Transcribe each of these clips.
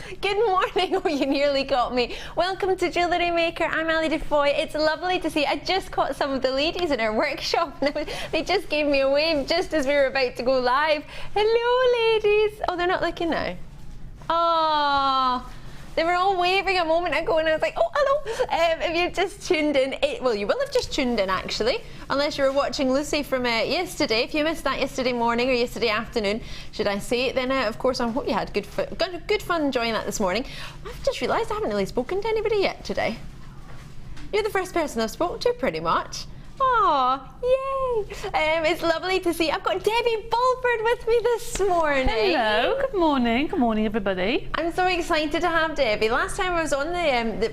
Good morning. Oh, you nearly got me. Welcome to Jewellery Maker. I'm DeFoy. It's lovely to see you. I just caught some of the ladies in our workshop. They just gave me a wave just as we were about to go live. Hello, ladies. Oh, they're not looking now. Oh, they were all waving a moment ago and I was like, oh, hello. If you've just tuned in, well, you will have just tuned in actually, unless you were watching Lucy from yesterday. If you missed that yesterday morning or yesterday afternoon, should I say, then of course I hope you had good fun enjoying that this morning. I've just realised I haven't really spoken to anybody yet today. You're the first person I've spoken to pretty much. Oh, yay! It's lovely to see. I've got Debbie Bulford with me this morning. Hello, good morning everybody. I'm so excited to have Debbie. Last time I was on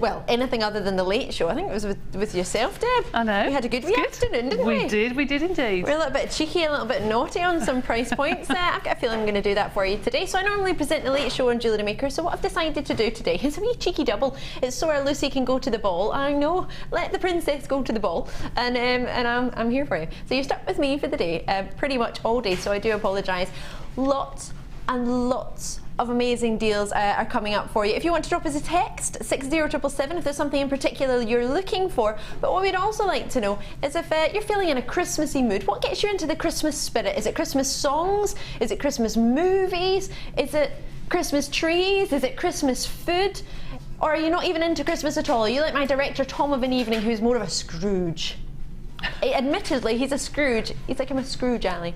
well, anything other than the Late Show, I think it was with yourself, Deb. I know. We had a good afternoon, didn't we? We did indeed. We're a little bit cheeky, a little bit naughty on some price points. I've got a feeling I'm going to do that for you today. So I normally present the Late Show on Jewellery Maker, so what I've decided to do today is a wee cheeky double. It's so our Lucy can go to the ball. I know, let the princess go to the ball. And I'm here for you. So you're stuck with me for the day, pretty much all day, so I do apologise. Lots and lots of amazing deals are coming up for you. If you want to drop us a text, 60777, if there's something in particular you're looking for. But what we'd also like to know is if you're feeling in a Christmassy mood, what gets you into the Christmas spirit? Is it Christmas songs? Is it Christmas movies? Is it Christmas trees? Is it Christmas food? Or are you not even into Christmas at all? Are you like my director Tom of an Evening, who's more of a Scrooge? Admittedly, he's a Scrooge. He's like I'm a Scrooge alley.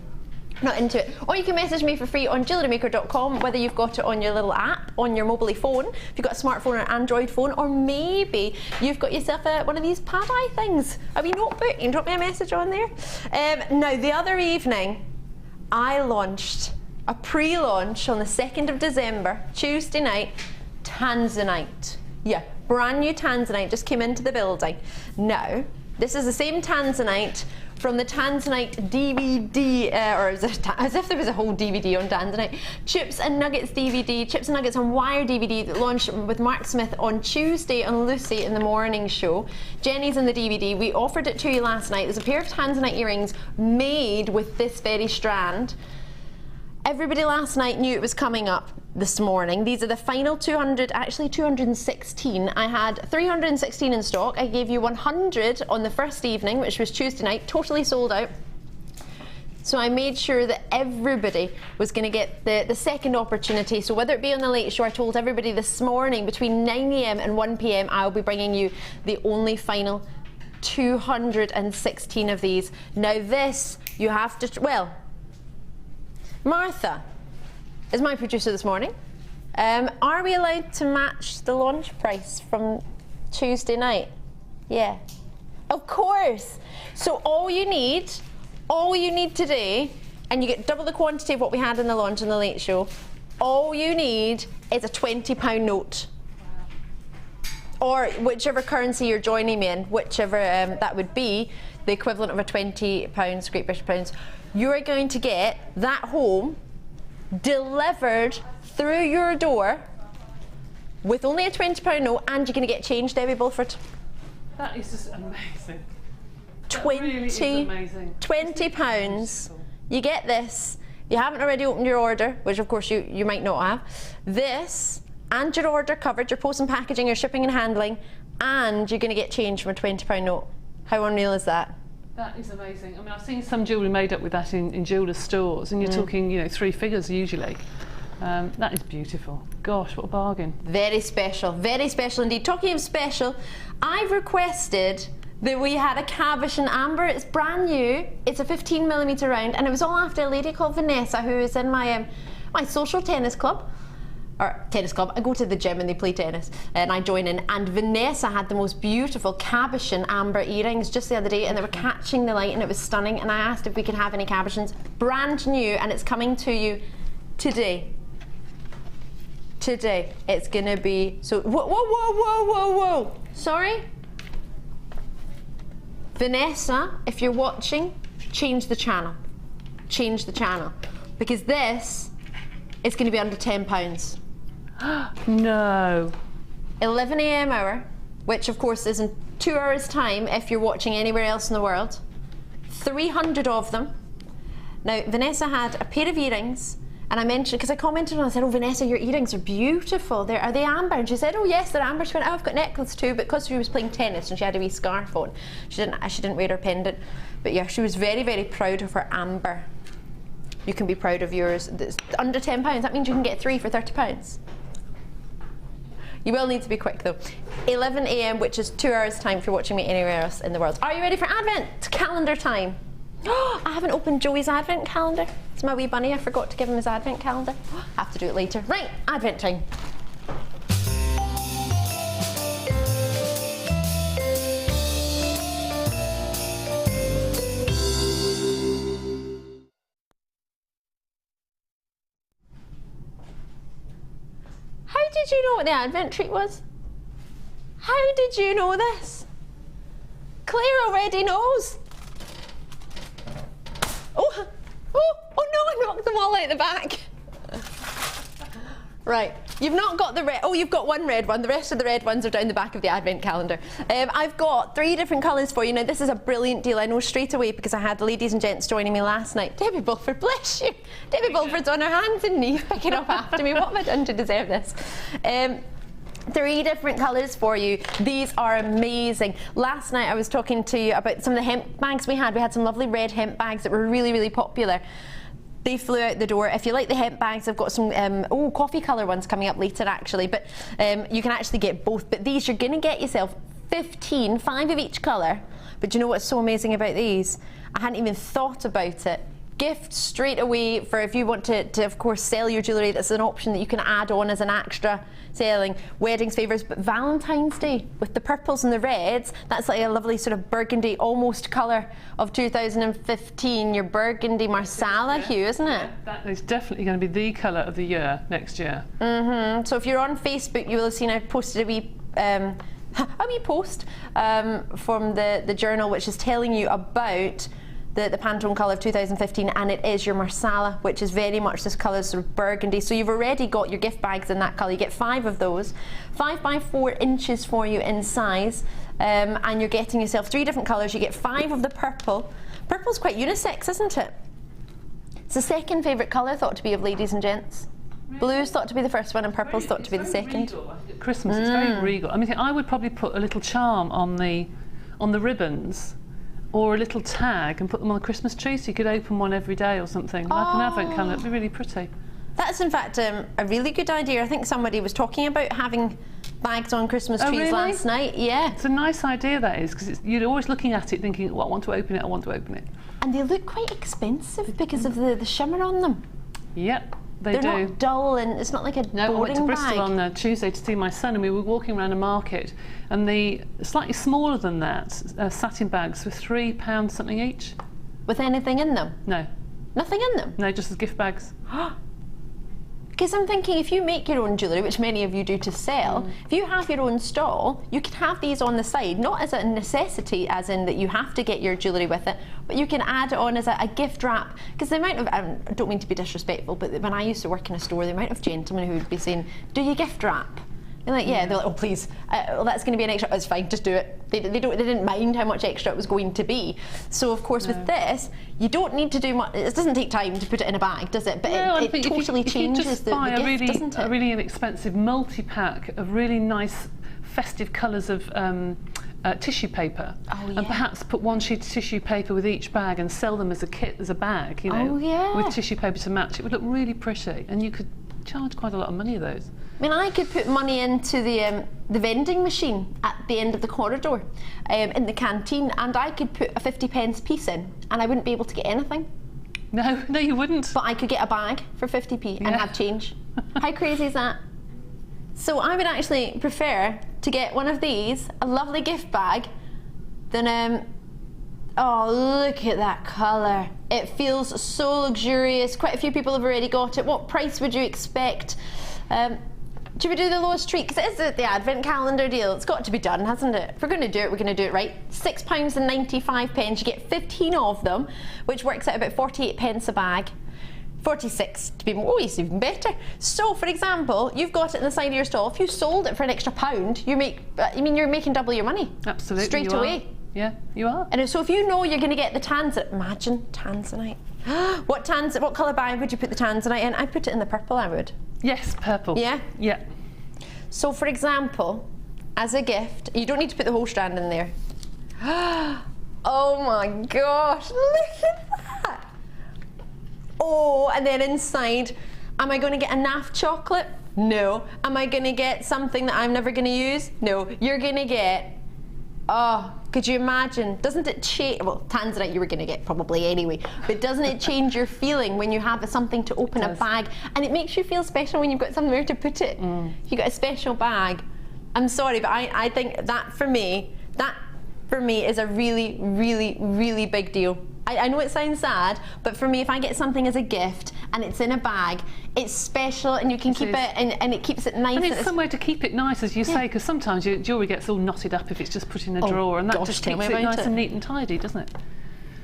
Not into it. Or you can message me for free on JewelleryMaker.com, whether you've got it on your little app, on your mobile phone, if you've got a smartphone or an Android phone, or maybe you've got yourself one of these pad-eye things, a wee notebook. You can drop me a message on there. Now, the other evening, I launched a pre-launch on the 2nd of December, Tuesday night, Tanzanite. Yeah, brand new Tanzanite just came into the building. Now, this is the same Tanzanite from the Tanzanite DVD, or as if there was a whole DVD on Tanzanite. Chips and Nuggets DVD, Chips and Nuggets on Wire DVD that launched with Mark Smith on Tuesday on Lucy in the morning show. Jenny's in the DVD. We offered it to you last night. There's a pair of Tanzanite earrings made with this very strand. Everybody last night knew it was coming up this morning. These are the final 200, actually 216. I had 316 in stock. I gave you 100 on the first evening, which was Tuesday night, totally sold out. So I made sure that everybody was going to get the second opportunity. So whether it be on the Late Show, I told everybody this morning between 9 AM and 1 PM, I'll be bringing you the only final 216 of these. Now this, you have to, well, Martha is my producer this morning. Are we allowed to match the launch price from Tuesday night? Yeah, of course. So all you need today, and you get double the quantity of what we had in the launch and the Late Show, all you need is a £20 note. Or whichever currency you're joining me in, whichever that would be, the equivalent of a £20, Great British pounds. You're going to get that home delivered through your door with only a £20 note, and you're going to get change, Debbie Bulford. That is just amazing. £20. You get this. You haven't already opened your order, which of course you might not have. This and your order covered, your post and packaging, your shipping and handling, and you're going to get change from a £20 note. How unreal is that? That is amazing. I mean, I've seen some jewellery made up with that in jewellers' stores, and you're talking, you know, 3 figures usually. That is beautiful. Gosh, what a bargain. Very special indeed. Talking of special, I've requested that we had a Cabochon Amber. It's brand new. It's a 15mm round, and it was all after a lady called Vanessa, who is in my my social tennis club. Or tennis club. I go to the gym and they play tennis, and I join in. And Vanessa had the most beautiful Cabochon amber earrings just the other day, and they were catching the light, and it was stunning. And I asked if we could have any Cabochons, brand new, and it's coming to you today. Today, it's gonna be so. Whoa! Sorry, Vanessa, if you're watching, change the channel. Change the channel, because this is going to be under £10. No. 11 AM hour, which of course is in 2 hours time if you're watching anywhere else in the world. 300 of them. Now, Vanessa had a pair of earrings, And I mentioned, because I commented on it, I said, oh Vanessa, your earrings are beautiful. Are they amber? And she said, oh yes, they're amber. She went, oh, I've got necklace too, but because she was playing tennis and she had a wee scarf on, she didn't wear her pendant. But yeah, she was very, very proud of her amber. You can be proud of yours. It's under £10, that means you can get 3 for £30. You will need to be quick though. 11 AM, which is 2 hours time if you're watching me anywhere else in the world. Are you ready for Advent calendar time? Oh, I haven't opened Joey's Advent calendar. It's my wee bunny, I forgot to give him his Advent calendar. I have to do it later. Right, Advent time. How did you know what the Advent treat was? How did you know this? Claire already knows. Oh no, I knocked them all out the back. Right, you've not got the red, oh you've got one red one, the rest of the red ones are down the back of the Advent calendar. I've got 3 different colours for you. Now this is a brilliant deal, I know straight away because I had the ladies and gents joining me last night. Debbie Bulford, bless you. Debbie Bulford's on her hands and knees picking up after me. What have I done to deserve this? 3 different colours for you. These are amazing. Last night I was talking to you about some of the hemp bags we had. We had some lovely red hemp bags that were really, really popular. They flew out the door. If you like the hemp bags, I've got some coffee colour ones coming up later actually, but you can actually get both. But these, you're going to get yourself 15, 5 of each colour. But do you know what's so amazing about these? I hadn't even thought about it. Gift straight away for if you want to of course sell your jewellery. That's an option that you can add on as an extra selling. Weddings, favours, but Valentine's Day with the purples and the reds, that's like a lovely sort of burgundy almost colour of 2015, your burgundy Marsala hue, isn't it? That is definitely going to be the colour of the year next year. So if you're on Facebook, you will have seen I've posted a wee post from the journal which is telling you about the Pantone colour of 2015, and it is your Marsala, which is very much this colour, sort of burgundy. So you've already got your gift bags in that colour. You get 5 of those, 5 by 4 inches for you in size, and you're getting yourself 3 different colours. You get 5 of the purple. Purple's quite unisex, isn't it? It's the second favourite colour thought to be of ladies and gents. Really? Blue's thought to be the first one and purple's thought to be the second. Regal. At Christmas, it's very regal. I mean, I would probably put a little charm on the ribbons, or a little tag, and put them on a Christmas tree so you could open one every day or something, like an advent calendar. It'd be really pretty. That's in fact a really good idea. I think somebody was talking about having bags on Christmas trees last night. Yeah. It's a nice idea, that is, because you're always looking at it thinking, well, I want to open it, I want to open it. And they look quite expensive because of the shimmer on them. Yep. They're not dull, and it's not like a boring bag. No, I went to Bristol on Tuesday to see my son, and we were walking around a market, and the slightly smaller than that satin bags were £3 something each. With anything in them? No. Nothing in them? No, just as gift bags. Because I'm thinking, if you make your own jewellery, which many of you do to sell, if you have your own stall, you can have these on the side, not as a necessity, as in that you have to get your jewellery with it, but you can add it on as a gift wrap. Because the amount of, I don't mean to be disrespectful, but when I used to work in a store, the amount of gentlemen who would be saying, do you gift wrap? You're like, yeah, they're like, oh please, well, that's going to be an extra. It's fine, just do it. They didn't mind how much extra it was going to be. So of course with this, you don't need to do much. It doesn't take time to put it in a bag, does it? But it totally changes the gift, doesn't it? A really inexpensive multi-pack of really nice festive colours of tissue paper, and perhaps put 1 sheet of tissue paper with each bag and sell them as a kit, as a bag, you know, with tissue paper to match. It would look really pretty, and you could charge quite a lot of money of those. I mean, I could put money into the vending machine at the end of the corridor in the canteen, and I could put a 50p piece in, and I wouldn't be able to get anything. No, no, you wouldn't. But I could get a bag for 50p and have change. How crazy is that? So I would actually prefer to get one of these, a lovely gift bag, than oh, look at that colour. It feels so luxurious. Quite a few people have already got it. What price would you expect? Should we do the lowest treat? Because it is the Advent calendar deal. It's got to be done, hasn't it? If we're going to do it, we're going to do it right. £6.95. You get 15 of them, which works out about 48p a bag. 46 to be more, it's even better. So for example, you've got it in the side of your stall. If you sold it for an extra £1, you make, I mean, you're making double your money. Absolutely. Straight away. Yeah, you are. And so if you know you're going to get the Tanzanite, imagine Tanzanite. What colour bag would you put the Tanzanite in? I put it in the purple, I would. Yes, purple. Yeah? Yeah. So for example, as a gift, you don't need to put the whole strand in there. Oh my gosh, look at that. Oh, and then inside, am I going to get a naff chocolate? No. Am I going to get something that I'm never going to use? No. You're going to get, oh, could you imagine? Doesn't it change, well, Tanzanite you were going to get probably anyway, but doesn't it change your feeling when you have something to open a bag? And it makes you feel special when you've got somewhere to put it. You got a special bag. I'm sorry, but I think that for me is a really, really, really big deal. I know it sounds sad, but for me, if I get something as a gift and it's in a bag, it's special and you can keep it and it keeps it nice. And it's somewhere to keep it nice, as you say, because sometimes your jewellery gets all knotted up if it's just put in a drawer, and that just keeps it nice and neat and tidy, doesn't it?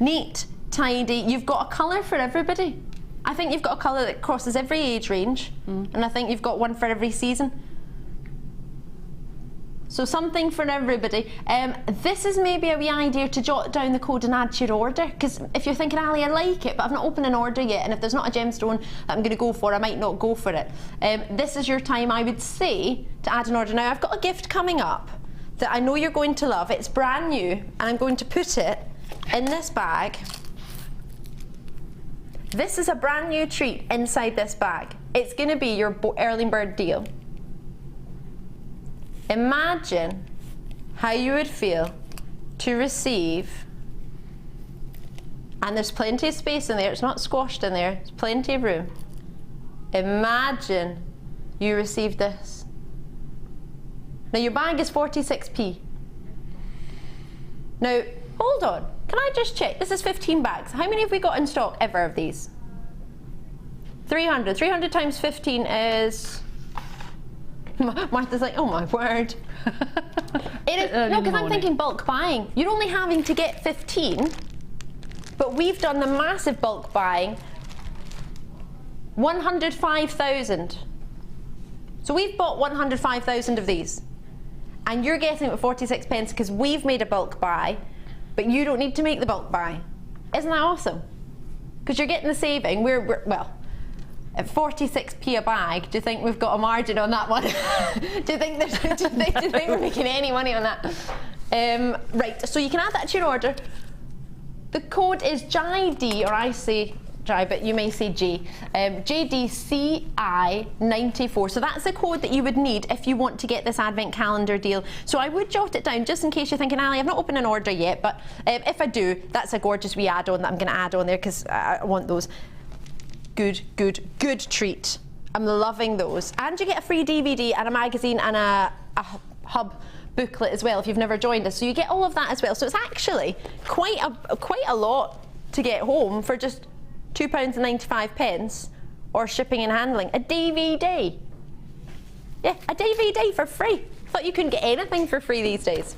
Neat, tidy. You've got a colour for everybody. I think you've got a colour that crosses every age range, and I think you've got one for every season. So something for everybody. This is maybe a wee idea to jot down the code and add to your order, because if you're thinking, Ali, I like it, but I've not opened an order yet, and if there's not a gemstone that I'm going to go for, I might not go for it. This is your time, I would say, to add an order. Now, I've got a gift coming up that I know you're going to love. It's brand new, and I'm going to put it in this bag. This is a brand new treat inside this bag. It's going to be your early bird deal. Imagine how you would feel to receive, and there's plenty of space in there, it's not squashed in there, there's plenty of room. Imagine you received this. Now your bag is 46p. Now, hold on, can I just check? This is 15 bags. How many have we got in stock ever of these? 300. 300 times 15 is... Martha's like, oh my word. It is, no, because I'm thinking bulk buying. You're only having to get 15, but we've done the massive bulk buying, 105,000. So we've bought 105,000 of these, and you're getting it at 46 pence because we've made a bulk buy, but you don't need to make the bulk buy. Isn't that awesome? Because you're getting the saving. We're well, at 46p a bag, do you think we've got a margin on that one? do you think we're making any money on that? Right, so you can add that to your order. The code is JD, or I say J, but you may say J. JDCI94. So that's the code that you would need if you want to get this advent calendar deal. So I would jot it down just in case you're thinking, Ali, I've not opened an order yet, but if I do, that's a gorgeous wee add-on that I'm going to add on there because I want those. Good, good, good treat. I'm loving those. And you get a free DVD and a magazine and a hub booklet as well if you've never joined us. So you get all of that as well. So it's actually quite a lot to get home for just £2.95 or shipping and handling. A DVD. Yeah, a DVD for free. Thought you couldn't get anything for free these days.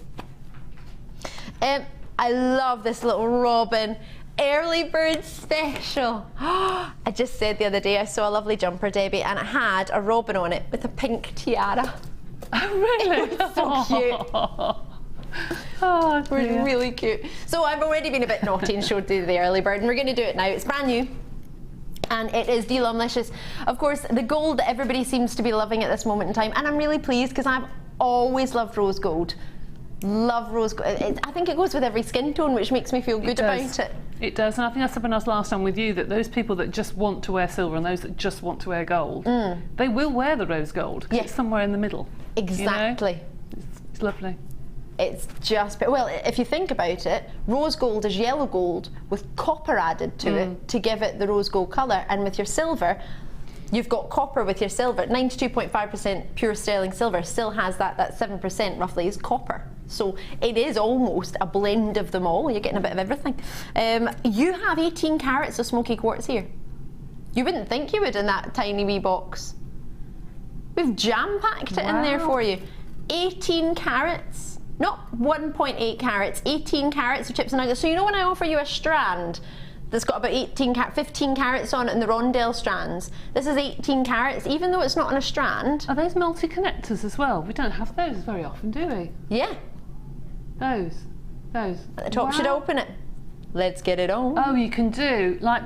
I love this little robin. Early bird special. I just said the other day I saw a lovely jumper, Debbie, and it had a robin on it with a pink tiara. Oh, really? It was so cute. Oh, it was really cute. So I've already been a bit naughty and showed you the early bird, and we're going to do it now. It's brand new. And it is delumlicious. Of course, the gold that everybody seems to be loving at this moment in time, and I'm really pleased because I've always loved rose gold. Love rose gold. I think it goes with every skin tone, which makes me feel good about it. It does, and I think I said when I was last on with you that those people that just want to wear silver and those that just want to wear gold, they will wear the rose gold because it's somewhere in the middle. Exactly. You know? It's lovely. It's just, well, if you think about it, rose gold is yellow gold with copper added to it to give it the rose gold colour, and with your silver, you've got copper with your silver. 92.5% pure sterling silver still has that 7% roughly is copper. So it is almost a blend of them all. You're getting a bit of everything. You have 18 carats of smoky quartz here. You wouldn't think you would in that tiny wee box. We've jam-packed it in there for you. 18 carats, not 1.8 carats, 18 carats of chips and nuggets. So you know when I offer you a strand that's got about 15 carats on it in the rondelle strands, this is 18 carats, even though it's not on a strand. Are those multi-connectors as well? We don't have those very often, do we? Yeah. Those. At the top should open it. Let's get it on. Oh, you can do, like,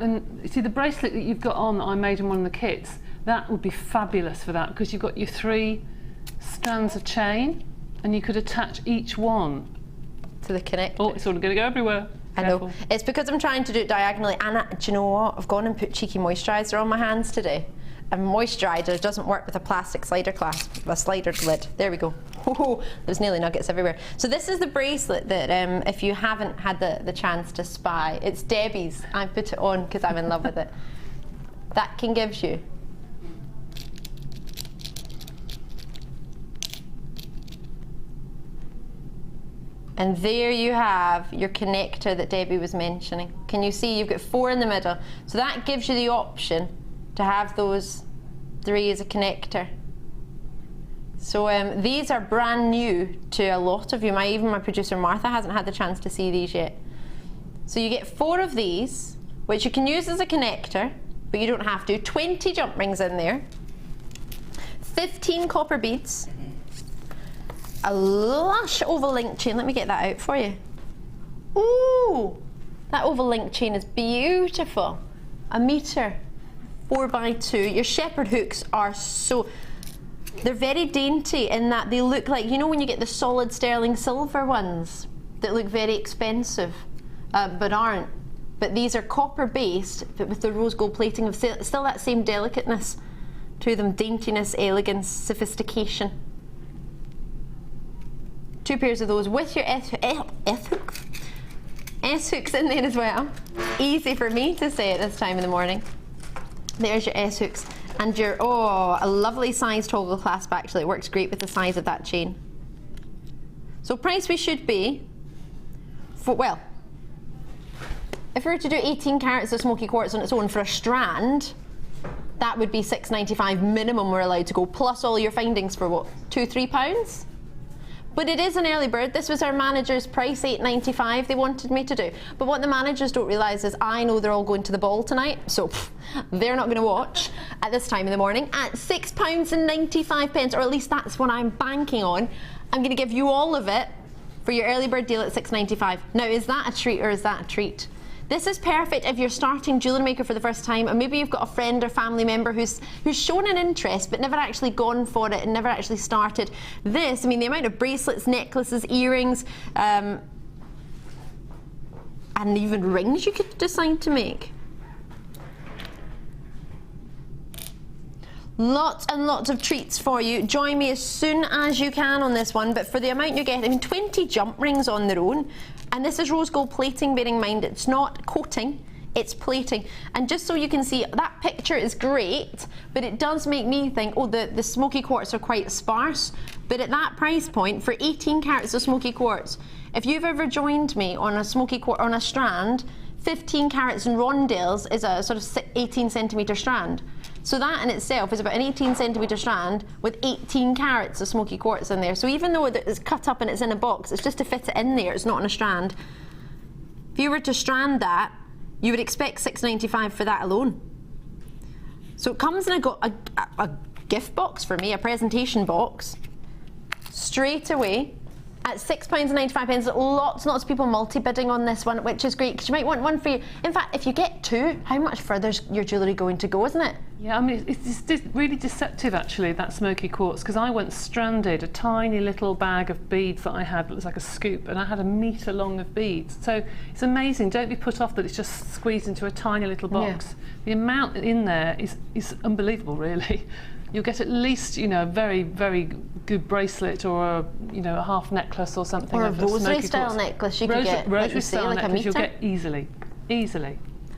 see the bracelet that you've got on that I made in one of the kits, that would be fabulous for that, because you've got your 3 strands of chain, and you could attach each one to the connector. Oh, it's all going to go everywhere. I know. It's because I'm trying to do it diagonally, and do you know what? I've gone and put cheeky moisturiser on my hands today. And moisturiser doesn't work with a plastic slider clasp, a slider lid. There we go. There's nearly nuggets everywhere. So this is the bracelet that, if you haven't had the chance to spy, it's Debbie's. I put it on because I'm in love with it. That can give you and there you have your connector that Debbie was mentioning. Can you see you've got 4 in the middle? So that gives you the option to have those 3 as a connector. So these are brand new to a lot of you. Even my producer Martha hasn't had the chance to see these yet. So you get 4 of these, which you can use as a connector, but you don't have to. 20 jump rings in there, 15 copper beads, a lush oval link chain. Let me get that out for you. Ooh, that oval link chain is beautiful. 1 metre, 4x2. Your shepherd hooks are they're very dainty in that they look like, you know when you get the solid sterling silver ones that look very expensive, but aren't. But these are copper based, but with the rose gold plating of still that same delicateness to them, daintiness, elegance, sophistication. 2 pairs of those with your S-hooks. S-hooks in there as well. Easy for me to say at this time in the morning. There's your S-hooks. And your, a lovely size toggle clasp actually. It works great with the size of that chain. So price we should be, well, if we were to do 18 carats of smoky quartz on its own for a strand, that would be £6.95 minimum we're allowed to go, plus all your findings for what, £2-3? But it is an early bird. This was our manager's price, £8.95 they wanted me to do. But what the managers don't realise is I know they're all going to the ball tonight, so they're not going to watch at this time in the morning. At £6.95, or at least that's what I'm banking on, I'm going to give you all of it for your early bird deal at £6.95. Now, is that a treat or is that a treat? This is perfect if you're starting Jewellery Maker for the first time, and maybe you've got a friend or family member who's shown an interest but never actually gone for it and never actually started. This, I mean, the amount of bracelets, necklaces, earrings, and even rings you could decide to make. Lots and lots of treats for you. Join me as soon as you can on this one, but for the amount you get, I mean, 20 jump rings on their own. And this is rose gold plating, bearing in mind it's not coating, it's plating. And just so you can see, that picture is great, but it does make me think, oh, the smoky quartz are quite sparse. But at that price point, for 18 carats of smoky quartz, if you've ever joined me on a smoky quartz, on a strand, 15 carats in rondelles is a sort of 18 centimetre strand. So that in itself is about an 18 centimetre strand with 18 carats of smoky quartz in there. So even though it's cut up and it's in a box, it's just to fit it in there, it's not on a strand. If you were to strand that, you would expect £6.95 for that alone. So it comes in a gift box for me, a presentation box, straight away. At £6.95, lots and lots of people multi-bidding on this one, which is great because you might want one for you. In fact, if you get 2, how much further's your jewellery going to go, isn't it? Yeah, I mean, it's really deceptive actually, that smoky quartz, because I once stranded a tiny little bag of beads that I had that was like a scoop, and I had 1 metre long of beads. So it's amazing. Don't be put off that it's just squeezed into a tiny little box. Yeah. The amount in there is unbelievable, really. You'll get at least, you know, a very, very good bracelet or a, you know, a half necklace or something. Or a rosary style necklace you could get, like you say, like a metre. You'll get easily.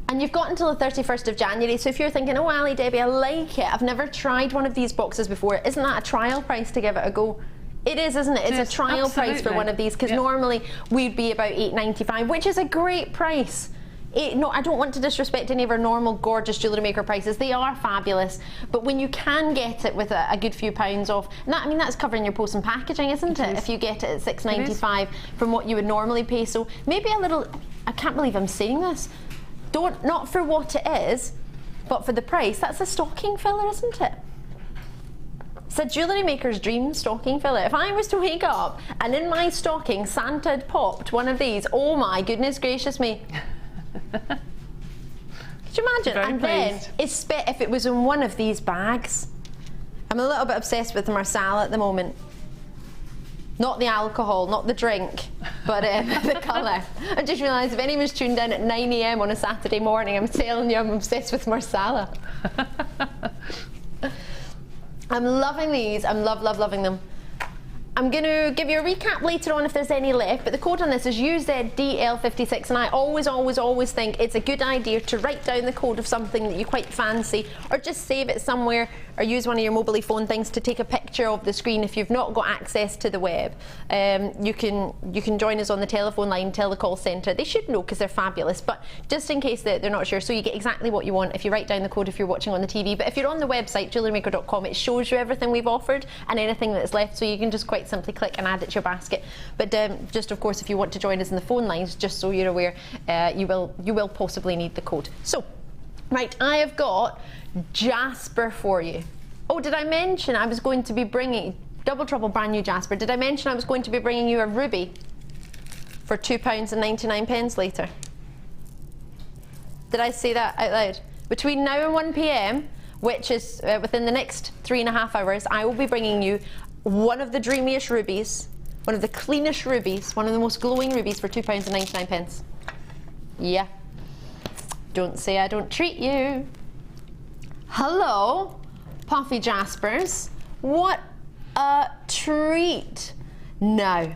And you've got until the 31st of January, so if you're thinking, oh, Ali, Debbie, I like it, I've never tried one of these boxes before, isn't that a trial price to give it a go? It is, isn't it? It's a trial price for one of these, because normally we'd be about £8.95, which is a great price. No, I don't want to disrespect any of our normal gorgeous Jewellery Maker prices. They are fabulous, but when you can get it with a good few pounds off, and that, I mean, that's covering your post and packaging, isn't it? If you get it at £6.95 from what you would normally pay. So maybe a little, I can't believe I'm saying this, not for what it is, but for the price. That's a stocking filler, isn't it? It's a Jewellery Maker's dream stocking filler. If I was to wake up and in my stocking Santa had popped one of these, oh my goodness gracious me. Could you imagine? Very and pleased. then, if it was in one of these bags, I'm a little bit obsessed with Marsala at the moment. Not the alcohol, not the drink, but the colour. I just realised if anyone's tuned in at 9 AM on a Saturday morning, I'm telling you I'm obsessed with Marsala. I'm loving these. I'm loving them. I'm going to give you a recap later on if there's any left, but the code on this is UZDL56, and I always think it's a good idea to write down the code of something that you quite fancy, or just save it somewhere, or use one of your mobile phone things to take a picture of the screen if you've not got access to the web. You can join us on the telephone line, tell the call centre. They should know because they're fabulous, but just in case they're not sure, so you get exactly what you want if you write down the code if you're watching on the TV. But if you're on the website, JewelleryMaker.com, it shows you everything we've offered and anything that's left, so you can just quite simply click and add it to your basket. But just of course, if you want to join us in the phone lines, just so you're aware, you will possibly need the code. So, right, I have got Jasper for you. Oh, did I mention I was going to be bringing Double Trouble brand new Jasper? Did I mention I was going to be bringing you a ruby for £2.99 later? Did I say that out loud? Between now and 1 PM, which is within the next 3.5 hours, I will be bringing you one of the dreamiest rubies, one of the cleanest rubies, one of the most glowing rubies for £2.99. Yeah. Don't say I don't treat you. Hello, Puffy Jaspers. What a treat. Now,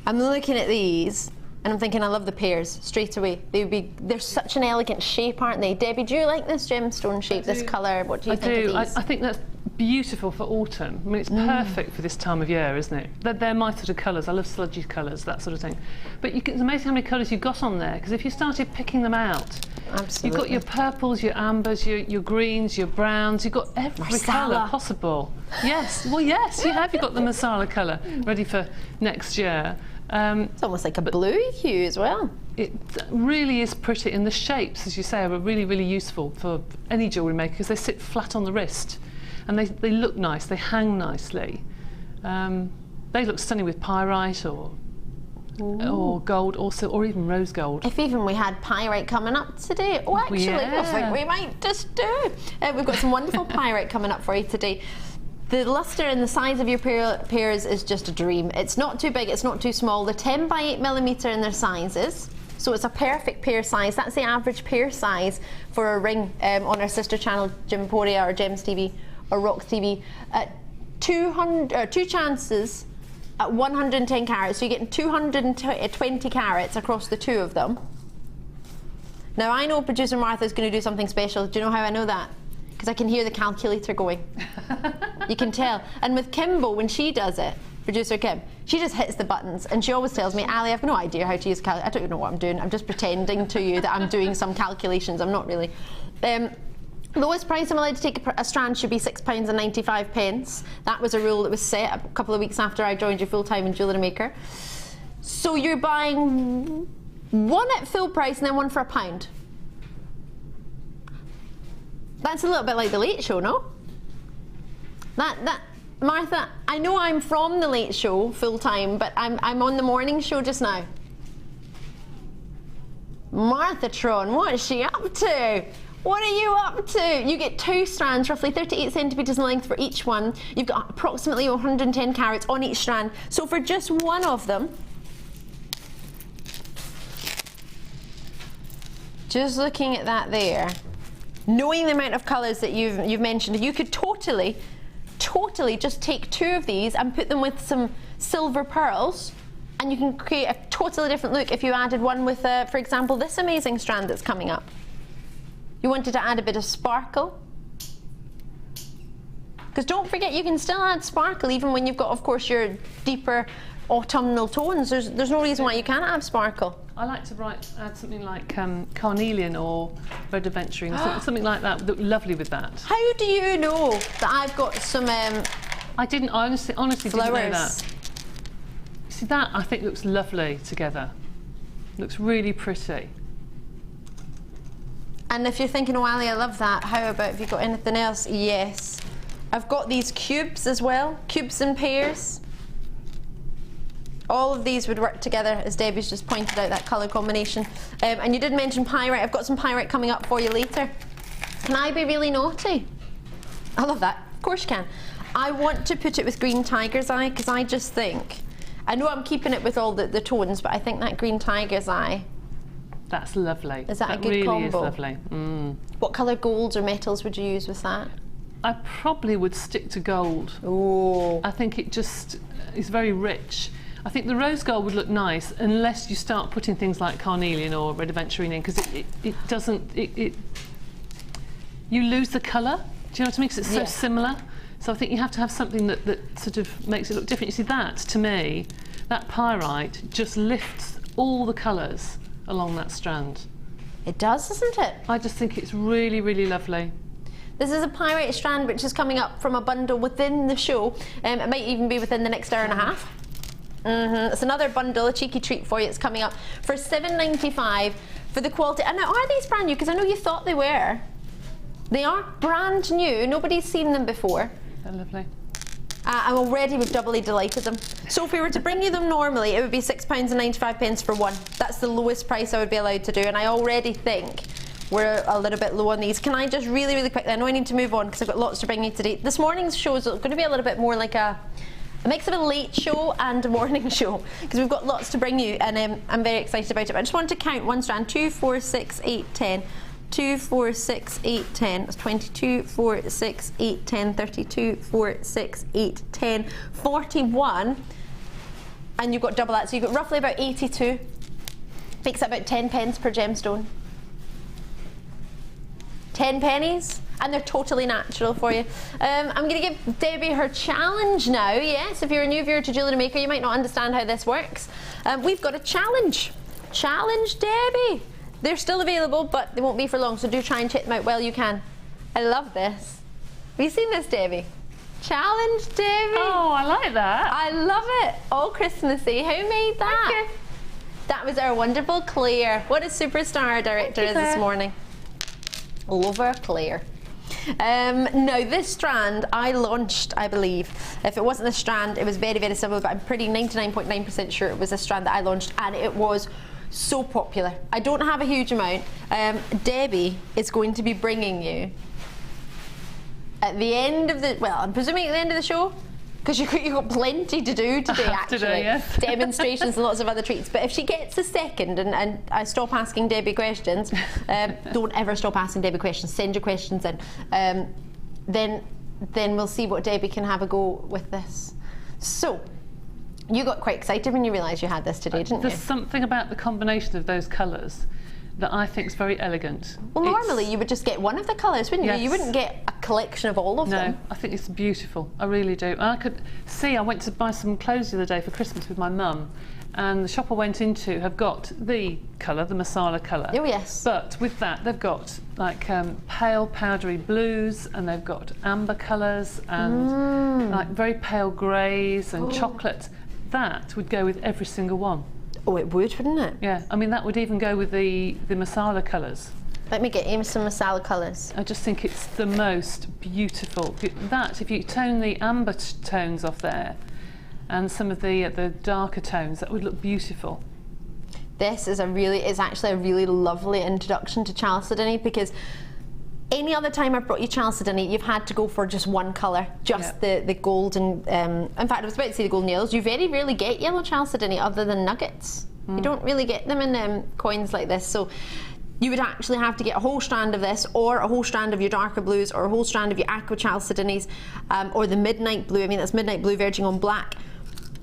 I'm looking at these and I'm thinking I love the pears straight away. They're such an elegant shape, aren't they? Debbie, do you like this gemstone shape, this colour? What do you think of these? I think that's beautiful for autumn. I mean, it's perfect for this time of year, isn't it? They're my sort of colours. I love sludgy colours, that sort of thing. But it's amazing how many colours you've got on there, because if you started picking them out, absolutely, you've got your purples, your ambers, your greens, your browns, you've got every colour possible. Yes, well, yes, you have. You've got the Marsala colour ready for next year. It's almost like a blue hue as well. It really is pretty, and the shapes, as you say, are really, really useful for any jewellery maker because they sit flat on the wrist. And they look nice, they hang nicely. They look stunning with pyrite or gold, or even rose gold. If even we had pyrite coming up today. Oh, actually, I think we might just do. We've got some wonderful pyrite coming up for you today. The lustre and the size of your pears is just a dream. It's not too big, it's not too small. They're 10 by 8mm in their sizes. So it's a perfect pear size. That's the average pear size for a ring on our sister channel, Gemporia or Gems TV. Or Rock TV, 2 chances at 110 carats, so you're getting 220 carats across the two of them. Now I know producer Martha's going to do something special. Do you know how I know that? Because I can hear the calculator going. You can tell. And with Kimbo, when she does it, producer Kim, she just hits the buttons and she always tells me, Ali, I've no idea how to use a calculator. I don't even know what I'm doing. I'm just pretending to you that I'm doing some calculations. I'm not really. Lowest price I'm allowed to take a strand should be £6.95. That was a rule that was set a couple of weeks after I joined you full-time in Jewellery Maker. So you're buying one at full price and then one for £1. That's a little bit like the Late Show, no? Martha, I know I'm from the Late Show full-time, but I'm on the morning show just now. Martha-tron, what is she up to? What are you up to? You get 2 strands, roughly 38 centimetres in length for each one. You've got approximately 110 carats on each strand. So for just one of them, just looking at that there, knowing the amount of colours that you've mentioned, you could totally just take 2 of these and put them with some silver pearls, and you can create a totally different look if you added one with, for example, this amazing strand that's coming up. You wanted to add a bit of sparkle. Because don't forget, you can still add sparkle even when you've got, of course, your deeper autumnal tones. There's no reason why you can't have sparkle. I like to add something like carnelian or red aventurine, or something like that. Look lovely with that. How do you know that I've got some? I honestly didn't know that. See, that I think looks lovely together. Looks really pretty. And if you're thinking, oh, Ali, I love that, how about if you've got anything else? Yes. I've got these cubes as well, cubes and pears. All of these would work together, as Debbie's just pointed out, that colour combination. And you did mention pyrite. I've got some pyrite coming up for you later. Can I be really naughty? I love that. Of course you can. I want to put it with green tiger's eye because I just think, I know I'm keeping it with all the tones, but I think that green tiger's eye. That's lovely. Is that a good really combo? Is lovely. Mm. What colour golds or metals would you use with that? I probably would stick to gold. Oh. I think it just is very rich. I think the rose gold would look nice unless you start putting things like carnelian or red aventurine in, because it doesn't, you lose the colour. Do you know what I mean? Because it's so similar. So I think you have to have something that sort of makes it look different. You see, that, to me, that pyrite just lifts all the colours along that strand. It does, doesn't it? I just think it's really, really lovely. This is a pyrite strand which is coming up from a bundle within the show. It might even be within the next hour and a half. It's another bundle, a cheeky treat for you. It's coming up for $7.95 for the quality. And now, are these brand new? Because I know you thought they were. They are brand new. Nobody's seen them before. They're lovely. And already we've doubly delighted them. So if we were to bring you them normally, it would be £6.95 for one. That's the lowest price I would be allowed to do. And I already think we're a little bit low on these. Can I just really, really quickly, I know I need to move on because I've got lots to bring you today. This morning's show is going to be a little bit more like a mix of a late show and a morning show because we've got lots to bring you, and I'm very excited about it. But I just want to count one strand: 2, 4, 6, 8, 10. 2, 4, 6, 8, 10. That's 22, 4, 6, 8, 10, 32, 4, 6, 8, 10, 41. And you've got double that, so you've got roughly about 82. Makes it about 10 pence per gemstone. 10 pennies, and they're totally natural for you. I'm going to give Debbie her challenge now. Yes, if you're a new viewer to Jewellery Maker, you might not understand how this works. We've got a challenge. Challenge Debbie. They're still available, but they won't be for long, so do try and check them out while you can. I love this. Have you seen this, Debbie? Challenge Debbie. Oh, I like that. I love it. All Christmassy. Who made that? Okay. That was our wonderful Claire. What a superstar our director is this morning. Over Claire. Now this strand I launched, I believe. If it wasn't a strand, it was very, very similar, but I'm pretty 99.9% sure it was a strand that I launched, and it was so popular. I don't have a huge amount. Debbie is going to be bringing you at the end of the, well, I'm presuming at the end of the show, because you've got plenty to do today, actually. Today, yes. Demonstrations and lots of other treats. But if she gets a second and I stop asking Debbie questions, don't ever stop asking Debbie questions, send your questions in, then we'll see what Debbie can have a go with this. So, you got quite excited when you realised you had this today, didn't you? There's something about the combination of those colours that I think is very elegant. Well, normally you would just get one of the colours, wouldn't you? You wouldn't get a collection of all of them. No, I think it's beautiful. I really do. And I could see, I went to buy some clothes the other day for Christmas with my mum, and the shop I went into have got the colour, the masala colour. Oh, yes. But with that, they've got like pale powdery blues, and they've got amber colours, and like very pale greys and chocolate. That would go with every single one. Oh, it would, wouldn't it? Yeah, I mean, that would even go with the masala colours. Let me get you some masala colours. I just think it's the most beautiful. That, if you tone the amber tones off there and some of the darker tones, that would look beautiful. This is actually a really lovely introduction to Chalcedony, because any other time I've brought you Chalcedony, you've had to go for just one colour, just the gold and, in fact I was about to say the golden yellows. You very rarely get yellow Chalcedony other than nuggets. You don't really get them in coins like this, so you would actually have to get a whole strand of this, or a whole strand of your darker blues, or a whole strand of your aqua Chalcedonies, or the midnight blue. I mean, that's midnight blue verging on black.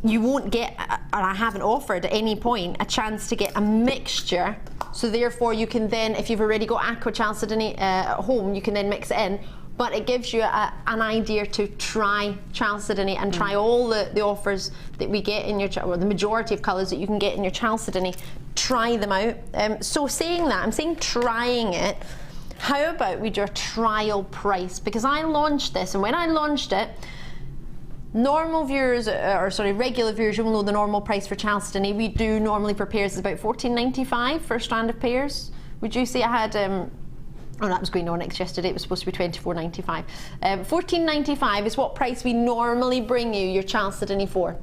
You won't get, or I haven't offered at any point, a chance to get a mixture. So therefore you can then, if you've already got aqua Chalcedony at home, you can then mix it in. But it gives you an idea to try Chalcedony and try all the offers that we get in your, or the majority of colours that you can get in your Chalcedony. Try them out. So saying that, I'm saying trying it. How about we do a trial price? Because I launched this, and when I launched it, normal viewers, regular viewers, you'll know the normal price for Chalcedony. We do normally for pairs is about $14.95 for a strand of pairs. Would you say I had, oh, that was green onyx yesterday, it was supposed to be $24.95. $14.95 is what price we normally bring you your Chalcedony for.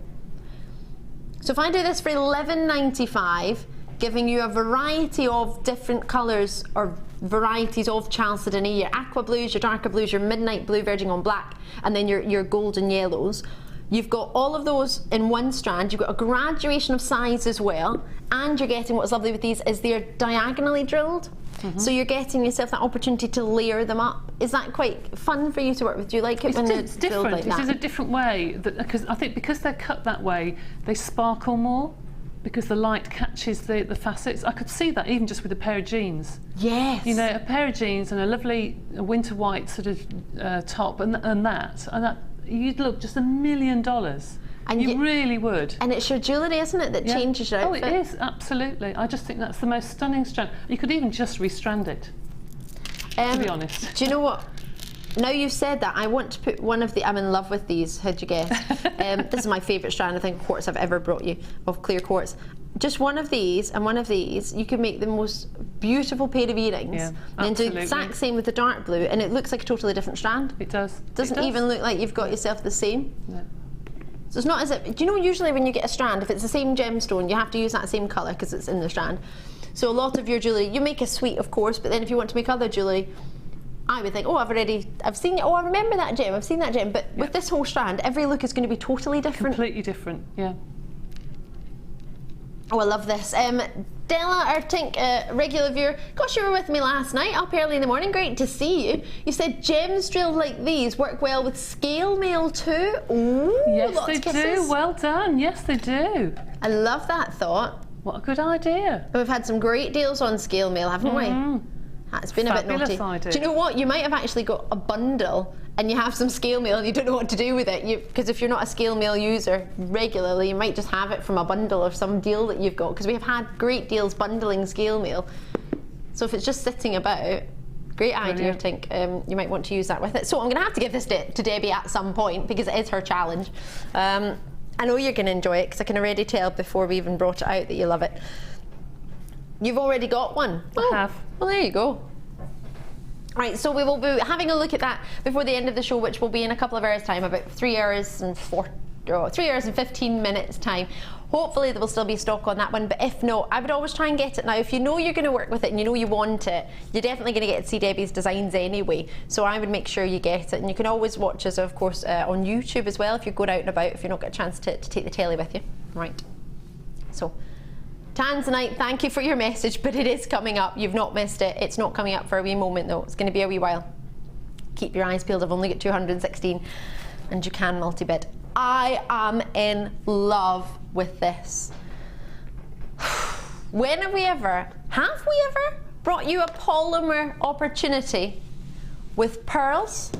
So So if I do this for $11.95, giving you a variety of different colours or varieties of Chalcedony, your aqua blues, your darker blues, your midnight blue verging on black, and then your golden yellows. You've got all of those in one strand. You've got a graduation of size as well, and you're getting, what's lovely with these is they're diagonally drilled. So you're getting yourself that opportunity to layer them up. Is that quite fun for you to work with? Do you like it when it's they're drilled like that? This is a different way, because I think because they're cut that way, they sparkle more, because the light catches the facets. I could see that even just with a pair of jeans. Yes. You know, a pair of jeans and a lovely winter white sort of top, and that, you'd look just $1 million. And you really would. And it's your jewellery, isn't it, that changes your outfit? Oh, it is, absolutely. I just think that's the most stunning strand. You could even just restrand it, to be honest. Do you know what? Now you've said that, I want to put one of the, I'm in love with these, how'd you guess? This is my favourite strand, I think, of quartz I've ever brought you, of clear quartz. Just one of these and one of these, you could make the most beautiful pair of earrings. Yeah, and then do the exact same with the dark blue, and it looks like a totally different strand. It does. Doesn't even look like you've got yourself the same. No. So it's not as if, do you know usually when you get a strand, if it's the same gemstone, you have to use that same colour because it's in the strand. So a lot of your jewellery, you make a suite of course, but then if you want to make other jewellery, I would think, oh, I've seen it, oh, I remember that gem, I've seen that gem, but with this whole strand, every look is going to be totally different. Completely different, yeah. Oh, I love this. Della, our Tink regular viewer, gosh, you were with me last night, up early in the morning, great to see you. You said gems drilled like these work well with scale mail too. Ooh, yes, they do, well done, yes they do. I love that thought. What a good idea. And we've had some great deals on scale mail, haven't we? It's been Fabulous a bit naughty. idea. Do you know what? You might have actually got a bundle and you have some scale mail and you don't know what to do with it. Because if you're not a scale mail user regularly, you might just have it from a bundle or some deal that you've got. Because we have had great deals bundling scale mail. So if it's just sitting about, great idea, I think. You might want to use that with it. So I'm going to have to give this to Debbie at some point because it is her challenge. I know you're going to enjoy it because I can already tell before we even brought it out that you love it. You've already got one. I have. Well, there you go. Right, so we will be having a look at that before the end of the show, which will be in a couple of hours' time, about 3 hours and 15 minutes time. Hopefully there will still be stock on that one, but if not, I would always try and get it now. If you know you're going to work with it and you know you want it, you're definitely going to get to see Debbie's designs anyway. So I would make sure you get it, and you can always watch us, of course, on YouTube as well if you're going out and about, if you've not got a chance to take the telly with you. Right, so Tanzanite, thank you for your message, but it is coming up. You've not missed it. It's not coming up for a wee moment though. It's going to be a wee while. Keep your eyes peeled. I've only got 216 and you can multi-bid. I am in love with this. When have we ever brought you a polymer opportunity with pearls,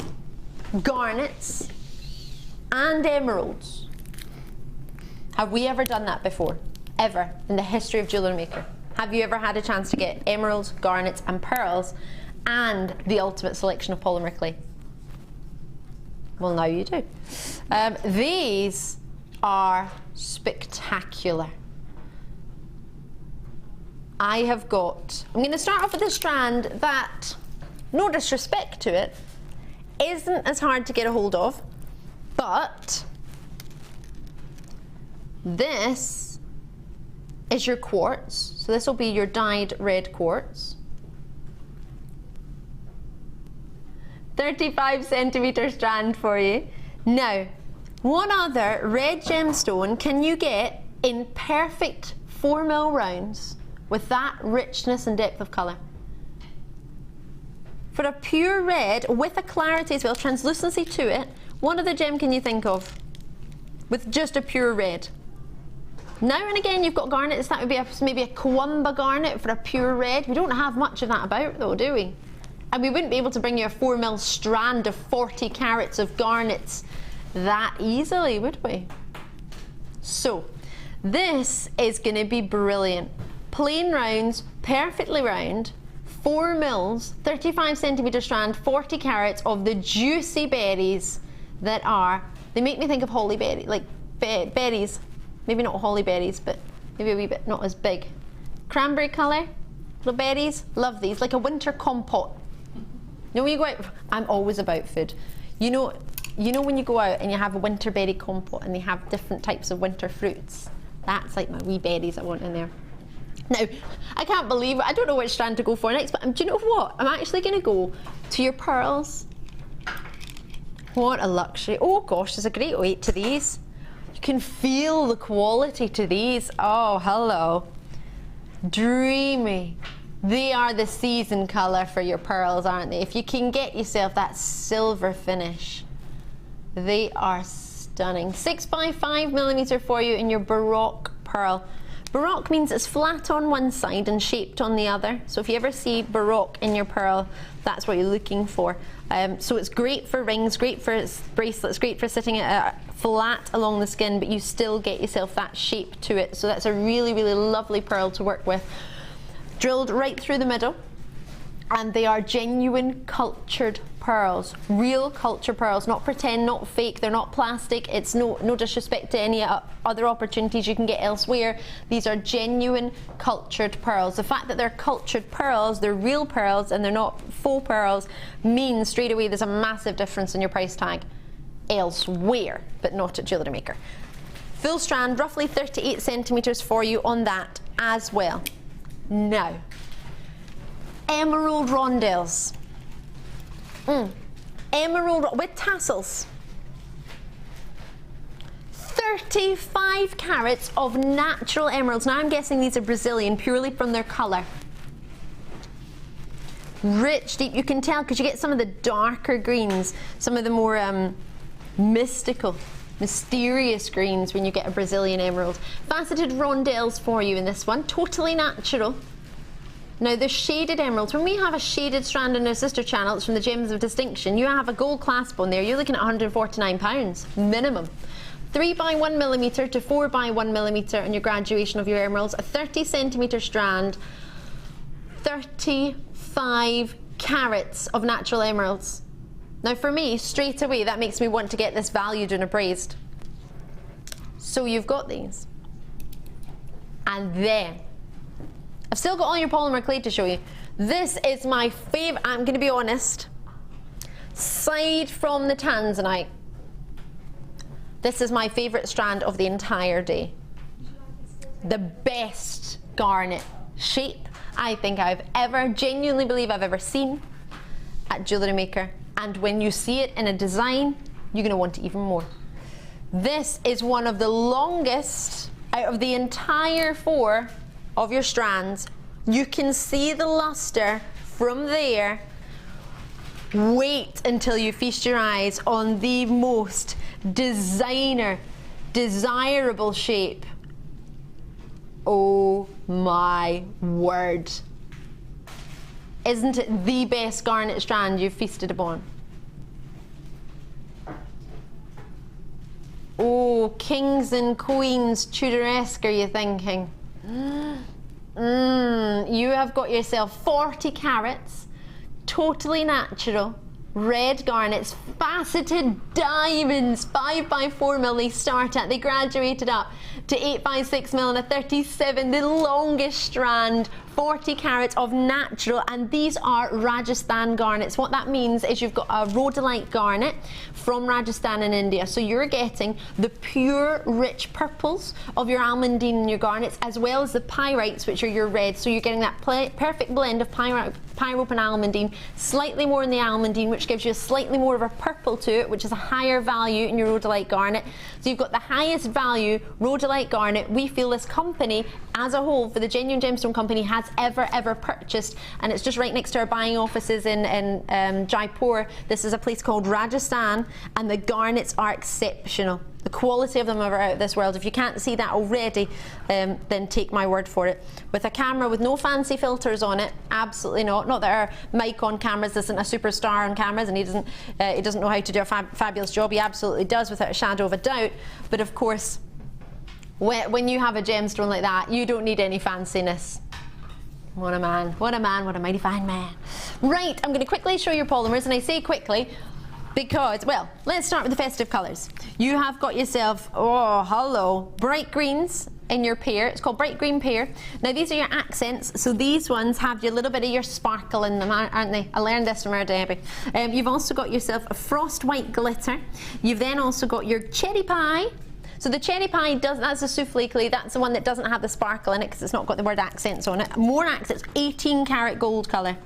garnets and emeralds? Have we ever done that before? Ever in the history of Jewellery Maker? Have you ever had a chance to get emeralds, garnets and pearls and the ultimate selection of polymer clay? Well, now you do. These are spectacular. I'm going to start off with a strand that, no disrespect to it, isn't as hard to get a hold of, but this is your quartz. So this will be your dyed red quartz. 35 centimetre strand for you. Now, what other red gemstone can you get in perfect 4mm rounds with that richness and depth of colour? For a pure red with a clarity as well, translucency to it, what other gem can you think of with just a pure red? Now and again you've got garnets. That would be maybe a Kawamba garnet for a pure red. We don't have much of that about though, do we? And we wouldn't be able to bring you a 4mm strand of 40 carats of garnets that easily, would we? So this is going to be brilliant. Plain rounds, perfectly round, 4mm, 35 centimetre strand, 40 carats of the juicy berries that are, they make me think of holly berry, like berries. Maybe not holly berries, but maybe a wee bit not as big. Cranberry colour, little berries, love these, like a winter compote. You know when you go out, I'm always about food. You know when you go out and you have a winter berry compote and they have different types of winter fruits. That's like my wee berries I want in there. Now, I can't believe it. I don't know which strand to go for next, but do you know what? I'm actually going to go to your pearls. What a luxury. Oh gosh, there's a great weight to these. You can feel the quality to these. Oh, hello. Dreamy. They are the season colour for your pearls, aren't they? If you can get yourself that silver finish, they are stunning. 6x5mm for you in your Baroque pearl. Baroque means it's flat on one side and shaped on the other. So if you ever see Baroque in your pearl, that's what you're looking for. So it's great for rings, great for bracelets, great for sitting flat along the skin, but you still get yourself that shape to it. So that's a really, really lovely pearl to work with. Drilled right through the middle, and they are genuine cultured pearls, real culture pearls, not pretend, not fake. They're not plastic. It's no disrespect to any other opportunities you can get elsewhere. These are genuine cultured pearls. The fact that they're cultured pearls, they're real pearls and they're not faux pearls, means straight away there's a massive difference in your price tag elsewhere, but not at Jewellery Maker. Full strand, roughly 38 centimeters for you on that as well. Now, emerald rondelles. Emerald with tassels. 35 carats of natural emeralds. Now I'm guessing these are Brazilian purely from their colour. Rich, deep, you can tell because you get some of the darker greens, some of the more mystical, mysterious greens when you get a Brazilian emerald. Faceted rondelles for you in this one, totally natural. Now the shaded emeralds, when we have a shaded strand in our sister channel, it's from the Gems of Distinction, you have a gold clasp on there, you're looking at £149 minimum. 3x1mm to 4x1mm on your graduation of your emeralds, a 30 centimetre strand, 35 carats of natural emeralds. Now for me, straight away, that makes me want to get this valued and appraised. So you've got these. And then, I've still got all your polymer clay to show you. This is my favourite, I'm going to be honest, aside from the Tanzanite, this is my favourite strand of the entire day. The best garnet shape I think I've ever, genuinely believe I've ever seen at Jewellery Maker. And when you see it in a design, you're going to want it even more. This is one of the longest out of the entire 4 of your strands. You can see the luster from there. Wait until you feast your eyes on the most designer, desirable shape. Oh my word. Isn't it the best garnet strand you've feasted upon? Oh, kings and queens, Tudoresque, are you thinking? You have got yourself 40 carats, totally natural, red garnets, faceted diamonds, 5x4mm they start at. They graduated up to 8x6mm and a 37, the longest strand, 40 carats of natural, and these are Rajasthan garnets. What that means is you've got a rhodolite garnet from Rajasthan in India. So you're getting the pure, rich purples of your almandine and your garnets, as well as the pyrites, which are your reds. So you're getting that perfect blend of pyrope and almandine, slightly more in the almandine, which gives you slightly more of a purple to it, which is a higher value in your rhodolite garnet. So you've got the highest value rhodolite garnet we feel this company as a whole, for the Genuine Gemstone Company, has ever purchased, and it's just right next to our buying offices in Jaipur. This is a place called Rajasthan, and the garnets are exceptional. The quality of them are out of this world. If you can't see that already, then take my word for it. With a camera with no fancy filters on it, absolutely not. Not that our Mike on cameras isn't a superstar on cameras, and he doesn't know how to do a fabulous job. He absolutely does, without a shadow of a doubt. But of course, when you have a gemstone like that, you don't need any fanciness. What a man, what a man, what a mighty fine man. Right, I'm going to quickly show your polymers, and I say quickly because, well, let's start with the festive colours. You have got yourself, oh, hello, bright greens in your pear. It's called bright green pear. Now these are your accents, so these ones have a little bit of your sparkle in them, aren't they? I learned this from our Debbie. You've also got yourself a frost white glitter. You've then also got your cherry pie. So the cherry pie that's the souffle clay. That's the one that doesn't have the sparkle in it because it's not got the word accents on it. More accents, 18 karat gold colour.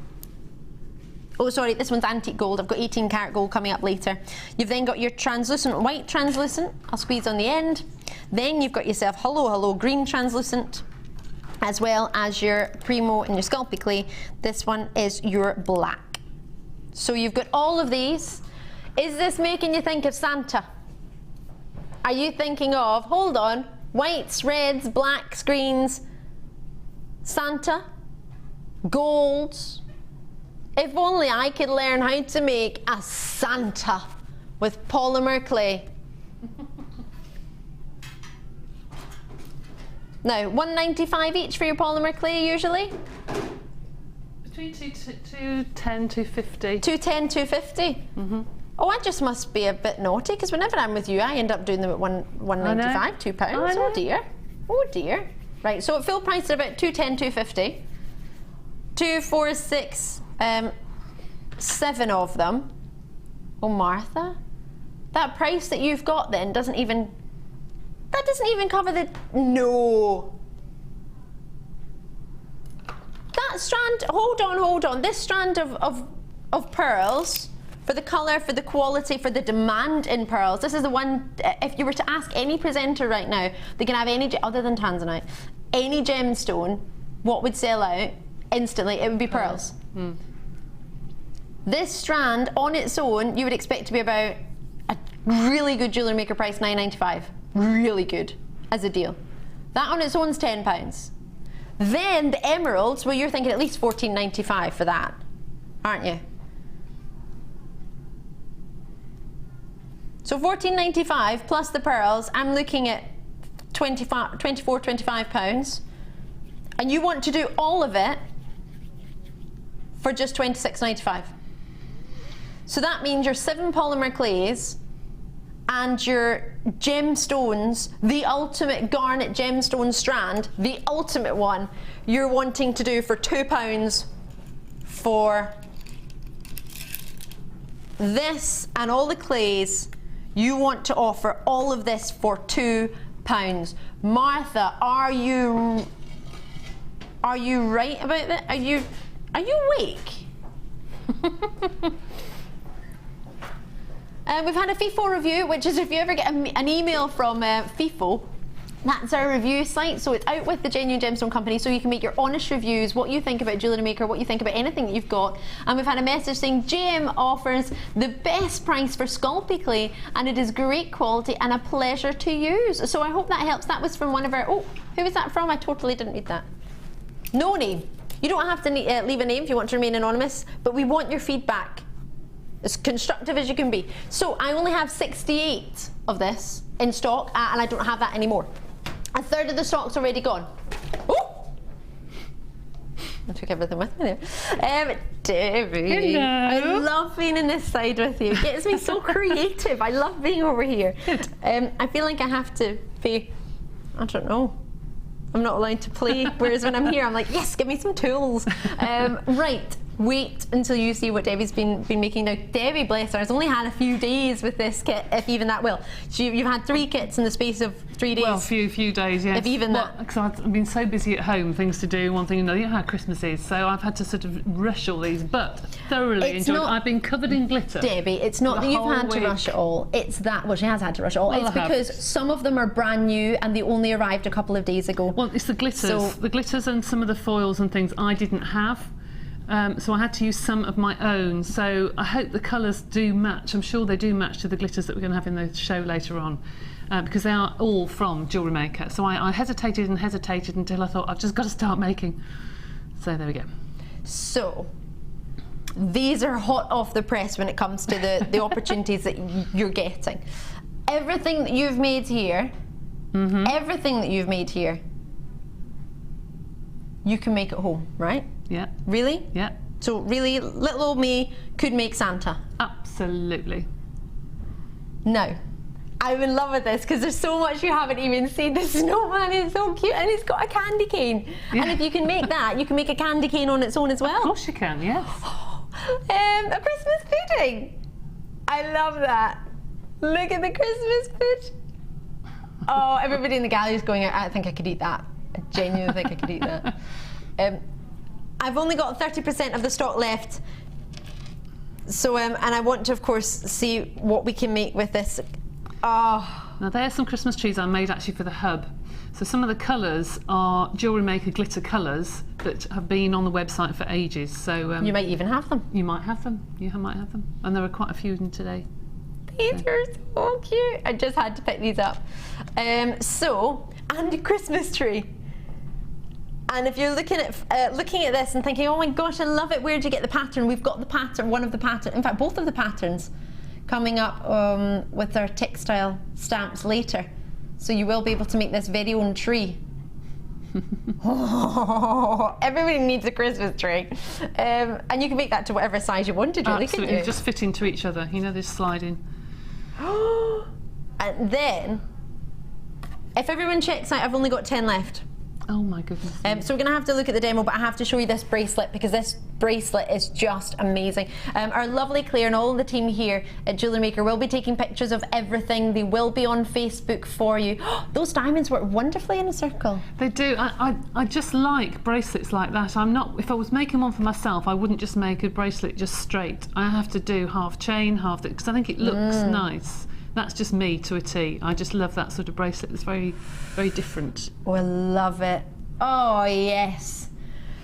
Oh, sorry, this one's antique gold. I've got 18 karat gold coming up later. You've then got your translucent, white translucent. I'll squeeze on the end. Then you've got yourself Hello Hello green translucent, as well as your Primo and your Sculpey clay. This one is your black. So you've got all of these. Is this making you think of Santa? Are you thinking of, hold on, whites, reds, blacks, greens, Santa, golds? If only I could learn how to make a Santa with polymer clay. Now, $1.95 each for your polymer clay usually? Between 210, 250. 210, 250? Mm-hmm. Oh, I just must be a bit naughty because whenever I'm with you, I end up doing them at $1.95, £2. Oh dear. Oh dear. Right, so at full price they're about 210, 250. 2, 4, 6, 7 of them. Oh, Martha, that price that you've got then doesn't even cover the, no. That strand, hold on. This strand of pearls, for the colour, for the quality, for the demand in pearls, this is the one, if you were to ask any presenter right now, they can have any, other than Tanzanite, any gemstone, what would sell out instantly, it would be pearls. This strand on its own, you would expect to be about a really good Jewellery Maker price, $9.95. Really good as a deal. That on its own is £10. Then the emeralds, well, you're thinking at least $14.95 for that, aren't you? So $14.95 plus the pearls, I'm looking at £24, £25. And you want to do all of it for just $26.95. So that means your 7 polymer clays and your gemstones, the ultimate garnet gemstone strand, the ultimate one, you're wanting to do for £2 for this and all the clays. You want to offer all of this for £2. Martha, are you right about that? Are you awake? We've had a FIFO review, which is if you ever get an email from FIFO, that's our review site, so it's out with the Genuine Gemstone Company, so you can make your honest reviews, what you think about Jewellery Maker, what you think about anything that you've got. And we've had a message saying JM offers the best price for Sculpey clay, and it is great quality and a pleasure to use. So I hope that helps. That was from one of our, oh, who was that from? I totally didn't read that. No name. You don't have to leave a name if you want to remain anonymous, but we want your feedback. As constructive as you can be. So I only have 68 of this in stock, and I don't have that anymore. A third of the stock's already gone. Oh! I took everything with me there. Debbie, hello. I love being in this side with you. It gets me so creative. I love being over here. I feel like I have to be, I don't know, I'm not allowed to play, whereas when I'm here, I'm like, yes, give me some tools. Right. Wait until you see what Debbie's been making now. Debbie, bless her, has only had a few days with this kit, if even that. Well, you've had 3 kits in the space of 3 days. Well, few days, yes. If even that. Because I've been so busy at home, things to do, one thing another. You know how Christmas is, so I've had to sort of rush all these, but thoroughly enjoyed. I've been covered in glitter. Debbie, it's not that you've had to rush it all. It's that, well, she has had to rush it all. Well, it's because some of them are brand new and they only arrived a couple of days ago. Well, it's the glitters. So, the glitters and some of the foils and things I didn't have. So I had to use some of my own, so I hope the colours do match. I'm sure they do match to the glitters that we're going to have in the show later on, because they are all from Jewellery Maker. So I hesitated and hesitated until I thought, I've just got to start making. So there we go. So these are hot off the press when it comes to the opportunities that you're getting. Everything that you've made here, everything that you've made here, you can make at home, right? Yeah. Really? Yeah. So really, little old me could make Santa? Absolutely. Now, I'm in love with this because there's so much you haven't even seen. The snowman is so cute and it's got a candy cane. Yeah. And if you can make that, you can make a candy cane on its own as well. Of course you can, yes. A Christmas pudding. I love that. Look at the Christmas pudding. Oh, everybody in the gallery is going, I think I could eat that. I genuinely think I could eat that. I've only got 30% of the stock left. So, and I want to, of course, see what we can make with this. Oh. Now, there's some Christmas trees I made actually for the hub. So some of the colours are Jewellery Maker glitter colours that have been on the website for ages. So you might even have them. You might have them. You might have them. And there are quite a few of them today. These are so cute. I just had to pick these up. And a Christmas tree. And if you're looking at this and thinking, oh my gosh, I love it, where'd you get the pattern? We've got the pattern, one of the patterns, in fact, both of the patterns coming up with our textile stamps later. So you will be able to make this very own tree. Oh, everybody needs a Christmas tree. And you can make that to whatever size you want to, Julie, absolutely, can't you? just fit into each other. You know, this sliding. And then, if everyone checks out, I've only got 10 left. Oh my goodness. So we're going to have to look at the demo, but I have to show you this bracelet because this bracelet is just amazing. Our lovely Claire and all of the team here at Jewellery Maker will be taking pictures of everything. They will be on Facebook for you. Those diamonds work wonderfully in a circle. They do. I just like bracelets like that. If I was making one for myself, I wouldn't just make a bracelet just straight. I have to do half chain, half because I think it looks nice. That's just me to a T. I just love that sort of bracelet. It's very, very different. Oh, I love it. Oh, yes.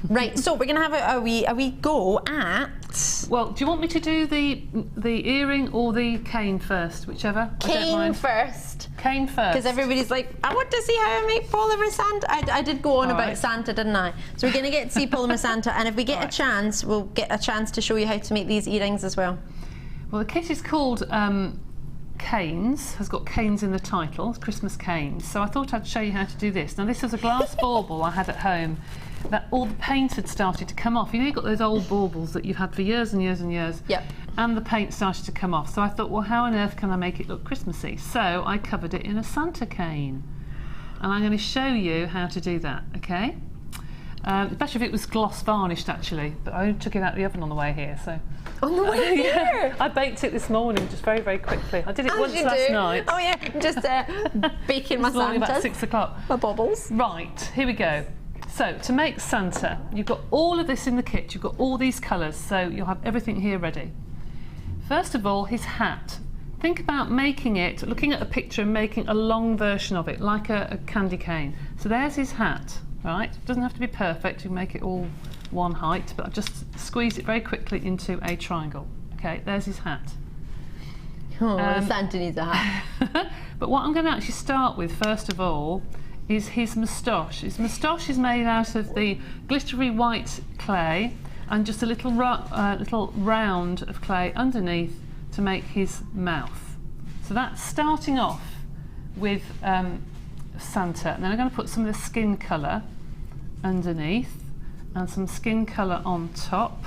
Right, so we're going to have a wee go at... Well, do you want me to do the earring or the cane first? Whichever. Cane first. Cane first. Because everybody's like, I want to see how I make Polymer Santa. I did go on about Santa, didn't I? So we're going to get to see Polymer Santa, and if we get a chance, we'll get a chance to show you how to make these earrings as well. Well, the kit is called... Canes, has got canes in the title, it's Christmas canes. So I thought I'd show you how to do this. Now this is a glass bauble I had at home that all the paint had started to come off. You know, you've got those old baubles that you've had for years and years and years. Yep. And the paint started to come off. So I thought, well, how on earth can I make it look Christmassy? So I covered it in a Santa cane. And I'm going to show you how to do that, okay? It's better if it was gloss varnished actually, but I took it out of the oven on the way here, so. On the way here? Yeah, I baked it this morning just very, very quickly. I did it once last night. Oh yeah, just baking my Santa. About 6 o'clock. My baubles. Right, here we go. So to make Santa, you've got all of this in the kit, you've got all these colours, so you'll have everything here ready. First of all, his hat. Think about making it, looking at a picture and making a long version of it, like a candy cane. So there's his hat. Right, it doesn't have to be perfect, you can make it all one height, but I've just squeezed it very quickly into a triangle. Okay, there's his hat. Oh, Santa needs a hat. But what I'm going to actually start with, first of all, is his moustache. His moustache is made out of the glittery white clay and just a little round of clay underneath to make his mouth. So that's starting off with Santa, and then I'm going to put some of the skin colour underneath and some skin colour on top.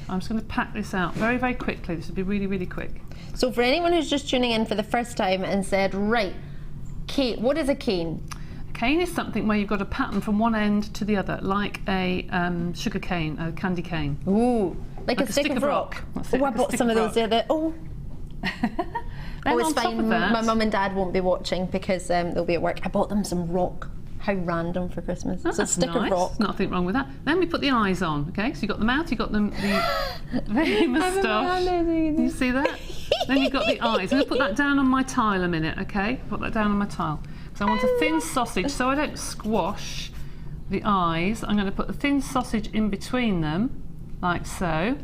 I'm just going to pack this out very, very quickly. This will be really, really quick. So for anyone who's just tuning in for the first time and said, right, cane, what is a cane? A cane is something where you've got a pattern from one end to the other, like a sugar cane, a candy cane. Ooh, like a stick of rock. Oh, I bought some of those the other. Oh. Oh, it's fine. My mum and dad won't be watching because they'll be at work. I bought them some rock. How random for Christmas. That's so a stick nice. of rock. Nothing wrong with that. Then we put the eyes on, okay? So you've got the mouth, you've got the moustache. You see that? Then you've got the eyes. I'm going to put that down on my tile a minute, okay? Put that down on my tile. Because I want a thin sausage, so I don't squash the eyes. I'm going to put the thin sausage in between them, like so.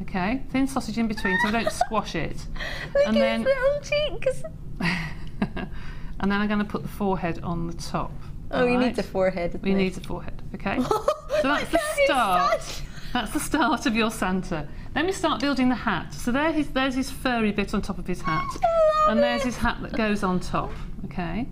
Okay, thin sausage in between, so I don't squash it. Look at his little cheeks. And then I'm going to put the forehead on the top. Oh, you need a forehead. We need a forehead, okay? So that's the start. That's the start of your Santa. Then we start building the hat. So there's his furry bit on top of his hat. And there's his hat that goes on top, okay?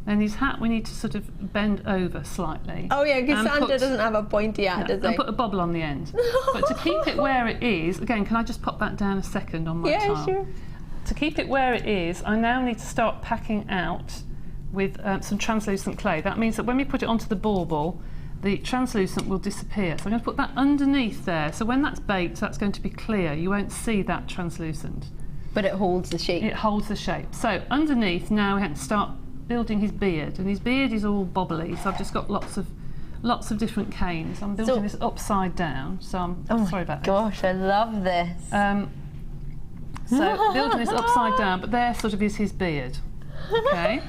Then his hat we need to sort of bend over slightly. Oh yeah, because Santa doesn't have a pointy hat, does he? And put a bobble on the end. But to keep it where it is, again, can I just pop that down a second on my tile? Yeah, sure. To keep it where it is, I now need to start packing out with some translucent clay. That means that when we put it onto the bauble, the translucent will disappear. So I'm going to put that underneath there. So when that's baked, that's going to be clear. You won't see that translucent. But it holds the shape. It holds the shape. So underneath, now we have to start building his beard, and his beard is all bobbly, so I've just got lots of different canes. I'm building this upside down, so I'm sorry about this. Gosh, I love this. So building this upside down, but there sort of is his beard. Okay,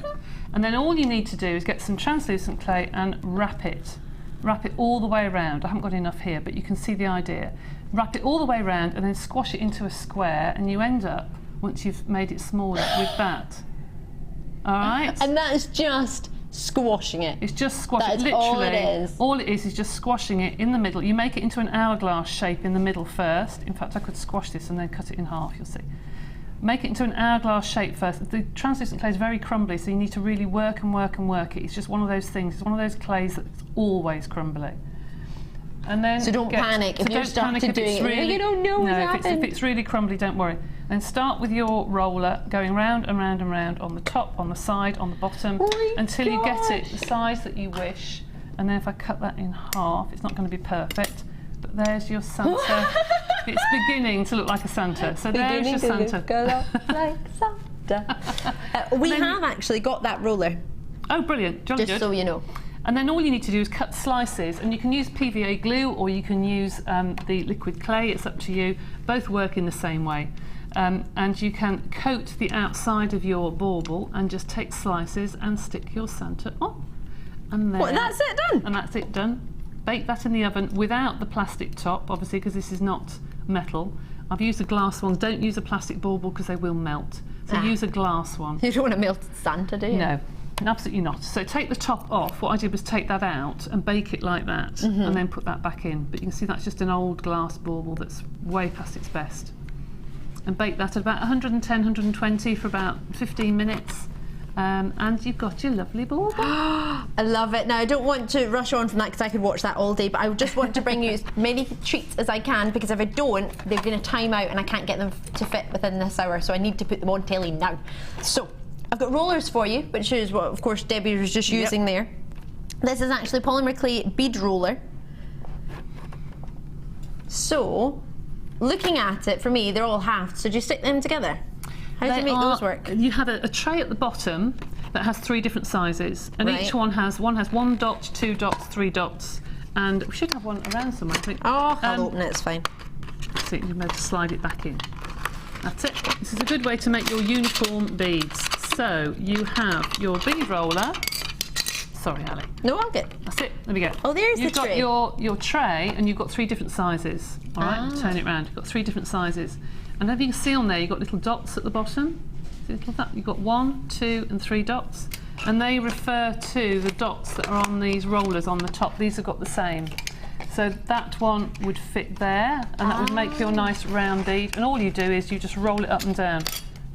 and then all you need to do is get some translucent clay and wrap it all the way around. I haven't got enough here, but you can see the idea. Wrap it all the way around and then squash it into a square, and you end up, once you've made it smaller, with that. All right? And that is just squashing it. It's just squashing it. That's Literally, all it is. All it is just squashing it in the middle. You make it into an hourglass shape in the middle first. In fact, I could squash this and then cut it in half, you'll see. Make it into an hourglass shape first. The translucent clay is very crumbly, so you need to really work and work and work it. It's just one of those things. It's one of those clays that's always crumbly. And then so don't panic if you're starting doing it. Really, you don't know what's happened. If it's really crumbly, don't worry. Then start with your roller going round and round and round on the top, on the side, on the bottom, until you get it the size that you wish. And then if I cut that in half, it's not going to be perfect, but there's your Santa. It's beginning to look like a Santa. So there's your Santa. Like Santa. We have actually got that roller. Oh, brilliant. Jolly just good. So you know. And then all you need to do is cut slices, and you can use PVA glue or you can use the liquid clay. It's up to you. Both work in the same way. And you can coat the outside of your bauble and just take slices and stick your Santa on. And there. What, that's it done? And that's it done. Bake that in the oven without the plastic top, obviously, because this is not metal. I've used a glass one. Don't use a plastic bauble because they will melt. So use a glass one. You don't want to melt Santa, do you? No. Absolutely not. So take the top off. What I did was take that out and bake it like that, and then put that back in. But you can see that's just an old glass bauble that's way past its best. And bake that at about 110, 120 for about 15 minutes. And you've got your lovely bauble. I love it. Now, I don't want to rush on from that because I could watch that all day, but I just want to bring you as many treats as I can, because if I don't, they're going to time out and I can't get them to fit within this hour, so I need to put them on telly now. So, I've got rollers for you, which is what, of course, Debbie was just using there. This is actually polymer clay bead roller. So, looking at it, for me, they're all halved. So do you stick them together? How do you make those work? You have a tray at the bottom that has 3 different sizes, and each one has 1 dot, 2 dots, 3 dots, and we should have one around somewhere, I think. Oh, I'll open it, it's fine. So you can slide it back in. That's it. This is a good way to make your uniform beads. So you have your bead roller. Sorry, Ali. No, I'll get. That's it. There we go. Oh, there's the tray. You've got your tray, and you've got 3 different sizes. All right, turn it round. You've got 3 different sizes, and as you can see on there, you've got little dots at the bottom. See little that? You've got 1, 2, and 3 dots, and they refer to the dots that are on these rollers on the top. These have got the same. So that one would fit there, and that would make your nice round bead. And all you do is you just roll it up and down.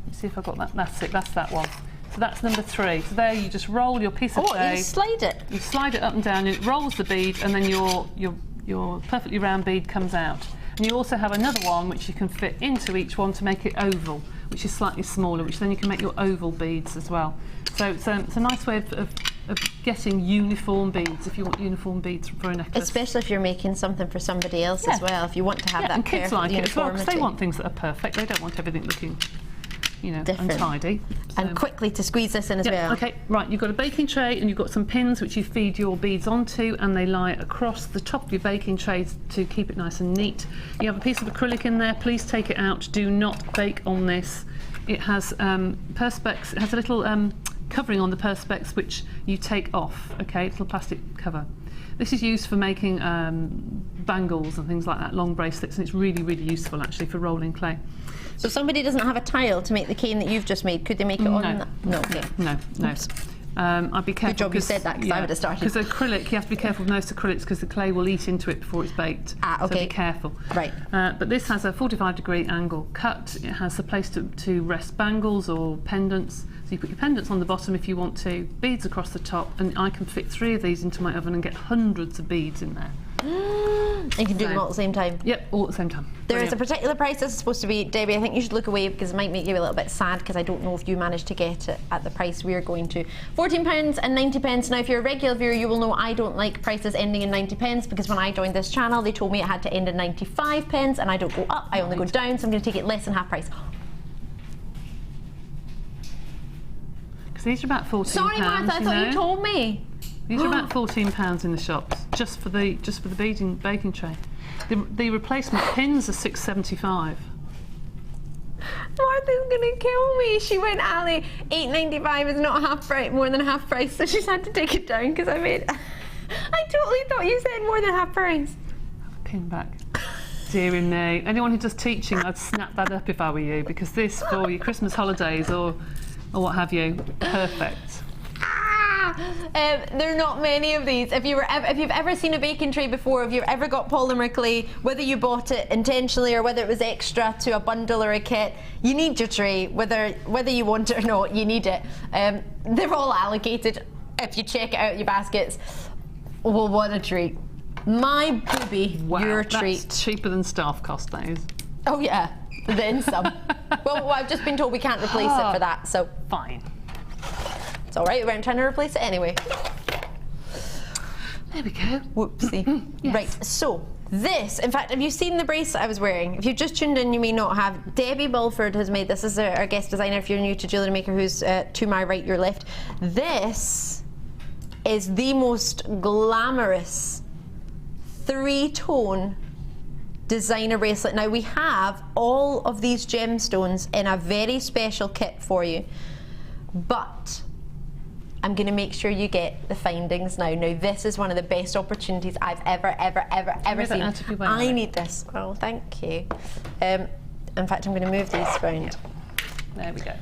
Let's see if I've got that. That's it. That's that one. So that's number 3. So there you just roll your piece of clay. You slide it? You slide it up and down, and it rolls the bead, and then your perfectly round bead comes out. And you also have another one which you can fit into each one to make it oval, which is slightly smaller, which then you can make your oval beads as well. So it's a nice way of getting uniform beads, if you want uniform beads for a necklace. Especially if you're making something for somebody else as well, if you want to have that and kids like it as well, because they uniformity. want things that are perfect. They don't want everything looking, you know, different. untidy. So. And quickly to squeeze this in as well. Okay, right, you've got a baking tray and you've got some pins which you feed your beads onto, and they lie across the top of your baking tray to keep it nice and neat. You have a piece of acrylic in there. Please take it out. Do not bake on this. It has perspex. It has a little covering on the perspex which you take off, okay, little plastic cover. This is used for making bangles and things like that, long bracelets, and it's really, really useful actually for rolling clay. So if somebody doesn't have a tile to make the cane that you've just made, could they make it on that? No, okay. No. I'd be careful. Good job you said that, because I would have started. Because acrylic, you have to be careful with most acrylics because the clay will eat into it before it's baked. Okay. So be careful. Right. But this has a 45-degree angle cut. It has a place to rest bangles or pendants. So you put your pendants on the bottom if you want to, beads across the top, and I can fit 3 of these into my oven and get hundreds of beads in there. And you can do them all at the same time? Yep, all at the same time. There is a particular price this is supposed to be. Debbie, I think you should look away because it might make you a little bit sad, because I don't know if you managed to get it at the price we're going to. £14.90. Now, if you're a regular viewer, you will know I don't like prices ending in 90 pence, because when I joined this channel, they told me it had to end in 95 pence, and I don't go up, I only go down, so I'm going to take it less than half price. Because these are about £14. Sorry, Martha, I thought you told me. These are about £14 in the shops, just for the baking tray. The replacement pins are £6.75. Martha's gonna kill me. She went, Ali, $8.95 is not half price, more than half price, so she's had to take it down because I totally thought you said more than half price. Pin back. Dear me. Anyone who does teaching, I'd snap that up if I were you, because this for your Christmas holidays or what have you, perfect. There are not many of these. If you've ever seen a baking tray before, if you've ever got polymer clay, whether you bought it intentionally or whether it was extra to a bundle or a kit, you need your tray. Whether you want it or not, you need it. They're all allocated. If you check it out in your baskets, well, what a treat. My booby, wow, your treat. That's cheaper than staff cost, that is. Oh yeah, then some. well, I've just been told we can't replace it for that, so. Fine. It's all right, we're trying to replace it anyway. There we go. Whoopsie. Yes. Right, so this, in fact, have you seen the bracelet I was wearing? If you've just tuned in, you may not have. Debbie Bulford has made this. This is our guest designer if you're new to Jewellery Maker, who's to my right, your left. This is the most glamorous 3-tone designer bracelet. Now we have all of these gemstones in a very special kit for you, but I'm going to make sure you get the findings now. Now this is one of the best opportunities I've ever seen. I need this. Oh, thank you. In fact, I'm going to move these around. There we go.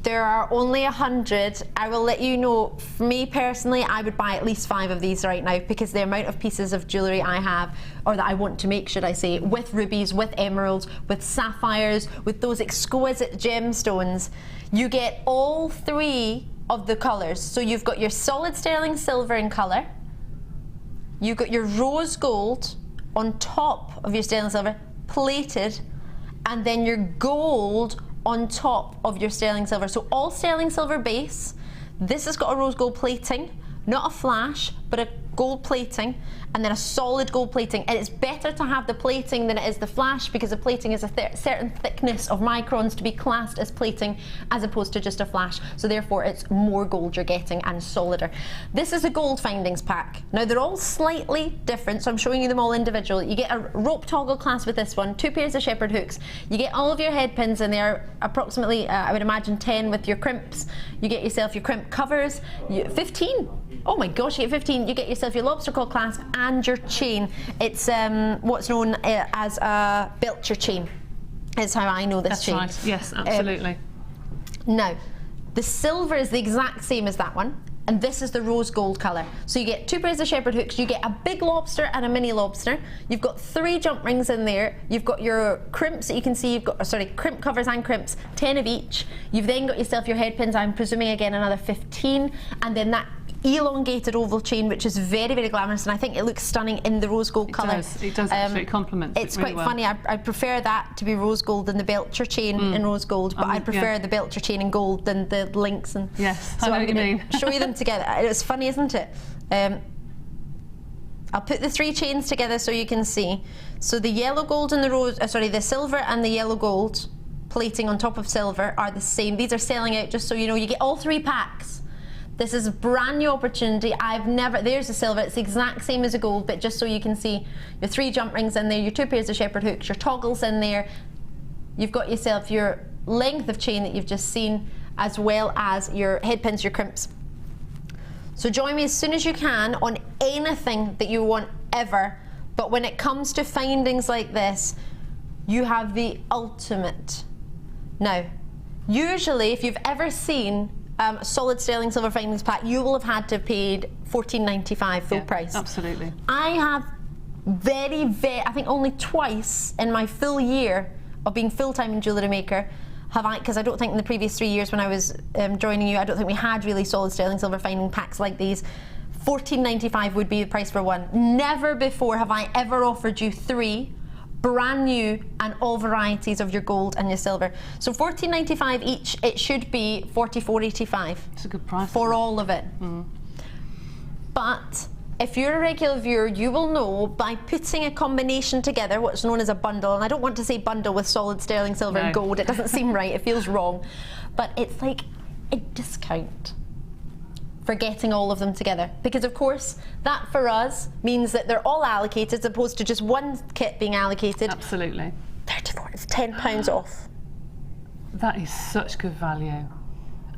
There are only 100. I will let you know, for me personally, I would buy at least 5 of these right now, because the amount of pieces of jewellery I have, or that I want to make, should I say, with rubies, with emeralds, with sapphires, with those exquisite gemstones, you get all 3 of the colours. So you've got your solid sterling silver in colour, you've got your rose gold on top of your sterling silver, plated, and then your gold on top of your sterling silver. So all sterling silver base. This has got a rose gold plating, not a flash, but a gold plating, and then a solid gold plating. And it's better to have the plating than it is the flash, because the plating is a certain thickness of microns to be classed as plating, as opposed to just a flash. So therefore it's more gold you're getting and solider. This is a gold findings pack. Now they're all slightly different, so I'm showing you them all individually. You get a rope toggle clasp with this one, 2 pairs of shepherd hooks. You get all of your head pins in there, approximately, I would imagine 10 with your crimps. You get yourself your crimp covers, 15. Oh my gosh, you get 15. You get yourself your lobster claw clasp and your chain. It's what's known as a Belcher chain, is how I know this chain. That's right, yes, absolutely. Now, the silver is the exact same as that one, and this is the rose gold colour. So you get 2 pairs of shepherd hooks, you get a big lobster and a mini lobster, you've got 3 jump rings in there, you've got your crimps that you can see, you've got, sorry, crimp covers and crimps, 10 of each. You've then got yourself your head pins, I'm presuming again another 15, and then that elongated oval chain, which is very, very glamorous, and I think it looks stunning in the rose gold colour. It does actually, it complements it's it really quite funny. I prefer that to be rose gold than the Belcher chain in rose gold, but I prefer the Belcher chain in gold than the links. And yes, so I know I'm what you mean. show you them together. It's funny, isn't it? I'll put the 3 chains together so you can see. So the yellow gold and the rose, sorry, the silver and the yellow gold plating on top of silver are the same. These are selling out, just so you know. You get all 3 packs. This is a brand new opportunity. There's the silver, it's the exact same as the gold, but just so you can see your 3 jump rings in there, your 2 pairs of shepherd hooks, your toggles in there. You've got yourself your length of chain that you've just seen, as well as your head pins, your crimps. So join me as soon as you can on anything that you want ever, but when it comes to findings like this, you have the ultimate. Now, usually if you've ever seen solid sterling silver findings pack, you will have had to have paid $14.95 full price. Absolutely. I have I think only twice in my full year of being full-time in Jewellery Maker have I, because I don't think in the previous 3 years when I was joining you, I don't think we had really solid sterling silver finding packs like these. $14.95 would be the price for one. Never before have I ever offered you 3 brand new and all varieties of your gold and your silver. So $14.95 each, it should be $44.85. It's a good price for all of it. But if you're a regular viewer, you will know by putting a combination together, what's known as a bundle, and I don't want to say bundle with solid sterling silver and gold, it doesn't seem right, it feels wrong, but it's like a discount for getting all of them together, because of course that for us means that they're all allocated as opposed to just one kit being allocated. Absolutely. 34, it's £10 off. That is such good value.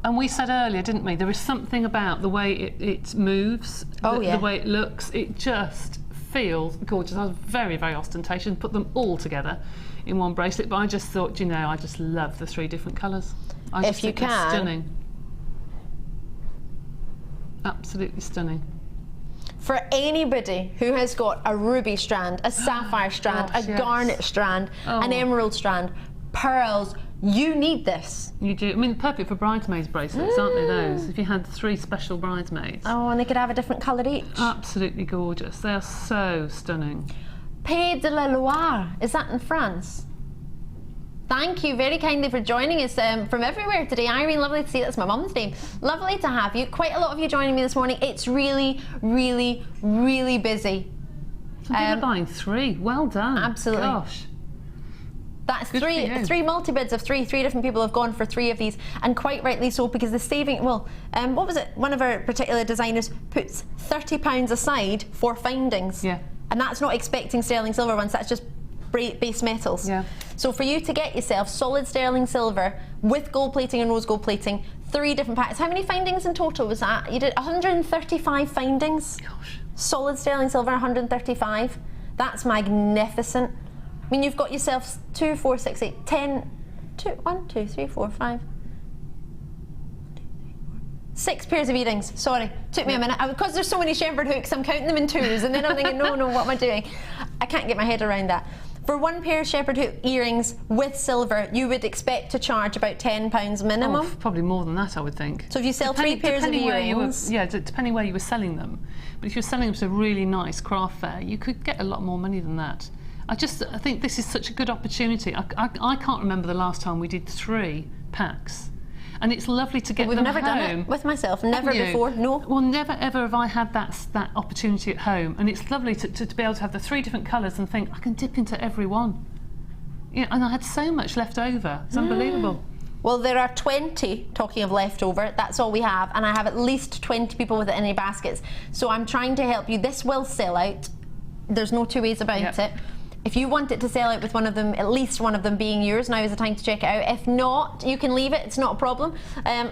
And we said earlier, didn't we, there is something about the way it moves, the way it looks, it just feels gorgeous. I was very, very ostentatious, put them all together in one bracelet, but I just thought, you know, I just love the 3 different colours. If you can. Stunning. Absolutely stunning. For anybody who has got a ruby strand, a sapphire strand, a garnet strand, an emerald strand, pearls, you need this. You do. I mean, perfect for bridesmaids bracelets, aren't they, those? If you had 3 special bridesmaids. Oh, and they could have a different colour each. Absolutely gorgeous. They are so stunning. Pays de la Loire, is that in France? Thank you very kindly for joining us from everywhere today. Irene, lovely to see you. That's my mum's name. Lovely to have you. Quite a lot of you joining me this morning. It's really, really, really busy. Some people are buying 3. Well done. Absolutely. Gosh. That's three multi-bids of 3. 3 different people have gone for 3 of these, and quite rightly so, because the saving, well, what was it? One of our particular designers puts £30 aside for findings. Yeah. And that's not expecting sterling silver ones, that's just base metals. Yeah. So for you to get yourself solid sterling silver with gold plating and rose gold plating, 3 different packs. How many findings in total was that? You did 135 findings. Gosh. Solid sterling silver, 135. That's magnificent. I mean, you've got yourself 2, 4, 6, 8, 10, 1, 2, 3, 4, 5. 6 pairs of earrings. Sorry, took me a minute. Because there's so many Shepherd hooks, I'm counting them in 2s, and then I'm thinking, no, what am I doing? I can't get my head around that. For 1 pair of Shepherd hook earrings with silver, you would expect to charge about £10 minimum. Oh, probably more than that, I would think. So if you sell 3 pairs of earrings, depending where you were selling them. But if you were selling them to a really nice craft fair, you could get a lot more money than that. I think this is such a good opportunity. I can't remember the last time we did 3 packs. And it's lovely to get them home. We've never done it with myself, never before, no. Well, never ever have I had that opportunity at home, and it's lovely to be able to have the 3 different colours and think, I can dip into every one. Yeah, and I had so much left over, it's unbelievable. Well, there are 20, talking of leftover, that's all we have, and I have at least 20 people with it in any baskets. So I'm trying to help you. This will sell out, there's no 2 ways about it. If you want it to sell out with one of them, at least one of them being yours, now is the time to check it out. If not, you can leave it, it's not a problem.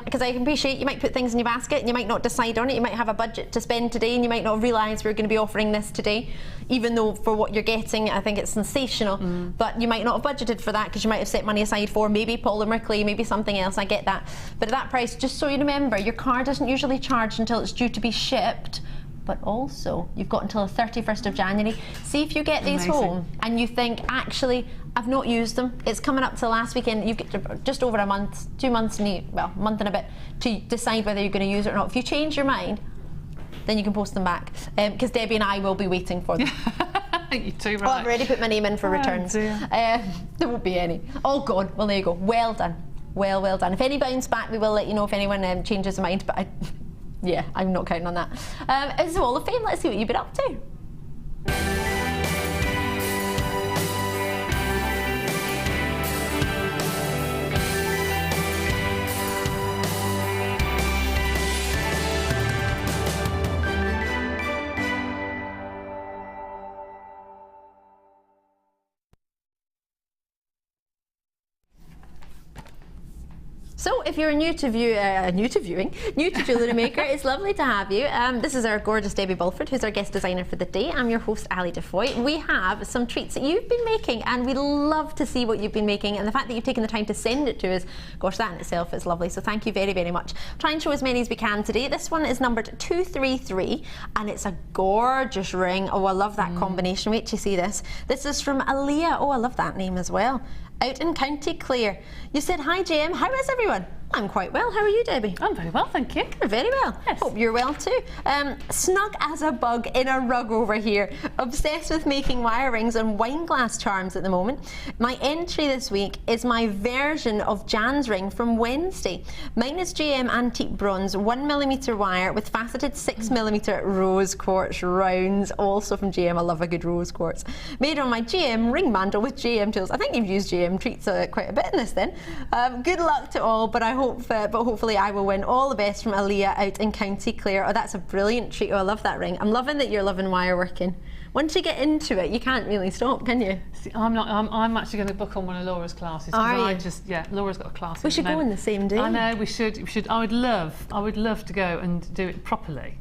Because I can appreciate you might put things in your basket and you might not decide on it. You might have a budget to spend today and you might not realise we're going to be offering this today. Even though for what you're getting, I think it's sensational. But you might not have budgeted for that because you might have set money aside for maybe polymer clay, maybe something else, I get that. But at that price, just so you remember, your card isn't usually charged until it's due to be shipped. But also, you've got until the 31st of January. See if you get these home and you think, actually, I've not used them. It's coming up to last weekend. You've got just over a month, 2 months, well, a month and a bit to decide whether you're going to use it or not. If you change your mind, then you can post them back. Because Debbie and I will be waiting for them. You too, right. Well, I've already put my name in for returns. There won't be any. Oh, God. Well, there you go. Well done. Well done. If any bounce back, we will let you know if anyone changes their mind. But yeah, I'm not counting on that. It's Wall of Fame. Let's see what you've been up to. So if you're new to Jewellery Maker, it's lovely to have you. This is our gorgeous Debbie Bulford, who's our guest designer for the day. I'm your host, Ali DeFoy. We have some treats that you've been making, and we love to see what you've been making. And the fact that you've taken the time to send it to us, gosh, that in itself is lovely. So thank you very, very much. Try and show as many as we can today. This one is numbered 233, and it's a gorgeous ring. Oh, I love that combination. Wait till you see this. This is from Aaliyah. Oh, I love that name as well. Out in County Clare. You said, hi JM, how is everyone? I'm quite well. How are you, Debbie? I'm very well, thank you. Very well. Yes. Hope you're well too. Snug as a bug in a rug over here. Obsessed with making wire rings and wine glass charms at the moment. My entry this week is my version of Jan's ring from Wednesday. Mine is GM antique bronze, 1mm wire with faceted 6mm rose quartz rounds. Also from GM. I love a good rose quartz. Made on my GM ring mantle with GM tools. I think you've used GM treats quite a bit in this then. Good luck to all, but I hope but hopefully I will win. All the best from Aaliyah out in County Clare. Oh, that's a brilliant treat. Oh, I love that ring. I'm loving that you're loving wire working. Once you get into it, you can't really stop, can you? See, I'm actually going to book on one of Laura's classes. Are you? Laura's got a class. We should go on the same day. I know, we should. I would love to go and do it properly.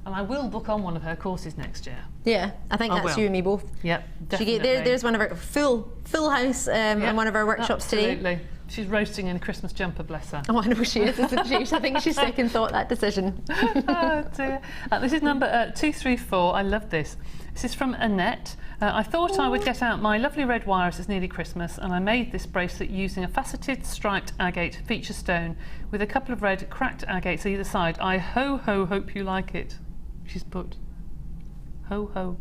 And I will book on one of her courses next year. Yeah, I think that's you and me both. Yep, definitely. There's one of our full house in one of our workshops today. Absolutely. She's roasting in a Christmas jumper, bless her. Oh, I know she is, isn't she? I think she's second thought that decision. Oh dear. This is number 234. I love this. This is from Annette. I thought I would get out my lovely red wire as it's nearly Christmas, and I made this bracelet using a faceted striped agate feature stone with a couple of red cracked agates either side. I hope you like it. She's put ho.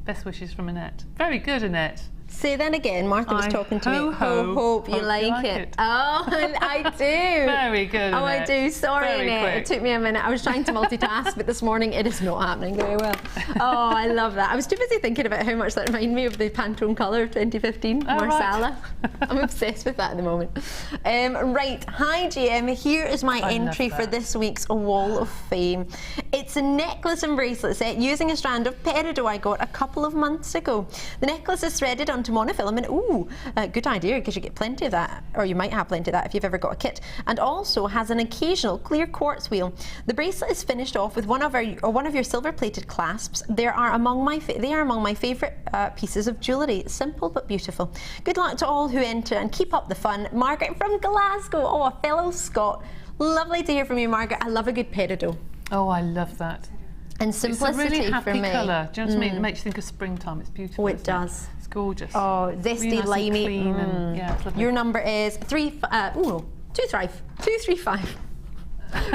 Best wishes from Annette. Very good, Annette. Say that again. Martha was talking to me. Hope you like it. Oh, I do. Very good. Oh, Annette. I do. Sorry, Very Annette. quick. It took me a minute. I was trying to multitask, but this morning it is not happening very well. Oh, I love that. I was too busy thinking about how much that reminded me of the Pantone colour of 2015, Marsala. Right. I'm obsessed with that at the moment. Right. Hi, GM. Here is my entry for this week's Wall of Fame. It's a necklace and bracelet set using a strand of peridot I got a couple of months ago. The necklace is threaded onto monofilament. Ooh, good idea, because you get plenty of that, or you might have plenty of that if you've ever got a kit, and also has an occasional clear quartz wheel. The bracelet is finished off with one of your silver-plated clasps. They are among my favourite pieces of jewellery. Simple but beautiful. Good luck to all who enter and keep up the fun. Margaret from Glasgow. Oh, a fellow Scot. Lovely to hear from you, Margaret. I love a good peridot. Oh, I love that. And simplicity it's a really happy for me. colour. Do you know what I mean? It makes you think of springtime. It's beautiful. Oh, it does. It's gorgeous. Oh, zesty, really nice limey. And clean and, yeah, it's lovely. Your number is 235.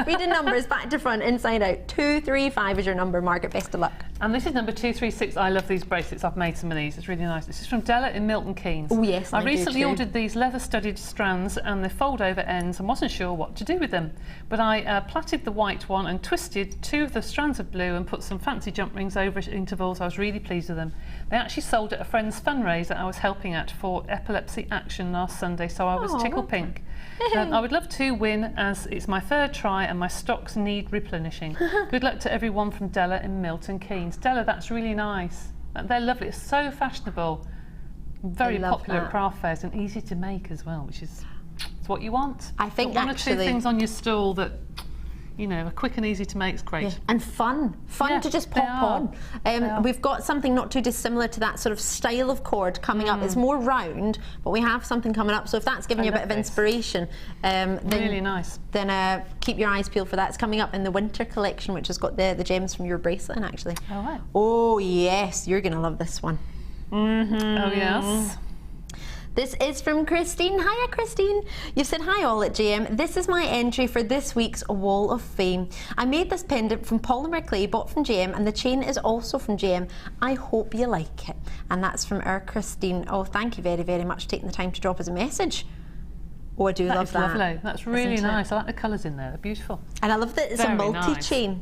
Reading numbers back to front, inside out. 235 is your number, Margaret. Best of luck. And this is number 236. I love these bracelets. I've made some of these. It's really nice. This is from Della in Milton Keynes. Oh yes, I recently ordered these leather-studded strands and the fold-over ends and wasn't sure what to do with them. But I plaited the white one and twisted two of the strands of blue and put some fancy jump rings over at intervals. I was really pleased with them. They actually sold at a friend's fundraiser I was helping at for Epilepsy Action last Sunday, so I was tickled pink. I would love to win, as it's my third try and my stocks need replenishing. Good luck to everyone from Della in Milton Keynes. Della, that's really nice. They're lovely. It's so fashionable. Very popular at craft fairs and easy to make as well, which is what you want. I think one or two things on your stall that, you know, are quick and easy to make is great. Yeah. And fun to just pop on. We've got something not too dissimilar to that sort of style of cord coming up. It's more round, but we have something coming up. So if that's giving you a bit of inspiration, then really nice. Then keep your eyes peeled for that. It's coming up in the winter collection, which has got the gems from your bracelet in, actually. Oh, right. Oh yes, you're gonna love this one. Oh yes. This is from Christine. Hiya, Christine. You've said hi all at JM. This is my entry for this week's Wall of Fame. I made this pendant from polymer clay bought from JM, and the chain is also from JM. I hope you like it. And that's from our Christine. Oh, thank you very, very much for taking the time to drop us a message. Oh, I do love that. That's lovely. That's really nice. I like the colours in there. They're beautiful. And I love that it's a multi-chain.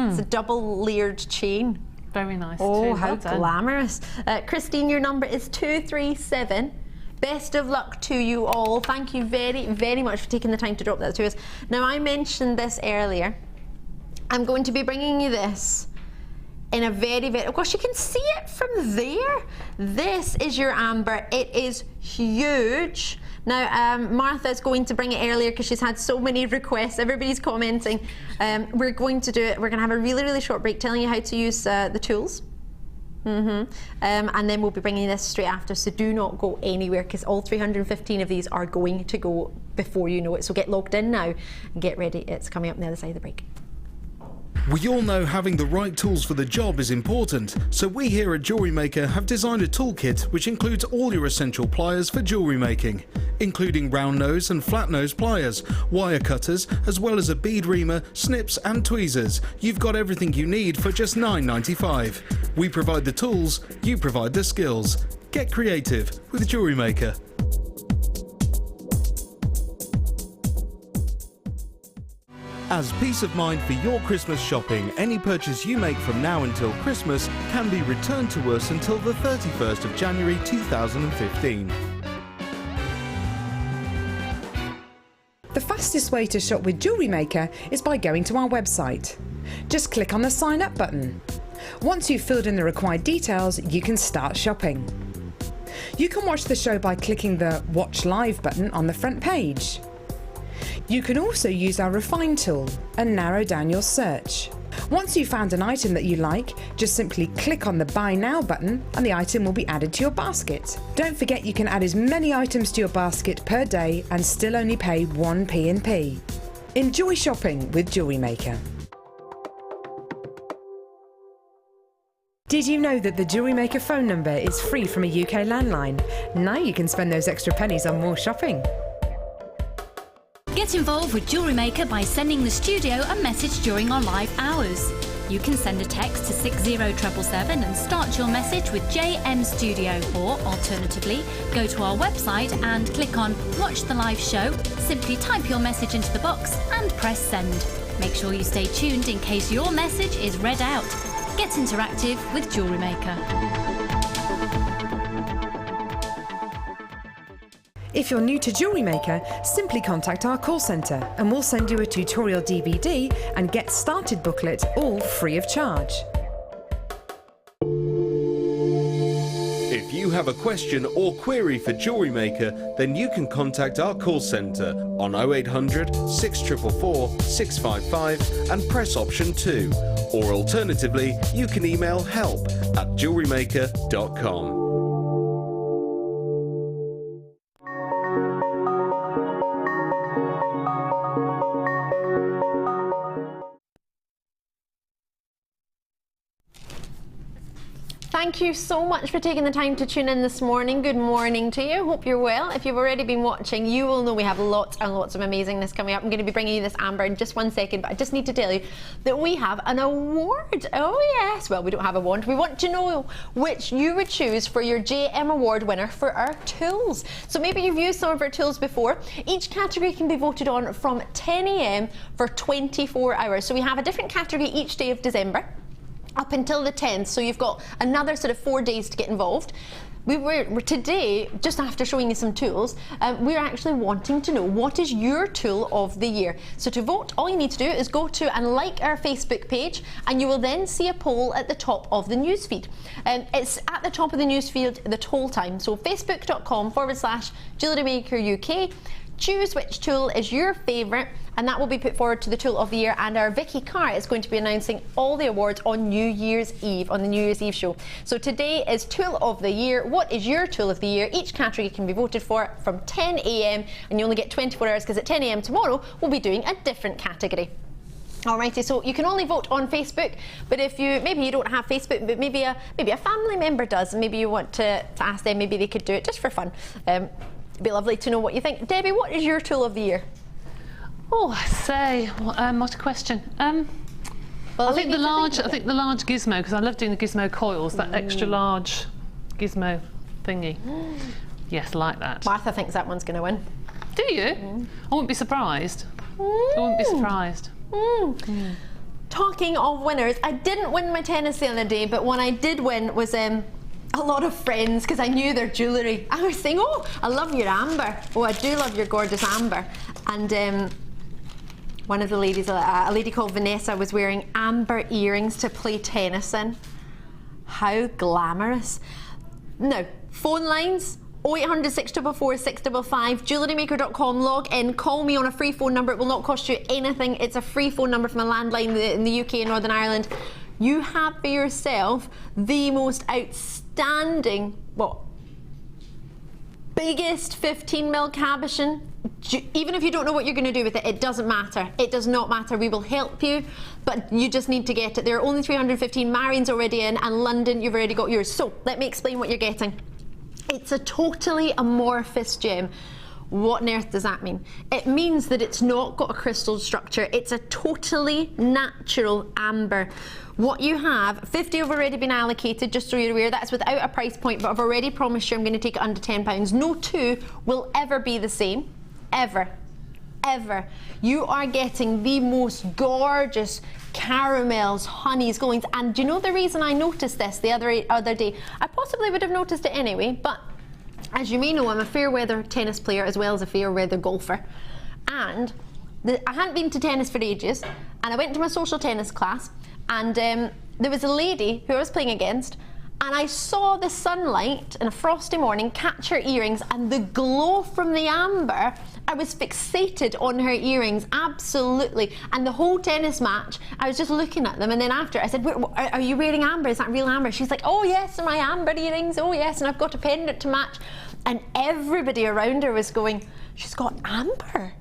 It's a double layered chain. Very nice. Oh, too. how glamorous. Christine, your number is 237. Best of luck to you all. Thank you very, very much for taking the time to drop that to us. Now, I mentioned this earlier. I'm going to be bringing you this in a very, very... Of course, you can see it from there. This is your amber. It is huge. Now, Martha's going to bring it earlier because she's had so many requests. Everybody's commenting. We're going to do it. We're going to have a really, really short break telling you how to use the tools. And then we'll be bringing this straight after, so do not go anywhere, because all 315 of these are going to go before you know it. So get logged in now and get ready. It's coming up on the other side of the break. We all know having the right tools for the job is important, so we here at Jewellery Maker have designed a toolkit which includes all your essential pliers for jewellery making, including round nose and flat nose pliers, wire cutters, as well as a bead reamer, snips and tweezers. You've got everything you need for just $9.95. We provide the tools, you provide the skills. Get creative with Jewellery Maker. As peace of mind for your Christmas shopping, any purchase you make from now until Christmas can be returned to us until the 31st of January 2015. fastest way to shop with Jewellery Maker is by going to our website. Just click on the sign up button. Once you've filled in the required details, you can start shopping. You can watch the show by clicking the Watch Live button on the front page. You can also use our Refine tool and narrow down your search. Once you've found an item that you like, just simply click on the Buy Now button and the item will be added to your basket. Don't forget you can add as many items to your basket per day and still only pay 1 P&P. Enjoy shopping with Jewellery Maker. Did you know that the Jewellery Maker phone number is free from a UK landline? Now you can spend those extra pennies on more shopping. Get involved with Jewellery Maker by sending the studio a message during our live hours. You can send a text to 60777 and start your message with JM Studio, or alternatively, go to our website and click on Watch the Live Show, simply type your message into the box and press send. Make sure you stay tuned in case your message is read out. Get interactive with Jewellery Maker. If you're new to Jewellery Maker, simply contact our call centre and we'll send you a tutorial DVD and Get Started booklet, all free of charge. If you have a question or query for Jewellery Maker, then you can contact our call centre on 0800 644 655 and press option 2. Or alternatively, you can email help@jewellerymaker.com. Thank you so much for taking the time to tune in this morning. Good morning to you. Hope you're well. If you've already been watching, you will know we have lots and lots of amazingness coming up. I'm going to be bringing you this, Amber, in just 1 second, but I just need to tell you that we have an award. Oh yes, well, we don't have a wand. We want to know which you would choose for your JM Award winner for our tools. So maybe you've used some of our tools before. Each category can be voted on from 10 AM for 24 hours. So we have a different category each day of December, up until the 10th, so you've got another sort of 4 days to get involved. We're today, just after showing you some tools, we're actually wanting to know what is your tool of the year. So to vote, all you need to do is go to and like our Facebook page, and you will then see a poll at the top of the newsfeed. It's at the top of the newsfeed the whole time, so facebook.com/JewelleryMaker UK. Choose which tool is your favourite, and that will be put forward to the Tool of the Year, and our Vicky Carr is going to be announcing all the awards on New Year's Eve, on the New Year's Eve show. So today is Tool of the Year. What is your Tool of the Year? Each category can be voted for from 10 AM, and you only get 24 hours because at 10 AM tomorrow we'll be doing a different category. Alrighty, so you can only vote on Facebook, but if maybe you don't have Facebook, but maybe a family member does, and maybe you want to ask them, maybe they could do it just for fun. It'd be lovely to know what you think. Debbie, what is your Tool of the Year? Oh, I say, what a question. Well, I think the large gizmo, because I love doing the gizmo coils, that extra large gizmo thingy. Yes, like that. Martha thinks that one's going to win. Do you? I wouldn't be surprised. I wouldn't be surprised. Talking of winners, I didn't win my tennis the other day, but one I did win was a lot of friends, because I knew their jewellery. I was saying, oh, I love your amber. Oh, I do love your gorgeous amber. And one of the ladies, a lady called Vanessa, was wearing amber earrings to play tennis in. How glamorous. Now, phone lines, 0800 644 655, jewellerymaker.com, log in, call me on a free phone number. It will not cost you anything. It's a free phone number from a landline in the UK and Northern Ireland. You have for yourself the most outstanding, biggest 15mm cabochon. Even if you don't know what you're going to do with it, it doesn't matter. It does not matter. We will help you, but you just need to get it. There are only 315. Marion's already in, and London, you've already got yours. So let me explain what you're getting. It's a totally amorphous gem. What on earth does that mean? It means that it's not got a crystal structure. It's a totally natural amber. What you have, 50 have already been allocated, just so you're aware. That's without a price point, but I've already promised you I'm going to take it under £10. No two will ever be the same. Ever. Ever. You are getting the most gorgeous caramels, honeys, goings. And do you know the reason I noticed this the other day? I possibly would have noticed it anyway, but as you may know, I'm a fair weather tennis player as well as a fair weather golfer. and I hadn't been to tennis for ages, and I went to my social tennis class, and there was a lady who I was playing against, and I saw the sunlight in a frosty morning catch her earrings, and the glow from the amber, I was fixated on her earrings, absolutely. And the whole tennis match, I was just looking at them, and then after I said, are you wearing amber? Is that real amber? She's like, oh yes, my amber earrings, oh yes, and I've got a pendant to match. And everybody around her was going, she's got amber.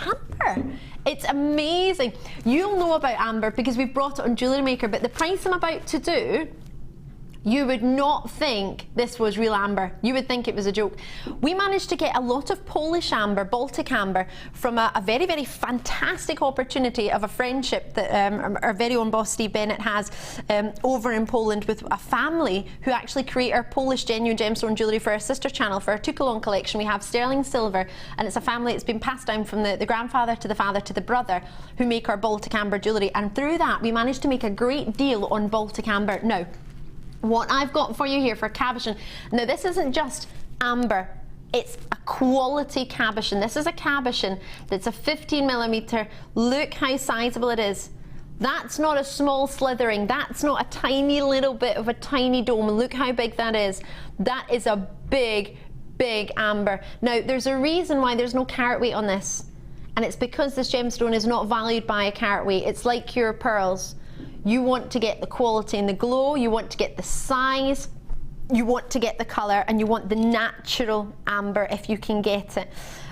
Amber. It's amazing. You'll know about amber because we've brought it on Jewellery Maker, but the price I'm about to do, you would not think this was real amber. You would think it was a joke. We managed to get a lot of Polish amber, Baltic amber, from a very, very fantastic opportunity of a friendship that our very own boss Steve Bennett has over in Poland with a family who actually create our Polish genuine gemstone jewellery for our sister channel, for our Tukalon collection. We have sterling silver, and it's a family that's been passed down from the grandfather to the father to the brother who make our Baltic amber jewellery, and through that we managed to make a great deal on Baltic amber. Now, what I've got for you here for cabochon, now this isn't just amber, it's a quality cabochon. This is a cabochon that's a 15mm. Look how sizable it is. That's not a small slithering, that's not a tiny little bit of a tiny dome. Look how big that is. That is a big, big amber. Now there's a reason why there's no carat weight on this, and it's because this gemstone is not valued by a carat weight. It's like your pearls. You want to get the quality and the glow, you want to get the size, you want to get the colour, and you want the natural amber if you can get it.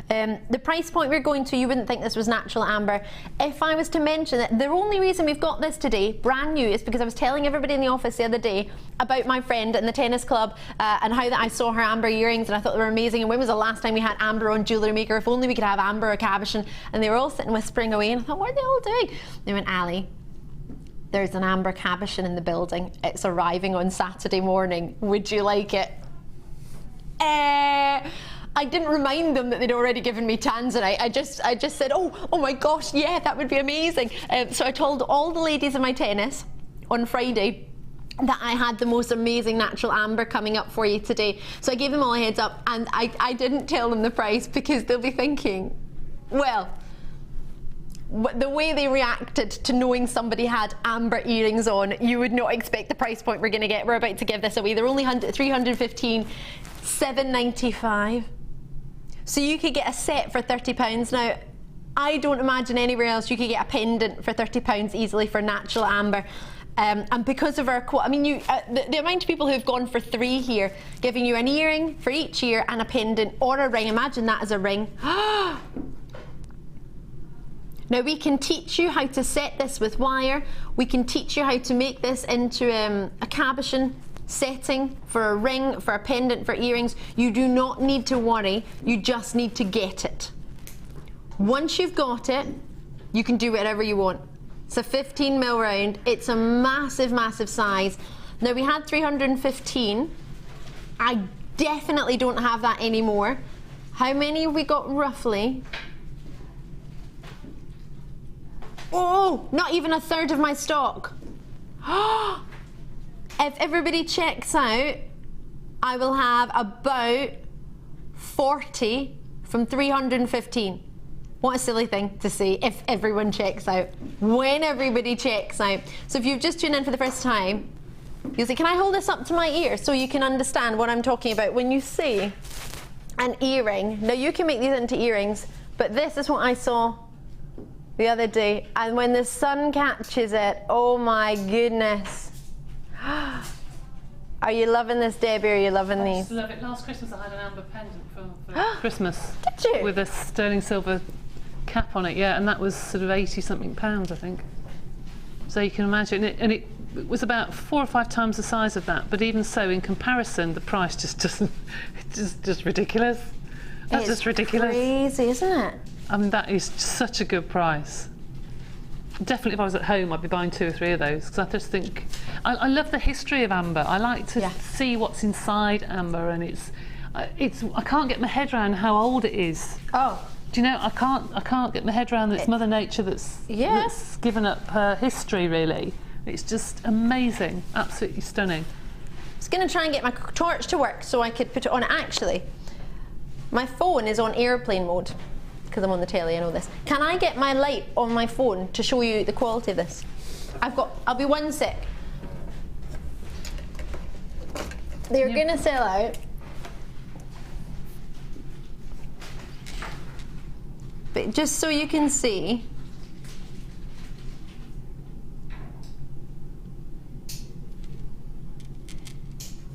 The price point we're going to, you wouldn't think this was natural amber. If I was to mention that the only reason we've got this today, brand new, is because I was telling everybody in the office the other day about my friend in the tennis club and how that I saw her amber earrings and I thought they were amazing, and when was the last time we had amber on Jewellery Maker? If only we could have amber or cabochon. And they were all sitting whispering away, and I thought, what are they all doing? They went, Ali, there's an amber cabochon in the building. It's arriving on Saturday morning. Would you like it? I didn't remind them that they'd already given me Tanzanite. I just said, oh my gosh, yeah, that would be amazing. So I told all the ladies in my tennis on Friday that I had the most amazing natural amber coming up for you today. So I gave them all a heads up, and I didn't tell them the price because they'll be thinking, well, the way they reacted to knowing somebody had amber earrings on, you would not expect the price point we're going to get. We're about to give this away. They're only 315, $7.95. So you could get a set for £30. Now, I don't imagine anywhere else you could get a pendant for £30 easily for natural amber. And because of our I mean, the amount of people who've gone for 3 here, giving you an earring for each ear and a pendant or a ring. Imagine that as a ring. Now we can teach you how to set this with wire. We can teach you how to make this into a cabochon setting for a ring, for a pendant, for earrings. You do not need to worry, you just need to get it. Once you've got it, you can do whatever you want. It's a 15mm round, it's a massive, massive size. Now we had 315, I definitely don't have that anymore. How many have we got roughly? Oh, not even a third of my stock. If everybody checks out, I will have about 40 from 315. What a silly thing to say, if everyone checks out. When everybody checks out. So if you've just tuned in for the first time, you'll say, can I hold this up to my ear so you can understand what I'm talking about? When you see an earring, now you can make these into earrings, but this is what I saw the other day, and when the sun catches it, oh my goodness. Are you loving this, Debbie, or are you loving these? I just love it. Last Christmas I had an amber pendant for Christmas. Did you? With a sterling silver cap on it, yeah, and that was sort of 80-something pounds, I think. So you can imagine it, and it was about 4 or 5 times the size of that, but even so, in comparison, the price just doesn't, it's just ridiculous. That's just ridiculous. Crazy, isn't it? I mean, that is such a good price. Definitely, if I was at home, I'd be buying 2 or 3 of those, because I just think, I love the history of amber. I like to see what's inside amber, and I can't get my head around how old it is. Oh. Do you know, I can't get my head around that it's Mother Nature that's given up her history, really. It's just amazing, absolutely stunning. I was going to try and get my torch to work so I could put it on. Actually, my phone is on airplane mode. because I'm on the telly, I know this. Can I get my light on my phone to show you the quality of this? I'll be 1 sec. They're gonna sell out. But just so you can see,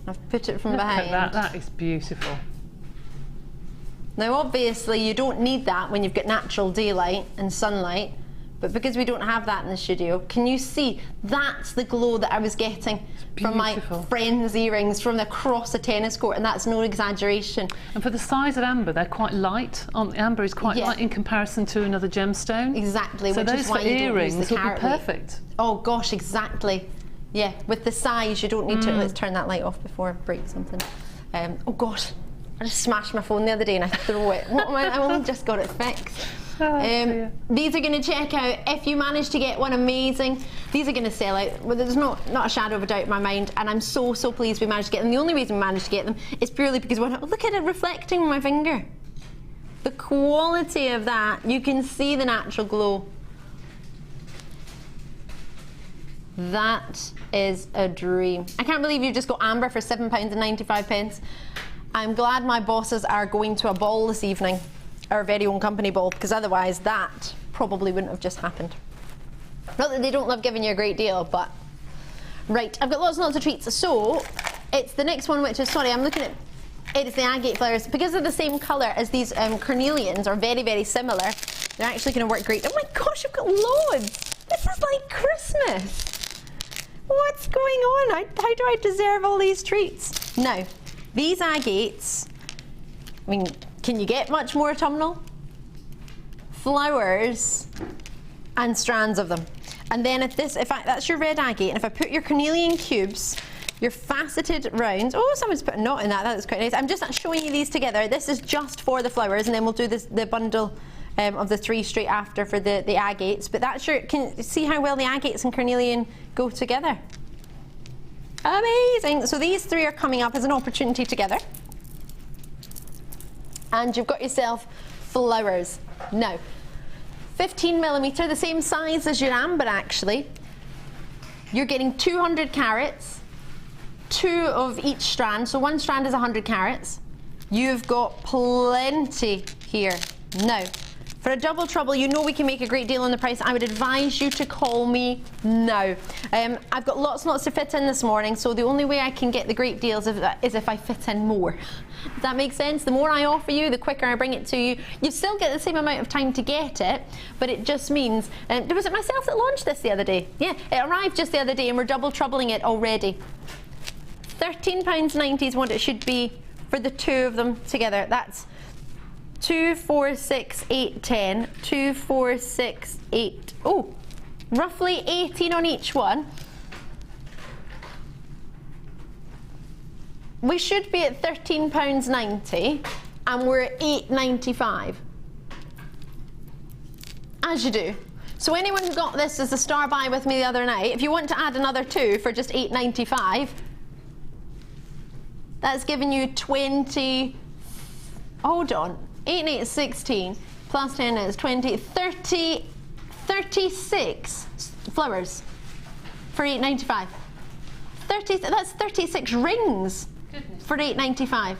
I've put it from behind. Look at that, that is beautiful. Now obviously you don't need that when you've got natural daylight and sunlight, but because we don't have that in the studio, can you see that's the glow that I was getting from my friend's earrings from across a tennis court, and that's no exaggeration. And for the size of Amber, they're quite light. Amber is quite light in comparison to another gemstone. Exactly, so which those is why for earrings would be perfect. Weight. Oh gosh, exactly. Yeah, with the size you don't need to. Let's turn that light off before I break something. Oh gosh, I just smashed my phone the other day and I threw it. What am I only just got it fixed. These are going to check out. If you manage to get one, amazing. These are going to sell out. Well, there's not a shadow of a doubt in my mind, and I'm so pleased we managed to get them. The only reason we managed to get them is purely because look at it reflecting on my finger. The quality of that, you can see the natural glow. That is a dream. I can't believe you've just got Amber for £7.95. I'm glad my bosses are going to a ball this evening, our very own company ball, because otherwise that probably wouldn't have just happened. Not that they don't love giving you a great deal, but right, I've got lots and lots of treats. So it's the next one, which is, sorry, I'm looking at, it's the agate flowers. Because they're the same colour as these carnelians, or very similar, they're actually going to work great. Oh my gosh, I've got loads. This is like Christmas. What's going on? How do I deserve all these treats? Now, these agates, I mean, can you get much more autumnal? Flowers and strands of them. And then if that's your red agate, and if I put your carnelian cubes, your faceted rounds, oh, someone's put a knot in that, that's quite nice. I'm just showing you these together. This is just for the flowers, and then we'll do the bundle of the 3 straight after for the agates. But that's can you see how well the agates and carnelian go together? Amazing. So these 3 are coming up as an opportunity together. And you've got yourself flowers. Now, 15mm, the same size as your Amber actually. You're getting 200 carats, 2 of each strand, so 1 strand is 100 carats. You've got plenty here. Now, for a double trouble, you know we can make a great deal on the price. I would advise you to call me now. I've got lots and lots to fit in this morning, so the only way I can get the great deals is if I fit in more. Does that make sense? The more I offer you, the quicker I bring it to you. You still get the same amount of time to get it, but it just means, was it myself that launched this the other day? Yeah, it arrived just the other day and we're double troubling it already. £13.90 is what it should be for the 2 of them together. That's 2, 4, 6, 8, 10, 2, 4, 6, 8, oh, roughly 18 on each one. We should be at £13.90 and we're at £8.95. As you do. So anyone who got this as a star buy with me the other night, if you want to add another 2 for just £8.95, that's giving you 20, hold on, 8 and 8 is 16, plus 10 is 20, 30, 36 flowers for £8.95. That's 36 rings. Goodness. For £8.95.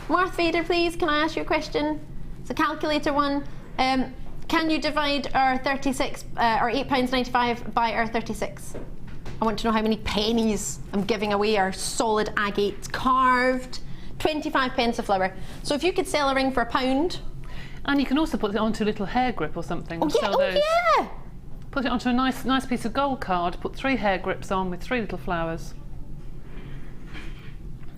Marth Vader, please, can I ask you a question? It's a calculator one. Can you divide our 36, or £8.95 by our 36? I want to know how many pennies I'm giving away, our solid agate carved. 25p a flower. So if you could sell a ring for £1. And you can also put it onto a little hair grip or something. Oh yeah, sell those. Yeah. Put it onto a nice piece of gold card, put 3 hair grips on with 3 little flowers.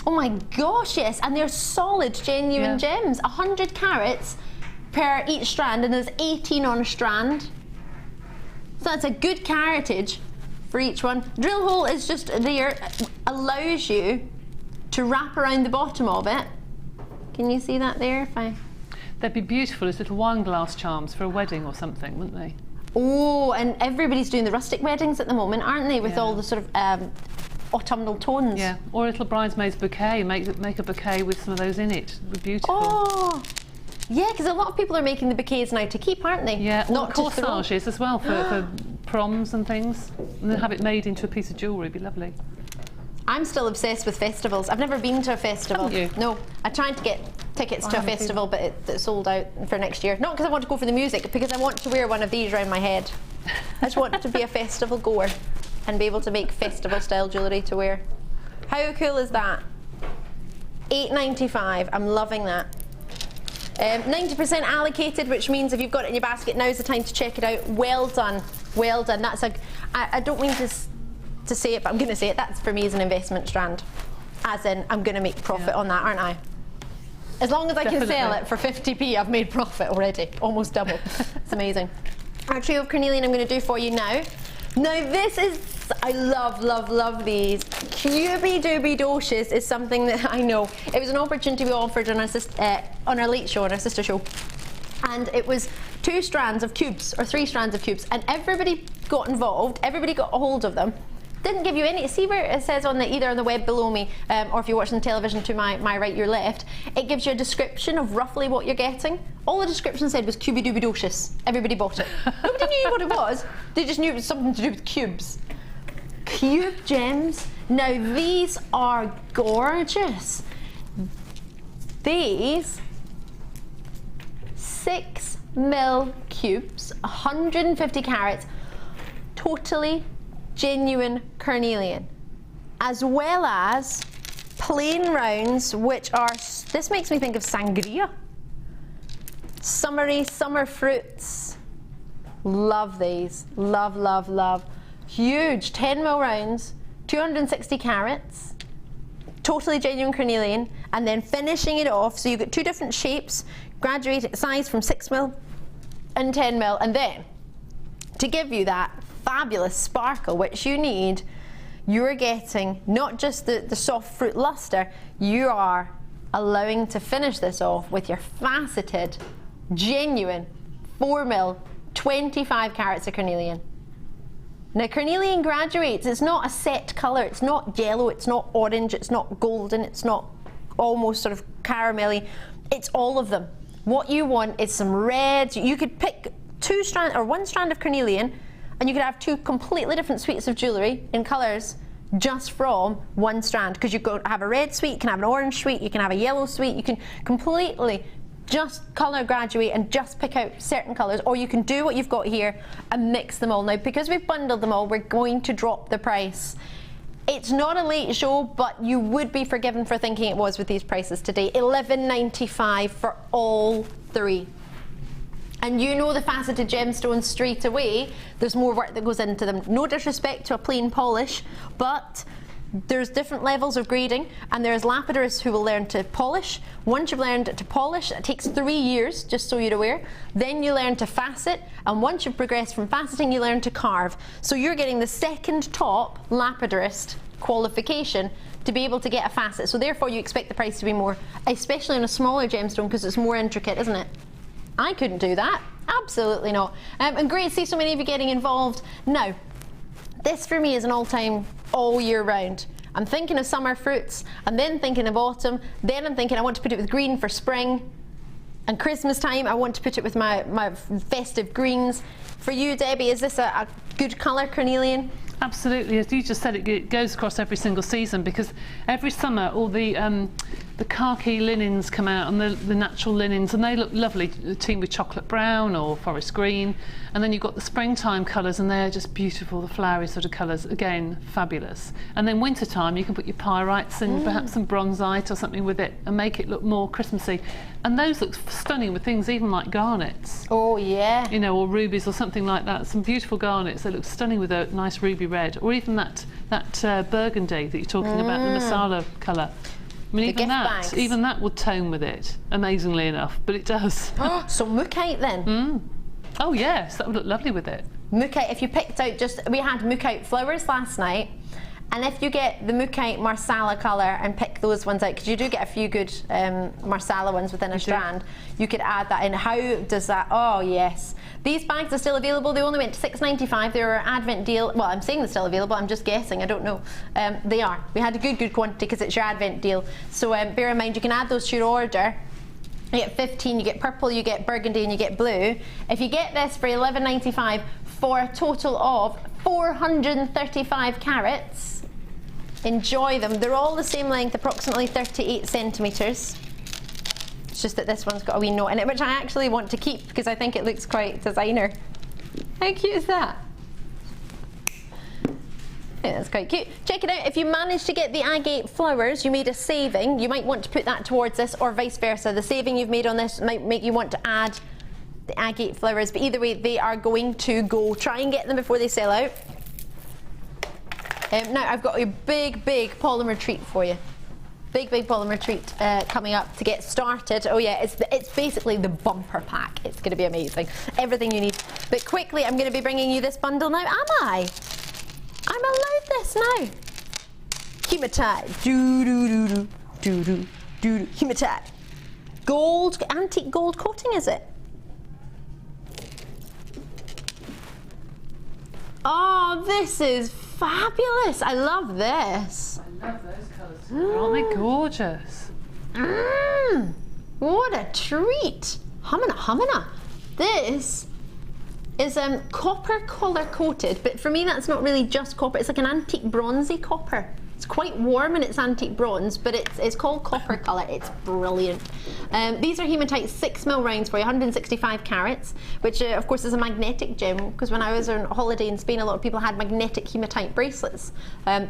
Oh my gosh, yes, and they're solid, genuine gems. 100 carats per each strand, and there's 18 on a strand. So that's a good caratage for each one. Drill hole is just there, allows you to wrap around the bottom of it. Can you see that there? They'd be beautiful as little wine glass charms for a wedding or something, wouldn't they? Oh, and everybody's doing the rustic weddings at the moment, aren't they? With all the sort of autumnal tones. Yeah, or a little bridesmaid's bouquet. Make a bouquet with some of those in it. It would be beautiful. Oh, Yeah, because a lot of people are making the bouquets now to keep, aren't they? Yeah, not or corsages as well for proms and things. And then have it made into a piece of jewellery, it'd be lovely. I'm still obsessed with festivals. I've never been to a festival. Haven't you? No, I tried to get tickets to a festival, but it sold out for next year. Not because I want to go for the music, because I want to wear one of these around my head. I just want to be a festival goer and be able to make festival style jewellery to wear. How cool is that? $8.95. I'm loving that. 90% allocated, which means if you've got it in your basket, now's the time to check it out. Well done, well done. That's a. I don't mean to say it, but I'm going to say it. That's for me as an investment strand, as in I'm going to make profit on that, aren't I? As long as I can sell it for 50p, I've made profit already, almost double. It's amazing. Our trio of carnelian I'm going to do for you now. Now this is, I love these. Cubie Doobie Doshis is something that I know. It was an opportunity we offered on our late show, on our sister show. And it was 2 strands of cubes, or 3 strands of cubes, and everybody got involved, everybody got a hold of them. Didn't give you any, see where it says on the, either on the web below me, or if you're watching the television to my right, your left, it gives you a description of roughly what you're getting. All the description said was Cubie Doobie Doshis. Everybody bought it. Nobody knew what it was. They just knew it was something to do with cubes. Cube gems. Now these are gorgeous. These 6mm cubes, 150 carats, totally genuine carnelian, as well as plain rounds, which are, this makes me think of sangria. Summery, summer fruits. Love these, love. Huge 10mm rounds, 260 carats, totally genuine carnelian, and then finishing it off, so you've got 2 different shapes, graduated size from 6mm and 10mm, and then to give you that fabulous sparkle which you need, you're getting not just the soft fruit luster, you are allowing to finish this off with your faceted, genuine 4mm, 25 carats of carnelian. Now carnelian graduates, it's not a set colour, it's not yellow, it's not orange, it's not golden, it's not almost sort of caramelly, it's all of them. What you want is some reds. You could pick 2 strands or 1 strand of carnelian, and you could have 2 completely different suites of jewellery in colours just from 1 strand, because you could have a red suite, you can have an orange suite, you can have a yellow suite, you can completely just colour graduate and just pick out certain colours, or you can do what you've got here and mix them all. Now because we've bundled them all, we're going to drop the price. It's not a late show, but you would be forgiven for thinking it was with these prices today. $11.95 for all 3. And you know the faceted gemstones straight away, there's more work that goes into them. No disrespect to a plain polish, but there's different levels of grading, and there's lapidarists who will learn to polish. Once you've learned to polish, it takes 3 years, just so you're aware. Then you learn to facet, and once you've progressed from faceting, you learn to carve. So you're getting the second top lapidarist qualification to be able to get a facet. So therefore you expect the price to be more, especially on a smaller gemstone, because it's more intricate, isn't it? I couldn't do that, absolutely not. And great to see so many of you getting involved. Now, this for me is an all-time, all year round. I'm thinking of summer fruits, and then thinking of autumn, then I'm thinking I want to put it with green for spring, and Christmas time I want to put it with my festive greens. For you, Debbie, is this a good colour carnelian? Absolutely, as you just said, it goes across every single season, because every summer all the khaki linens come out, and the natural linens, and they look lovely, teamed with chocolate brown or forest green, and then you've got the springtime colours, and they're just beautiful, the flowery sort of colours, again fabulous. And then wintertime you can put your pyrites and perhaps some bronzite or something with it and make it look more Christmassy, and those look stunning with things even like garnets. Oh yeah, you know, or rubies or something like that. Some beautiful garnets that look stunning with a nice ruby red, or even that burgundy that you're talking about, the masala colour. I mean, even that would tone with it, amazingly enough, but it does. So mookaite then? Oh yes, that would look lovely with it. Mookaite, if you picked out we had mookaite flowers last night, and if you get the mookaite marsala colour and pick those ones out, because you do get a few good marsala ones within a strand, you could add that in. How does that, oh yes. These bags are still available. They only went to $6.95. They were an Advent deal. Well, I'm saying they're still available. I'm just guessing. I don't know. They are. We had a good quantity because it's your Advent deal. So bear in mind, you can add those to your order. You get 15, you get purple, you get burgundy, and you get blue. If you get this for £11.95 for a total of 435 carats, enjoy them. They're all the same length, approximately 38 centimetres. It's just that this one's got a wee note in it, which I actually want to keep because I think it looks quite designer. How cute is that? Yeah, that's quite cute. Check it out. If you manage to get the agate flowers, you made a saving, you might want to put that towards this, or vice versa. The saving you've made on this might make you want to add the agate flowers, but either way, they are going to go. Try and get them before they sell out. Now, I've got a big polymer treat for you. Big polymer treat coming up to get started. Oh yeah, it's basically the bumper pack. It's going to be amazing. Everything you need. But quickly, I'm going to be bringing you this bundle now, am I? I'm allowed this now. Hematite. Hematite. Gold, antique gold coating, is it? Oh, this is fabulous. I love this. I love those colours too. Aren't they gorgeous? What a treat. Humana. This is copper colour coated, but for me that's not really just copper. It's like an antique bronzy copper. It's quite warm and it's antique bronze, but it's called copper colour. It's brilliant. These are hematite 6mm rounds for you, 165 carats, which of course is a magnetic gem, because when I was on holiday in Spain, a lot of people had magnetic hematite bracelets,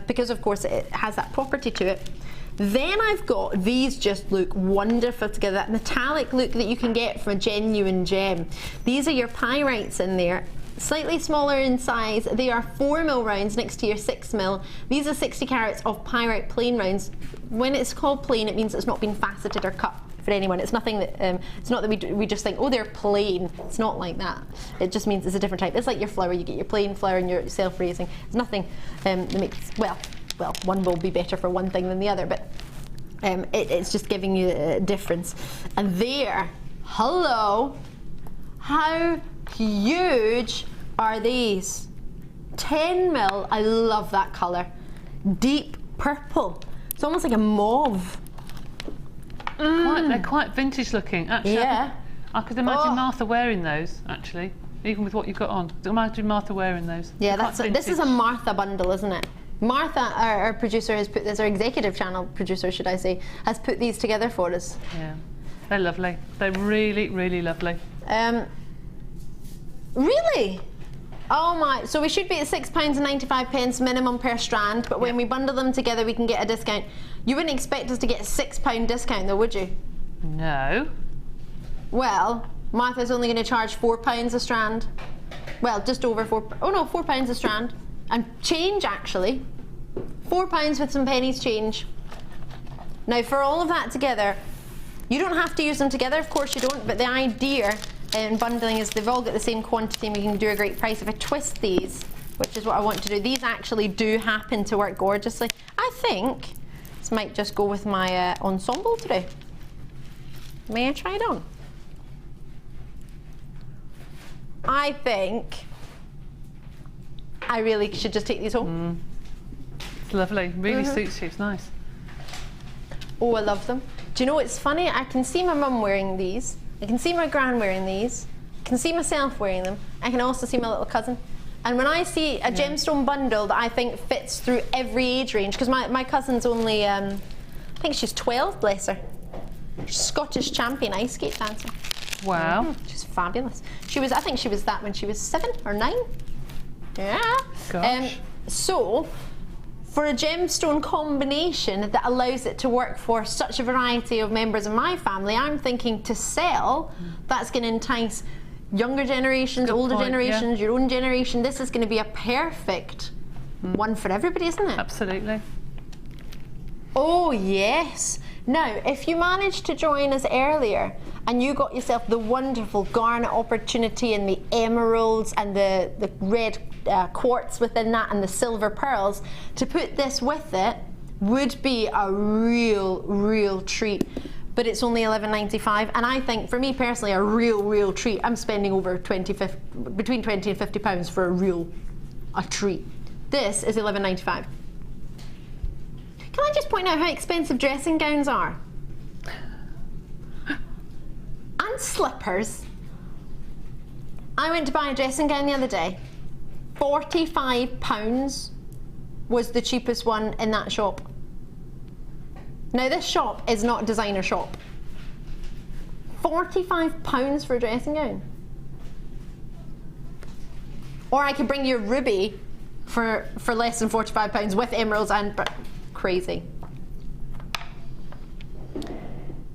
because of course it has that property to it. Then I've got these, just look wonderful together, that metallic look that you can get from a genuine gem. These are your pyrites in there. Slightly smaller in size. They are 4mm rounds next to your 6mm. These are 60 carats of pyrite plain rounds. When it's called plain, it means it's not been faceted or cut for anyone. It's nothing that, it's not that we just think, oh, they're plain. It's not like that. It just means it's a different type. It's like your flower. You get your plain flower and your self-raising. It's nothing that makes, well, one will be better for one thing than the other, but it's just giving you a difference. And there, hello, how huge are these? 10mm, I love that colour. Deep purple. It's almost like a mauve. They're quite vintage looking, actually. Yeah. I could imagine Martha wearing those, actually, even with what you've got on. Imagine Martha wearing those. Yeah, this is a Martha bundle, isn't it? Martha, our producer, has put this, our executive channel producer, should I say, has put these together for us. Yeah, they're lovely. They're really lovely. Really? Oh my, so we should be at £6.95 minimum per strand, but when we bundle them together we can get a discount. You wouldn't expect us to get a £6 discount though, would you? No. Well, Martha's only going to charge £4 a strand. Well, just over £4 a strand. And change, actually. £4 with some pennies change. Now for all of that together, you don't have to use them together, of course you don't, but the idea in bundling is they've all got the same quantity and we can do a great price. If I twist these, which is what I want to do, these actually do happen to work gorgeously. I think this might just go with my ensemble today. May I try it on? I think I really should just take these home. It's lovely, really suits you, it's nice. Oh, I love them. Do you know what's funny? I can see my mum wearing these. I can see my gran wearing these. I can see myself wearing them. I can also see my little cousin. And when I see a gemstone bundle that I think fits through every age range, because my cousin's only, I think she's 12, bless her. She's Scottish champion ice skate dancer. Wow. She's fabulous. I think she was that when she was 7 or 9. Yeah. Gosh. So, for a gemstone combination that allows it to work for such a variety of members of my family, I'm thinking to sell, that's going to entice younger generations, older generations, your own generation. This is going to be a perfect one for everybody, isn't it? Absolutely. Oh yes. Now, if you managed to join us earlier and you got yourself the wonderful garnet opportunity and the emeralds and the red quartz within that and the silver pearls, to put this with it would be a real treat. But it's only $11.95, and I think, for me personally, a real treat. I'm spending over between £20 and £50 for a treat. This is $11.95. Can I just point out how expensive dressing gowns are? slippers. I went to buy a dressing gown the other day. £45 was the cheapest one in that shop. Now this shop is not a designer shop. £45 for a dressing gown. Or I could bring you a ruby for less than £45 with emeralds and crazy.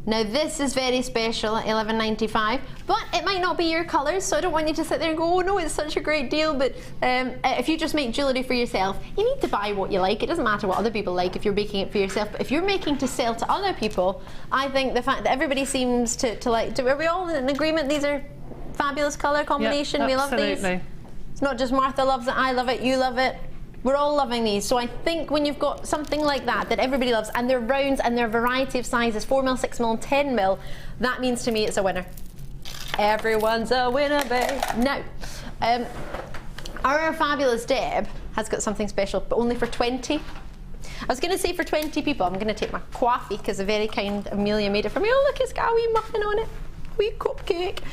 Now this is very special at $11.95, but it might not be your colours, so I don't want you to sit there and go, oh no, it's such a great deal. But if you just make jewellery for yourself, you need to buy what you like. It doesn't matter what other people like if you're making it for yourself. But if you're making to sell to other people, I think the fact that everybody seems to like, are we all in agreement these are fabulous colour combination? Yep, we love these. It's not just Martha loves it, I love it, you love it. We're all loving these. So I think when you've got something like that everybody loves, and they're rounds and they're a variety of sizes, 4mm, 6mm and 10mm, that means to me it's a winner. Everyone's a winner, babe. Now, our fabulous Deb has got something special, but only for 20. I was going to say for 20 people. I'm going to take my coffee because a very kind Amelia made it for me. Oh look, it's got a wee muffin on it, a wee cupcake.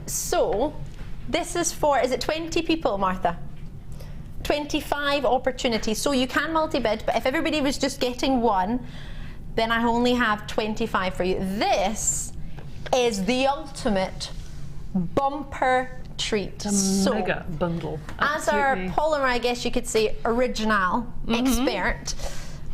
So this is for, is it 20 people, Martha? 25 opportunities, so you can multi-bid, but if everybody was just getting one, then I only have 25 for you. This is the ultimate bumper treat. A mega bundle. As our Polymer, I guess you could say, original expert,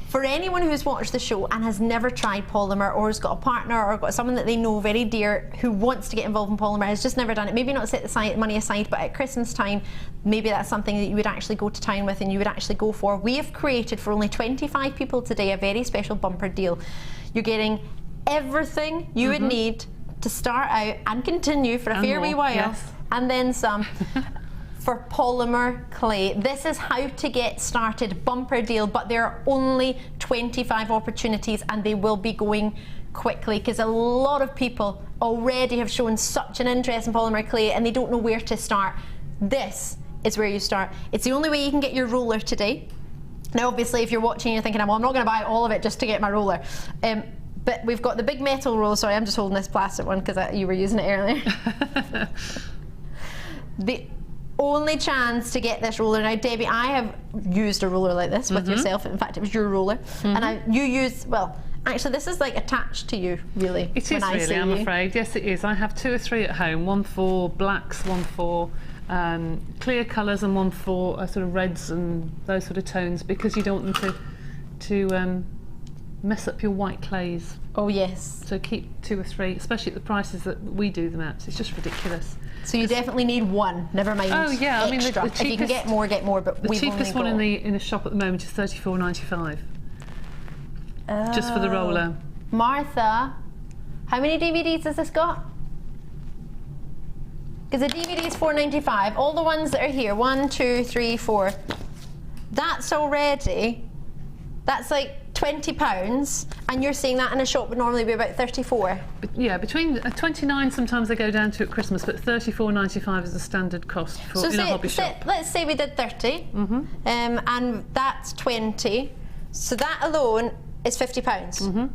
for anyone who's watched the show and has never tried Polymer, or has got a partner or got someone that they know very dear who wants to get involved in Polymer, has just never done it, maybe not set the money aside, but at Christmas time, maybe that's something that you would actually go to town with and you would actually go for. We have created for only 25 people today a very special bumper deal. You're getting everything you would need to start out and continue for a fair wee while, and then some. For Polymer clay. This is how to get started bumper deal, but there are only 25 opportunities and they will be going quickly because a lot of people already have shown such an interest in Polymer clay and they don't know where to start. This is where you start. It's the only way you can get your roller today. Now obviously if you're watching you're thinking, well, I'm not going to buy all of it just to get my roller. But we've got the big metal roller. Sorry, I'm just holding this plastic one because you were using it earlier. The only chance to get this roller. Now Debbie, I have used a roller like this with yourself. In fact, it was your roller. And you used, well, actually this is like attached to you, really. It is really, I'm afraid. Yes, it is. I have 2 or 3 at home, one for blacks, one for clear colours, and one for sort of reds and those sort of tones, because you don't want them to mess up your white clays. Oh yes. So keep 2 or 3, especially at the prices that we do them at. It's just ridiculous. So you definitely need one, never mind. Oh yeah, extra. I mean the cheapest, if you can get more, get more. But the cheapest one in the shop at the moment is $34.95. Just for the roller. Martha, how many DVDs has this got? Because the DVD is $4.95. All the ones that are here, 1, 2, 3, 4. That's already. That's like £20, and you're seeing that in a shop would normally be about 34. Yeah, between 29 sometimes they go down to at Christmas, but $34.95 is the standard cost for in a hobby shop. Let's say we did 30, and that's 20, so that alone is £50.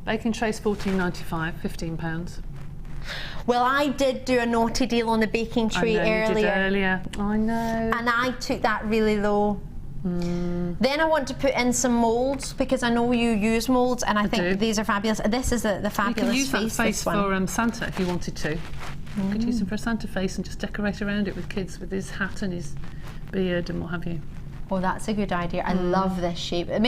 Baking trays $14.95, £15. Well, I did do a naughty deal on the baking tray earlier. I know. And I took that really low. Then I want to put in some moulds, because I know you use moulds, and I think these are fabulous. This is the fabulous face. You can use that face for Santa if you wanted to. You could use them for a Santa face and just decorate around it with kids, with his hat and his beard and what have you. Oh, that's a good idea. I love this shape. It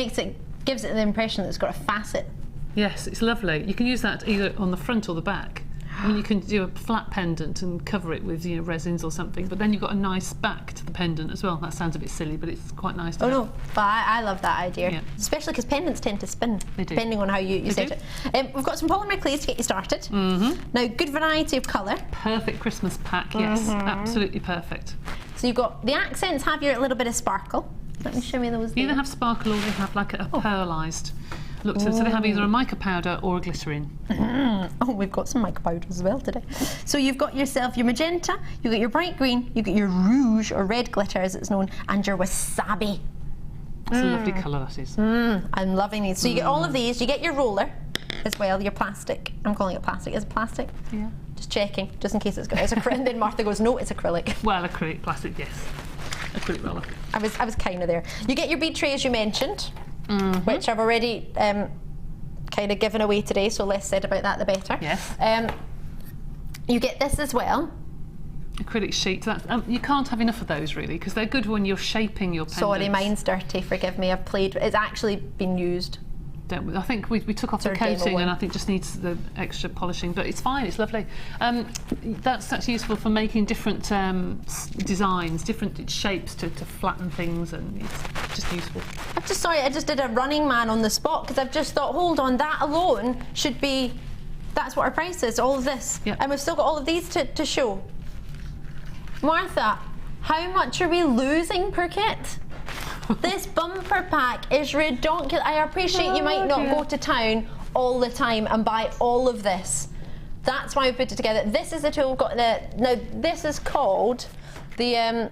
gives it the impression that it's got a facet. Yes, it's lovely. You can use that either on the front or the back. I mean, you can do a flat pendant and cover it with, you know, resins or something, but then you've got a nice back to the pendant as well. That sounds a bit silly, but it's quite nice to have. No, but I love that idea, especially because pendants tend to spin, depending on how you set it. We've got some polymer clays to get you started. Now, good variety of colour. Perfect Christmas pack, yes, absolutely perfect. So you've got the accents have your little bit of sparkle. Let me show you those. They either have sparkle or they have like a pearlised look to them. So they have either a mica powder or a glycerine. Oh, we've got some mica powder as well today. So you've got yourself your magenta, you've got your bright green, you've got your rouge, or red glitter as it's known, and your wasabi. It's a lovely colour, that is. I'm loving these. So you get all of these, you get your roller. as well, your plastic. I'm calling it plastic. Is it plastic? Yeah. Just checking, just in case it's acrylic. And then Martha goes, no, it's acrylic. Well, acrylic, plastic, yes. Acrylic roller. I was kind of there. You get your bead tray as you mentioned, which I've already kind of given away today, so less said about that the better. Yes. You get this as well. Acrylic sheets. You can't have enough of those really, because they're good when you're shaping your pendants. Sorry, mine's dirty. Forgive me. It's actually been used. I think we took off the coating, and I think just needs the extra polishing, but it's fine. It's lovely. That's useful for making different designs, different shapes to flatten things, and it's just useful. I just did a running man on the spot because I've just thought, hold on, that alone should be. That's what our price is. All of this, and we've still got all of these to show. Martha, how much are we losing per kit? This bumper pack is ridiculous. I appreciate you might not go to town all the time and buy all of this. That's why we put it together. This is the tool we've got. Now this is called the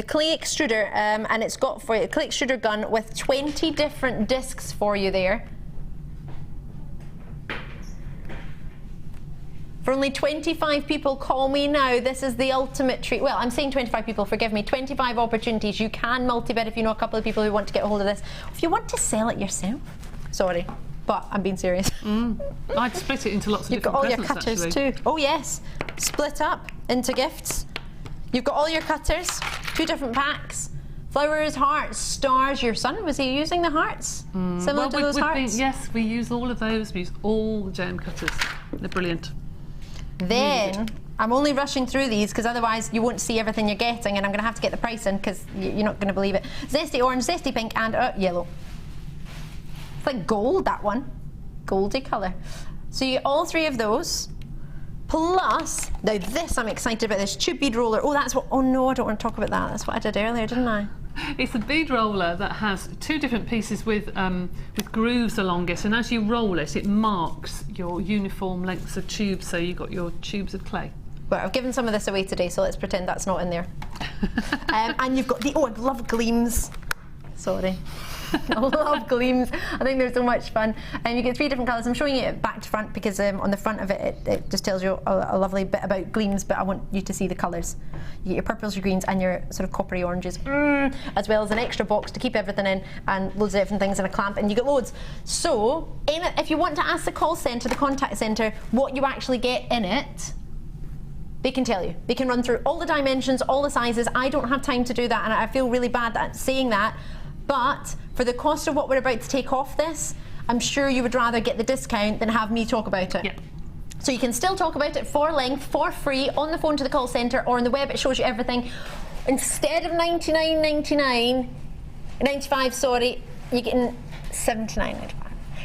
clay extruder, and it's got for you a clay extruder gun with 20 different discs for you there. For only 25 people, call me now. This is the ultimate treat. Well, I'm saying 25 people, forgive me. 25 opportunities. You can multi-bid if you know a couple of people who want to get a hold of this. If you want to sell it yourself, sorry, but I'm being serious. I'd split it into lots of different presents. You've got all your cutters too. Oh yes, split up into gifts. You've got all your cutters, 2 different packs. Flowers, hearts, stars. Your son, was he using the hearts? Similar to those hearts? Yes, we use all of those. We use all the gem cutters. They're brilliant. Then I'm only rushing through these because otherwise you won't see everything you're getting, and I'm going to have to get the price in because you're not going to believe it. Zesty orange, zesty pink, and yellow. It's like gold, that one. Goldy colour. So you get all 3 of those. Plus, now this I'm excited about, this tube bead roller. Oh, that's what, oh no, I don't want to talk about that. That's what I did earlier, didn't I? It's a bead roller that has 2 different pieces with grooves along it, and as you roll it, it marks your uniform lengths of tubes, so you've got your tubes of clay. Well, I've given some of this away today, so let's pretend that's not in there. And you've got the, oh, I love gleams. Sorry. I love gleams. I think they're so much fun. And you get 3 different colours. I'm showing you it back to front because on the front of it, it just tells you a lovely bit about gleams, but I want you to see the colours. You get your purples, your greens, and your sort of coppery oranges, as well as an extra box to keep everything in, and loads of different things in a clamp, and you get loads. So, if you want to ask the call centre, the contact centre, what you actually get in it, they can tell you. They can run through all the dimensions, all the sizes. I don't have time to do that, and I feel really bad at saying that. But for the cost of what we're about to take off this, I'm sure you would rather get the discount than have me talk about it. Yep. So you can still talk about it for length, for free, on the phone to the call centre, or on the web. It shows you everything. Instead of $99.95, sorry, you're getting $79.95.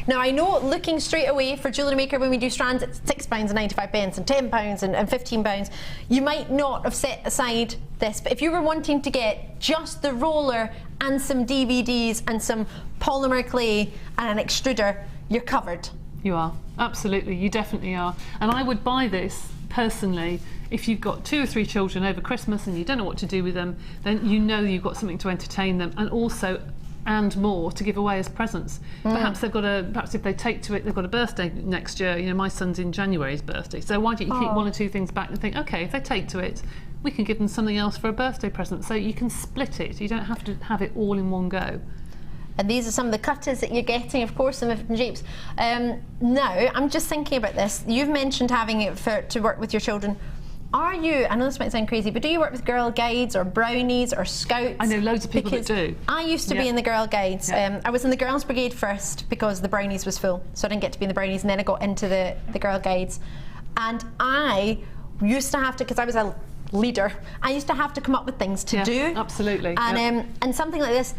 Now I know, looking straight away for Jewellery Maker, when we do strands, it's £6.95 and £10 and £15. You might not have set aside this, but if you were wanting to get just the roller and some DVDs and some polymer clay and an extruder, you're covered. You are, absolutely, you definitely are. And I would buy this personally if you've got 2 or 3 children over Christmas and you don't know what to do with them, then you know you've got something to entertain them, and also and more to give away as presents. Perhaps they've got perhaps if they take to it, they've got a birthday next year. You know, my son's in January's birthday, so why don't you keep 1 or 2 things back and think, okay, if they take to it, we can give them something else for a birthday present. So you can split it. You don't have to have it all in one go. And these are some of the cutters that you're getting, of course, some different shapes. Now, I'm just thinking about this. You've mentioned having it to work with your children. Are you, I know this might sound crazy, but do you work with Girl Guides or Brownies or Scouts? I know loads of people that do. I used to be in the Girl Guides. I was in the Girls Brigade first because the Brownies was full, so I didn't get to be in the Brownies, and then I got into the Girl Guides. And I used to have to, because I was a leader, I used to have to come up with things to do. Absolutely. And something like this,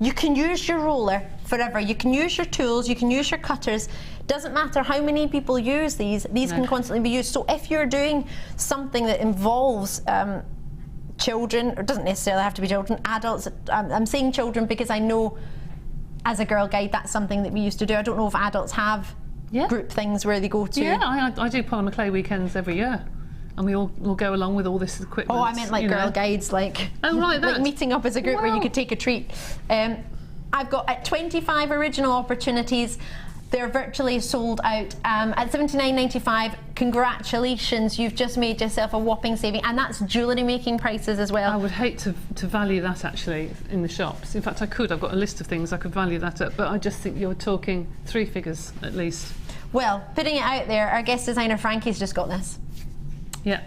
you can use your roller forever. You can use your tools, you can use your cutters. Doesn't matter how many people use these can constantly be used. So if you're doing something that involves children, or doesn't necessarily have to be children, adults, I'm saying children because I know as a Girl Guide that's something that we used to do. I don't know if adults have group things where they go to. Yeah, I do polymer clay weekends every year. And we all go along with all this equipment. Oh, I meant like Girl Guides, like, like meeting up as a group where you could take a treat. I've got 25 original opportunities. They're virtually sold out at $79.95. Congratulations, you've just made yourself a whopping saving, and that's jewellery making prices as well. I would hate to value that actually in the shops. In fact, I could. I've got a list of things I could value that at, but I just think you're talking 3 figures at least. Well, putting it out there, our guest designer Frankie's just got this. Yeah.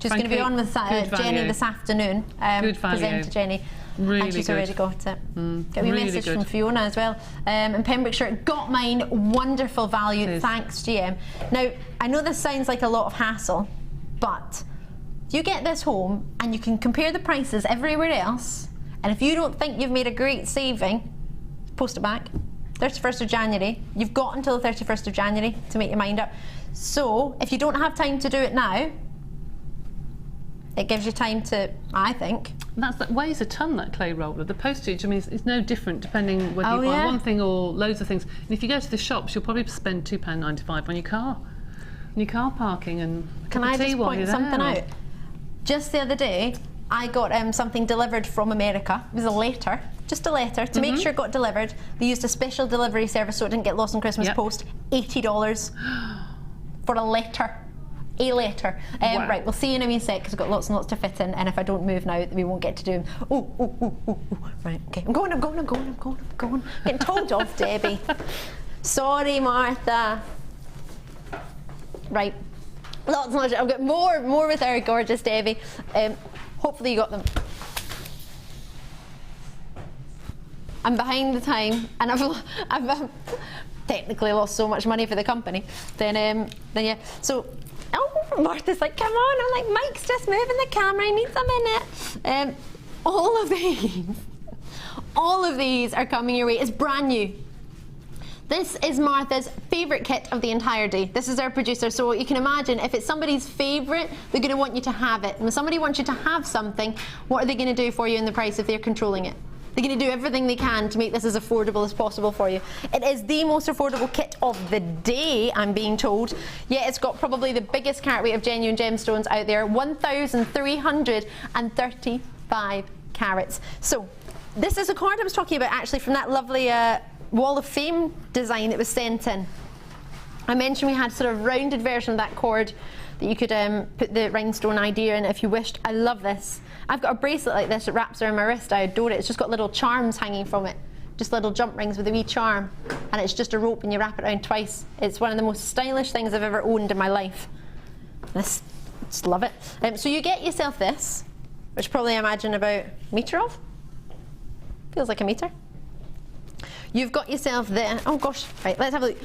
She's going to be on with Jenny this afternoon. Good value. Present to Jenny. Really and she's good. already got it. Got a wee really message good. from Fiona as well. In Pembrokeshire, got mine, wonderful value, thanks GM. Now, I know this sounds like a lot of hassle, but you get this home and you can compare the prices everywhere else, and if you don't think you've made a great saving, post it back. 31st of January. You've got until the 31st of January to make your mind up. So, if you don't have time to do it now, it gives you time to, I think. That weighs a ton, that clay roller. The postage, I mean, it's no different depending whether you buy one thing or loads of things. And if you go to the shops, you'll probably spend £2.95 on your car. On your car parking and Can I just point something out? Just the other day, I got something delivered from America. It was a letter, just a letter, to make sure it got delivered. They used a special delivery service so it didn't get lost in Christmas post. $80 for a letter. A letter. Wow. Right, we'll see you in a wee sec because we've got lots and lots to fit in, and if I don't move now, we won't get to do them. Oh. Right, okay. I'm going. Getting told off, Debbie. Sorry, Martha. Right. Lots and lots. I've got more with our gorgeous Debbie. Hopefully you got them. I'm behind the time, and I've technically lost so much money for the company. Then yeah. So. Oh, Martha's like, come on. I'm like, Mike's just moving the camera. He needs a minute. All of these are coming your way. It's brand new. This is Martha's favourite kit of the entire day. This is our producer, so you can imagine if it's somebody's favourite, they're going to want you to have it. And when somebody wants you to have something, what are they going to do for you in the price if they're controlling it? They're going to do everything they can to make this as affordable as possible for you. It is the most affordable kit of the day, I'm being told. Yeah, it's got probably the biggest carat weight of genuine gemstones out there, 1,335 carats. So, this is a cord I was talking about actually from that lovely Wall of Fame design that was sent in. I mentioned we had sort of rounded version of that cord that you could put the rhinestone idea in if you wished. I love this. I've got a bracelet like this that wraps around my wrist. I adore it. It's just got little charms hanging from it. Just little jump rings with a wee charm. And it's just a rope and you wrap it around twice. It's one of the most stylish things I've ever owned in my life. Just love it. So you get yourself this, which probably I imagine about a metre of. Feels like a metre. You've got yourself there. Oh gosh, right, let's have a look.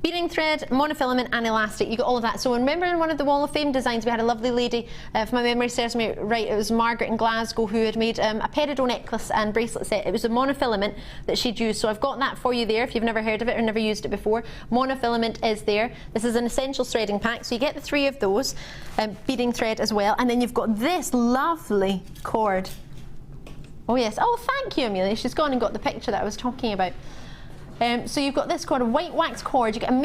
Beading thread, monofilament and elastic, you got all of that. So remember in one of the Wall of Fame designs we had a lovely lady, if my memory serves me right, it was Margaret in Glasgow who had made a peridot necklace and bracelet set. It was a monofilament that she'd used, so I've got that for you there if you've never heard of it or never used it before. Monofilament is there. This is an essentials threading pack, so you get the 3 of those, beading thread as well, and then you've got this lovely cord. Oh yes, oh thank you Amelia, she's gone and got the picture that I was talking about. So you've got this cord, a white wax cord, you get 10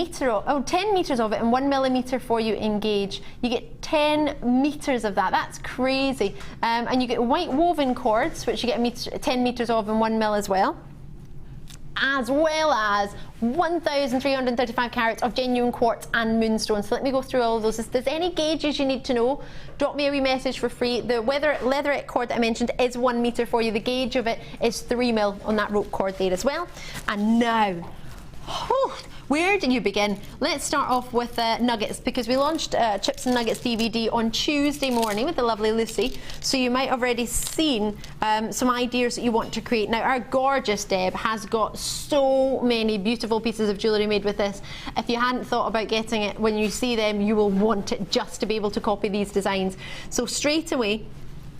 metres of it and 1 millimetre for you in gauge. You get 10 metres of that, that's crazy. And you get white woven cords, which you get 10 metres of and 1 mil as well as 1,335 carats of genuine quartz and moonstone. So let me go through all of those. If there's any gauges you need to know, drop me a wee message for free. The leatherette cord that I mentioned is 1 metre for you. The gauge of it is 3 mil on that rope cord there as well. And now, where do you begin? Let's start off with nuggets, because we launched Chips and Nuggets DVD on Tuesday morning with the lovely Lucy, so you might have already seen some ideas that you want to create. Now our gorgeous Deb has got so many beautiful pieces of jewellery made with this. If you hadn't thought about getting it, when you see them you will want it just to be able to copy these designs. So straight away,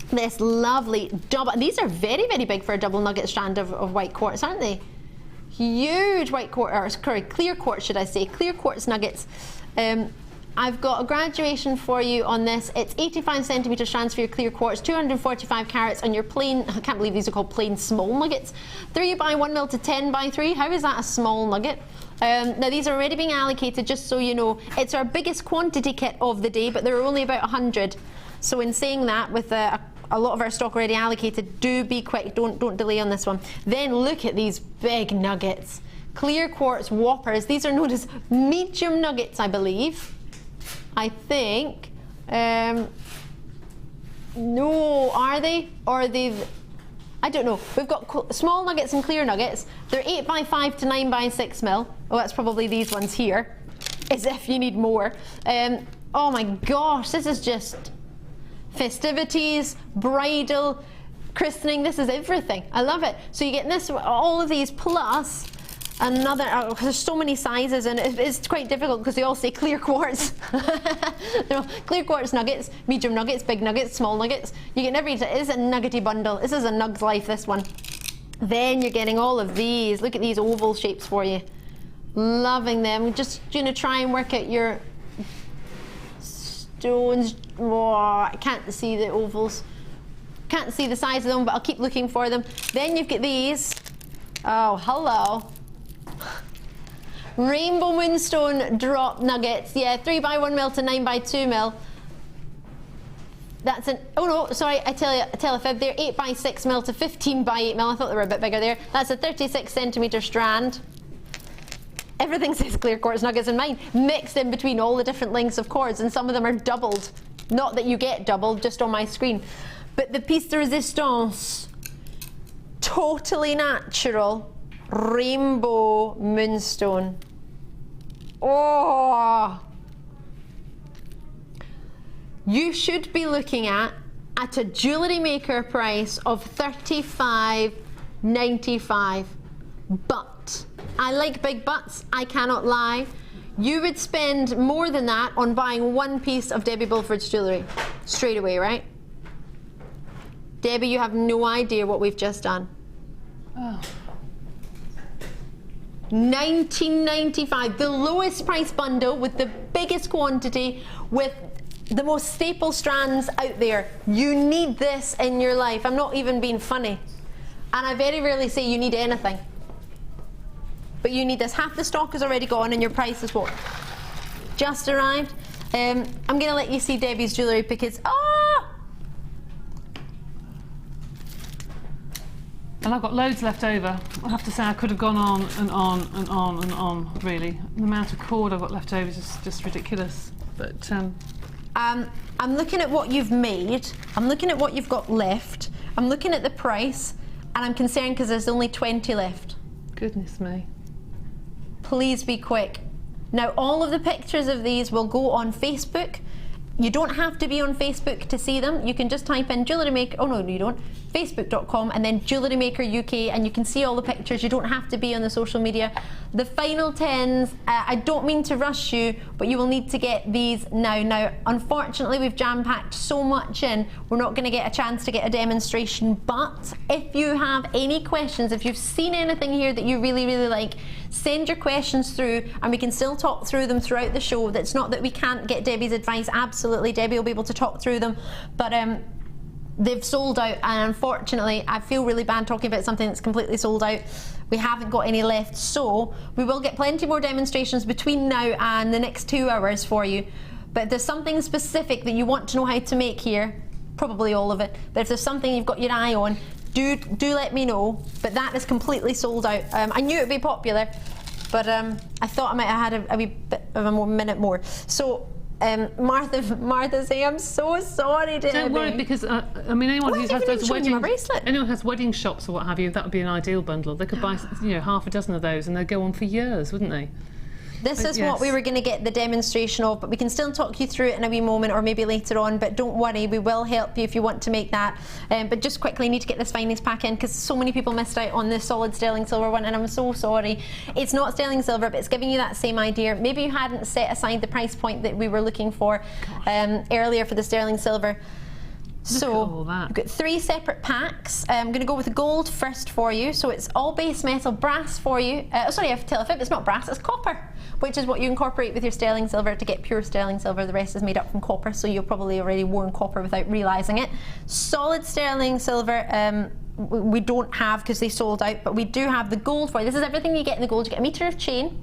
this lovely double, these are very, very big for a double nugget strand of white quartz, aren't they? Huge white quartz, or clear quartz should I say, clear quartz nuggets. I've got a graduation for you on this. It's 85 centimetre strands for your clear quartz, 245 carats on your plain, I can't believe these are called plain small nuggets, 3 by 1 mil to 10 by 3, how is that a small nugget? Now these are already being allocated, just so you know. It's our biggest quantity kit of the day, but there are only about 100. So in saying that, with a lot of our stock already allocated, do be quick, don't delay on this one. Then look at these big nuggets. clear quartz whoppers. These are known as medium nuggets, I believe. I think. No, are they? Or are they? I don't know. We've got small nuggets and clear nuggets. They're 8x5 to 9x6 mil. Oh, that's probably these ones here, as if you need more. Oh my gosh, this is just festivities, bridal, christening. This is everything. I love it. So you get this, all of these plus another. Oh, there's so many sizes, and it's quite difficult because they all say clear quartz. No, clear quartz nuggets, medium nuggets, big nuggets, small nuggets. You get every. It is a nuggety bundle. This is a Nugs Life. This one. Then you're getting all of these. Look at these oval shapes for you. Loving them. Just try and work out your stones. Oh, I can't see the ovals. Can't see the size of them, but I'll keep looking for them. Then you've got these. Oh, hello. Rainbow Moonstone drop nuggets. Yeah, 3x1 mil to 9x2 mil. That's an, oh no, sorry, I tell a fib. They're 8x6 mil to 15x8 mil. I thought they were a bit bigger there. That's a 36 centimeter strand. Everything says clear quartz nuggets in mine, mixed in between all the different lengths of cords, and some of them are doubled. Not that you get doubled, just on my screen. But the piece de resistance, totally natural, rainbow moonstone. Oh, you should be looking at a Jewellery Maker price of $35.95. But I like big butts, I cannot lie. You would spend more than that on buying one piece of Debbie Bulford's jewellery straight away, right? Debbie, you have no idea what we've just done. Oh. $19.95, the lowest price bundle with the biggest quantity, with the most staple strands out there. You need this in your life. I'm not even being funny. And I very rarely say you need anything. But you need this. Half the stock is already gone and your price is what? Just arrived. I'm going to let you see Debbie's jewellery because, And I've got loads left over. I have to say I could have gone on and on and on and on, really. The amount of cord I've got left over is just ridiculous. But I'm looking at what you've made. I'm looking at what you've got left. I'm looking at the price, and I'm concerned because there's only 20 left. Goodness me. Please be quick. Now, all of the pictures of these will go on Facebook. You don't have to be on Facebook to see them. You can just type in Jewellery Maker. Oh no, you don't. Facebook.com and then Jewellery Maker UK, and you can see all the pictures. You don't have to be on the social media. The final 10s, I don't mean to rush you, but you will need to get these now. Now, unfortunately, we've jam-packed so much in, we're not going to get a chance to get a demonstration. But if you have any questions, if you've seen anything here that you really, really like, send your questions through, and we can still talk through them throughout the show. It's not that we can't get Debbie's advice. Absolutely, Debbie will be able to talk through them. But they've sold out, and unfortunately I feel really bad talking about something that's completely sold out. We haven't got any left, so we will get plenty more demonstrations between now and the next 2 hours for you. But if there's something specific that you want to know how to make here, probably all of it, but if there's something you've got your eye on, do let me know. But that is completely sold out. I knew it would be popular, but I thought I might have had a wee bit of a minute more. So Martha saying, I'm so sorry, Debbie. Don't worry, because I mean, anyone who has those anyone has wedding shops or what have you, that would be an ideal bundle. They could buy, half a dozen of those, and they'd go on for years, wouldn't they? This is what we were going to get the demonstration of, but we can still talk you through it in a wee moment, or maybe later on. But don't worry, we will help you if you want to make that. But just quickly, need to get this finest pack in because so many people missed out on the solid sterling silver one, and I'm so sorry. It's not sterling silver, but it's giving you that same idea. Maybe you hadn't set aside the price point that we were looking for earlier for the sterling silver. So we've got 3 separate packs. I'm going to go with the gold first for you. So it's all base metal, brass for you. Sorry, I have to tell a fib, it's not brass, it's copper, which is what you incorporate with your sterling silver to get pure sterling silver. The rest is made up from copper, so you've probably already worn copper without realising it. Solid sterling silver, we don't have because they sold out, but we do have the gold for you. This is everything you get in the gold. You get a metre of chain.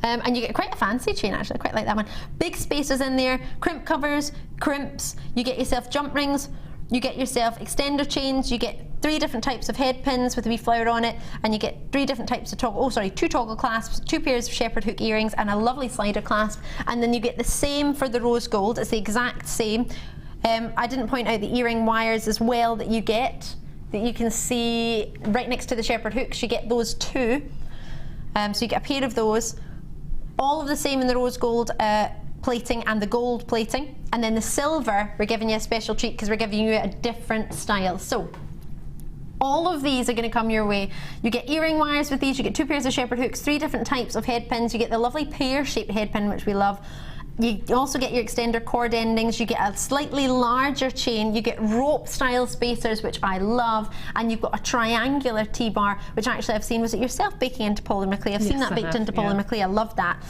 And you get quite a fancy chain, actually. I quite like that one. Big spaces in there, crimp covers, crimps. You get yourself jump rings, you get yourself extender chains, you get 3 different types of head pins with a wee flower on it, and you get 3 different types of toggle, 2 toggle clasps, 2 pairs of shepherd hook earrings, and a lovely slider clasp. And then you get the same for the rose gold. It's the exact same. I didn't point out the earring wires as well that you get, that you can see right next to the shepherd hooks. You get those too. So you get a pair of those. All of the same in the rose gold plating and the gold plating. And then the silver, we're giving you a special treat because we're giving you a different style. So all of these are going to come your way. You get earring wires with these, you get 2 pairs of shepherd hooks, 3 different types of head pins, you get the lovely pear-shaped head pin, which we love. You also get your extender cord endings, you get a slightly larger chain, you get rope style spacers, which I love, and you've got a triangular T-bar, which actually I've seen, was it yourself baking into polymer clay? I've seen that baked into polymer clay. I love that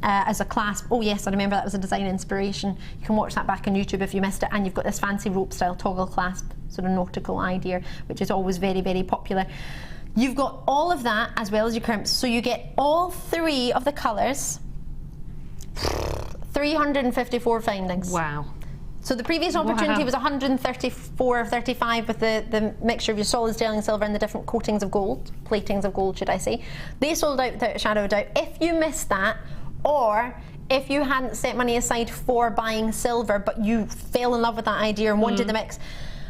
as a clasp. Oh yes, I remember that was a design inspiration. You can watch that back on YouTube if you missed it. And you've got this fancy rope style toggle clasp, sort of nautical idea, which is always very, very popular. You've got all of that as well as your crimps, so you get all 3 of the colours. 354 findings. Wow. So the previous opportunity was 134 or 35 with the mixture of your solid sterling silver and the different coatings of gold, platings of gold should I say. They sold out without a shadow of a doubt. If you missed that, or if you hadn't set money aside for buying silver but you fell in love with that idea and wanted the mix,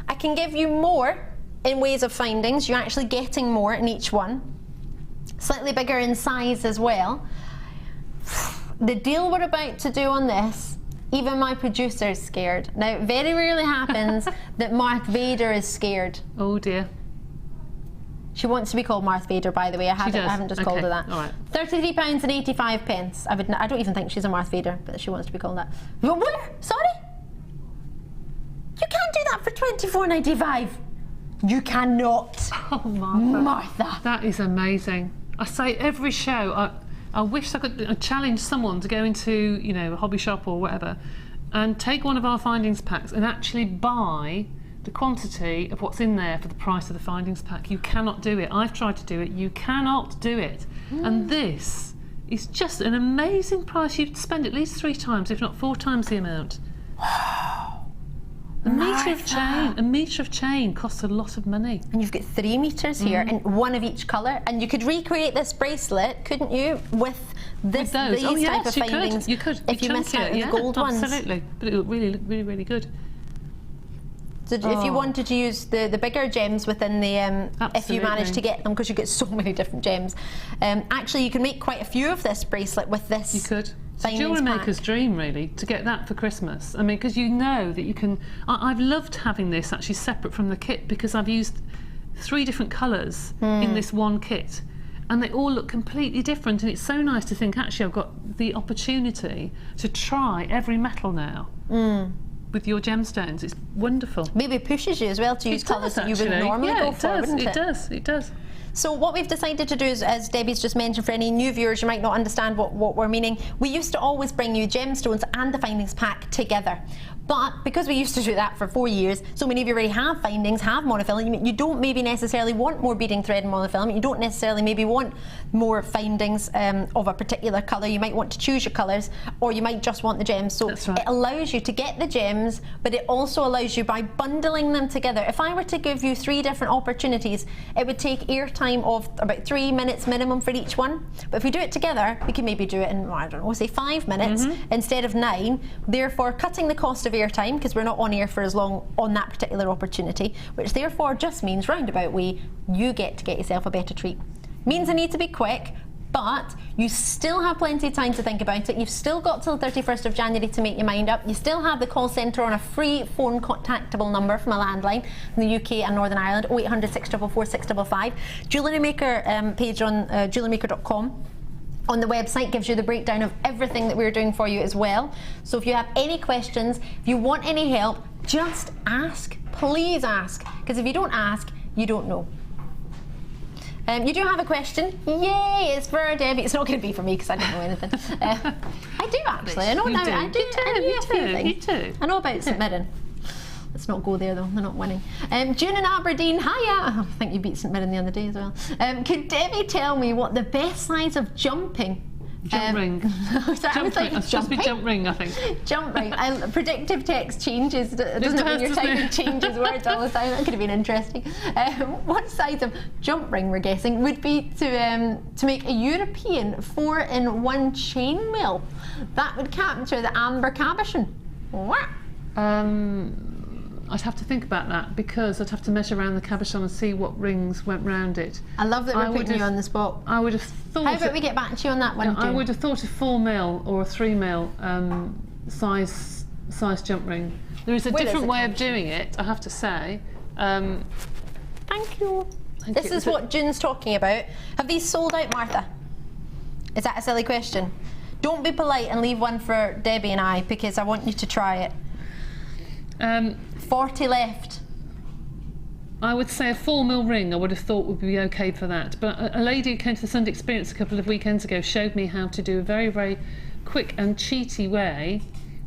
I can give you more in ways of findings. You're actually getting more in each one. Slightly bigger in size as well. The deal we're about to do on this, even my producer is scared. Now, it very rarely happens that Marth Vader is scared. Oh dear. She wants to be called Marth Vader, by the way. I haven't just called her that. All right. £33.85. I don't even think she's a Marth Vader, but she wants to be called that. What? Sorry? You can't do that for £24.95. You cannot. Oh, Martha. Martha. That is amazing. I say every show, I wish I could challenge someone to go into, you know, a hobby shop or whatever and take one of our findings packs and actually buy the quantity of what's in there for the price of the findings pack. You cannot do it. I've tried to do it. You cannot do it. And this is just an amazing price. You'd spend at least 3 times, if not 4 times the amount. A metre of chain costs a lot of money. And you've got 3 meters here and 1 of each colour. And you could recreate this bracelet, couldn't you, with these type of findings? You could. If you missed out on the gold ones. Absolutely. But it would really, really, really good. So if you wanted to use the bigger gems within the, if you managed to get them, because you get so many different gems, actually you can make quite a few of this bracelet with this. You could. It's Jewellery Maker's dream, really, to get that for Christmas. I mean, because you know that you can. I've loved having this actually separate from the kit because I've used 3 different colours in this one kit, and they all look completely different. And it's so nice to think actually I've got the opportunity to try every metal now. With your gemstones. It's wonderful. Maybe it pushes you as well to use colours that you wouldn't normally go for, wouldn't it? It does. So what we've decided to do is, as Debbie's just mentioned, for any new viewers, you might not understand what we're meaning. We used to always bring you gemstones and the findings pack together. But because we used to do that for 4 years, so many of you already have findings, have monofilament, you don't maybe necessarily want more beading thread and monofilament, you don't necessarily maybe want more findings of a particular colour, you might want to choose your colours, or you might just want the gems. So it allows you to get the gems, but it also allows you by bundling them together. If I were to give you 3 different opportunities, it would take airtime of about 3 minutes minimum for each one. But if we do it together, we can maybe do it in, I don't know, say 5 minutes instead of 9, therefore cutting the cost of airtime, because we're not on air for as long on that particular opportunity, which therefore just means roundabout way you get yourself a better treat. Means I need to be quick, but you still have plenty of time to think about it. You've still got till the 31st of January to make your mind up. You still have the call centre on a free phone contactable number from a landline in the UK and Northern Ireland, 0800 644 655. Jewellery Maker page on JewelleryMaker.com. On the website gives you the breakdown of everything that we're doing for you as well. So if you have any questions, if you want any help, just ask. Please ask, because if you don't ask, you don't know. You do have a question. Yay, it's for Debbie. It's not going to be for me because I don't know anything. I do actually. I know now. I do. You too. I know about St Mirren. Let's not go there though, they're not winning. June in Aberdeen, hiya! I think you beat St Mirren the other day as well. Could Debbie tell me what the best size of jumping Jump ring. Jump ring. It's supposed to be jump ring, I think. Jump ring. Predictive text changes. Doesn't it when you're typing changes words all the time? That could have been interesting. What size of jump ring we're guessing would be to make a European 4-in-1 chainmail. That would capture the Amber Cabochon. I'd have to think about that because I'd have to measure around the cabochon and see what rings went round it. I love that we're putting you on the spot. I would have thought. How about we get back to you on that one? I would have thought a 4mm or a 3mm size jump ring. There is a different way of doing it, I have to say. Thank you. This is what June's talking about. Have these sold out, Martha? Is that a silly question? Don't be polite and leave one for Debbie and I because I want you to try it. 40 left. I would say a 4mm ring I would have thought would be okay for that, but a lady who came to the Sunday Experience a couple of weekends ago showed me how to do a very, very quick and cheaty way.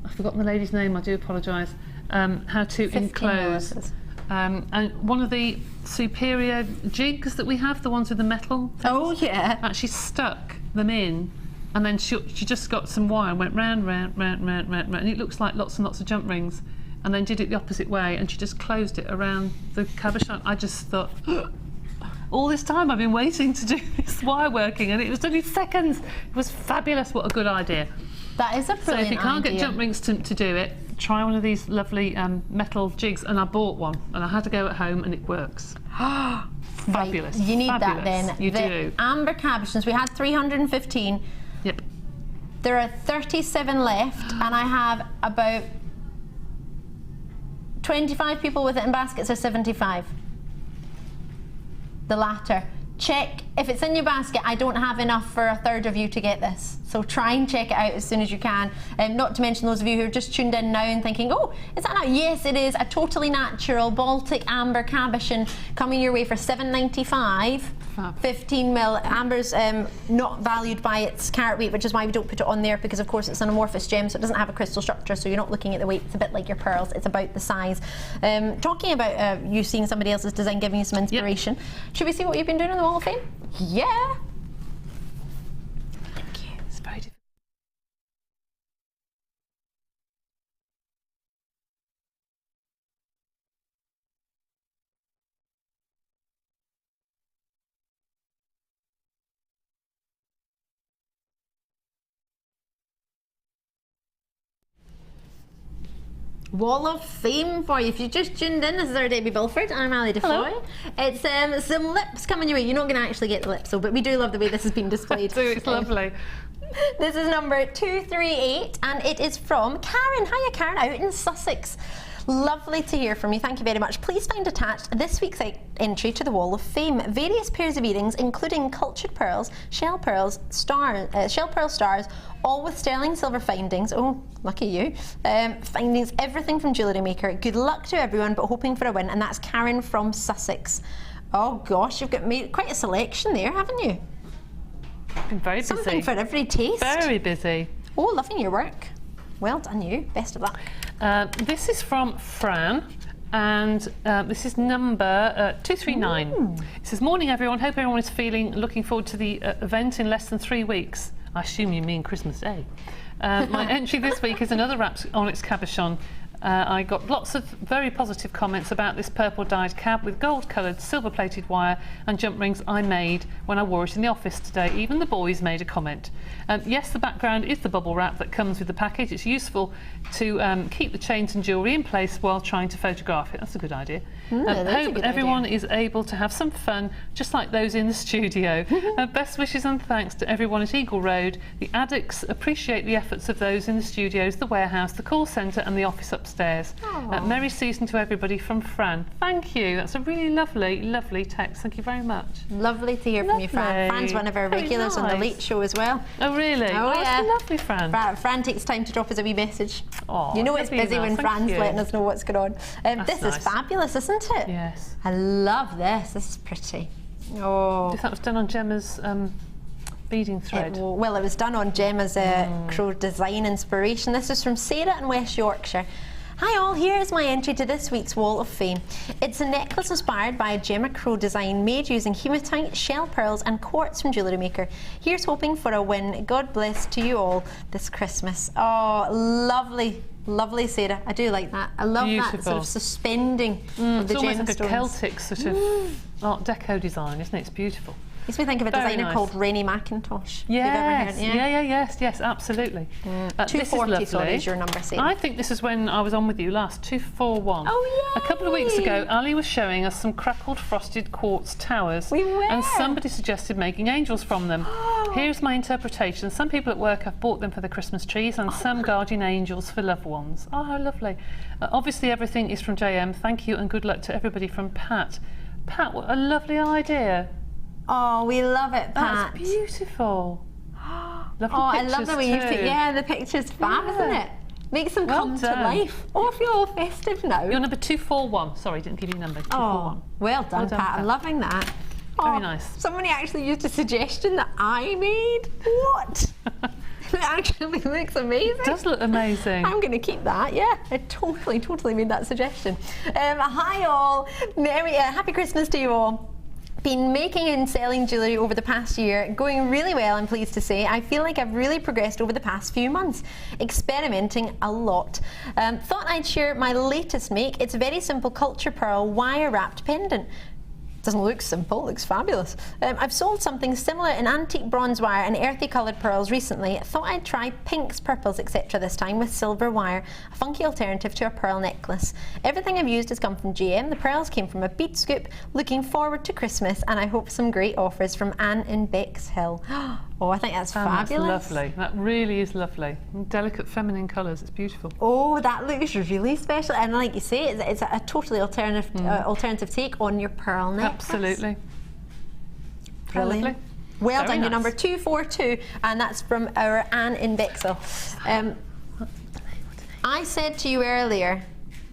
I've forgotten the lady's name, I do apologise. How to enclose. And one of the superior jigs that we have, the ones with the metal things, oh yeah, actually stuck them in, and then she just got some wire and went round, and it looks like lots and lots of jump rings. And then did it the opposite way, and she just closed it around the cabochon. I just thought, all this time I've been waiting to do this wire working, and it was only seconds. It was fabulous. What a good idea. That is a brilliant idea. So if you can't get jump rings to do it, try one of these lovely metal jigs. And I bought one, and I had to go at home, and it works. Fabulous. Right. You need fabulous. that then. You the do. Amber Cabochons, we had 315. Yep. There are 37 left, and I have about 25 people with it in baskets, or 75? The latter. Check, if it's in your basket, I don't have enough for a third of you to get this. So try and check it out as soon as you can. Not to mention those of you who have just tuned in now and thinking, oh, is that now? Yes, it is a totally natural Baltic Amber Cabochon coming your way for $7.95. 15mm. Amber's not valued by its carat weight, which is why we don't put it on there, because of course it's an amorphous gem, so it doesn't have a crystal structure, so you're not looking at the weight. It's a bit like your pearls, it's about the size. Talking about you seeing somebody else's design giving you some inspiration, yep. Should we see what you've been doing on the Wall of Fame? Yeah. Thank you. It's very difficult. Wall of Fame for you. If you just tuned in, this is our Debbie Bulford. I'm Ali DeFoy. It's some lips coming your way. You're not going to actually get the lips, though, but we do love the way this has been displayed. So it's lovely. This is number 238, and it is from Karen. Hiya, Karen, out in Sussex. Lovely to hear from you. Thank you very much. Please find attached this week's entry to the Wall of Fame. Various pairs of earrings, including cultured pearls, shell pearl stars, all with sterling silver findings. Oh, lucky you. Findings, everything from Jewellery Maker. Good luck to everyone, but hoping for a win. And that's Karen from Sussex. Oh gosh, you've got quite a selection there, haven't you? Been very busy. Something for every taste. Very busy. Oh, loving your work. Well done, you. Best of luck. This is from Fran, and this is number 239. It says, morning everyone, hope everyone is looking forward to the event in less than 3 weeks. I assume you mean Christmas Day. My entry this week is another wrapped onyx cabochon. I got lots of very positive comments about this purple dyed cab with gold coloured silver plated wire and jump rings I made when I wore it in the office today. Even the boys made a comment. Yes, the background is the bubble wrap that comes with the package. It's useful to keep the chains and jewellery in place while trying to photograph it. That's a good idea. Hope everyone is able to have some fun, just like those in the studio. Best wishes and thanks to everyone at Eagle Road. The addicts appreciate the efforts of those in the studios, the warehouse, the call centre and the office upstairs. Merry season to everybody from Fran. Thank you. That's a really lovely, lovely text. Thank you very much. Lovely to hear from you, Fran. Fran's one of our regulars on the Late Show as well. Oh, really? Oh, yeah. That's lovely, Fran. Fran takes time to drop us a wee message. Oh, you know it's busy when Fran's letting us know what's going on. This is fabulous, isn't it? Yes. I love this. This is pretty. Oh. That was done on Gemma's beading thread. Well, it was done on Gemma's Crow design inspiration. This is from Sarah in West Yorkshire. Hi all, here's my entry to this week's Wall of Fame. It's a necklace inspired by a Gemstone design made using hematite, shell pearls and quartz from Jewellery Maker. Here's hoping for a win. God bless to you all this Christmas. Oh, lovely. Lovely, Sarah. I do like that. I love that sort of suspending of the gemstones. It's almost like a Celtic sort of Art Deco design, isn't it? It's beautiful. Makes me think of a designer called Rennie McIntosh. Yes, yes, absolutely. 240, sorry, is your number, Sarah. I think this is when I was on with you last, 241. Oh, yeah. A couple of weeks ago, Ali was showing us some crackled frosted quartz towers. We were. And somebody suggested making angels from them. Here's my interpretation. Some people at work have bought them for the Christmas trees and some guardian angels for loved ones. Oh, how lovely. Obviously, everything is from JM. Thank you and good luck to everybody from Pat. Pat, what a lovely idea. Oh, we love it, Pat. That's beautiful. Lovely I pictures love the way you the picture's fab, isn't it? Makes them come to life. Oh, I feel all festive now. You're number 241. Sorry, didn't give you a number. 241. Well done, Pat. I'm loving that. Very nice. Somebody actually used a suggestion that I made. What? It actually looks amazing. It does look amazing. I'm going to keep that, yeah. I totally made that suggestion. Hi all. Happy Christmas to you all. Been making and selling jewellery over the past year, going really well, I'm pleased to say. I feel like I've really progressed over the past few months, experimenting a lot. Thought I'd share my latest make. It's a very simple culture pearl wire wrapped pendant. Doesn't look simple, it looks fabulous. I've sold something similar in antique bronze wire and earthy coloured pearls recently. Thought I'd try pinks, purples, etc. this time with silver wire, a funky alternative to a pearl necklace. Everything I've used has come from GM. The pearls came from a bead scoop. Looking forward to Christmas, and I hope some great offers from Anne in Bexhill. Oh, I think that's fabulous. That's lovely. That really is lovely. Delicate feminine colours, it's beautiful. Oh, that looks really special. And like you say, it's a totally alternative take on your pearl necklace. Absolutely. Brilliant. Lovely. Well Very done, nice. your number 242, and that's from our Anne in Bexhill. I said to you earlier,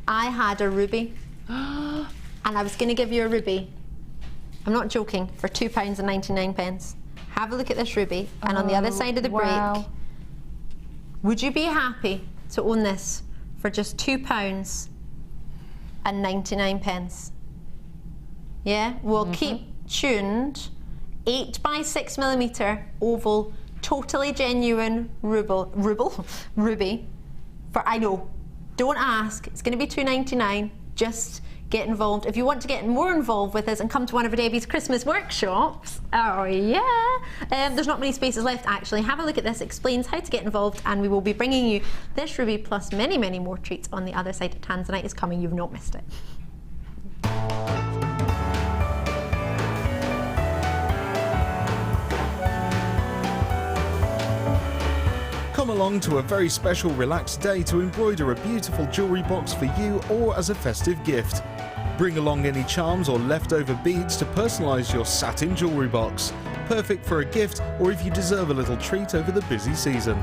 I had a ruby, and I was going to give you a ruby. I'm not joking, for £2.99. Have a look at this ruby, and on the other side of the break, would you be happy to own this for just £2.99? Yeah, we'll keep tuned. 8x6mm oval, totally genuine ruby. For I know, don't ask. It's going to be £2.99. Just get involved. If you want to get more involved with us and come to one of Debbie's Christmas workshops, oh yeah, there's not many spaces left actually. Have a look at this, explains how to get involved, and we will be bringing you this ruby plus many more treats on the other side. Tanzanite is coming, you've not missed it. Come along to a very special relaxed day to embroider a beautiful jewellery box for you or as a festive gift. Bring along any charms or leftover beads to personalise your satin jewellery box. Perfect for a gift or if you deserve a little treat over the busy season.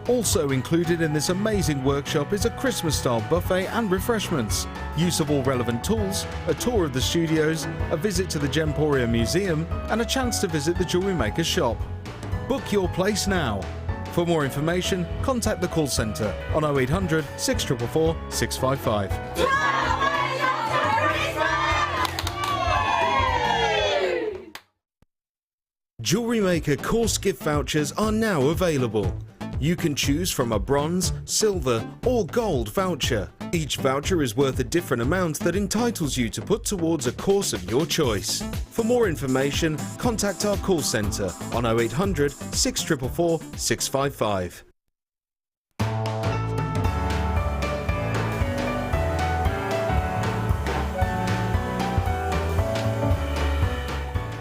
Also included in this amazing workshop is a Christmas-style buffet and refreshments, use of all relevant tools, a tour of the studios, a visit to the Gemporia Museum and a chance to visit the Jewellery Maker shop. Book your place now. For more information, contact the call centre on 0800 644 655. Jewellery Maker course gift vouchers are now available. You can choose from a bronze, silver or gold voucher. Each voucher is worth a different amount that entitles you to put towards a course of your choice. For more information, contact our call centre on 0800 644 655.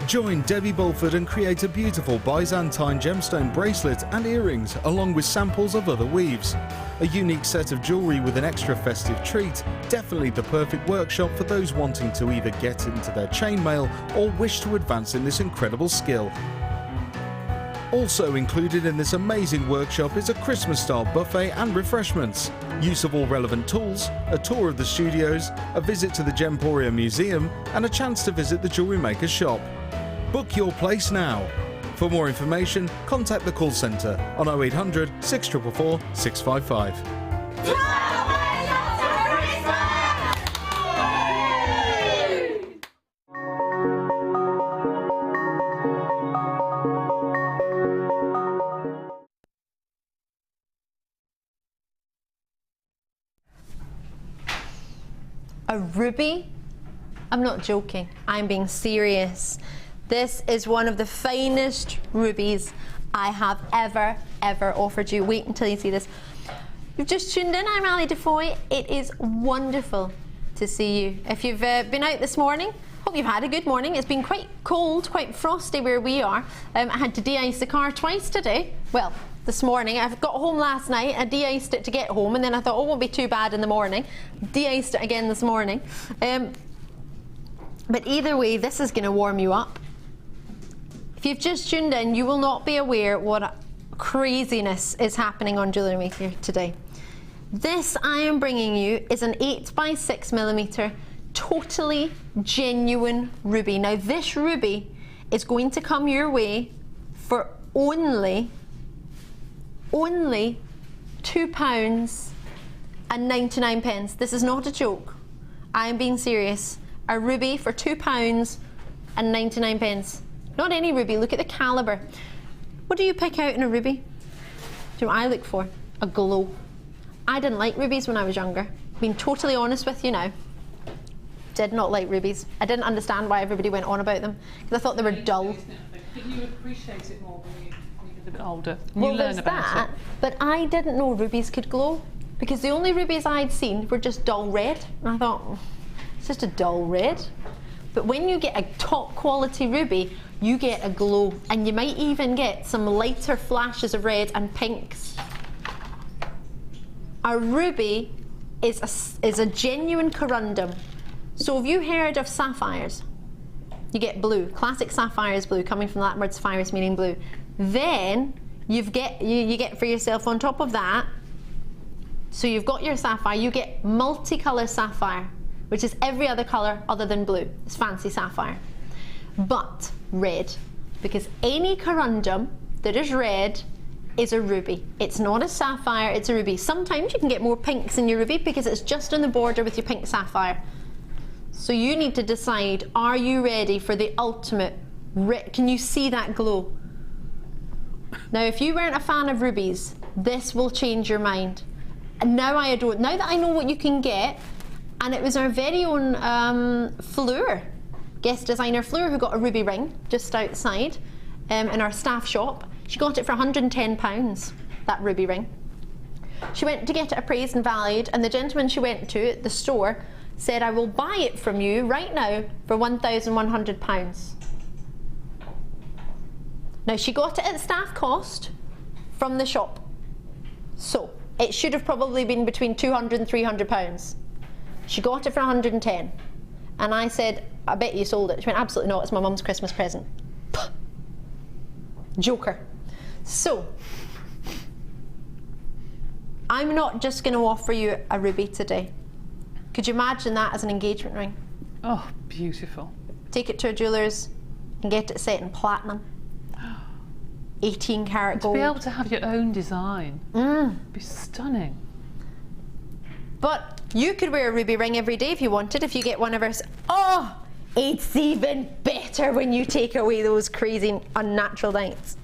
Join Debbie Bulford and create a beautiful Byzantine gemstone bracelet and earrings along with samples of other weaves. A unique set of jewellery with an extra festive treat, definitely the perfect workshop for those wanting to either get into their chainmail or wish to advance in this incredible skill. Also included in this amazing workshop is a Christmas-style buffet and refreshments, use of all relevant tools, a tour of the studios, a visit to the Gemporia Museum and a chance to visit the Jewellery Maker shop. Book your place now. For more information, contact the call centre on 0800 644 655. ruby? I'm not joking, I'm being serious. This is one of the finest rubies I have ever offered you. Wait until you see this. You've just tuned in, I'm Ali DeFoy. It is wonderful to see you. If you've been out this morning, hope you've had a good morning. It's been quite cold, quite frosty where we are. I had to de-ice the car twice today. Well, this morning. I got home last night, I de-iced it to get home, and then I thought, oh, it won't be too bad in the morning. De-iced it again this morning. But either way, this is going to warm you up. If you've just tuned in, you will not be aware what craziness is happening on Jewellery Maker today. This I am bringing you is an 8x6mm totally genuine ruby. Now this ruby is going to come your way for only £2.99. This is not a joke. I am being serious. A ruby for £2.99. Not any ruby, look at the calibre. What do you pick out in a ruby? Do you know what I look for? A glow. I didn't like rubies when I was younger. Being totally honest with you now. Did not like rubies. I didn't understand why everybody went on about them, because I thought they were dull. But you appreciate it more when you get a bit older. Well, there's that, but I didn't know rubies could glow, because the only rubies I'd seen were just dull red, and I thought, oh, it's just a dull red. But when you get a top quality ruby, you get a glow, and you might even get some lighter flashes of red and pinks. A ruby is a genuine corundum. So have you heard of sapphires? You get blue, classic sapphire is blue, coming from the Latin word sapphirus meaning blue. Then you get for yourself on top of that, so you've got your sapphire, you get multicolour sapphire, which is every other colour other than blue. It's fancy sapphire. But red, because any corundum that is red is a ruby. It's not a sapphire, it's a ruby. Sometimes you can get more pinks in your ruby because it's just on the border with your pink sapphire. So you need to decide, are you ready for the ultimate can you see that glow? Now if you weren't a fan of rubies, this will change your mind. And now I adore it. Now that I know what you can get, and it was our very own Fleur, guest designer Fleur, who got a ruby ring just outside in our staff shop. She got it for £110, that ruby ring. She went to get it appraised and valued, and the gentleman she went to at the store said, I will buy it from you right now for £1,100. Now she got it at staff cost from the shop. So it should have probably been between £200 and £300. She got it for 110. And I said, I bet you sold it. She went, absolutely not, it's my mum's Christmas present. Joker. So, I'm not just going to offer you a ruby today. Could you imagine that as an engagement ring? Oh, beautiful. Take it to a jeweller's and get it set in platinum. 18 karat gold. To be able to have your own design. It'd be stunning. But you could wear a ruby ring every day if you wanted, if you get one of our... Oh, it's even better when you take away those crazy unnatural lights.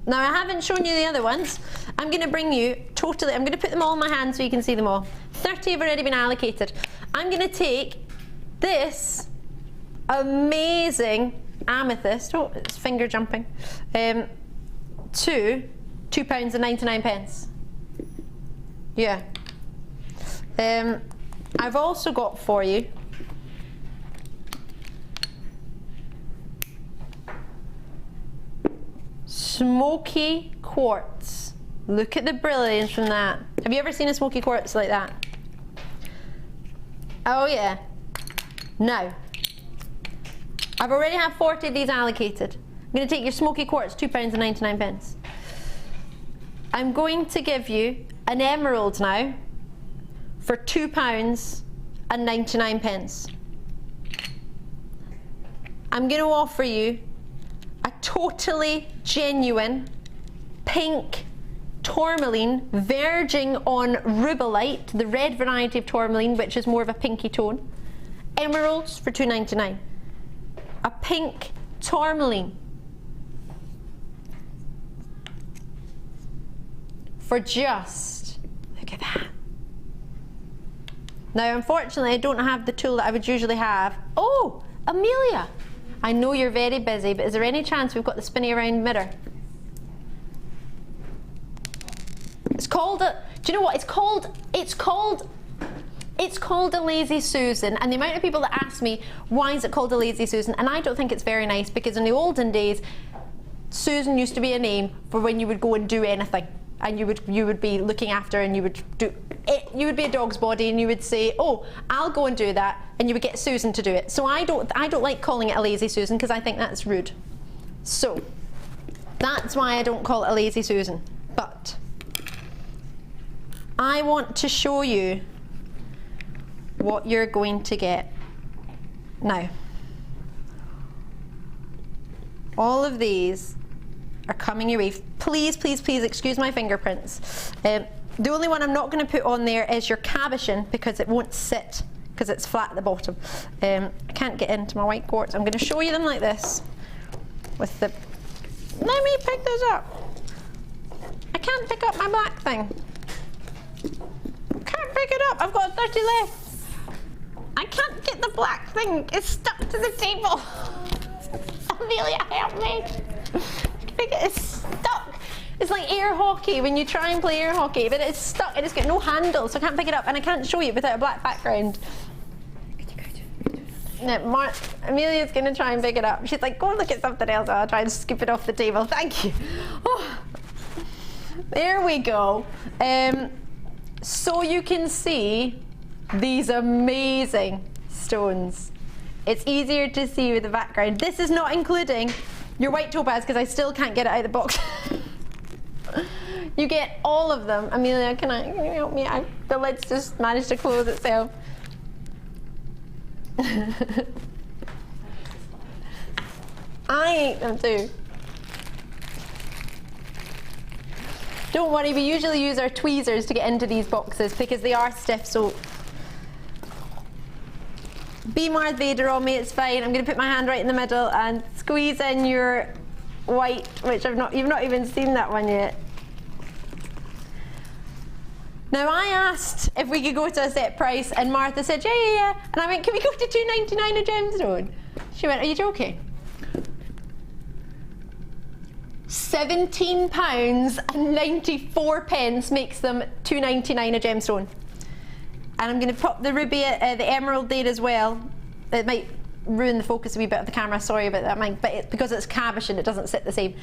Now I haven't shown you the other ones. I'm going to bring you totally, I'm going to put them all in my hand so you can see them all. 30 have already been allocated. I'm going to take this amazing amethyst, oh it's finger jumping, to £2.99. Yeah. I've also got for you smoky quartz. Look at the brilliance from that. Have you ever seen a smoky quartz like that? Oh yeah. Now, I've already had 40 of these allocated. I'm going to take your smoky quartz, £2.99. I'm going to give you an emerald now for £2.99. I'm going to offer you a totally genuine pink tourmaline verging on rubellite, the red variety of tourmaline, which is more of a pinky tone. Emeralds for £2.99. A pink tourmaline for just, look at that, Now, unfortunately, I don't have the tool that I would usually have. Oh, Amelia, I know you're very busy, but is there any chance we've got the spinny around mirror? It's called a, do you know what it's called? It's called a Lazy Susan, and the amount of people that ask me, why is it called a Lazy Susan? And I don't think it's very nice, because in the olden days, Susan used to be a name for when you would go and do anything. And you would be looking after, and you would do it, you would be a dog's body, and you would say, oh, I'll go and do that, and you would get Susan to do it. So I don't like calling it a Lazy Susan, because I think that's rude. So that's why I don't call it a Lazy Susan. But I want to show you what you're going to get. Now, all of these are coming your way. Please, please, please excuse my fingerprints. The only one I'm not going to put on there is your cabochon, because it won't sit, because it's flat at the bottom. I can't get into my white quartz. I'm going to show you them like this. With the, let me pick those up. I can't pick up my black thing. Can't pick it up. I've got 30 left. I can't get the black thing. It's stuck to the table. Amelia, help me. It's stuck. It's like air hockey when you try and play air hockey, but it's stuck and it's got no handle, so I can't pick it up, and I can't show you without a black background. No, Amelia's going to try and pick it up. She's like, go and look at something else. I'll try and scoop it off the table. Thank you. Oh, there we go. So you can see these amazing stones. It's easier to see with the background. This is not including your white topaz, because I still can't get it out of the box. You get all of them. Amelia, can you help me? The lid's just managed to close itself. I ate them too. Don't worry, we usually use our tweezers to get into these boxes because they are stiff, so be Darth Vader on me, it's fine. I'm going to put my hand right in the middle and squeeze in your white, which you've not even seen that one yet. Now, I asked if we could go to a set price, and Martha said, yeah. And I went, can we go to £2.99 a gemstone? She went, are you joking? £17.94 makes them £2.99 a gemstone. And I'm going to pop the ruby, the emerald there as well. It might ruin the focus a wee bit of the camera, sorry about that, Mike, but because it's cabochon, it doesn't sit the same.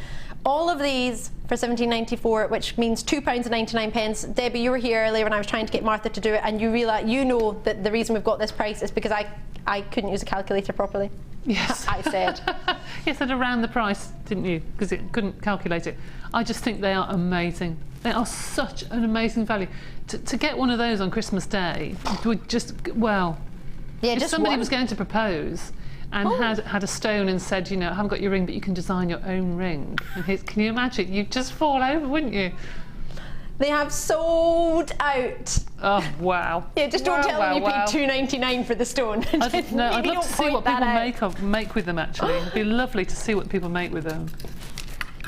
All of these for £17.94, which means £2.99. Debbie, you were here earlier when I was trying to get Martha to do it, and you know that the reason we've got this price is because I couldn't use a calculator properly. Yes. I said. You said around the price, didn't you? Because it couldn't calculate it. I just think they are amazing. They are such an amazing value. To get one of those on Christmas Day would just, well, yeah, if just somebody one. was going to propose and had a stone and said, you know, I haven't got your ring, but you can design your own ring. And can you imagine? You'd just fall over, wouldn't you? They have sold out. Oh, wow. Yeah, just don't tell them you paid £2.99 for the stone. I'd love to see what people make with them, actually. It'd be lovely to see what people make with them.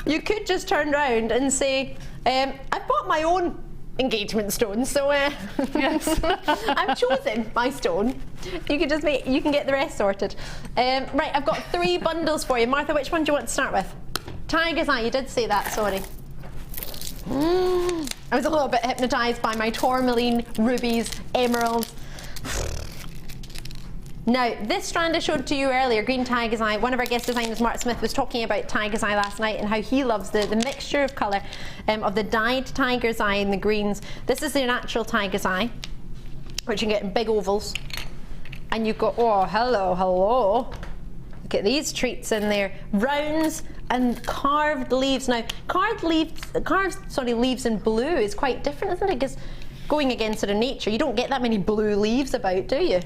You could just turn around and say, I bought my own engagement stone, so yes. I've chosen my stone. You can just you can get the rest sorted. Right, I've got 3 bundles for you. Martha, which one do you want to start with? Tiger's Eye, you did say that, sorry. I was a little bit hypnotised by my tourmaline, rubies, emeralds. Now, this strand I showed to you earlier, green tiger's eye, one of our guest designers, Mark Smith, was talking about tiger's eye last night and how he loves the mixture of colour of the dyed tiger's eye and the greens. This is the natural tiger's eye, which you can get in big ovals. And you've got, oh, hello. Look at these treats in there. Rounds and carved leaves. Now, carved leaves in blue is quite different, isn't it? Because going against sort of nature, you don't get that many blue leaves about, do you?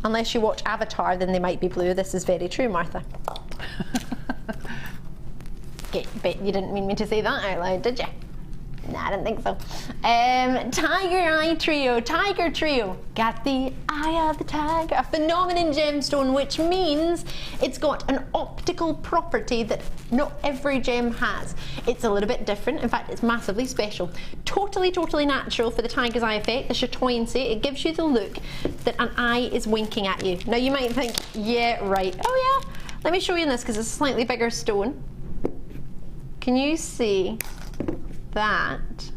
Unless you watch Avatar, then they might be blue. This is very true, Martha. Okay, bet you didn't mean me to say that out loud, did you? Nah, I didn't think so. Tiger Eye Trio, Tiger Trio. Got the eye of the tiger, a phenomenon gemstone, which means it's got an optical property that not every gem has. It's a little bit different. In fact, it's massively special. Totally natural for the tiger's eye effect, the chatoyancy. It gives you the look that an eye is winking at you. Now you might think, yeah, right. Oh yeah, let me show you this because it's a slightly bigger stone. Can you see that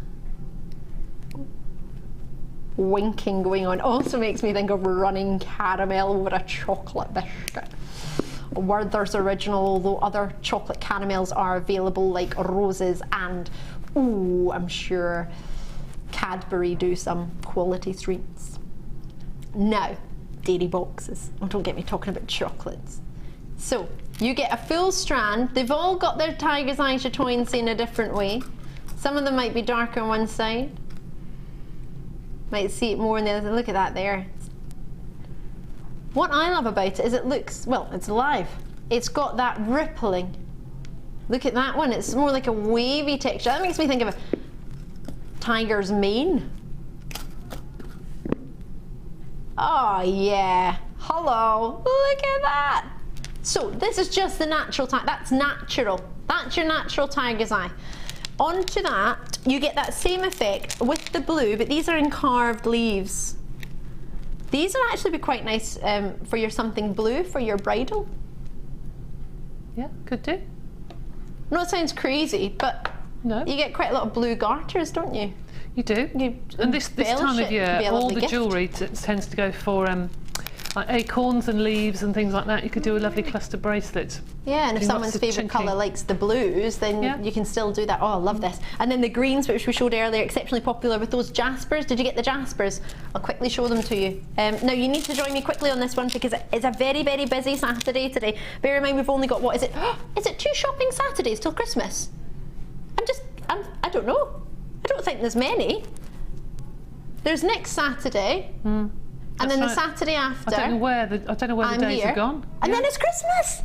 winking going on? Also makes me think of running caramel over a chocolate biscuit. Werther's original, although other chocolate caramels are available like Roses and, ooh, I'm sure Cadbury do some quality treats. Now, dairy boxes. Oh, don't get me talking about chocolates. So, you get a full strand. They've all got their tiger's eye chatoyancy in a different way. Some of them might be darker on one side. Might see it more in the other. Look at that there. What I love about it is it looks, well, it's alive. It's got that rippling. Look at that one. It's more like a wavy texture. That makes me think of a tiger's mane. Oh yeah. Hello. Look at that. So this is just the natural tiger. That's natural. That's your natural tiger's eye. Onto that, you get that same effect with the blue, but these are in carved leaves. These would actually be quite nice for your something blue for your bridal. Yeah, could do. No, it sounds crazy, but no, you get quite a lot of blue garters, don't you? You do. And this time of year, all the jewellery tends to go for like acorns and leaves and things like that. You could do a lovely cluster bracelet. Yeah, and if someone's favourite colour likes the blues, then you can still do that. Oh, I love this. And then the greens, which we showed earlier, exceptionally popular with those jaspers. Did you get the jaspers? I'll quickly show them to you. Now, you need to join me quickly on this one because it's a very, very busy Saturday today. Bear in mind, we've only got, what is it? Is it 2 shopping Saturdays till Christmas? I don't know. I don't think there's many. There's next Saturday. And then the Saturday after, I don't know where the days have gone. And then it's Christmas.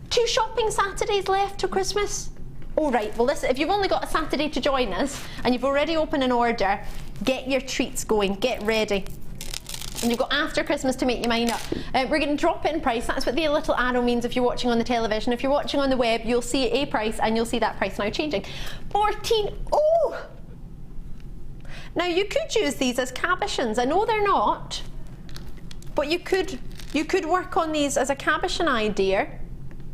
2 shopping Saturdays left till Christmas. All right, well listen, if you've only got a Saturday to join us and you've already opened an order, get your treats going, get ready. And you've got after Christmas to make your mind up. We're going to drop it in price. That's what the little arrow means if you're watching on the television. If you're watching on the web, you'll see a price and you'll see that price now changing. 14, oh! Now you could use these as cabochons. I know they're not, but you could work on these as a cabochon idea,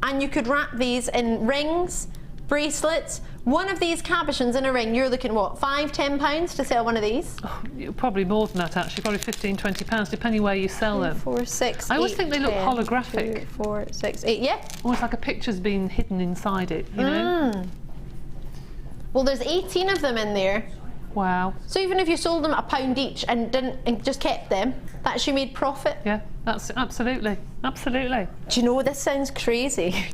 and you could wrap these in rings, bracelets. One of these cabochons in a ring, you're looking what, £5–10 to sell one of these? Oh, probably more than that actually, probably £15–20 depending where you sell them. 4, 6, I always 8, think they look 10, holographic. 2, 4, 6, 8, yeah. Almost like a picture's been hidden inside it, you know? Well, there's 18 of them in there. Wow. So even if you sold them at £1 each and just kept them, that's you made profit. Yeah, that's absolutely. Do you know, this sounds crazy.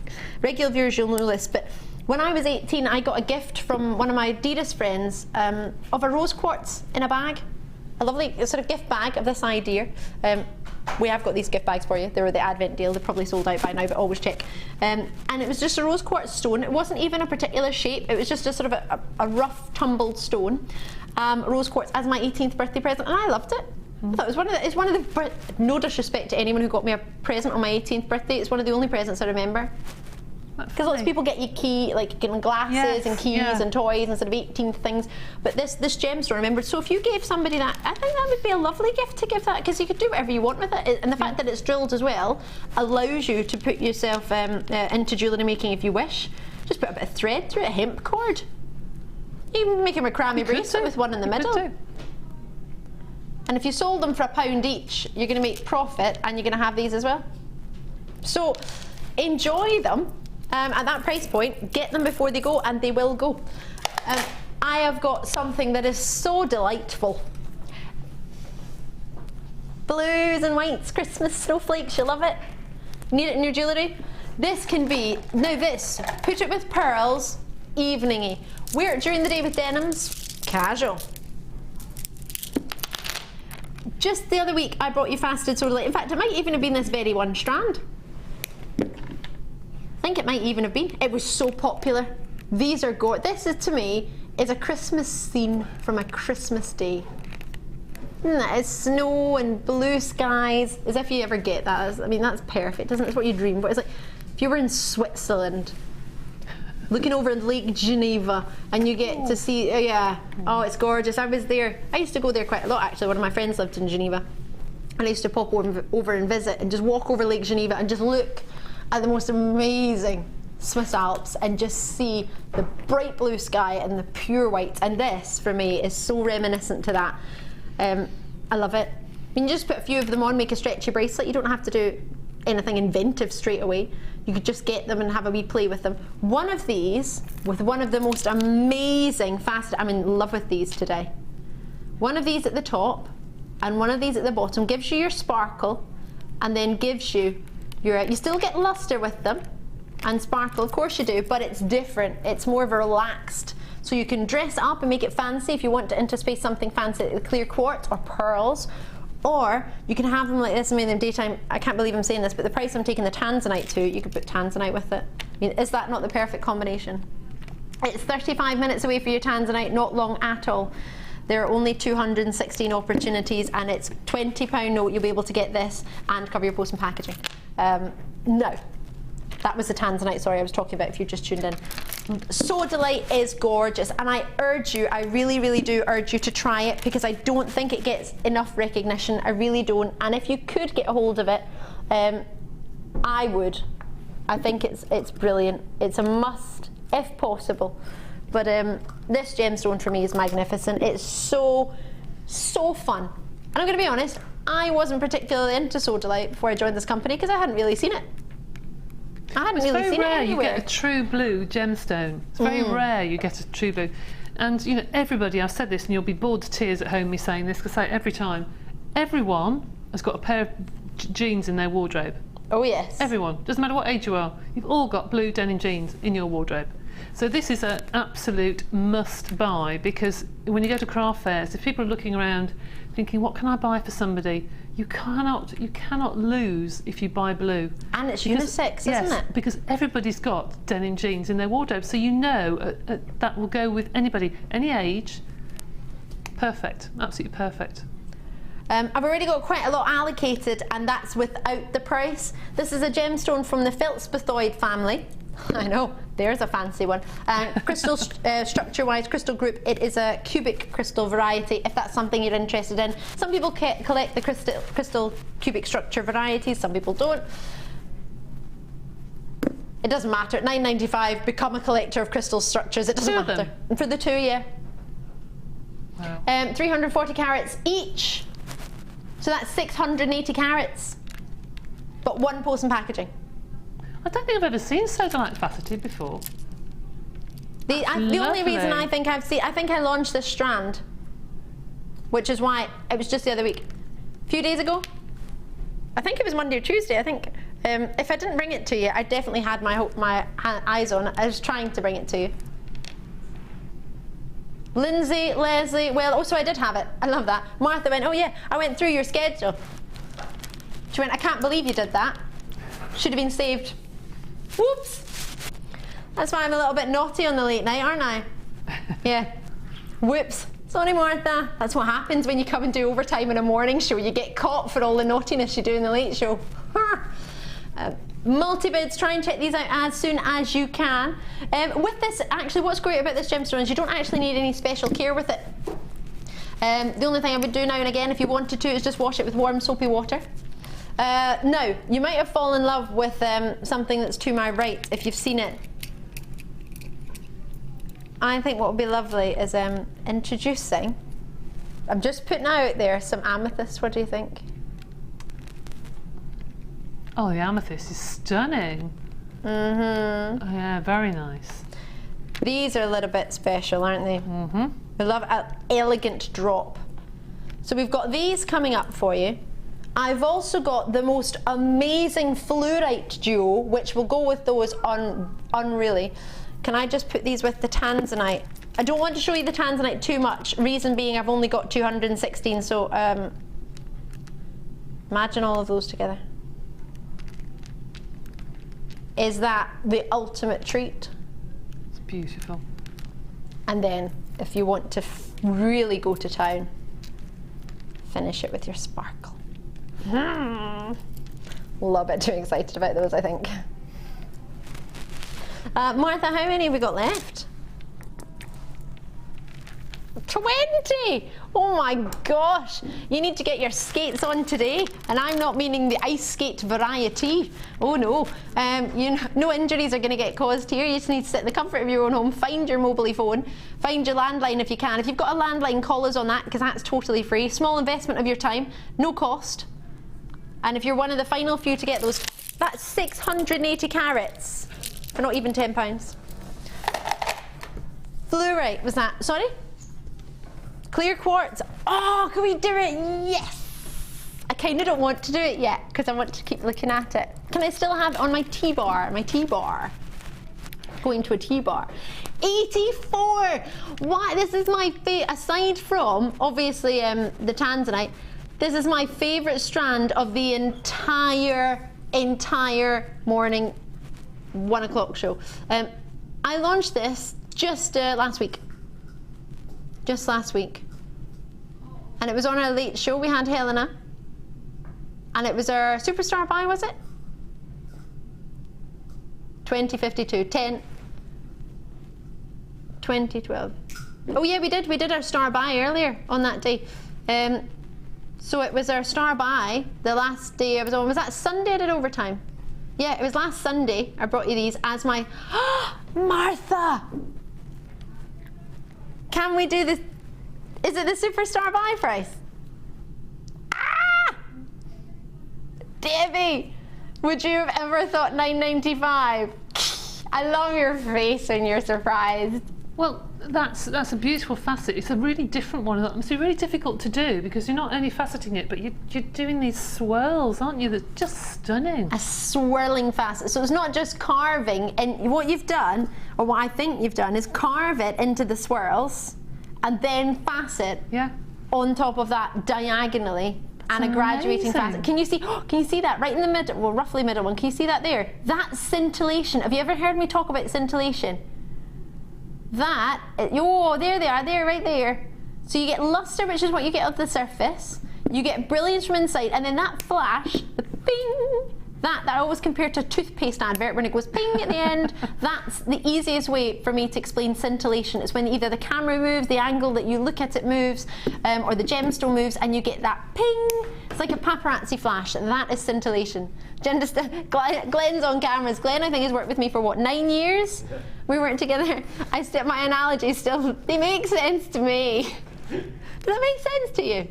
Regular viewers, you'll know this, but when I was 18, I got a gift from one of my dearest friends of a rose quartz in a bag. A lovely sort of gift bag of this idea. We have got these gift bags for you. They were the Advent deal. They're probably sold out by now, but always check. And it was just a rose quartz stone. It wasn't even a particular shape. It was just a sort of a rough, tumbled stone. Rose quartz as my 18th birthday present, and I loved it. I thought it's one of the, no disrespect to anyone who got me a present on my 18th birthday, it's one of the only presents I remember. Because lots of people get you glasses and keys and toys instead of 18 things, but this gemstone, remember. So if you gave somebody that, I think that would be a lovely gift to give that, because you could do whatever you want with it, and the fact that it's drilled as well allows you to put yourself into jewellery making if you wish. Just put a bit of thread through it, a hemp cord. You can make a macrame bracelet with one in the middle. And if you sold them for £1 each, you're going to make profit, and you're going to have these as well. So enjoy them. At that price point, get them before they go, and they will go. I have got something that is so delightful. Blues and whites, Christmas snowflakes, you love it? Need it in your jewellery? This can be, now this, put it with pearls, evening-y. Wear it during the day with denims, casual. Just the other week, I brought you faceted solar light. In fact, it might even have been this very one strand. I think it might even have been. It was so popular. These are gorgeous. This is, to me, is a Christmas scene from a Christmas day. It's snow and blue skies, as if you ever get that. I mean, that's perfect, isn't it? It's what you dream. But it's like if you were in Switzerland, looking over Lake Geneva, and you get to see, oh, it's gorgeous. I was there. I used to go there quite a lot, actually. One of my friends lived in Geneva, and I used to pop over and visit and just walk over Lake Geneva and just look at the most amazing Swiss Alps and just see the bright blue sky and the pure white. And this, for me, is so reminiscent to that. I love it. I mean, you just put a few of them on, make a stretchy bracelet. You don't have to do anything inventive straight away. You could just get them and have a wee play with them. One of these, with one of the most amazing faceted, I'm in love with these today. One of these at the top and one of these at the bottom gives you your sparkle, and then gives you your, you still get luster with them and sparkle, of course you do, but it's different. It's more of a relaxed. So you can dress up and make it fancy if you want to interspace something fancy with clear quartz or pearls, or you can have them like this. I mean, in daytime, I can't believe I'm saying this, but the price I'm taking the Tanzanite to, you could put Tanzanite with it. I mean, is that not the perfect combination? It's 35 minutes away for your Tanzanite, not long at all. There are only 216 opportunities, and it's £20 note. You'll be able to get this and cover your post and packaging. No. That was the Tanzanite, sorry, I was talking about if you just tuned in. Sodalite is gorgeous, and I urge you, I really, really do urge you to try it, because I don't think it gets enough recognition. I really don't. And if you could get a hold of it, I would. I think it's brilliant. It's a must, if possible. But this gemstone for me is magnificent. It's so, so fun. And I'm going to be honest, I wasn't particularly into Sodalite before I joined this company, because I hadn't really seen it. I hadn't really seen it anywhere. You get a true blue gemstone. It's very rare you get a true blue. And you know, everybody, I've said this and you'll be bored to tears at home me saying this, because I say it every time, everyone has got a pair of jeans in their wardrobe. Oh yes. Everyone. Doesn't matter what age you are. You've all got blue denim jeans in your wardrobe. So this is an absolute must buy, because when you go to craft fairs, if people are looking around thinking, what can I buy for somebody? You cannot lose if you buy blue. And it's unisex, isn't it? Because everybody's got denim jeans in their wardrobe, so you know that will go with anybody, any age. Perfect, absolutely perfect. I've already got quite a lot allocated, and that's without the price. This is a gemstone from the feldspathoid family. I know, there's a fancy one. Crystal structure-wise, crystal group, it is a cubic crystal variety, if that's something you're interested in. Some people collect the crystal cubic structure varieties, some people don't. It doesn't matter. At $9.95, become a collector of crystal structures. It doesn't matter. For the two, yeah. Wow. 340 carats each. So that's 680 carats. But one post and packaging. I don't think I've ever seen Sodalite faceted before. The only reason I think I've seen, I think I launched this strand, which is why it was just the other week, a few days ago. I think it was Monday or Tuesday. I think if I didn't bring it to you, I definitely had my eyes on it. I was trying to bring it to you. Lindsay, Leslie, well, also I did have it. I love that. Martha went, oh yeah, I went through your schedule. She went, I can't believe you did that. Should have been saved. Whoops. That's why I'm a little bit naughty on the late night, aren't I? Yeah. Whoops. Sorry, Martha. That's what happens when you come and do overtime in a morning show. You get caught for all the naughtiness you do in the late show. Multi-bids, try and check these out as soon as you can. With this, actually, what's great about this gemstone is you don't actually need any special care with it. The only thing I would do now and again, if you wanted to, is just wash it with warm soapy water. Now, you might have fallen in love with something that's to my right, if you've seen it. I think what would be lovely is introducing, I'm just putting out there some amethyst. What do you think? Oh, the amethyst is stunning. Mm-hmm. Oh, yeah, very nice. These are a little bit special, aren't they? Mm-hmm. I love an elegant drop. So we've got these coming up for you. I've also got the most amazing fluorite duo, which will go with those unreally. Can I just put these with the Tanzanite? I don't want to show you the Tanzanite too much, reason being I've only got 216, so imagine all of those together. Is that the ultimate treat? It's beautiful. And then, if you want to really go to town, finish it with your sparkle. Love it, too excited about those, I think. Martha, how many have we got left? 20! Oh my gosh! You need to get your skates on today, and I'm not meaning the ice skate variety. Oh no. No injuries are going to get caused here. You just need to sit in the comfort of your own home, find your mobile phone, find your landline if you can. If you've got a landline, call us on that, because that's totally free. Small investment of your time, no cost. And if you're one of the final few to get those, that's 680 carats for not even £10. Fluorite, was that? Sorry? Clear quartz. Oh, can we do it? Yes! I kind of don't want to do it yet because I want to keep looking at it. Can I still have it on my T-bar? My T-bar. Going to a T-bar. 84! Why? This is my favorite, aside from, obviously, the Tanzanite, this is my favorite strand of the entire morning 1 o'clock show. I launched this just last week. Just last week. And it was on our late show. We had Helena. And it was our superstar buy, was it? 2052. 2012. Oh yeah, we did our star buy earlier on that day. So it was our star buy the last day I was on. Was that Sunday I did overtime? Yeah, it was last Sunday I brought you these as my... Martha! Can we do this? Is it the superstar buy price? Ah! Debbie, would you have ever thought $9.95? I love your face when you're surprised. Well, that's a beautiful facet. It's a really different one. It's really difficult to do because you're not only faceting it, but you're doing these swirls, aren't you? They're just stunning. A swirling facet. So it's not just carving. And what you've done, or what I think you've done, is carve it into the swirls and then facet on top of that diagonally. And a graduating facet. Can you see that right in the middle, well, roughly middle one? Can you see that there? That's scintillation. Have you ever heard me talk about scintillation? That, oh, there they are, there, right there. So you get luster, which is what you get off the surface. You get brilliance from inside, and then that flash, the ping, that I always compare to a toothpaste advert when it goes ping at the end. That's the easiest way for me to explain scintillation. It's when either the camera moves, the angle that you look at it moves, or the gemstone moves, and you get that ping. It's like a paparazzi flash, and that is scintillation. Glenn's on cameras. Glenn, I think, has worked with me for what, 9 years? We weren't together. My analogies still, they make sense to me. Does that make sense to you?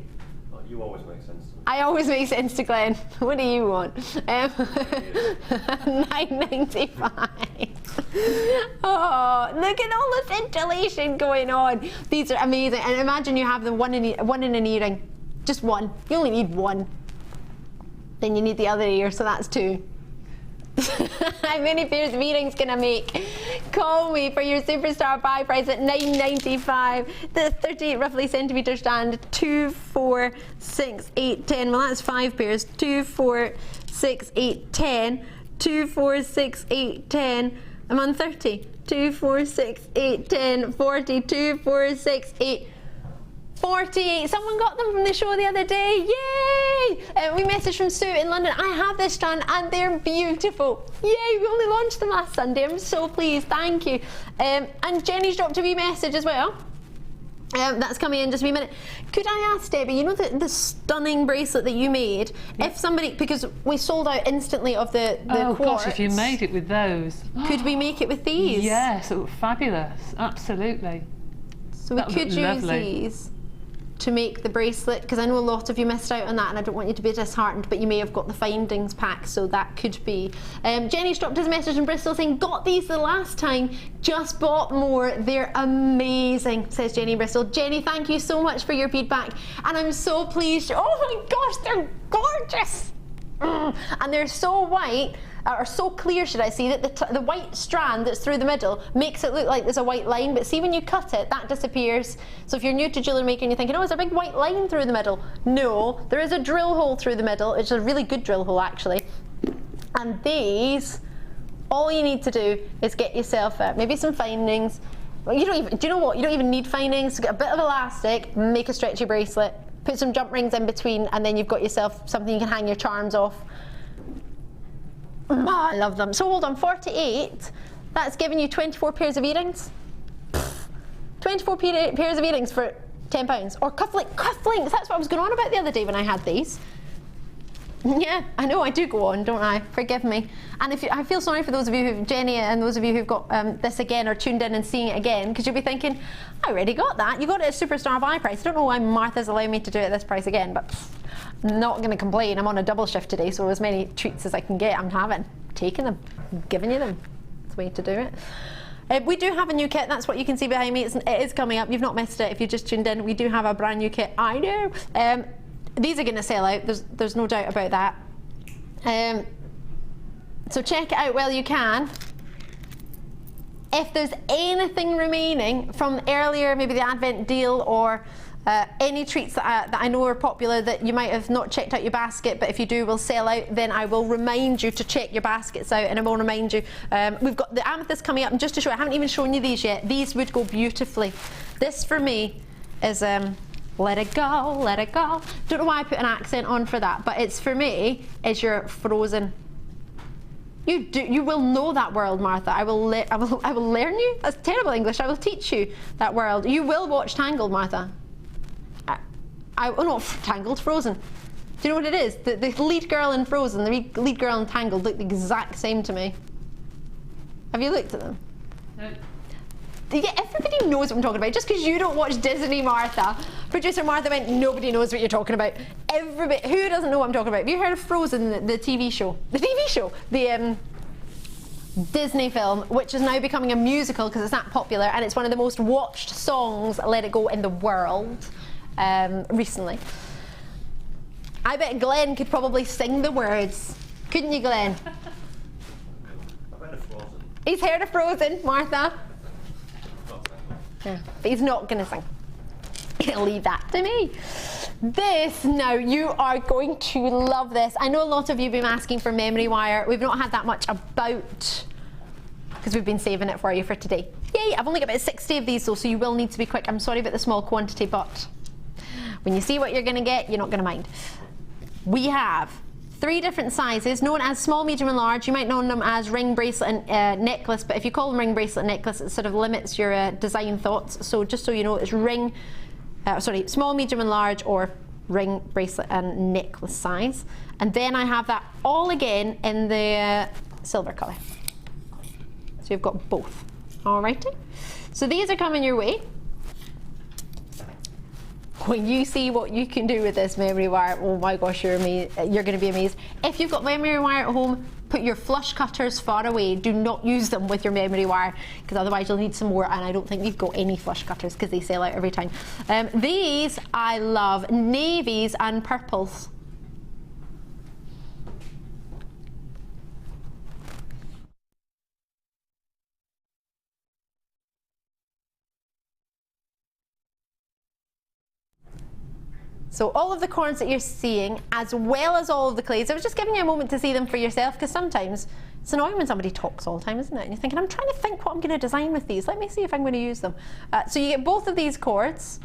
Well, you always make sense to me. I always make sense to Glenn. What do you want? $9.95. Oh, look at all the scintillation going on. These are amazing. And imagine you have them one in an earring. Just one. You only need one. Then you need the other ear, so that's 2. How many pairs of earrings can I make? Call me for your superstar buy price at $9.95. The 38 roughly centimetre strand. 2, 4, 6, 8, 10. Well, that's 5 pairs. 2, 4, 6, 8, 10. 2, 4, 6, 8, 10. I'm on 30. 2, 4, 6, 8, 10, 40. 2, 4, 6, 8. 48. Someone got them from the show the other day. Yay! We messaged from Sue in London. I have this strand and they're beautiful. Yay! We only launched them last Sunday. I'm so pleased. Thank you. And Jenny's dropped a wee message as well. That's coming in just a wee minute. Could I ask Debbie, you know the stunning bracelet that you made? Yeah. If somebody, because we sold out instantly of the quartz. Gosh, if you made it with those. Could we make it with these? Yes, it would be fabulous. Absolutely. So we could use these to make the bracelet, because I know a lot of you missed out on that and I don't want you to be disheartened, but you may have got the findings pack, so that could be. Jenny's dropped us a message in Bristol saying, got these the last time, just bought more, they're amazing, says Jenny Bristol. Jenny, thank you so much for your feedback, and I'm so pleased. Oh my gosh, they're gorgeous! And they're so white, or so clear should I say, that the white strand that's through the middle makes it look like there's a white line, but see when you cut it, that disappears. So if you're new to Jewellery Maker and you're thinking, oh, is there a big white line through the middle? No, there is a drill hole through the middle. It's a really good drill hole actually. And these, all you need to do is get yourself maybe some findings. Well, you don't even, do you know what? You don't even need findings. Get a bit of elastic, make a stretchy bracelet. Put some jump rings in between, and then you've got yourself something you can hang your charms off. Oh, I love them. So hold on, 48, that's giving you 24 pairs of earrings. 24 pairs of earrings for £10. Or cufflinks, that's what I was going on about the other day when I had these. Yeah, I know I do go on, don't I? Forgive me. And I feel sorry for those of you Jenny and those of you who've got this again or tuned in and seeing it again, because you'll be thinking, I already got that. You got it at Superstar Buy price. I don't know why Martha's allowing me to do it at this price again, but I'm not going to complain. I'm on a double shift today, so as many treats as I can get, I'm having. Taking them, giving you them. That's the way to do it. We do have a new kit, that's what you can see behind me. It is coming up, you've not missed it if you just tuned in. We do have a brand new kit, I know. These are going to sell out, there's no doubt about that. So check it out while you can. If there's anything remaining from earlier, maybe the Advent deal or any treats that I know are popular that you might have not checked out your basket, but if you do will sell out, then I will remind you to check your baskets out, and I will remind you. We've got the Amethyst coming up, and just to show you, I haven't even shown you these yet. These would go beautifully. This for me is let it go, let it go. Don't know why I put an accent on for that, but it's for me is your frozen. You will know that world, Martha. I will learn you. That's terrible English. I will teach you that world. You will watch Tangled, Martha. Oh no, Tangled, Frozen. Do you know what it is? The lead girl in Frozen, the lead girl in Tangled look the exact same to me. Have you looked at them? No. Yeah, everybody knows what I'm talking about. Just because you don't watch Disney, Martha. Producer Martha went, nobody knows what you're talking about. Everybody, who doesn't know what I'm talking about? Have you heard of Frozen, the TV show? The TV show, the Disney film, which is now becoming a musical because it's that popular, and it's one of the most watched songs, Let It Go, in the world recently. I bet Glenn could probably sing the words. Couldn't you, Glenn? I've heard of Frozen. He's heard of Frozen, Martha. Yeah, but he's not going to sing. He'll leave that to me. This, now, you are going to love this. I know a lot of you have been asking for memory wire. We've not had that much about, because we've been saving it for you for today. Yay, I've only got about 60 of these though, so you will need to be quick. I'm sorry about the small quantity, but when you see what you're going to get, you're not going to mind. We have 3 different sizes, known as small, medium and large. You might know them as ring, bracelet and necklace, but if you call them ring, bracelet, necklace, it sort of limits your design thoughts. So just so you know, it's ring, small, medium and large, or ring, bracelet and necklace size. And then I have that all again in the silver colour. So you've got both. Alrighty. So these are coming your way. When you see what you can do with this memory wire, oh my gosh, you're going to be amazed. If you've got memory wire at home, put your flush cutters far away. Do not use them with your memory wire, because otherwise you'll need some more, and I don't think we've got any flush cutters because they sell out every time. These I love, navies and purples. So all of the cords that you're seeing, as well as all of the clays, I was just giving you a moment to see them for yourself, because sometimes it's annoying when somebody talks all the time, isn't it? And you're thinking, I'm trying to think what I'm going to design with these. Let me see if I'm going to use them. So you get both of these cords,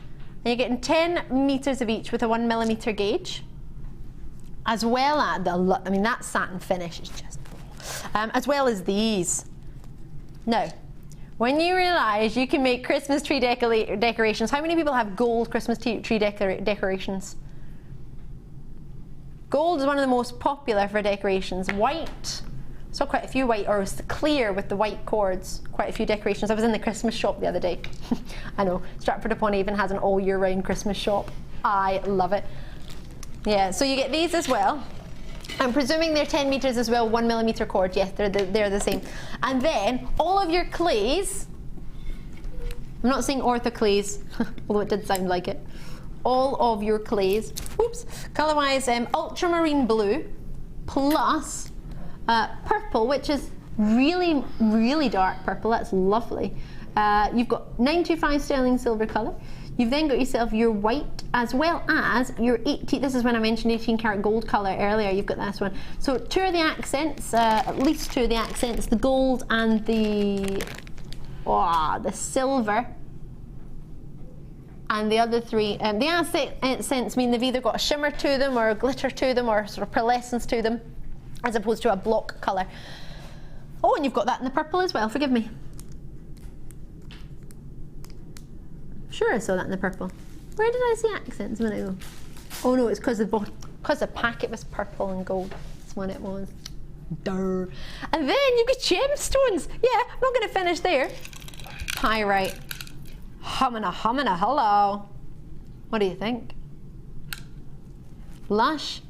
and you're getting 10 meters of each with a 1mm gauge, as well as I mean, that satin finish is just, as well as these. Now, when you realise you can make Christmas tree decorations, how many people have gold Christmas tree decorations? Gold is one of the most popular for decorations. White, saw quite a few white, or clear with the white cords, quite a few decorations. I was in the Christmas shop the other day. I know, Stratford-upon-Avon has an all year round Christmas shop. I love it. Yeah, so you get these as well. I'm presuming they're 10 meters as well, 1mm cord. Yes, they're the same. And then all of your clays, I'm not saying orthoclays, although it did sound like it. All of your clays, oops, color-wise, ultramarine blue plus purple, which is really, really dark purple. That's lovely. You've got 925 sterling silver color. You've then got yourself your white, as well as your 18, this is when I mentioned 18 karat gold colour earlier, you've got this one. So 2 of the accents, at least 2 of the accents, the gold and the silver. And the other three, the accents mean they've either got a shimmer to them or a glitter to them or sort of pearlescence to them, as opposed to a block colour. Oh, and you've got that in the purple as well, forgive me. Sure I saw that in the purple. Where did I see accents a minute ago? Oh no, it's because the packet was purple and gold. That's when it was. Durr. And then you've got gemstones. Yeah, I'm not going to finish there. Pyrite. Hummina, hello. What do you think? Lush.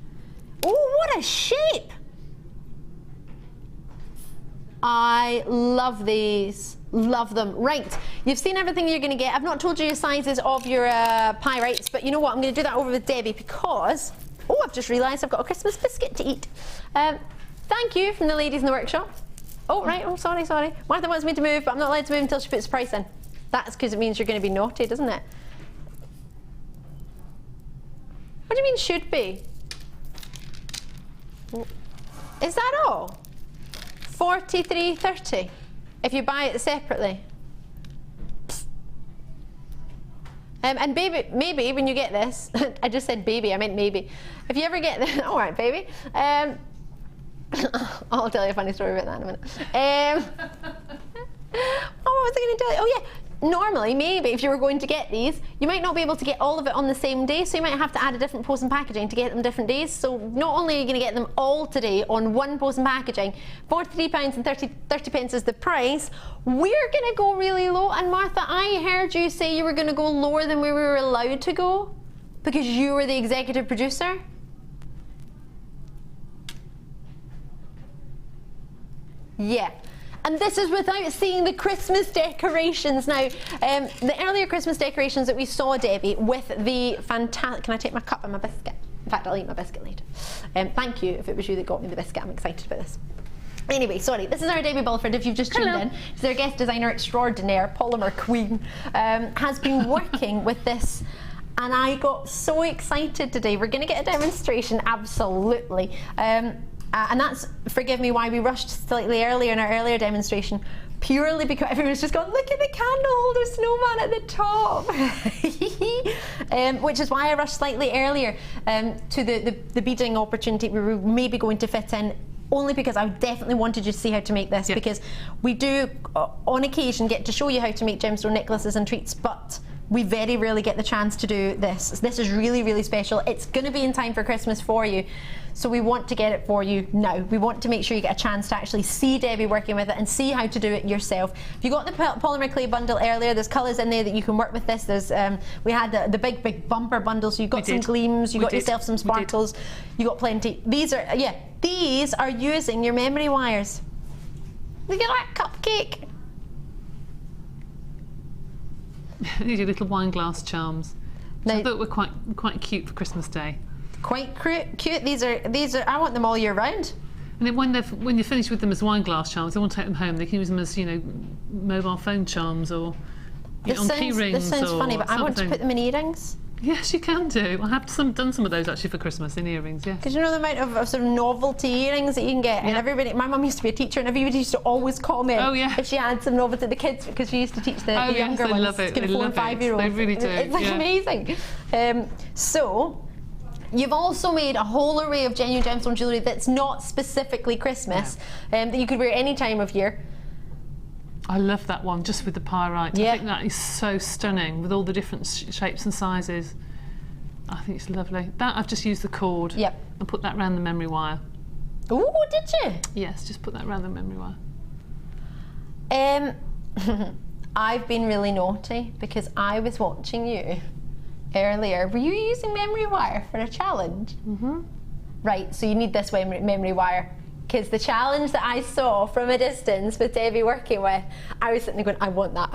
Oh, what a shape! I love these. Love them. Right, you've seen everything you're going to get. I've not told you your sizes of your pyrites, but you know what? I'm going to do that over with Debbie because, oh, I've just realised I've got a Christmas biscuit to eat. Thank you from the ladies in the workshop. Oh, right, oh, sorry. Martha wants me to move, but I'm not allowed to move until she puts the price in. That's because it means you're going to be naughty, doesn't it? What do you mean should be? Is that all? 43.30 if you buy it separately. And baby, maybe when you get this, I just said baby, I meant maybe. If you ever get this, all right, baby. I'll tell you a funny story about that in a minute. What was I going to tell you? Oh yeah. Normally, maybe if you were going to get these, you might not be able to get all of it on the same day, so you might have to add a different post and packaging to get them different days. So not only are you going to get them all today on one post and packaging, £43 and 30 pence is the price, we're going to go really low. And Martha, I heard you say you were going to go lower than we were allowed to go because you were the executive producer. Yeah. And this is without seeing the Christmas decorations. Now, the earlier Christmas decorations that we saw, Debbie, with the fantastic... Can I take my cup and my biscuit? In fact, I'll eat my biscuit later. Thank you if it was you that got me the biscuit. I'm excited about this. Anyway, sorry, this is our Debbie Bulford, if you've just tuned in. She's our guest designer extraordinaire, Polymer Queen, has been working with this. And I got so excited today. We're going to get a demonstration, absolutely. And that's, forgive me, why we rushed slightly earlier in our earlier demonstration, purely because everyone's just gone, look at the candle holder snowman at the top. Which is why I rushed slightly earlier to the beading opportunity we were maybe going to fit in, only because I definitely wanted you to see how to make this, because we do, on occasion, get to show you how to make gemstone necklaces and treats, but we very rarely get the chance to do this. This is really, really special. It's going to be in time for Christmas for you. So we want to get it for you now. We want to make sure you get a chance to actually see Debbie working with it and see how to do it yourself. If you got the polymer clay bundle earlier, there's colours in there that you can work with this. There's we had the big bumper bundle, so you got some gleams, you got yourself some sparkles, you got plenty. These are using your memory wires. Look at that cupcake. These are little wine glass charms. Now, I thought were quite cute for Christmas Day. Quite cute. These are. I want them all year round. And then when you're finished with them as wine glass charms, they want to take them home. They can use them as mobile phone charms or on key rings. This sounds funny, but I want to put them in earrings. Yes, you can do. I have done some of those actually for Christmas in earrings. Yes. Because you know the amount of sort of novelty earrings that you can get, and everybody. My mum used to be a teacher, and everybody used to always comment if she had some novelty to the kids, because she used to teach the younger ones, love it. kind of 4 and 5 year olds. They really do. It's like amazing. So. You've also made a whole array of genuine gemstone jewellery that's not specifically Christmas, that you could wear any time of year. I love that one, just with the pyrite. Yeah. I think that is so stunning, with all the different shapes and sizes. I think it's lovely. That, I've just used the cord and put that around the memory wire. Ooh, did you? Yes, just put that around the memory wire. I've been really naughty because I was watching you earlier. Were you using memory wire for a challenge? Mm-hmm. Right, so you need this memory wire, because the challenge that I saw from a distance with Debbie working with, I was sitting there going, I want that,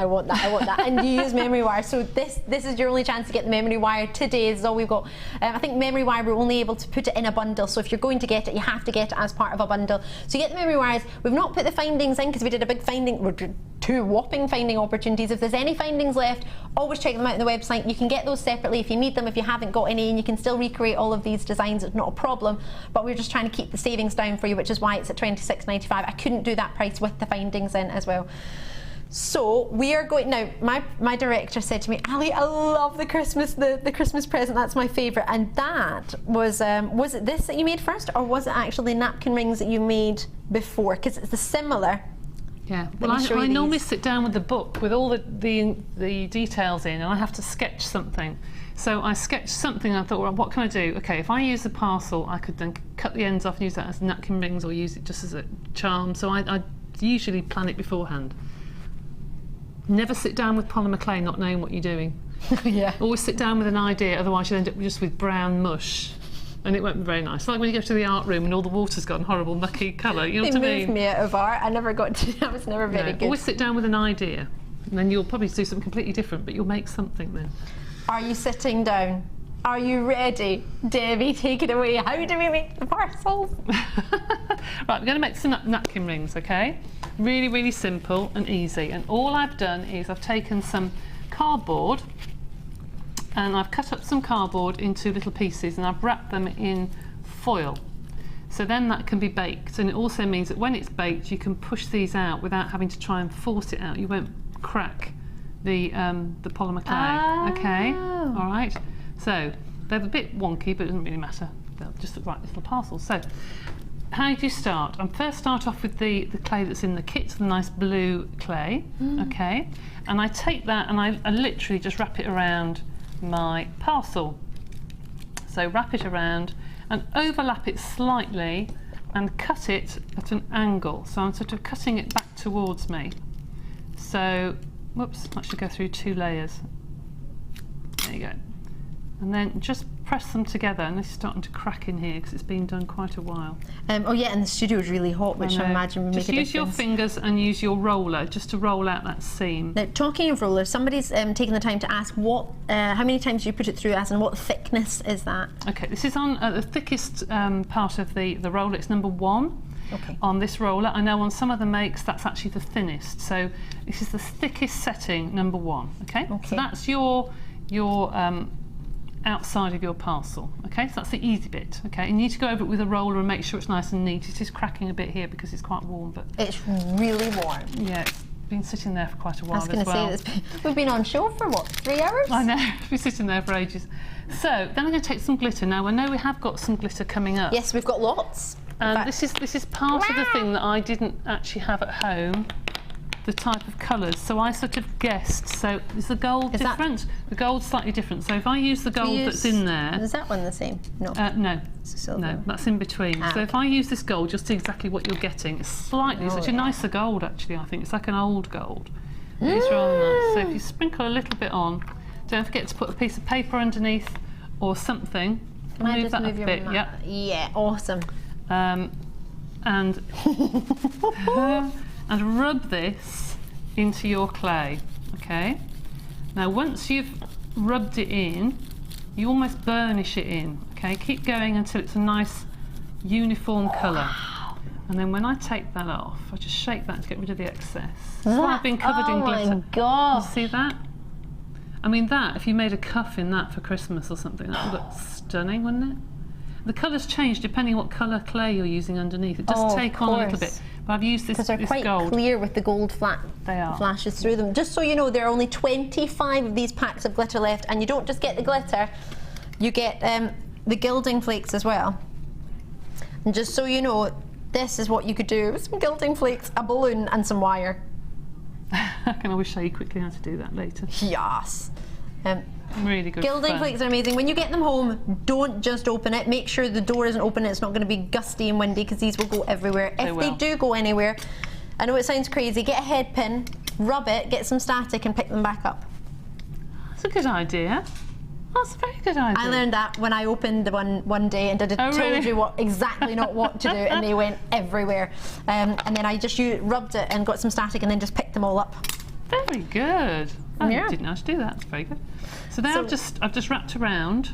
and you use memory wire. So this is your only chance to get the memory wire today. This is all we've got. I think memory wire, we're only able to put it in a bundle, so if you're going to get it, you have to get it as part of a bundle. So you get the memory wires. We've not put the findings in because we did a big finding, 2 whopping finding opportunities. If there's any findings left, always check them out on the website. You can get those separately if you need them, if you haven't got any, and you can still recreate all of these designs. It's not a problem, but we're just trying to keep the savings down for you, which is why it's at £26.95. I couldn't do that price with the findings in as well. So we are going now. My director said to me, Ali, I love the Christmas present. That's my favourite. And that was it this that you made first, or was it actually napkin rings that you made before? Because it's the similar. Yeah. Well, I normally sit down with the book with all the details in, and I have to sketch something. So I sketched something. And I thought, well, what can I do? Okay, if I use the parcel, I could then cut the ends off and use that as napkin rings, or use it just as a charm. So I usually plan it beforehand. Never sit down with polymer clay not knowing what you're doing. Yeah. Always sit down with an idea, otherwise you'll end up just with brown mush. And it won't be very nice. It's like when you go to the art room and all the water's got a horrible mucky colour, you know what I mean? It moved me out of art. I was never very good. Always sit down with an idea. And then you'll probably do something completely different, but you'll make something then. Are you sitting down? Are you ready? Debbie, take it away. How do we make the parcels? Right, we're going to make some napkin rings, okay? Really, really simple and easy. And all I've done is I've taken some cardboard and I've cut up some cardboard into little pieces and I've wrapped them in foil. So then that can be baked, and it also means that when it's baked you can push these out without having to try and force it out. You won't crack the polymer clay. Okay, all right. So they're a bit wonky, but it doesn't really matter. They're just the right little parcels. So how do you start? I first start off with the clay that's in the kit, the nice blue clay. Okay, and I take that and I literally just wrap it around my parcel. So wrap it around and overlap it slightly and cut it at an angle. So I'm sort of cutting it back towards me. So, whoops, I should go through 2 layers. There you go. And then just press them together, and this is starting to crack in here because it's been done quite a while. Oh yeah, and the studio is really hot, which I imagine would make a difference. Just use your fingers and use your roller just to roll out that seam. Now, talking of rollers, somebody's taken the time to ask how many times you put it through, as and what thickness is that? Okay, this is on the thickest part of the roller. It's number 1. Okay. On this roller. I know on some of the makes that's actually the thinnest. So this is the thickest setting, number 1. Okay. So that's your outside of your parcel. Okay, so that's the easy bit. Okay, you need to go over it with a roller and make sure it's nice and neat. It is cracking a bit here because it's quite warm, but it's really warm. Yeah, it's been sitting there for quite a while. I was going to say we've been on show for what, 3 hours? I know, we've been sitting there for ages. So then I'm going to take some glitter. Now I know we have got some glitter coming up. Yes, we've got lots. And this is part of the thing that I didn't actually have at home. The type of colours, so I sort of guessed. So is the gold different? The gold's slightly different. So if I use the gold that's in there, is that one the same? No. No. No, that's in between. So if I use this gold, you'll see exactly what you're getting. It's slightly, it's actually nicer gold actually. I think it's like an old gold. It's rather nice. So if you sprinkle a little bit on, don't forget to put a piece of paper underneath or something. Can I move just that move a your bit? mat? Yep. Yeah, awesome. And rub this into your clay, okay? Now once you've rubbed it in, you almost burnish it in, okay? Keep going until it's a nice uniform colour. And then when I take that off, I just shake that to get rid of the excess. So I've been covered in glitter. Oh my gosh! You see that? I mean that, if you made a cuff in that for Christmas or something, that would look stunning, wouldn't it? The colours change depending what colour clay you're using underneath. It does take on a little bit. But I've used this gold. Because they're quite clear with the gold flashes through them. Just so you know, there are only 25 of these packs of glitter left, and you don't just get the glitter, you get the gilding flakes as well. And just so you know, this is what you could do with some gilding flakes, a balloon and some wire. I can always show you quickly how to do that later. Yes. Really good. Gilding flakes are amazing. When you get them home, don't just open it. Make sure the door isn't open. It's not going to be gusty and windy because these will go everywhere. If they do go anywhere, I know it sounds crazy, get a head pin, rub it, get some static and pick them back up. That's a good idea. That's a very good idea. I learned that when I opened the one day and told you exactly not what to do, and they went everywhere. And then I just rubbed it and got some static and then just picked them all up. Very good. I didn't know how to do that. That's very good. So now I've just wrapped around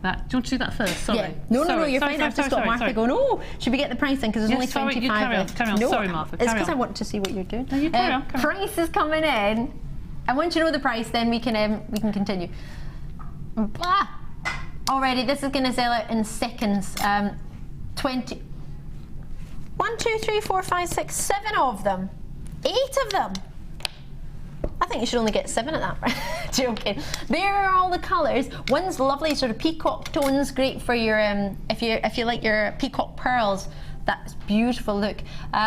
that. Do you want to do that first? Sorry. Yeah. No, you're fine. I've just got Martha going, oh, should we get the pricing? Because there's only 25 left. Carry on. No, sorry, Martha. It's because I want to see what you're doing. No, you carry on. Price is coming in. I want you to know the price, then we can continue. Already, this is going to sell out in seconds. 20. 1, 2, 3, 4, 5, 6, 7 of them. 8 of them. I think you should only get 7 at that. Joking. There are all the colours. One's lovely, sort of peacock tones, great for your if you like your peacock pearls. That's beautiful. Look,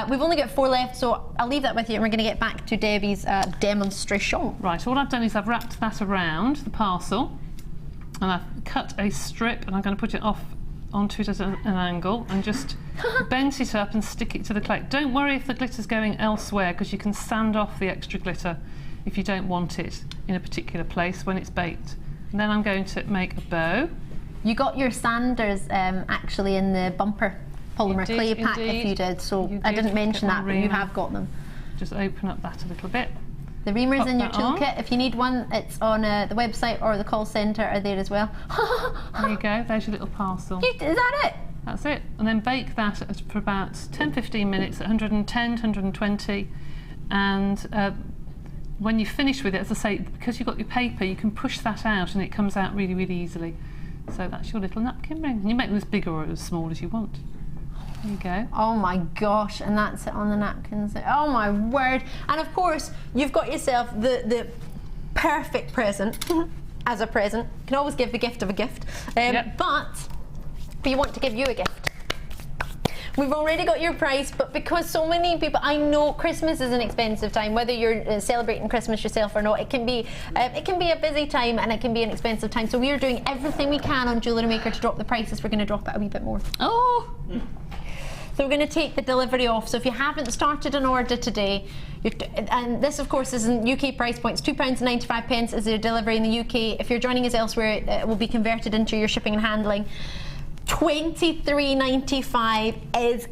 we've only got 4 left, so I'll leave that with you, and we're going to get back to Debbie's demonstration. Right. So what I've done is I've wrapped that around the parcel, and I've cut a strip, and I'm going to put it off onto it at an angle, and just bent it up and stick it to the clay. Don't worry if the glitter's going elsewhere, because you can sand off the extra glitter if you don't want it in a particular place when it's baked. And then I'm going to make a bow. You got your sanders actually in the bumper polymer clay pack, if you did, so I didn't mention that, but you have got them. Just open up that a little bit. The reamers in your toolkit, if you need one, it's on the website, or the call centre are there as well. There you go, there's your little parcel. Is that it? That's it. And then bake that for about 10-15 minutes at 110 to 120, and when you finish with it, as I say, because you've got your paper, you can push that out and it comes out really, really easily. So that's your little napkin ring. And you make them as big or as small as you want. There you go. Oh my gosh, and that's it on the napkins. Oh my word. And of course, you've got yourself the perfect present as a present. You can always give the gift of a gift. But we want to give you a gift. We've already got your price, but because so many people, I know Christmas is an expensive time, whether you're celebrating Christmas yourself or not, it can be a busy time and it can be an expensive time. So we are doing everything we can on Jewellery Maker to drop the prices. We're going to drop it a wee bit more. Oh! So we're going to take the delivery off. So if you haven't started an order today, and this of course is in UK price points, £2.95 is the delivery in the UK. If you're joining us elsewhere, it will be converted into your shipping and handling. £23.95 is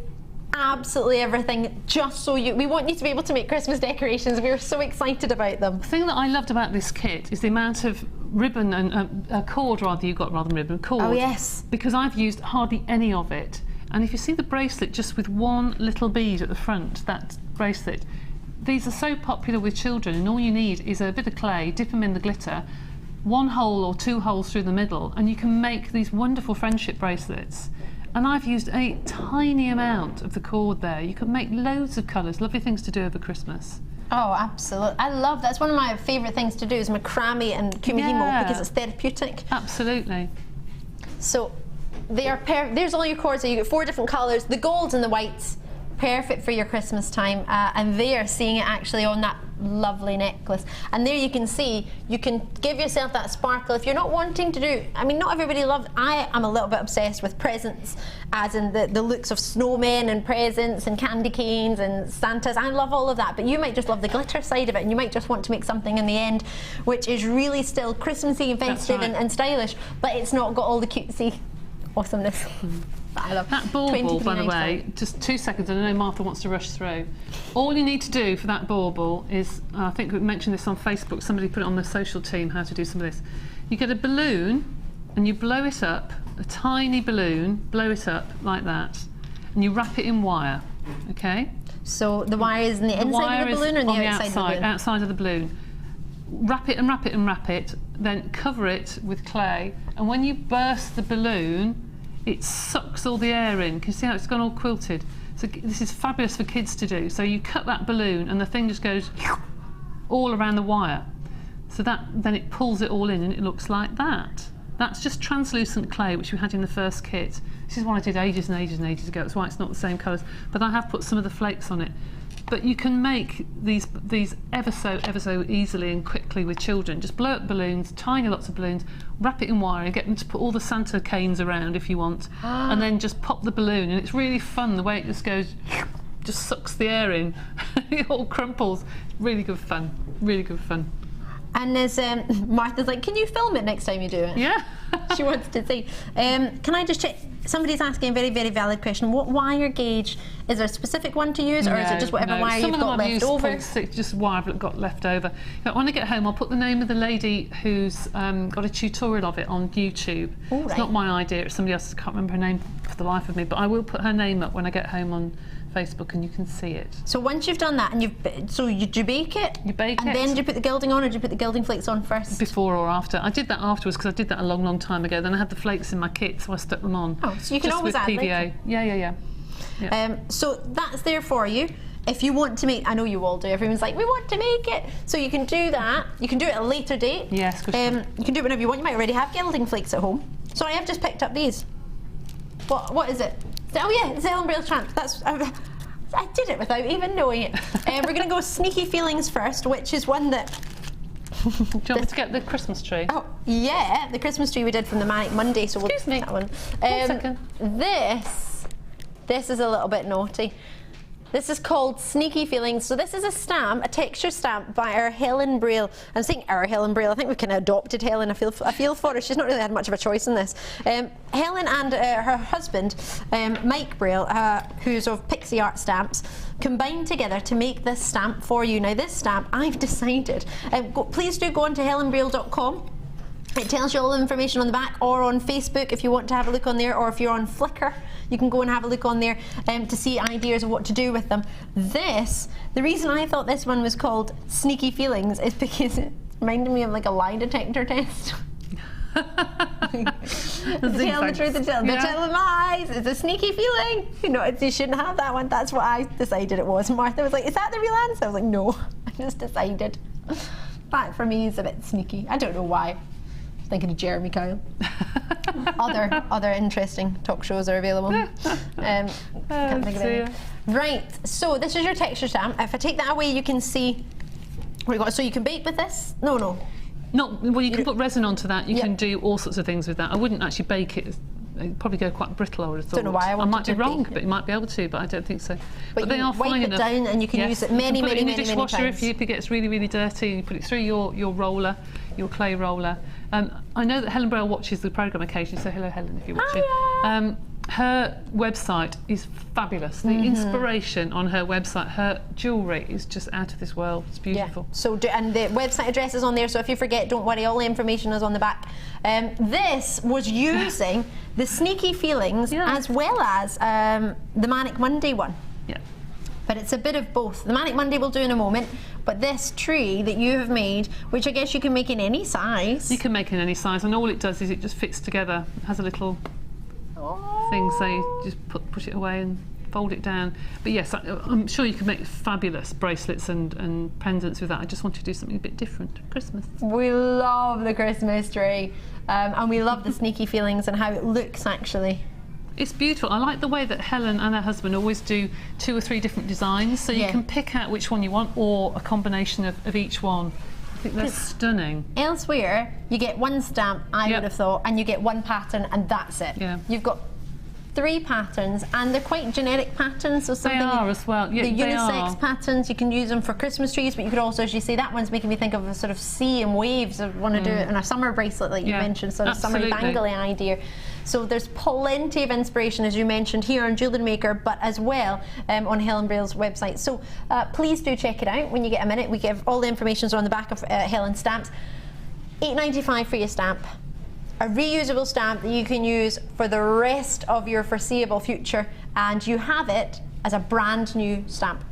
absolutely everything, just so we want you to be able to make Christmas decorations. We're so excited about them. The thing that I loved about this kit is the amount of ribbon and cord, rather, you got rather than ribbon, cord. Oh yes. Because I've used hardly any of it. And if you see the bracelet just with one little bead at the front, that bracelet, these are so popular with children, and all you need is a bit of clay, dip them in the glitter, 1 hole or 2 holes through the middle, and you can make these wonderful friendship bracelets. And I've used a tiny amount of the cord there. You can make loads of colours, lovely things to do over Christmas. Oh, absolutely. I love that. It's one of my favourite things to do is macrame and kumihimo, because it's therapeutic. Absolutely. So they are there's all your cords. So you get 4 different colours, the golds and the whites, perfect for your Christmas time. And there, seeing it actually on that lovely necklace. And there you can see, you can give yourself that sparkle. If you're not wanting to do, I mean, not everybody loves, I am a little bit obsessed with presents, as in the looks of snowmen and presents and candy canes and Santas. I love all of that, but you might just love the glitter side of it, and you might just want to make something in the end which is really still Christmassy and festive and stylish, but it's not got all the cutesy awesomeness. I love that bauble, by the way, just 2 seconds, and I know Martha wants to rush through. All you need to do for that bauble is, I think we mentioned this on Facebook, somebody put it on the social team, how to do some of this. You get a balloon and you blow it up, a tiny balloon, blow it up like that, and you wrap it in wire, okay? So the wire is in the inside of the balloon or the outside of the balloon? Outside of the balloon. Wrap it and wrap it and wrap it, then cover it with clay, and when you burst the balloon, it sucks all the air in. Can you see how it's gone all quilted? So this is fabulous for kids to do. So you cut that balloon and the thing just goes all around the wire. So then it pulls it all in and it looks like that. That's just translucent clay, which we had in the first kit. This is one I did ages and ages and ages ago. That's why it's not the same colours. But I have put some of the flakes on it. But you can make these ever so easily and quickly with children. Just blow up balloons, tiny lots of balloons, wrap it in wire and get them to put all the Santa canes around if you want, and then just pop the balloon, and it's really fun the way it just goes, just sucks the air in. It all crumples. Really good fun. Really good fun. And there's Martha's like, can you film it next time you do it? Yeah. She wants to see. Can I just check? Somebody's asking a very, very valid question. What wire gauge? Is there a specific one to use, or is it just whatever wire you've got left over? Just wire I've got left over. When I get home, I'll put the name of the lady who's got a tutorial of it on YouTube. Ooh, it's right. not my idea, it's somebody else. I can't remember her name for the life of me, but I will put her name up when I get home on Facebook and you can see it. So once you've done that, and do you bake it? You bake it. And then do you put the gilding on, or do you put the gilding flakes on first? Before or after. I did that afterwards because I did that a long, long time ago. Then I had the flakes in my kit, so I stuck them on. Oh, so you can just always with add PVA. later. Yeah. So that's there for you. if you want to make, I know you all do, everyone's like, we want to make it. So you can do that. You can do it at a later date. Yes, you can do it whenever you want. You might already have gilding flakes at home. Sorry, I've just picked up these. What is it? Oh yeah, it's the Helen Braille Tramp. I did it without even knowing it. We're going to go Sneaky Feelings first, which is one that... Do you want me to get the Christmas tree? Oh, yeah, the Christmas tree we did from the Manic Monday, so we'll take that one. 1 second. This is a little bit naughty. This is called Sneaky Feelings. So this is a stamp, a texture stamp by our Helen Braille. I'm saying our Helen Braille. I think we've kind of adopted Helen. I feel for her. She's not really had much of a choice in this. Helen and her husband, Mike Braille, who's of Pixie Art Stamps, combined together to make this stamp for you. Now this stamp, I've decided. Please do go on to helenbraille.com. It tells you all the information on the back, or on Facebook if you want to have a look on there, or if you're on Flickr, you can go and have a look on there to see ideas of what to do with them. The reason I thought this one was called Sneaky Feelings is because it reminded me of like a lie detector test. Tell the truth, they're telling lies. It's a sneaky feeling. You know, you shouldn't have that one. That's what I decided it was. Martha was like, is that the real answer? I was like, no, I just decided. That for me is a bit sneaky. I don't know why. Thinking of Jeremy Kyle. other interesting talk shows are available. Can't think of any. Right, so this is your texture stamp. If I take that away, you can see what you got. So you can bake with this? No. Well, you can put resin onto that. You can do all sorts of things with that. I wouldn't actually bake it. It'd probably go quite brittle, I would have thought. Don't know why I might be wrong, but you might be able to, but I don't think so. But they are fine enough. Wipe it down and you can use it many times. In the dishwasher if it gets really, really dirty. You put it through your roller, your clay roller. I know that Helen Braille watches the programme occasionally, so hello Helen if you're watching. Her website is fabulous. The inspiration on her website, her jewellery is just out of this world. It's beautiful. Yeah. So, and the website address is on there, so if you forget, don't worry, all the information is on the back. This was using the Sneaky Feelings as well as the Manic Monday one. Yeah. But it's a bit of both. The Manic Monday we'll do in a moment, but this tree that you have made, which I guess you can make in any size. You can make in any size, and all it does is it just fits together. It has a little thing, so you just push it away and fold it down. But yes, I'm sure you can make fabulous bracelets and pendants with that. I just want to do something a bit different for Christmas. We love the Christmas tree, and we love the Sneaky Feelings and how it looks actually. It's beautiful. I like the way that Helen and her husband always do 2 or 3 different designs, so you can pick out which one you want, or a combination of each one. I think they're stunning. Elsewhere, you get one stamp, I would have thought, and you get one pattern, and that's it. Yeah. You've got 3 patterns, and they're quite generic patterns. So something they are as well. Yeah, the unisex patterns, you can use them for Christmas trees, but you could also, as you say, that one's making me think of a sort of sea and waves. I want to do it in a summer bracelet, like you mentioned, sort of summery bangly idea. So there's plenty of inspiration, as you mentioned, here on Jewellery Maker, but as well on Helen Braille's website. So please do check it out when you get a minute. We give all the information on the back of Helen's stamps. $8.95 for your stamp. A reusable stamp that you can use for the rest of your foreseeable future, and you have it as a brand new stamp.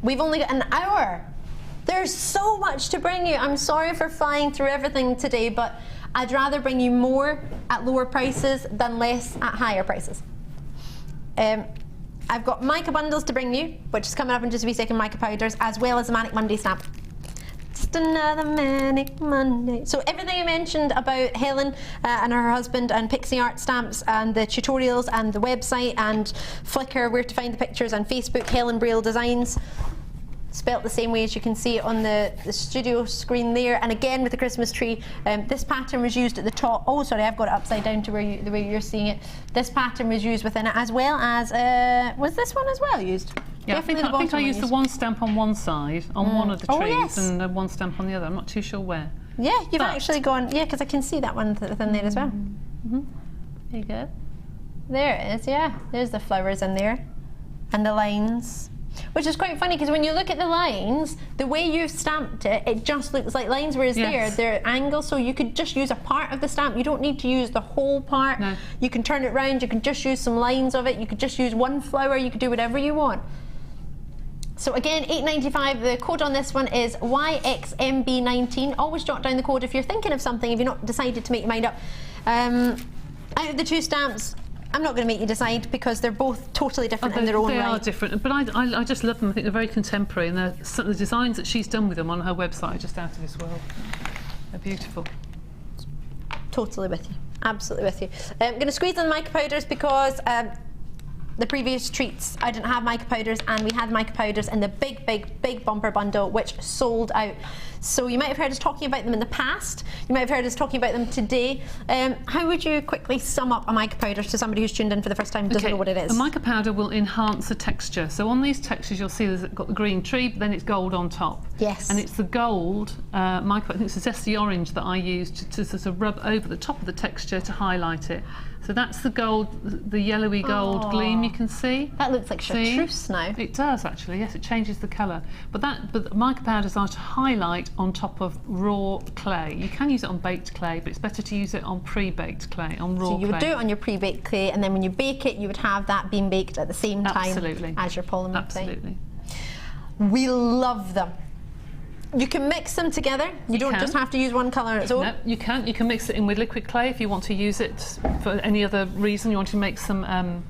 We've only got an hour. There's so much to bring you. I'm sorry for flying through everything today, but I'd rather bring you more at lower prices than less at higher prices. I've got mica bundles to bring you, which is coming up in just a wee second, mica powders, as well as a Manic Monday stamp. Just another Manic Monday. So everything I mentioned about Helen and her husband and Pixie Art Stamps and the tutorials and the website and Flickr, where to find the pictures, and Facebook, Helen Braille Designs, spelt the same way as you can see it on the studio screen there. And again with the Christmas tree, this pattern was used at the top. Oh sorry, I've got it upside down to where the way you're seeing it. This pattern was used within it, as well as was this one as well used? Yeah, I think I used the one stamp on one side, on one of the trees, and the one stamp on the other. I'm not too sure where. Yeah, you've actually gone, because I can see that one within there as well. There you go. There it is, yeah. There's the flowers in there. And the lines. Which is quite funny, because when you look at the lines, the way you've stamped it, it just looks like lines, whereas they're angles, so you could just use a part of the stamp. You don't need to use the whole part. No. You can turn it round, you can just use some lines of it, you could just use one flower, you could do whatever you want. So again, $8.95, the code on this one is YXMB19. Always jot down the code if you're thinking of something, if you're not decided to make your mind up. Out of the 2 stamps, I'm not going to make you decide because they're both totally different in their own right. They are different, but I just love them. I think they're very contemporary, and the designs that she's done with them on her website are just out of this world. They're beautiful. Totally with you. Absolutely with you. I'm going to squeeze in the mica powders because the previous treats I didn't have mica powders, and we had mica powders in the big bumper bundle, which sold out. So you might have heard us talking about them in the past. You might have heard us talking about them today. How would you quickly sum up a mica powder to somebody who's tuned in for the first time and doesn't know what it is? A mica powder will enhance the texture. So on these textures you'll see there's got the green tree, but then it's gold on top. Yes. And it's the gold mica, I think it's the zesty orange that I used to sort of rub over the top of the texture to highlight it. So that's the gold, the yellowy gold gleam you can see. That looks like chartreuse now. It does actually, yes, it changes the colour. But mica powders are to highlight on top of raw clay. You can use it on baked clay, but it's better to use it on pre-baked clay, on raw clay. So you would do it on your pre-baked clay, and then when you bake it, you would have that being baked at the same time as your polymer clay. Absolutely. We love them. You can mix them together. You don't just have to use one colour on its own. No, you can. You can mix it in with liquid clay if you want to use it for any other reason. You want to make some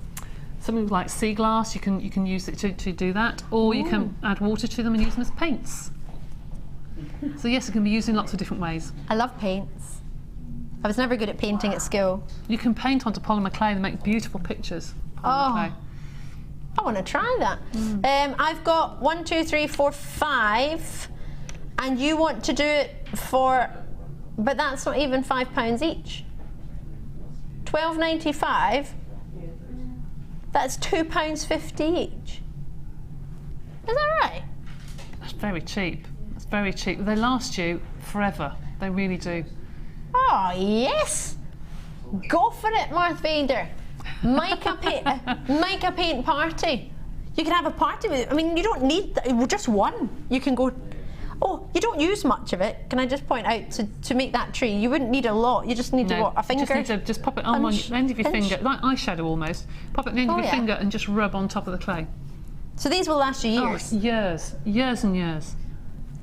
something like sea glass. You can use it to do that, or you can add water to them and use them as paints. So yes, it can be used in lots of different ways. I love paints. I was never good at painting at school. You can paint onto polymer clay and make beautiful pictures. I want to try that. I've got 1, 2, 3, 4, 5. And you want to do it for, but that's not even £5 each. £12.95. That's £2.50 each. Is that right? That's very cheap. That's very cheap. They last you forever. They really do. Oh yes, go for it, Marth Vader. Mica paint party. You can have a party with it. I mean, you don't need just one. You can go. Oh, you don't use much of it. Can I just point out, to make that tree, you wouldn't need a lot. You just need a finger? You just need to pop it on the end of your finger, like eyeshadow almost. Pop it on the end of your finger and just rub on top of the clay. So these will last you years? Oh, years. Years and years.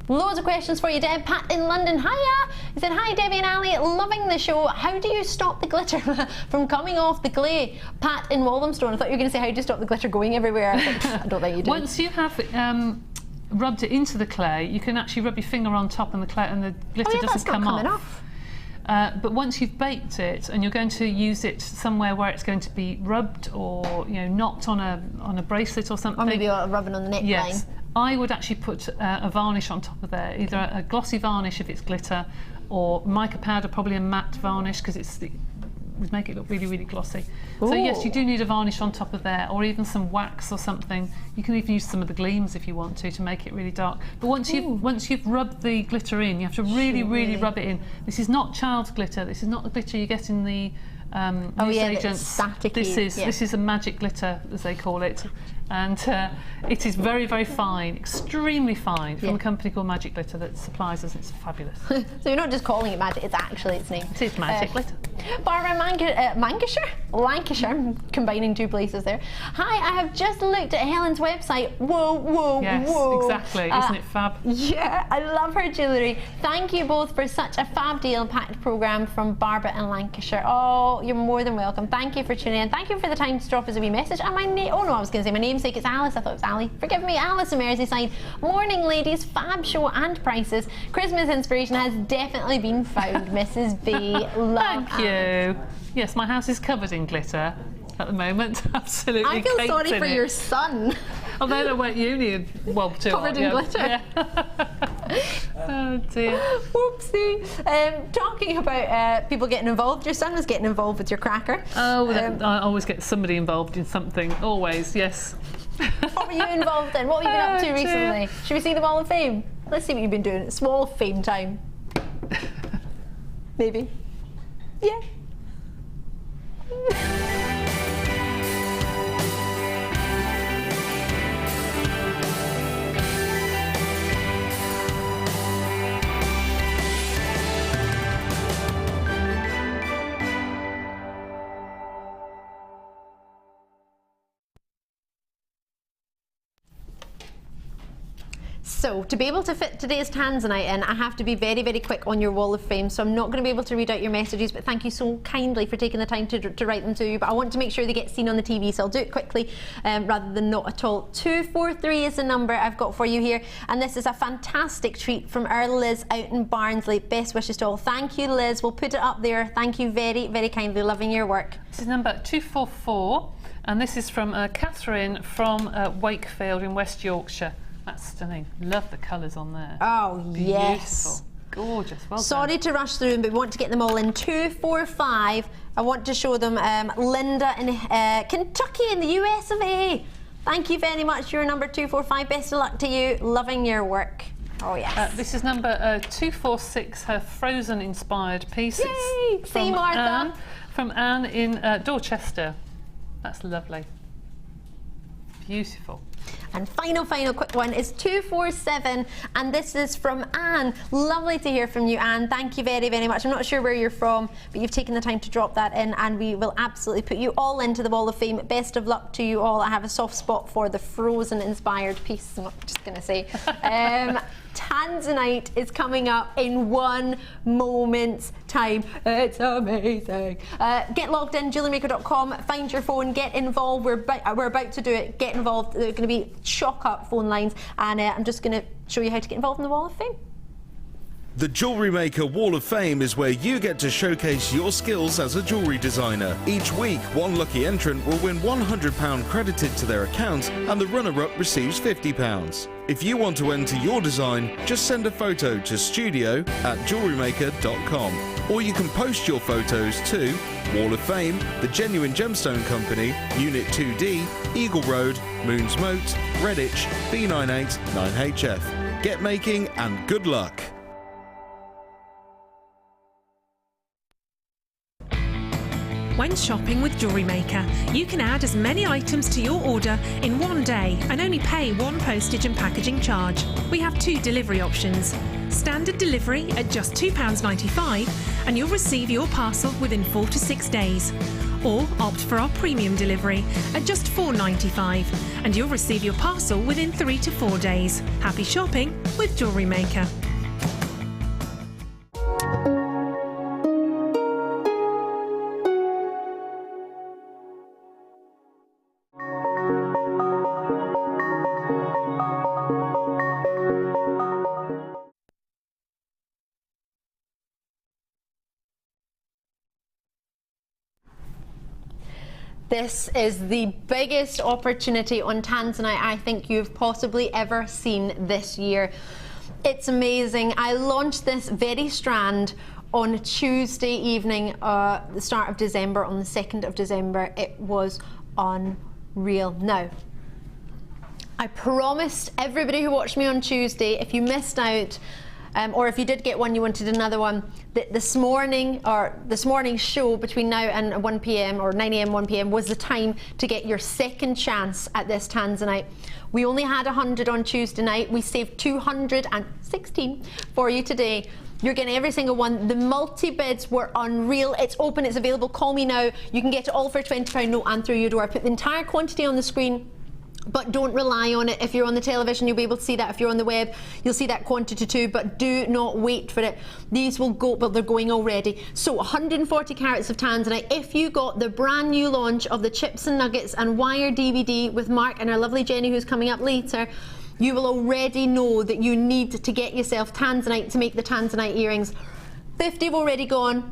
Loads of questions for you, Deb. Pat in London, hiya! He said, hi Debbie and Ali, loving the show. How do you stop the glitter from coming off the clay? Pat in Walthamstow. I thought you were going to say, how do you stop the glitter going everywhere? I don't think you do. Once you have rubbed it into the clay, you can actually rub your finger on top and the clay and the glitter doesn't come off. But once you've baked it and you're going to use it somewhere where it's going to be rubbed or knocked on a bracelet or something, or maybe rubbing on the neckline. Yes, I would actually put a varnish on top of there, either a glossy varnish if it's glitter, or mica powder, probably a matte varnish because would make it look really, really glossy. Ooh. So yes, you do need a varnish on top of there, or even some wax or something. You can even use some of the gleams if you want to make it really dark. But once you've rubbed the glitter in, you have to really, really rub it in. This is not child's glitter. This is not the glitter you get in the newsagents. This is a magic glitter, as they call it, and it is very, very fine, extremely fine, from a company called Magic Glitter that supplies us. It's fabulous. So you're not just calling it magic; it's actually its name. It is Magic Glitter. Barbara Lancashire, I'm combining two places there. Hi, I have just looked at Helen's website. Whoa, yes, whoa! Exactly, isn't it fab? Yeah, I love her jewellery. Thank you both for such a fab deal packed programme from Barbara in Lancashire. Oh, you're more than welcome. Thank you for tuning in. Thank you for the time to drop us a wee message. And my name, oh no, I was going to say my namesake. It's Alice. I thought it was Ali. Forgive me, Alice in Merseyside. Morning, ladies. Fab show and prices. Christmas inspiration has definitely been found. Mrs. B. Love. Thank you. Yes, my house is covered in glitter at the moment. Absolutely. I feel sorry for your son. Although they went uni and covered in glitter. Yeah. Oh dear. Whoopsie. Talking about people getting involved, your son was getting involved with your cracker. Oh, I always get somebody involved in something. Always, yes. What were you involved in? What have you been up to recently? Dear. Should we see the Wall of Fame? Let's see what you've been doing. It's Wall of Fame time. Maybe. Yeah. So to be able to fit today's Tanzanite in, I have to be very, very quick on your wall of fame. So I'm not going to be able to read out your messages, but thank you so kindly for taking the time to write them to you. But I want to make sure they get seen on the TV, so I'll do it quickly rather than not at all. 243 is the number I've got for you here, and this is a fantastic treat from our Liz out in Barnsley. Best wishes to all. Thank you, Liz. We'll put it up there. Thank you very, very kindly. Loving your work. This is number 244, and this is from Catherine from Wakefield in West Yorkshire. That's stunning. Love the colours on there. Oh, beautiful. Yes. Gorgeous. Well Sorry done. to rush through them, but we want to get them all in. 245. I want to show them Linda in Kentucky in the US of A. Thank you very much. You're number 245. Best of luck to you. Loving your work. Oh, yes. This is number 246, her Frozen inspired piece. Yay! See, Martha. From Anne in Dorchester. That's lovely. Beautiful. And final quick one is 247, and this is from Anne. Lovely to hear from you, Anne. Thank you very, very much. I'm not sure where you're from, but you've taken the time to drop that in, and we will absolutely put you all into the Wall of Fame. Best of luck to you all. I have a soft spot for the Frozen inspired piece, I'm just going to say. Tanzanite is coming up in 1 moment's time. It's amazing. Get logged in, JewelleryMaker.com, find your phone, get involved. We're about to do it. Get involved. There are going to be chock up phone lines, and I'm just going to show you how to get involved in the Wall of Fame. The Jewellery Maker Wall of Fame is where you get to showcase your skills as a jewellery designer. Each week, one lucky entrant will win £100 credited to their account, and the runner-up receives £50. If you want to enter your design, just send a photo to studio@JewelleryMaker.com, or you can post your photos to Wall of Fame, The Genuine Gemstone Company, Unit 2D, Eagle Road, Moons Moat, Redditch, B98 9HF. Get making and good luck. When shopping with Jewellery Maker, you can add as many items to your order in one day and only pay one postage and packaging charge. We have 2 delivery options. Standard delivery at just £2.95 and you'll receive your parcel within 4 to 6 days. Or opt for our premium delivery at just £4.95 and you'll receive your parcel within 3 to 4 days. Happy shopping with Jewellery Maker. This is the biggest opportunity on Tanzanite I think you've possibly ever seen this year. It's amazing. I launched this very strand on Tuesday evening, the start of December, on the 2nd of December. It was unreal. Now, I promised everybody who watched me on Tuesday, if you missed out, or if you did get one, you wanted another one, that this morning's show between now and 1 p.m. or 9 a.m. 1 p.m. was the time to get your second chance at this Tanzanite. We only had 100 on Tuesday night. We saved 216 for you today. You're getting every single one. The multi-bids were unreal. It's open, it's available. Call me now. You can get it all for £20 note and through your door. I put the entire quantity on the screen, but don't rely on it. If you're on the television, you'll be able to see that. If you're on the web, you'll see that quantity too, but do not wait for it. These will go, but they're going already. So 140 carats of Tanzanite. If you got the brand new launch of the Chips and Nuggets and Wire DVD with Mark and our lovely Jenny, who's coming up later, you will already know that you need to get yourself Tanzanite to make the Tanzanite earrings. 50 have already gone.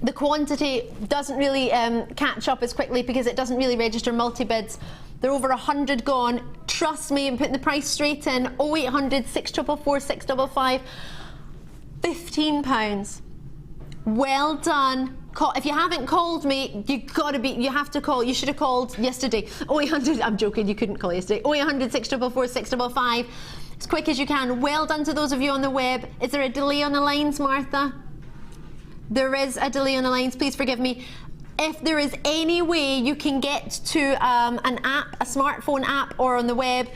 The quantity doesn't really catch up as quickly because it doesn't really register multi-bids. They're over 100 gone. Trust me, I'm putting the price straight in. 0800 644 655. £15. Well done. If you haven't called me, you have to call. You should have called yesterday. 0800, I'm joking, you couldn't call yesterday. 0800 644 655. As quick as you can. Well done to those of you on the web. Is there a delay on the lines, Martha? There is a delay on the lines, please forgive me. If there is any way you can get to an app, a smartphone app, or on the web,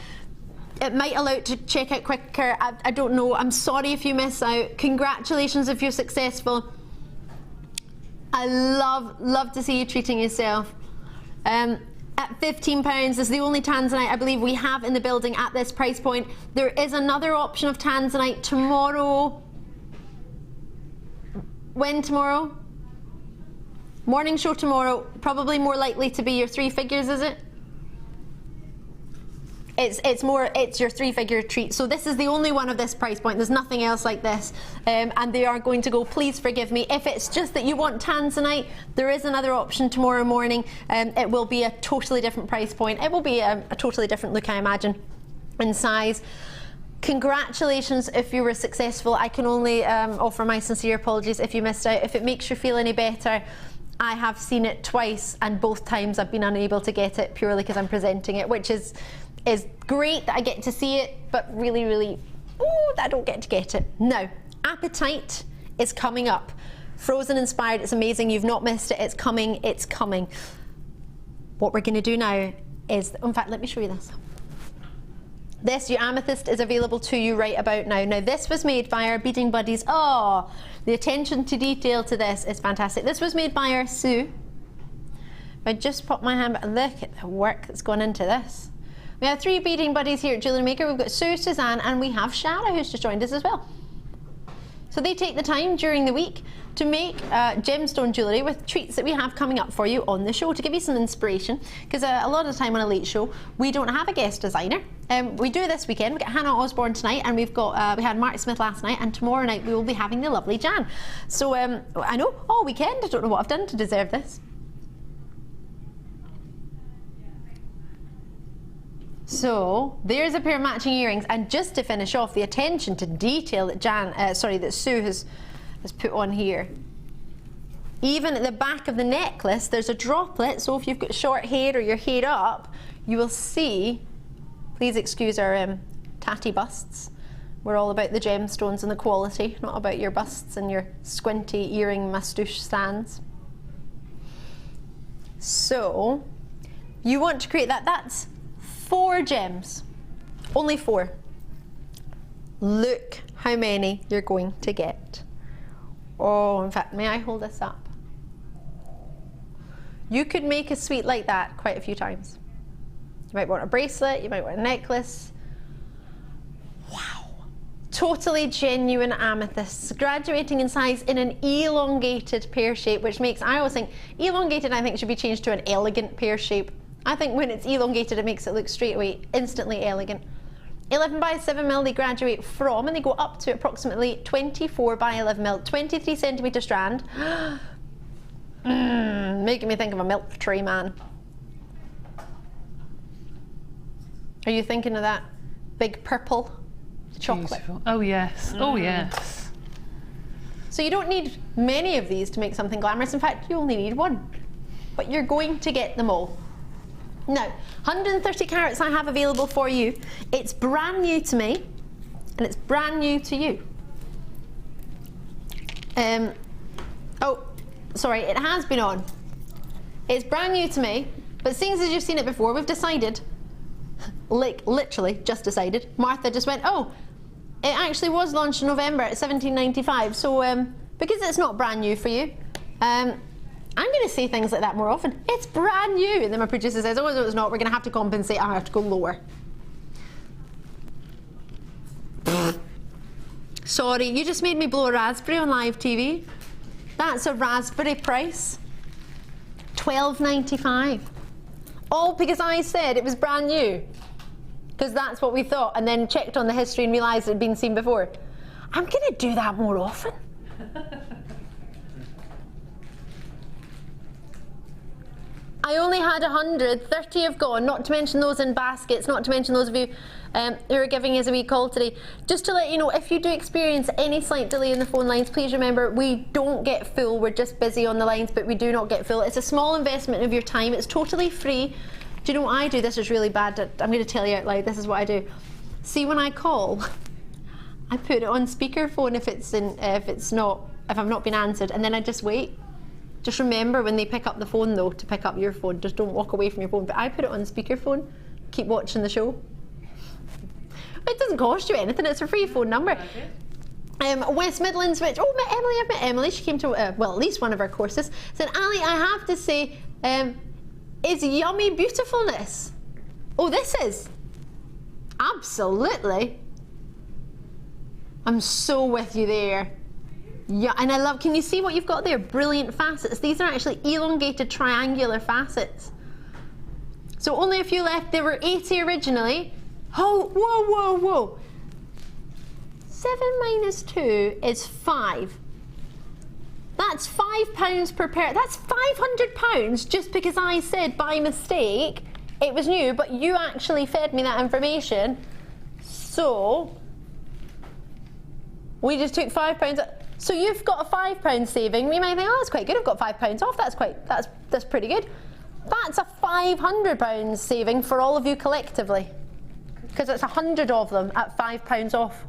it might allow it to check out quicker. I don't know. I'm sorry if you miss out. Congratulations if you're successful. I love to see you treating yourself. at £15. This is the only Tanzanite I believe we have in the building at this price point. There is another option of Tanzanite tomorrow. When tomorrow? Morning show tomorrow. Probably more likely to be your 3 figures, is it? It's your 3-figure treat. So this is the only one of this price point. There's nothing else like this. And they are going to go, please forgive me. If it's just that you want Tanzanite, there is another option tomorrow morning. It will be a totally different price point. It will be a totally different look, I imagine, in size. Congratulations if you were successful. I can only offer my sincere apologies if you missed out. If it makes you feel any better, I have seen it twice, and both times I've been unable to get it purely because I'm presenting it, which is great that I get to see it, but really, really, that I don't get to get it. Now, Apatite is coming up. Frozen inspired, it's amazing. You've not missed it. It's coming, it's coming. What we're going to do now is, in fact, let me show you this. This, your Amethyst, is available to you right about now. Now, this was made by our beading buddies. Oh, the attention to detail to this is fantastic. This was made by our Sue. If I just pop my hand back, look at the work that's gone into this. We have 3 beading buddies here at Jewellery Maker. We've got Sue, Suzanne, and we have Shara, who's just joined us as well. So they take the time during the week to make gemstone jewellery with treats that we have coming up for you on the show to give you some inspiration, because a lot of the time on a late show we don't have a guest designer. We do this weekend. We got Hannah Osborne tonight, and we've got we had Mark Smith last night, and tomorrow night we will be having the lovely Jan. So I know, all weekend, I don't know what I've done to deserve this. So there's a pair of matching earrings, and just to finish off, the attention to detail that that Sue has put on here. Even at the back of the necklace, there's a droplet. So if you've got short hair or your hair up, you will see. Please excuse our tatty busts. We're all about the gemstones and the quality, not about your busts and your squinty earring moustache stands. So you want to create that. That's 4 gems, only 4. Look how many you're going to get. Oh, in fact, may I hold this up? You could make a suite like that quite a few times. You might want a bracelet, you might want a necklace. Wow. Totally genuine amethysts, graduating in size in an elongated pear shape, which makes, I always think, elongated I think should be changed to an elegant pear shape. I think when it's elongated, it makes it look straight away instantly elegant. 11 by 7 mil they graduate from, and they go up to approximately 24 by 11 mil, 23 centimetre strand. Making me think of a milk tray man. Are you thinking of that big purple chocolate? Beautiful. Oh yes, oh yes. So you don't need many of these to make something glamorous. In fact, you only need 1, but you're going to get them all. Now, 130 carats I have available for you. It's brand new to me, and it's brand new to you. Oh, sorry, it has been on. It's brand new to me, but seeing as you've seen it before, we've decided, like literally just decided, Martha just went, oh, it actually was launched in November at $17.95, so because it's not brand new for you, I'm going to say things like that more often. It's brand new. And then my producer says, oh, no, it's not. We're going to have to compensate. I have to go lower. Sorry, you just made me blow a raspberry on live TV. That's a raspberry price. $12.95. All because I said it was brand new. Because that's what we thought, and then checked on the history and realised it had been seen before. I'm going to do that more often. I only had 100, 30 have gone, not to mention those in baskets, not to mention those of you who are giving us a wee call today. Just to let you know, if you do experience any slight delay in the phone lines, please remember we don't get full, we're just busy on the lines, but we do not get full. It's a small investment of your time, it's totally free. Do you know what I do? This is really bad, I'm going to tell you out loud, this is what I do. See, when I call, I put it on speakerphone if I've not been answered, and then I just wait. Just remember when they pick up the phone though, to pick up your phone. Just don't walk away from your phone. But I put it on speakerphone. Keep watching the show. It doesn't cost you anything. It's a free phone number. West Midlands, which, oh, met Emily. I've met Emily. She came to, well, at least one of our courses. Said, Ali, I have to say, is yummy beautifulness. Oh, this is. Absolutely. I'm so with you there. Yeah, and I love, can you see what you've got there? Brilliant facets. These are actually elongated triangular facets. So only a few left. There were 80 originally. Oh, whoa, whoa, whoa. 7 minus 2 is 5. That's £5 per pair. That's £500 just because I said by mistake it was new, but you actually fed me that information. So we just took £5. So you've got a £5 saving. You might think, oh, that's quite good. I've got £5 off. That's pretty good. That's a £500 saving for all of you collectively, because it's 100 of them at £5 off.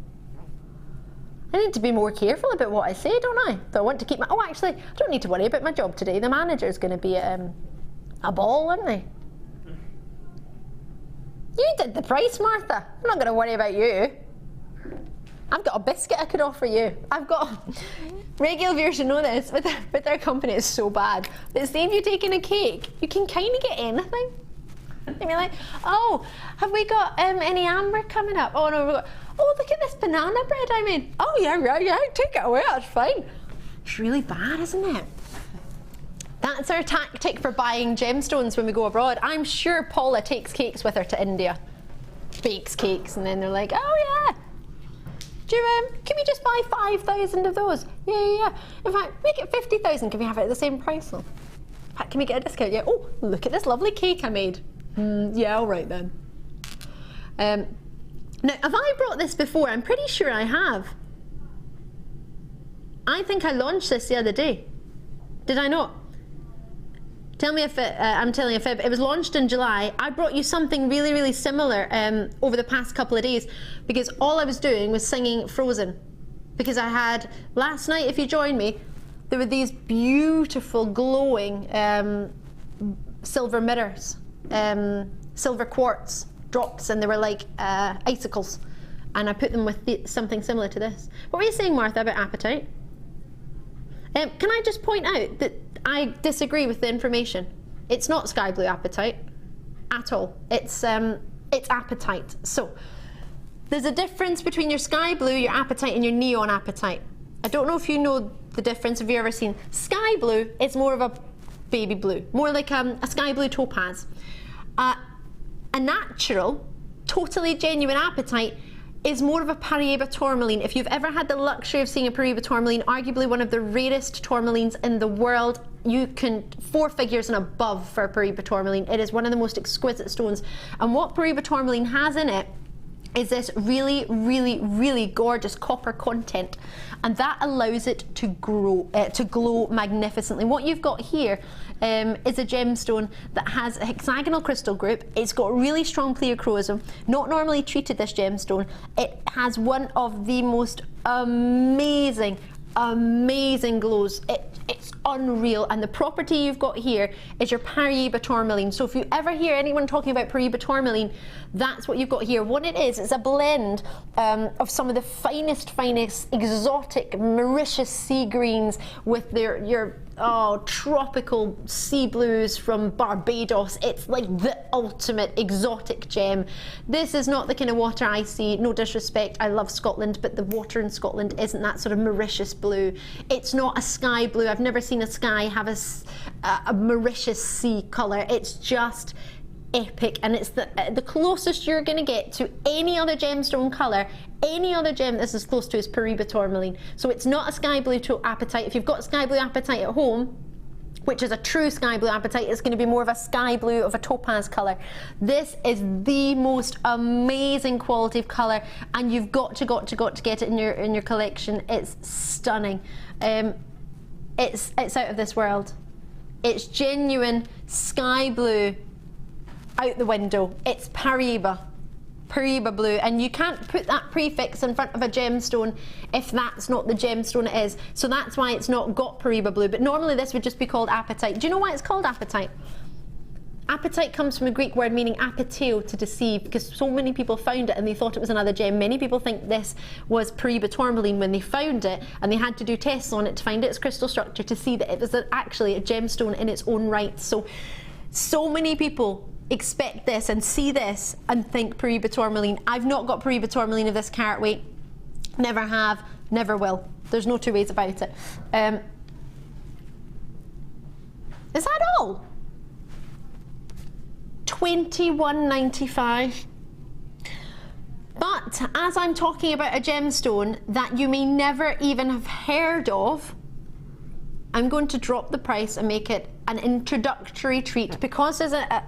I need to be more careful about what I say, don't I? Do I want to keep my... Oh, actually, I don't need to worry about my job today. The manager's going to be at a ball, isn't he? You did the price, Martha. I'm not going to worry about you. I've got a biscuit I could offer you. I've got... Regular viewers should know this, with our company it's so bad. But say if you're taking a cake, you can kind of get anything. And you're like, oh, have we got any amber coming up? Oh no, we've got... Oh, look at this banana bread I made. Oh yeah, take it away, that's fine. It's really bad, isn't it? That's our tactic for buying gemstones when we go abroad. I'm sure Paula takes cakes with her to India. Bakes cakes, and then they're like, oh yeah. Can we just buy 5,000 of those? Yeah. In fact, make it 50,000. Can we have it at the same price? In fact, can we get a discount? Yeah. Oh, look at this lovely cake I made. Yeah, all right then. Now, have I brought this before? I'm pretty sure I have. I think I launched this the other day. Did I not? Tell me if I'm telling a fib. It was launched in July. I brought you something really, really similar over the past couple of days, because all I was doing was singing Frozen. Because I had, last night, if you joined me, there were these beautiful glowing silver mirrors, silver quartz drops, and they were like icicles. And I put them with something similar to this. What were you saying, Martha, about Apatite? Can I just point out that I disagree with the information. It's not sky blue Apatite at all. It's Apatite. So there's a difference between your sky blue, your Apatite, and your neon Apatite. I don't know if you know the difference. Have you ever seen? Sky blue is more of a baby blue, more like a sky blue topaz. A natural, totally genuine Apatite is more of a Paraiba tourmaline. If you've ever had the luxury of seeing a Paraiba tourmaline, arguably one of the rarest tourmalines in the world, you can 4 figures and above for a Paraiba tourmaline. It is one of the most exquisite stones. And what Paraiba tourmaline has in it is this really, really, really gorgeous copper content, and that allows it to glow magnificently. What you've got here is a gemstone that has a hexagonal crystal group. It's got really strong pleochrosm, not normally treated, this gemstone. It has one of the most amazing glows. It's unreal, and the property you've got here is your Paraiba tourmaline. So if you ever hear anyone talking about Paraiba tourmaline, that's what you've got here. What it is, it's a blend of some of the finest exotic Mauritius sea greens with your tropical sea blues from Barbados. It's like the ultimate exotic gem. This is not the kind of water I see. No disrespect, I love Scotland, but the water in Scotland isn't that sort of Mauritius blue. It's not a sky blue. I've never seen a sky have a Mauritius sea colour. It's just epic, and it's the closest you're going to get to any other gemstone colour. Any other gem this is close to is Paraiba tourmaline. So it's not a sky blue to Apatite. If you've got sky blue Apatite at home, which is a true sky blue Apatite, it's going to be more of a sky blue of a topaz colour. This is the most amazing quality of colour, and you've got to get it in your collection. It's stunning. It's out of this world. It's genuine sky blue out the window. It's Paraiba blue, and you can't put that prefix in front of a gemstone if that's not the gemstone it is. So that's why it's not got Paraiba blue, but normally this would just be called Apatite. Do you know why it's called Apatite? Apatite comes from a Greek word meaning apateo, to deceive, because so many people found it and they thought it was another gem. Many people think this was Paraiba tourmaline when they found it, and they had to do tests on it to find its crystal structure to see that it was actually a gemstone in its own right. So So many people expect this and see this and think Paraiba tourmaline. I've not got Paraiba tourmaline of this carat weight. Never have, never will. There's no two ways about it. Is that all? $21.95. But as I'm talking about a gemstone that you may never even have heard of, I'm going to drop the price and make it an introductory treat, because there's a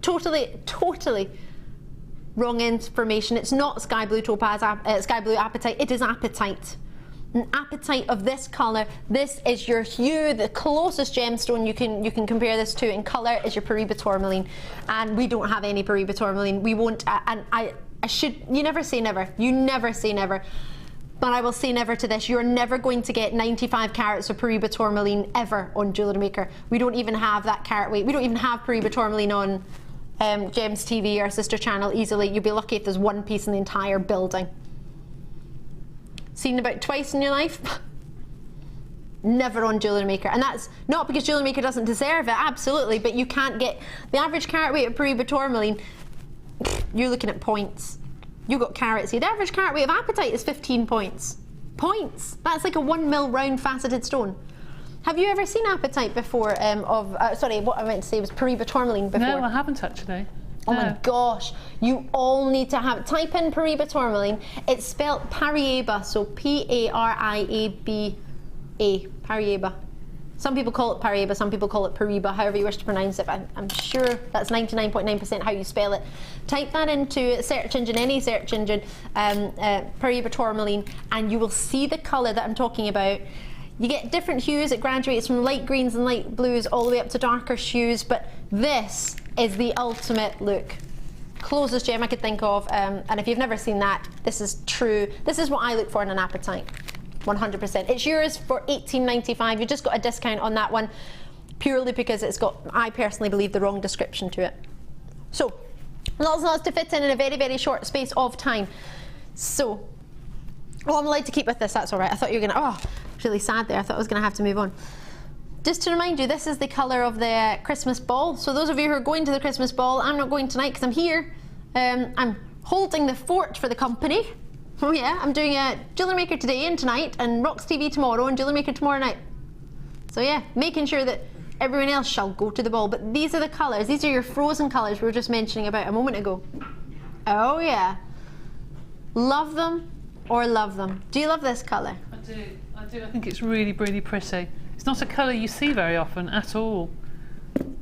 totally wrong information. It's not sky blue topaz, sky blue apatite, it is apatite. An apatite of this colour. This is your hue. The closest gemstone you can compare this to in colour is your Paraiba tourmaline, and we don't have any Paraiba tourmaline. We won't. And I should. You never say never. You never say never. But I will say never to this. You're never going to get 95 carats of Paraiba tourmaline ever on Jewellery Maker. We don't even have that carat weight. We don't even have Paraiba tourmaline on Gems TV, our sister channel, easily. You'll be lucky if there's one piece in the entire building. Seen about twice in your life? Never on Jewellery Maker. And that's not because Jewellery Maker doesn't deserve it, absolutely, but you can't get the average carat weight of Paraiba tourmaline. You're looking at points. You got carats here. The average carat weight of apatite is 15 points. Points! That's like a 1 mil round faceted stone. Have you ever seen apatite before? Sorry, what I meant to say was Paraiba tourmaline before. No, I haven't actually. Oh my gosh, you all need to have, type in Paraiba tourmaline. It's spelled Paraiba, so P-A-R-I-A-B-A, Paraiba. Some people call it Paraiba, some people call it Paraiba, however you wish to pronounce it, but I'm sure that's 99.9% how you spell it. Type that into a search engine, any search engine, Paraiba tourmaline, and you will see the colour that I'm talking about. You get different hues. It graduates from light greens and light blues all the way up to darker hues, but this is the ultimate look. Closest gem I could think of, and if you've never seen that, this is true. This is what I look for in an apatite, 100%. It's yours for $18.95. You just got a discount on that one, purely because it's got, I personally believe, the wrong description to it. So, lots and lots to fit in a very, very short space of time. So, oh, I'm allowed to keep with this, that's all right. I thought you were gonna, oh, really sad there. I thought I was gonna have to move on. Just to remind you, this is the colour of the Christmas ball. So those of you who are going to the Christmas ball, I'm not going tonight because I'm here. I'm holding the fort for the company. Oh yeah, I'm doing a Jewellery Maker today and tonight, and Rocks TV tomorrow, and Jewellery Maker tomorrow night. So yeah, making sure that everyone else shall go to the ball. But these are the colours. These are your frozen colours we were just mentioning about a moment ago. Oh yeah. Love them or love them. Do you love this colour? I do. I think it's really, really pretty. It's not a colour you see very often at all.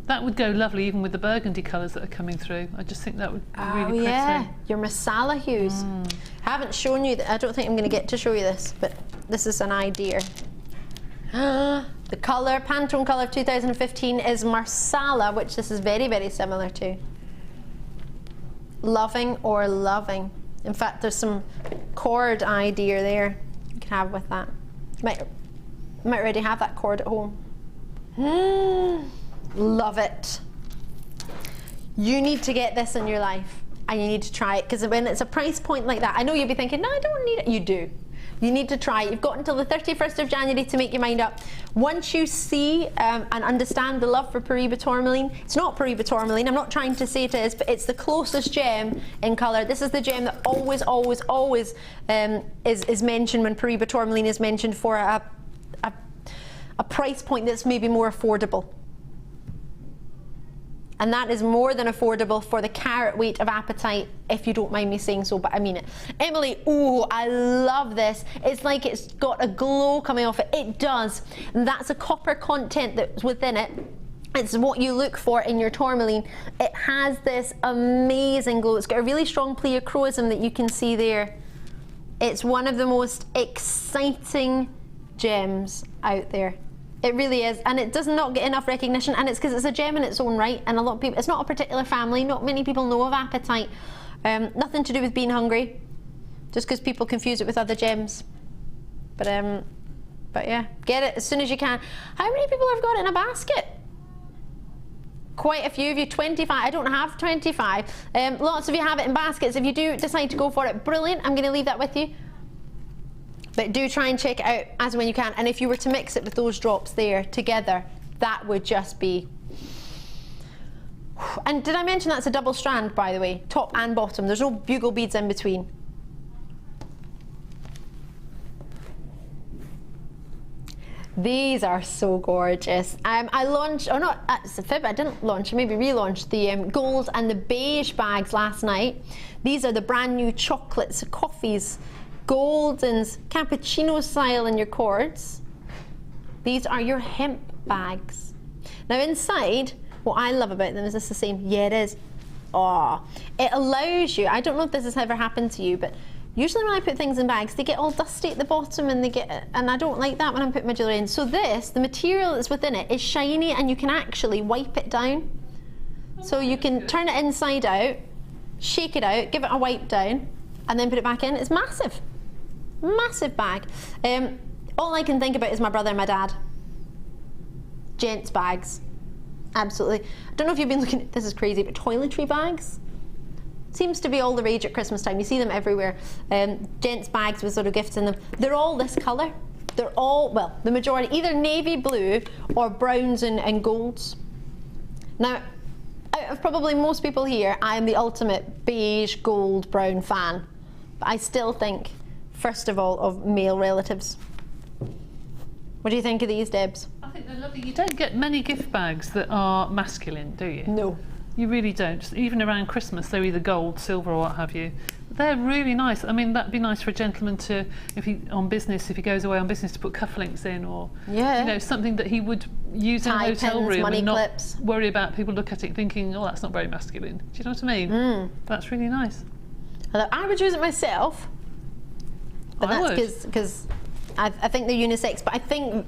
That would go lovely even with the burgundy colours that are coming through. I just think that would be really pretty. Oh yeah, your masala hues. I haven't shown you, I don't think I'm going to get to show you this, but this is an idea. The colour, Pantone colour of 2015 is Marsala, which this is very, very similar to. Loving or loving. In fact, there's some cord idea there you can have with that. You might already have that cord at home. Love it. You need to get this in your life, and you need to try it, because when it's a price point like that, I know you'll be thinking, no, I don't need it. You do. You need to try it. You've got until the 31st of January to make your mind up. Once you see and understand the love for Paraiba tourmaline, it's not Paraiba tourmaline, I'm not trying to say it is, but it's the closest gem in colour. This is the gem that always, always, always is mentioned when Paraiba tourmaline is mentioned for a price point that's maybe more affordable. And that is more than affordable for the carat weight of apatite, if you don't mind me saying so, but I mean it. Emily, ooh, I love this. It's like it's got a glow coming off it. It does. And that's a copper content that's within it. It's what you look for in your tourmaline. It has this amazing glow. It's got a really strong pleochroism that you can see there. It's one of the most exciting gems out there. It really is, and it does not get enough recognition, and it's because it's a gem in its own right, and a lot of people, it's not a particular family, not many people know of apatite. Nothing to do with being hungry, just because people confuse it with other gems. But yeah, get it as soon as you can. How many people have got it in a basket? Quite a few of you, 25. I don't have 25. Lots of you have it in baskets. If you do decide to go for it, brilliant. I'm going to leave that with you. But do try and check it out as when you can. And if you were to mix it with those drops there together, that would just be And did I mention that's a double strand, by the way? Top and bottom. There's no bugle beads in between. These are so gorgeous. I launched, or not, it's a fib, I didn't launch, maybe relaunched the gold and the beige bags last night. These are the brand new chocolates, coffees, goldens, cappuccino style in your cords. These are your hemp bags. Now inside, what I love about them, is this the same? Yeah, it is. Oh, it allows you, I don't know if this has ever happened to you, but usually when I put things in bags, they get all dusty at the bottom and I don't like that when I'm putting my jewellery in. So this, the material that's within it is shiny and you can actually wipe it down. So you can turn it inside out, shake it out, give it a wipe down, and then put it back in. It's massive. Massive bag. All I can think about is my brother and my dad. Gents bags. Absolutely. I don't know if you've been looking at, this is crazy, but toiletry bags. Seems to be all the rage at Christmas time. You see them everywhere. Gents bags with sort of gifts in them. They're all this colour. They're all, well, the majority, either navy blue or browns and golds. Now, out of probably most people here, I am the ultimate beige, gold, brown fan. But I still think, first of all, of male relatives. What do you think of these, Debs? I think they're lovely. You don't get many gift bags that are masculine, do you? No. You really don't. Even around Christmas, they're either gold, silver, or what have you. They're really nice. I mean, that'd be nice for a gentleman to, if he goes away on business, to put cufflinks in, or you know, something that he would use in a hotel room money and not clips. Worry about people look at it thinking, oh, that's not very masculine. Do you know what I mean? That's really nice. I would use it myself, but that's because I think they're unisex. But I think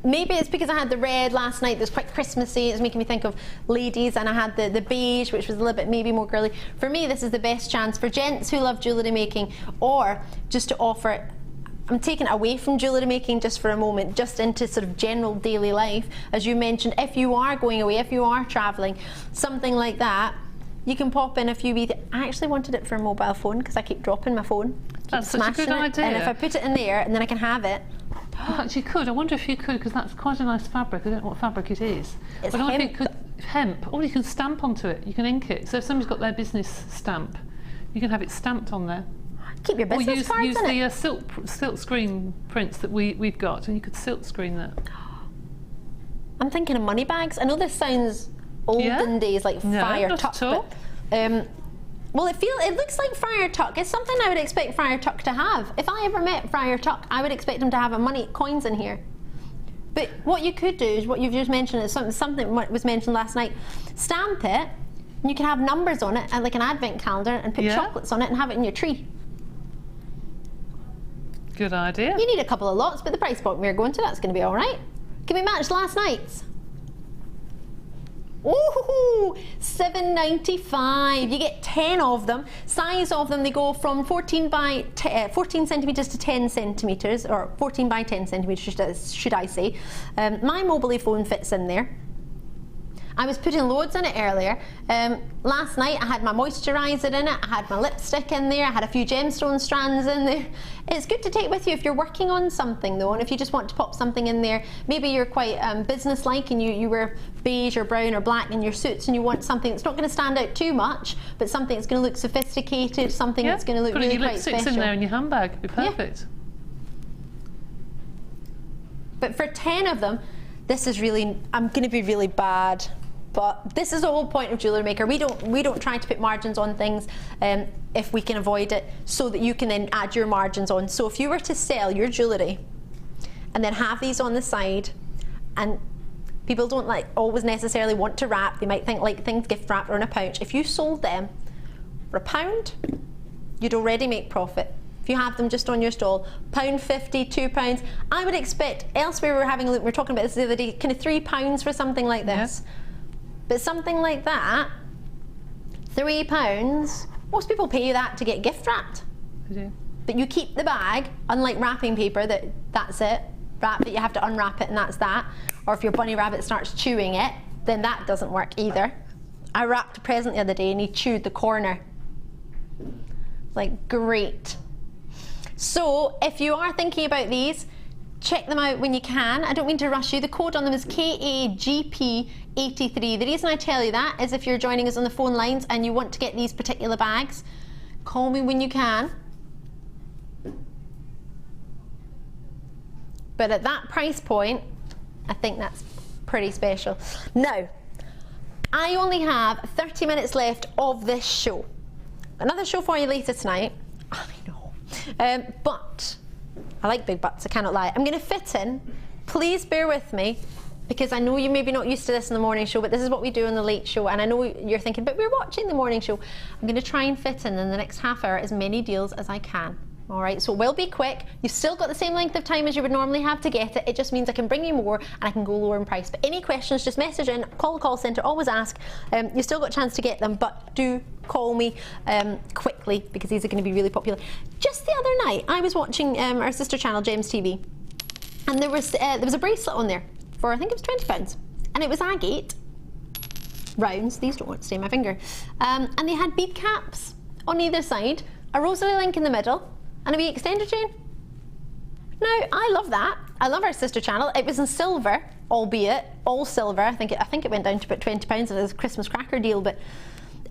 maybe it's because I had the red last night that's quite Christmassy. It's making me think of ladies, and I had the beige, which was a little bit maybe more girly. For me, this is the best chance for gents who love jewellery making, or just to offer it. I'm taking it away from jewellery making just for a moment, just into sort of general daily life. As you mentioned, if you are going away, if you are travelling, something like that, you can pop in a few wee. I actually wanted it for a mobile phone because I keep dropping my phone. That's such a good idea. And if I put it in there, and then I can have it. In fact, you could. I wonder if you could, because that's quite a nice fabric. I don't know what fabric it is. It's but I wonder hemp. if you could, hemp. Or you can stamp onto it. You can ink it. So if somebody's got their business stamp, you can have it stamped on there. Keep your business cards use in the it. silk screen prints that we've got, and you could silk screen that. I'm thinking of money bags. I know this sounds olden days, like Friar not Tuck. at all. But, well, it looks like Friar Tuck. It's something I would expect Friar Tuck to have. If I ever met Friar Tuck, I would expect him to have coins in here. But what you could do is what you've just mentioned is something was mentioned last night. Stamp it, and you can have numbers on it, and like an advent calendar, and put chocolates on it, and have it in your tree. Good idea. You need a couple of lots, but the price point we're going to, that's going to be all right. Can we match last night's? Ooh, $7.95. You get 10 of them. Size of them, they go from 14 centimetres to 10 centimetres, or 14 by 10 centimetres, should I say. My mobile phone fits in there. I was putting loads in it earlier. Last night I had my moisturiser in it, I had my lipstick in there, I had a few gemstone strands in there. It's good to take with you if you're working on something though, and if you just want to pop something in there. Maybe you're quite business-like and you wear beige or brown or black in your suits, and you want something that's not going to stand out too much, but something that's going to look sophisticated, something that's going to look really quite special. Put your lipsticks in there in your handbag, it'd be perfect. Yeah. But for 10 of them, this is really, I'm going to be really bad. But this is the whole point of Jewellery Maker. We don't try to put margins on things if we can avoid it, so that you can then add your margins on. So if you were to sell your jewellery and then have these on the side, and people don't always necessarily want to wrap, they might think like things gift wrapped or in a pouch. If you sold them for £1, you'd already make profit. If you have them just on your stall, £1.50, £2, I would expect, elsewhere we were talking about this the other day, kind of £3 for something like this. Yeah. But something like that, £3, most people pay you that to get gift wrapped. They do. But you keep the bag, unlike wrapping paper, that's it. Wrap it, you have to unwrap it and that's that. Or if your bunny rabbit starts chewing it, then that doesn't work either. I wrapped a present the other day and he chewed the corner. Like, great. So if you are thinking about these, check them out when you can. I don't mean to rush you. The code on them is KAGP83. The reason I tell you that is if you're joining us on the phone lines and you want to get these particular bags, call me when you can. But at that price point, I think that's pretty special. Now, I only have 30 minutes left of this show. Another show for you later tonight. I know. But I like big butts, I cannot lie. I'm going to fit in. Please bear with me, because I know you may be not used to this in the morning show, but this is what we do in the late show, and I know you're thinking, but we're watching the morning show. I'm going to try and fit in the next half hour as many deals as I can. All right, so we'll be quick. You've still got the same length of time as you would normally have to get it. It just means I can bring you more and I can go lower in price. But any questions, just message in, call the call centre, always ask. You've still got a chance to get them, but do call me quickly, because these are going to be really popular. Just the other night, I was watching our sister channel, Gems TV, and there was a bracelet on there for, I think it was £20, and it was agate rounds. These don't want to stay in my finger, and they had bead caps on either side, a rosary link in the middle, and a wee extender chain. Now, I love that. I love our sister channel. It was in silver, albeit all silver. I think it went down to about £20 as a Christmas cracker deal, but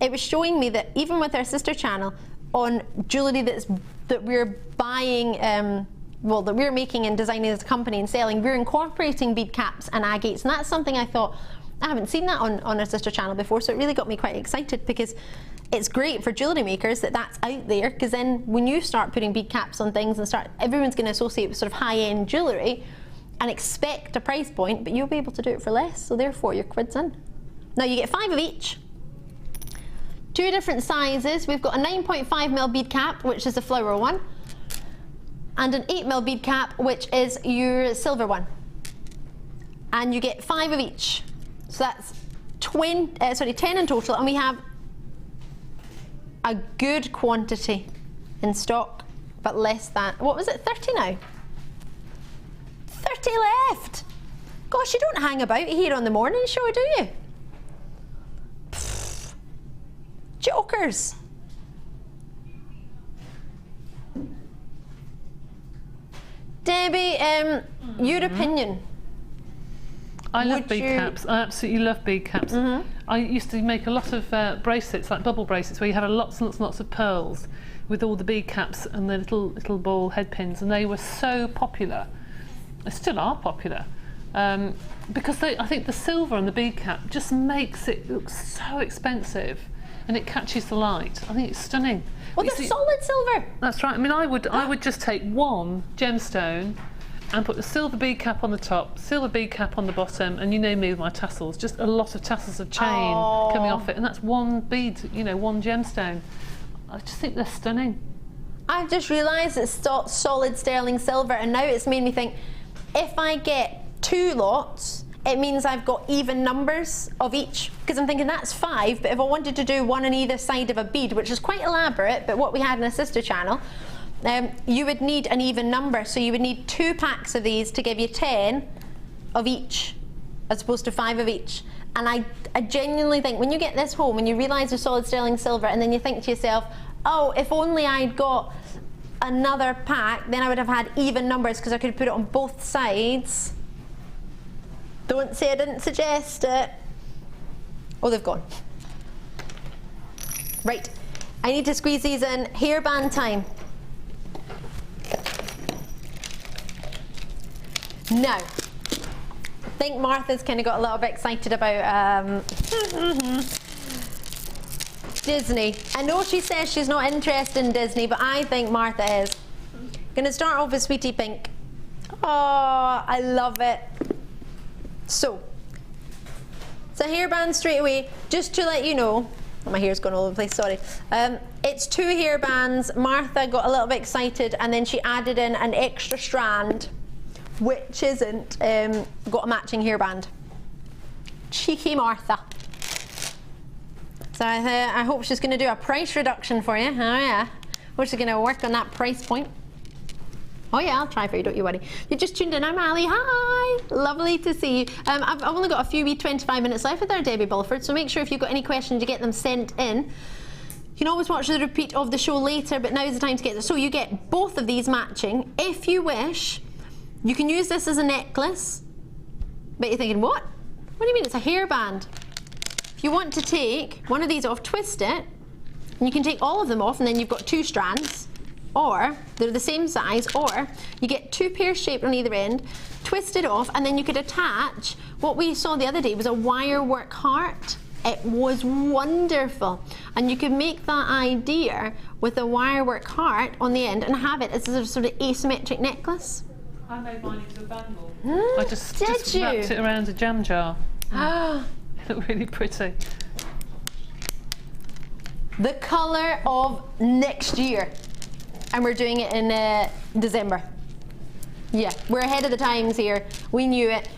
it was showing me that even with our sister channel, on jewellery that we're buying, well, that we're making and designing as a company and selling, we're incorporating bead caps and agates, and that's something I thought, I haven't seen that on our sister channel before, so it really got me quite excited, because it's great for jewellery makers that that's out there, because then when you start putting bead caps on things and everyone's going to associate with sort of high-end jewellery and expect a price point, but you'll be able to do it for less, so therefore your quid's in. Now you get 5 of each, 2 different sizes. We've got a 9.5mm bead cap, which is the flower one, and an 8mm bead cap, which is your silver one, and you get 5 of each, so that's 10 in total, and we have a good quantity in stock, but less than, what was it, 30 now? 30 left! Gosh, you don't hang about here on the morning show, do you? Pfft. Jokers! Debbie, your opinion? I love bead caps. I absolutely love bead caps. I used to make a lot of bracelets, like bubble bracelets, where you had lots and lots of pearls with all the bead caps and the little ball head pins, and they were so popular. They still are popular, because I think the silver on the bead cap just makes it look so expensive, and it catches the light. I think it's stunning. Well, the solid silver. That's right. I mean, I would just take one gemstone and put the silver bead cap on the top, silver bead cap on the bottom, and you know me with my tassels, just a lot of tassels of chain coming off it, and that's one bead, you know, one gemstone. I just think they're stunning. I've just realised it's solid sterling silver, and now it's made me think, if I get 2 lots, it means I've got even numbers of each, because I'm thinking that's 5, but if I wanted to do one on either side of a bead, which is quite elaborate, but what we had in a sister channel, you would need an even number, so you would need 2 packs of these to give you 10 of each, as opposed to 5 of each. And I genuinely think when you get this home and you realise you're solid sterling silver, and then you think to yourself, oh, if only I'd got another pack, then I would have had even numbers, because I could have put it on both sides. Don't say I didn't suggest it. Oh, they've gone. Right, I need to squeeze these in. Hairband time. Now, I think Martha's kind of got a little bit excited about Disney. I know she says she's not interested in Disney, but I think Martha is. Gonna start off with Sweetie Pink. Oh, I love it. So, it's a hairband straight away. Just to let you know, my hair's gone all over the place, sorry. It's 2 hairbands. Martha got a little bit excited, and then she added in an extra strand, which isn't got a matching hairband. Cheeky Martha. So I hope she's going to do a price reduction for you. Oh yeah, hope she's going to work on that price point. Oh yeah, I'll try for you, don't you worry. You just tuned in, I'm Ali. Hi, lovely to see you. I've only got a few wee 25 minutes left with our Debbie Bulford, so make sure if you've got any questions you get them sent in. You can always watch the repeat of the show later, but now's the time to get them. So you get both of these matching. If you wish, You can use this as a necklace. But you're thinking, what? What do you mean it's a hairband? If you want to take one of these off, twist it, and you can take all of them off, and then you've got 2 strands, or they're the same size, or you get 2 pairs shaped on either end, twist it off, and then you could attach what we saw the other day was a wire work heart. It was wonderful, and you could make that idea with a wire work heart on the end and have it as a sort of asymmetric necklace. I made mine into a bangle. I just Did wrapped you? it around a jam jar. It looked really pretty. The colour of next year, and we're doing it in December. Yeah, we're ahead of the times here. We knew it.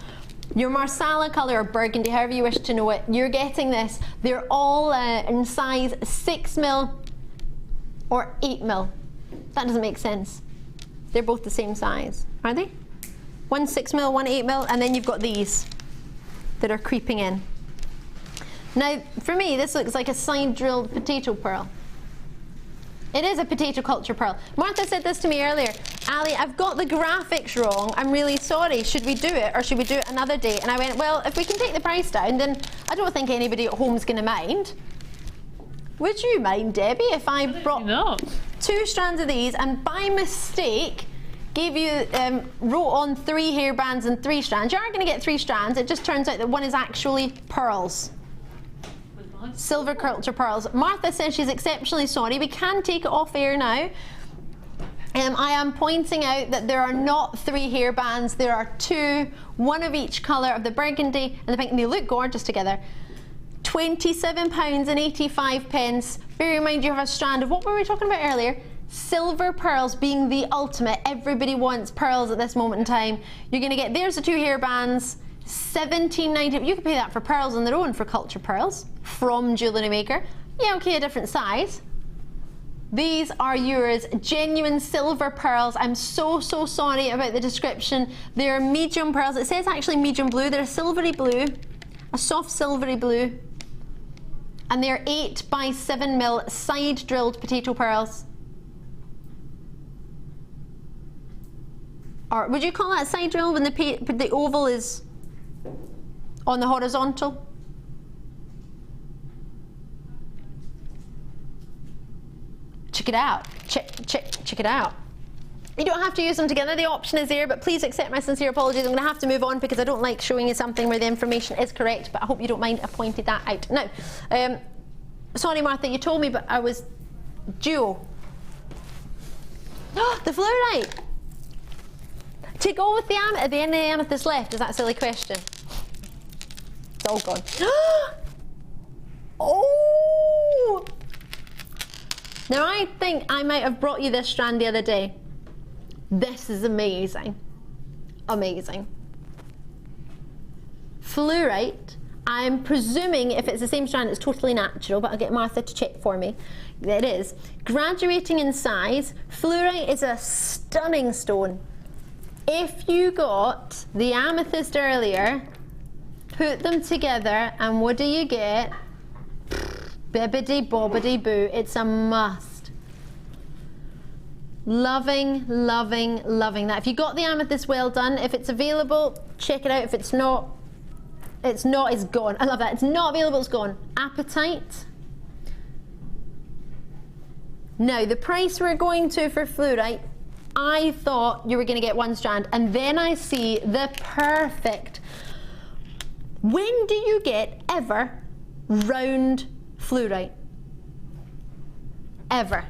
Your Marsala colour or burgundy, however you wish to know it, you're getting this. They're all in size 6mm or 8mm. That doesn't make sense. They're both the same size, are they? One 6mm, one 8mm, and then you've got these that are creeping in. Now, for me, this looks like a side drilled potato pearl. It is a potato culture pearl. Martha said this to me earlier. Ali, I've got the graphics wrong. I'm really sorry. Should we do it, or should we do it another day? And I went, well, if we can take the price down, then I don't think anybody at home's going to mind. Would you mind, Debbie, if I brought 2 strands of these and by mistake gave you, wrote on 3 hairbands and 3 strands? You are going to get 3 strands. It just turns out that one is actually pearls. Silver culture pearls. Martha says she's exceptionally sorry. We can take it off air now. I am pointing out that there are not 3 hairbands. There are 2, one of each colour of the burgundy and the pink, and they look gorgeous together. £27.85. Bear in mind you have a strand of, what were we talking about earlier? Silver pearls being the ultimate. Everybody wants pearls at this moment in time. You're going to get, there's the 2 hairbands, £17.90. You can pay that for pearls on their own for culture pearls from Jewellery Maker. Yeah, okay, a different size. These are yours, genuine silver pearls. I'm so sorry about the description. They're medium pearls. It says actually medium blue. They're a silvery blue, a soft silvery blue. And they're 8 by 7mm side drilled potato pearls. Or would you call that side drill when the oval is on the horizontal? Check it out. Check it out. You don't have to use them together. The option is there, but please accept my sincere apologies. I'm going to have to move on because I don't like showing you something where the information is correct, but I hope you don't mind I pointed that out. Now, sorry Martha, you told me, but I was Jewel. The fluorite. To go with the any amethyst left? Is that a silly question? It's all gone. Oh! Now I think I might have brought you this strand the other day. This is amazing. Amazing. Fluorite. I'm presuming if it's the same strand it's totally natural, but I'll get Martha to check for me. It is. Graduating in size. Fluorite is a stunning stone. If you got the amethyst earlier, put them together and what do you get? Bibbidi bobbidi boo. It's a must. Loving, loving, loving that. If you got the amethyst, well done. If it's available, check it out. If it's not, it's gone. I love that. It's not available, it's gone. Apatite. Now, the price we're going to for fluorite, I thought you were going to get 1 strand, and then I see the perfect. When do you get ever round fluorite? Ever.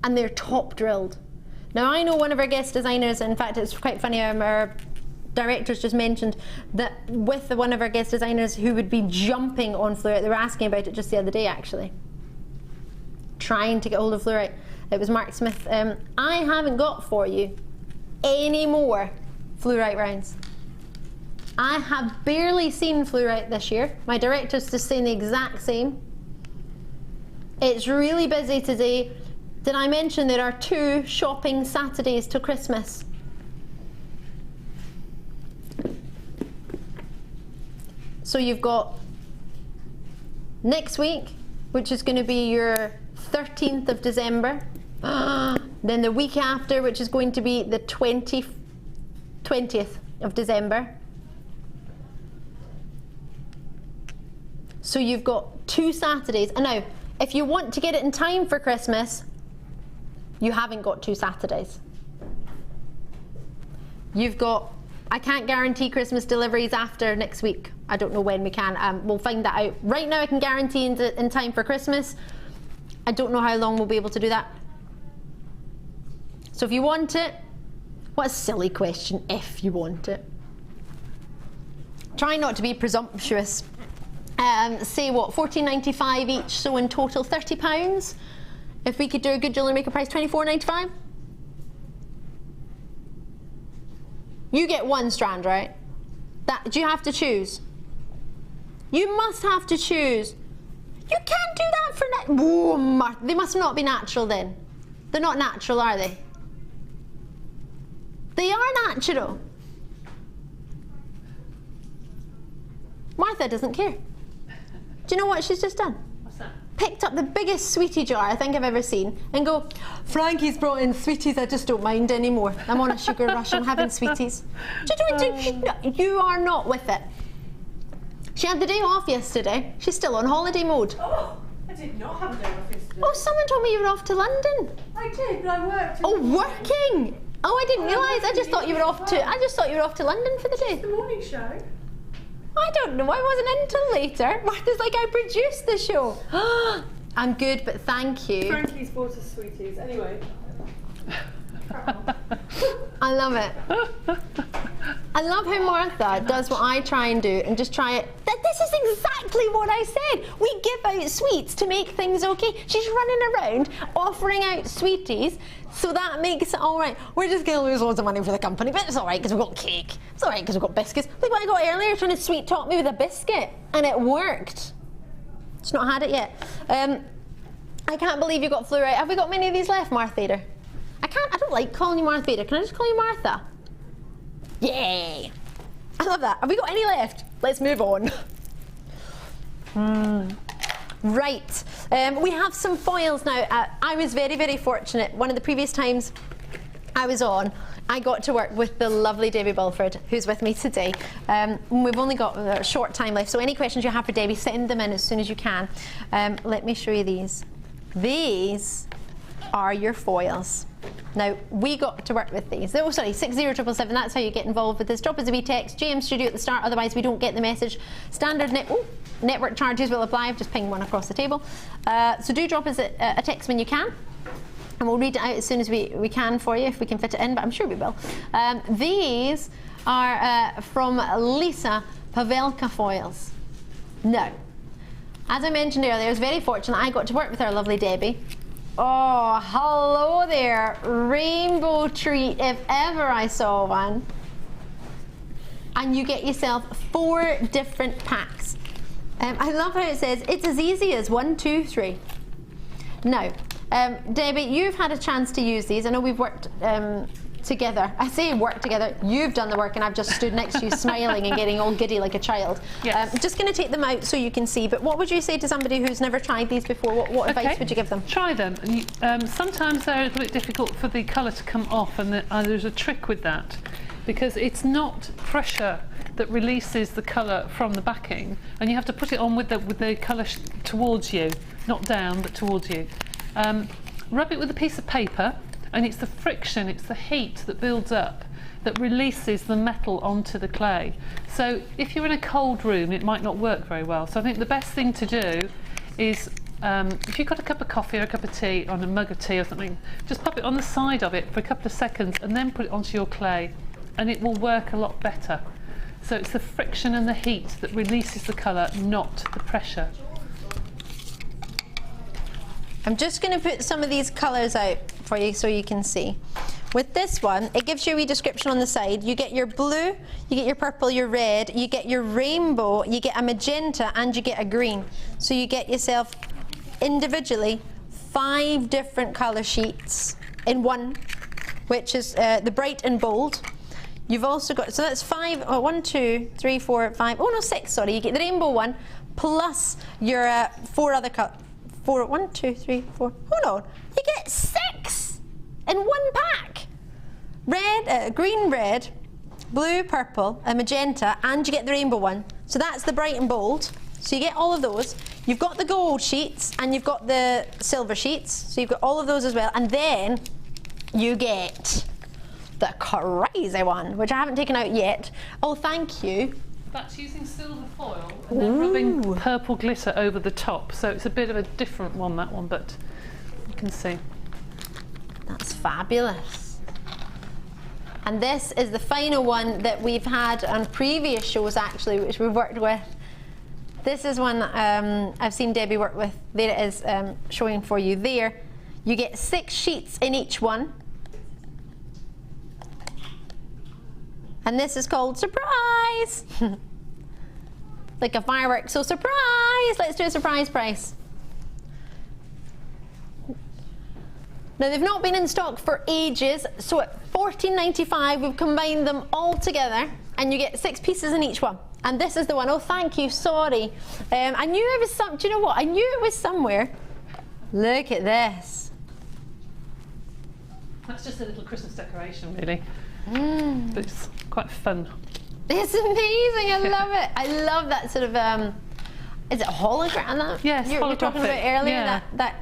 And they're top drilled. Now I know one of our guest designers, in fact it's quite funny, our directors just mentioned that with one of our guest designers who would be jumping on fluorite. They were asking about it just the other day actually. Trying to get hold of fluorite. It was Mark Smith. I haven't got for you any more fluorite rounds. I have barely seen fluorite this year. My director's just saying the exact same. It's really busy today. Did I mention there are 2 shopping Saturdays till Christmas? So you've got next week, which is going to be your 13th of December. Then the week after, which is going to be the 20th of December. So you've got 2 Saturdays. And now, if you want to get it in time for Christmas, you haven't got 2 Saturdays. You've got, I can't guarantee Christmas deliveries after next week. I don't know when we can. We'll find that out. Right now I can guarantee in time for Christmas. I don't know how long we'll be able to do that. So if you want it, what a silly question, if you want it. Try not to be presumptuous. Say what, $14.95 each, so in total £30. If we could do a good Jewellery Maker price, $24.95. You get 1 strand, right? Do you have to choose? You must have to choose. You can't do that for they must not be natural then. They're not natural, are they? They are natural. Martha doesn't care. Do you know what she's just done? What's that? Picked up the biggest sweetie jar I think I've ever seen and go, Frankie's brought in sweeties, I just don't mind anymore. I'm on a sugar rush, I'm having sweeties. You are not with it. She had the day off yesterday. She's still on holiday mode. Oh, I did not have a day off yesterday. Oh, someone told me you were off to London. I did, but I worked. Oh, working! Oh, I didn't realise. I just thought you were off to London for the day. It's the morning show. I don't know. I wasn't in until later. Martha's like, I produced the show. I'm good, but thank you. Frankie's bought us sweeties. Anyway. I love it. I love how Martha does what I try and do and just try it. This is exactly what I said. We give out sweets to make things okay. She's running around offering out sweeties, so that makes it all right. We're just going to lose loads of money for the company, but it's all right because we've got cake. It's all right because we've got biscuits. Look what I got earlier, trying to sweet talk me with a biscuit, and it worked. She's not had it yet. I can't believe you got fluorite. Have we got many of these left, Martha? I don't like calling you Martha Vader. Can I just call you Martha? Yay! I love that. Have we got any left? Let's move on. Right. We have some foils now. I was very, very fortunate. One of the previous times I was on, I got to work with the lovely Debbie Bulford, who's with me today. We've only got a short time left, so any questions you have for Debbie, send them in as soon as you can. Let me show you these. These are your foils. Now, we got to work with these. Oh, sorry, 60777, that's how you get involved with this. Drop us a wee text, GM Studio at the start, otherwise we don't get the message. Standard network charges will apply. I've just pinged one across the table. So do drop us a text when you can, and we'll read it out as soon as we can for you, if we can fit it in, but I'm sure we will. These are from Lisa Pavelka Foils. Now, as I mentioned earlier, I was very fortunate. I got to work with our lovely Debbie. Oh, hello there. Rainbow treat, if ever I saw one. And you get yourself 4 different packs. I love how it says, it's as easy as 1, 2, 3. Now, Debbie, you've had a chance to use these. I know we've worked together. I say work together. You've done the work and I've just stood next to you smiling and getting all giddy like a child. Yes. I'm just going to take them out so you can see, but what would you say to somebody who's never tried these before? What advice would you give them? Try them. Sometimes they're a little bit difficult for the colour to come off, and there's a trick with that, because it's not pressure that releases the colour from the backing, and you have to put it on with the colour towards you, not down but towards you. Rub it with a piece of paper, and it's the friction, it's the heat that builds up that releases the metal onto the clay. So if you're in a cold room, it might not work very well. So I think the best thing to do is, if you've got a cup of coffee or a cup of tea on a mug of tea or something, just pop it on the side of it for a couple of seconds and then put it onto your clay, and it will work a lot better. So it's the friction and the heat that releases the colour, not the pressure. I'm just going to put some of these colours out for you so you can see. With this one, it gives you a wee description on the side. You get your blue, you get your purple, your red, you get your rainbow, you get a magenta, and you get a green. So you get yourself individually 5 different colour sheets in one, which is the bright and bold. You've also got, so that's 5, oh, 1, 2, 3, 4, 5, oh no, 6, sorry. You get the rainbow one, plus your 4 other colours. 4, 1, 2, 3, 4, hold on. You get 6 in green, red, blue, purple, a magenta, and you get the rainbow one. So that's the bright and bold. So you get all of those. You've got the gold sheets and you've got the silver sheets. So you've got all of those as well. And then you get the crazy one, which I haven't taken out yet. Oh, thank you. That's using silver foil and then rubbing purple glitter over the top. So it's a bit of a different one, that one, but you can see. That's fabulous. And this is the final one that we've had on previous shows, actually, which we've worked with. This is one I've seen Debbie work with. There it is, showing for you there. You get 6 sheets in each one. And this is called Surprise. Like a firework, so surprise! Let's do a surprise price. Now they've not been in stock for ages, so at $14.95 we've combined them all together and you get 6 pieces in each one. And this is the one. Oh, thank you, sorry. I knew it was some, do you know what? I knew it was somewhere. Look at this. That's just a little Christmas decoration, really. But it's quite fun. It's amazing, I love it. I love that sort of, is it hologram? Yes, you were talking about earlier, yeah.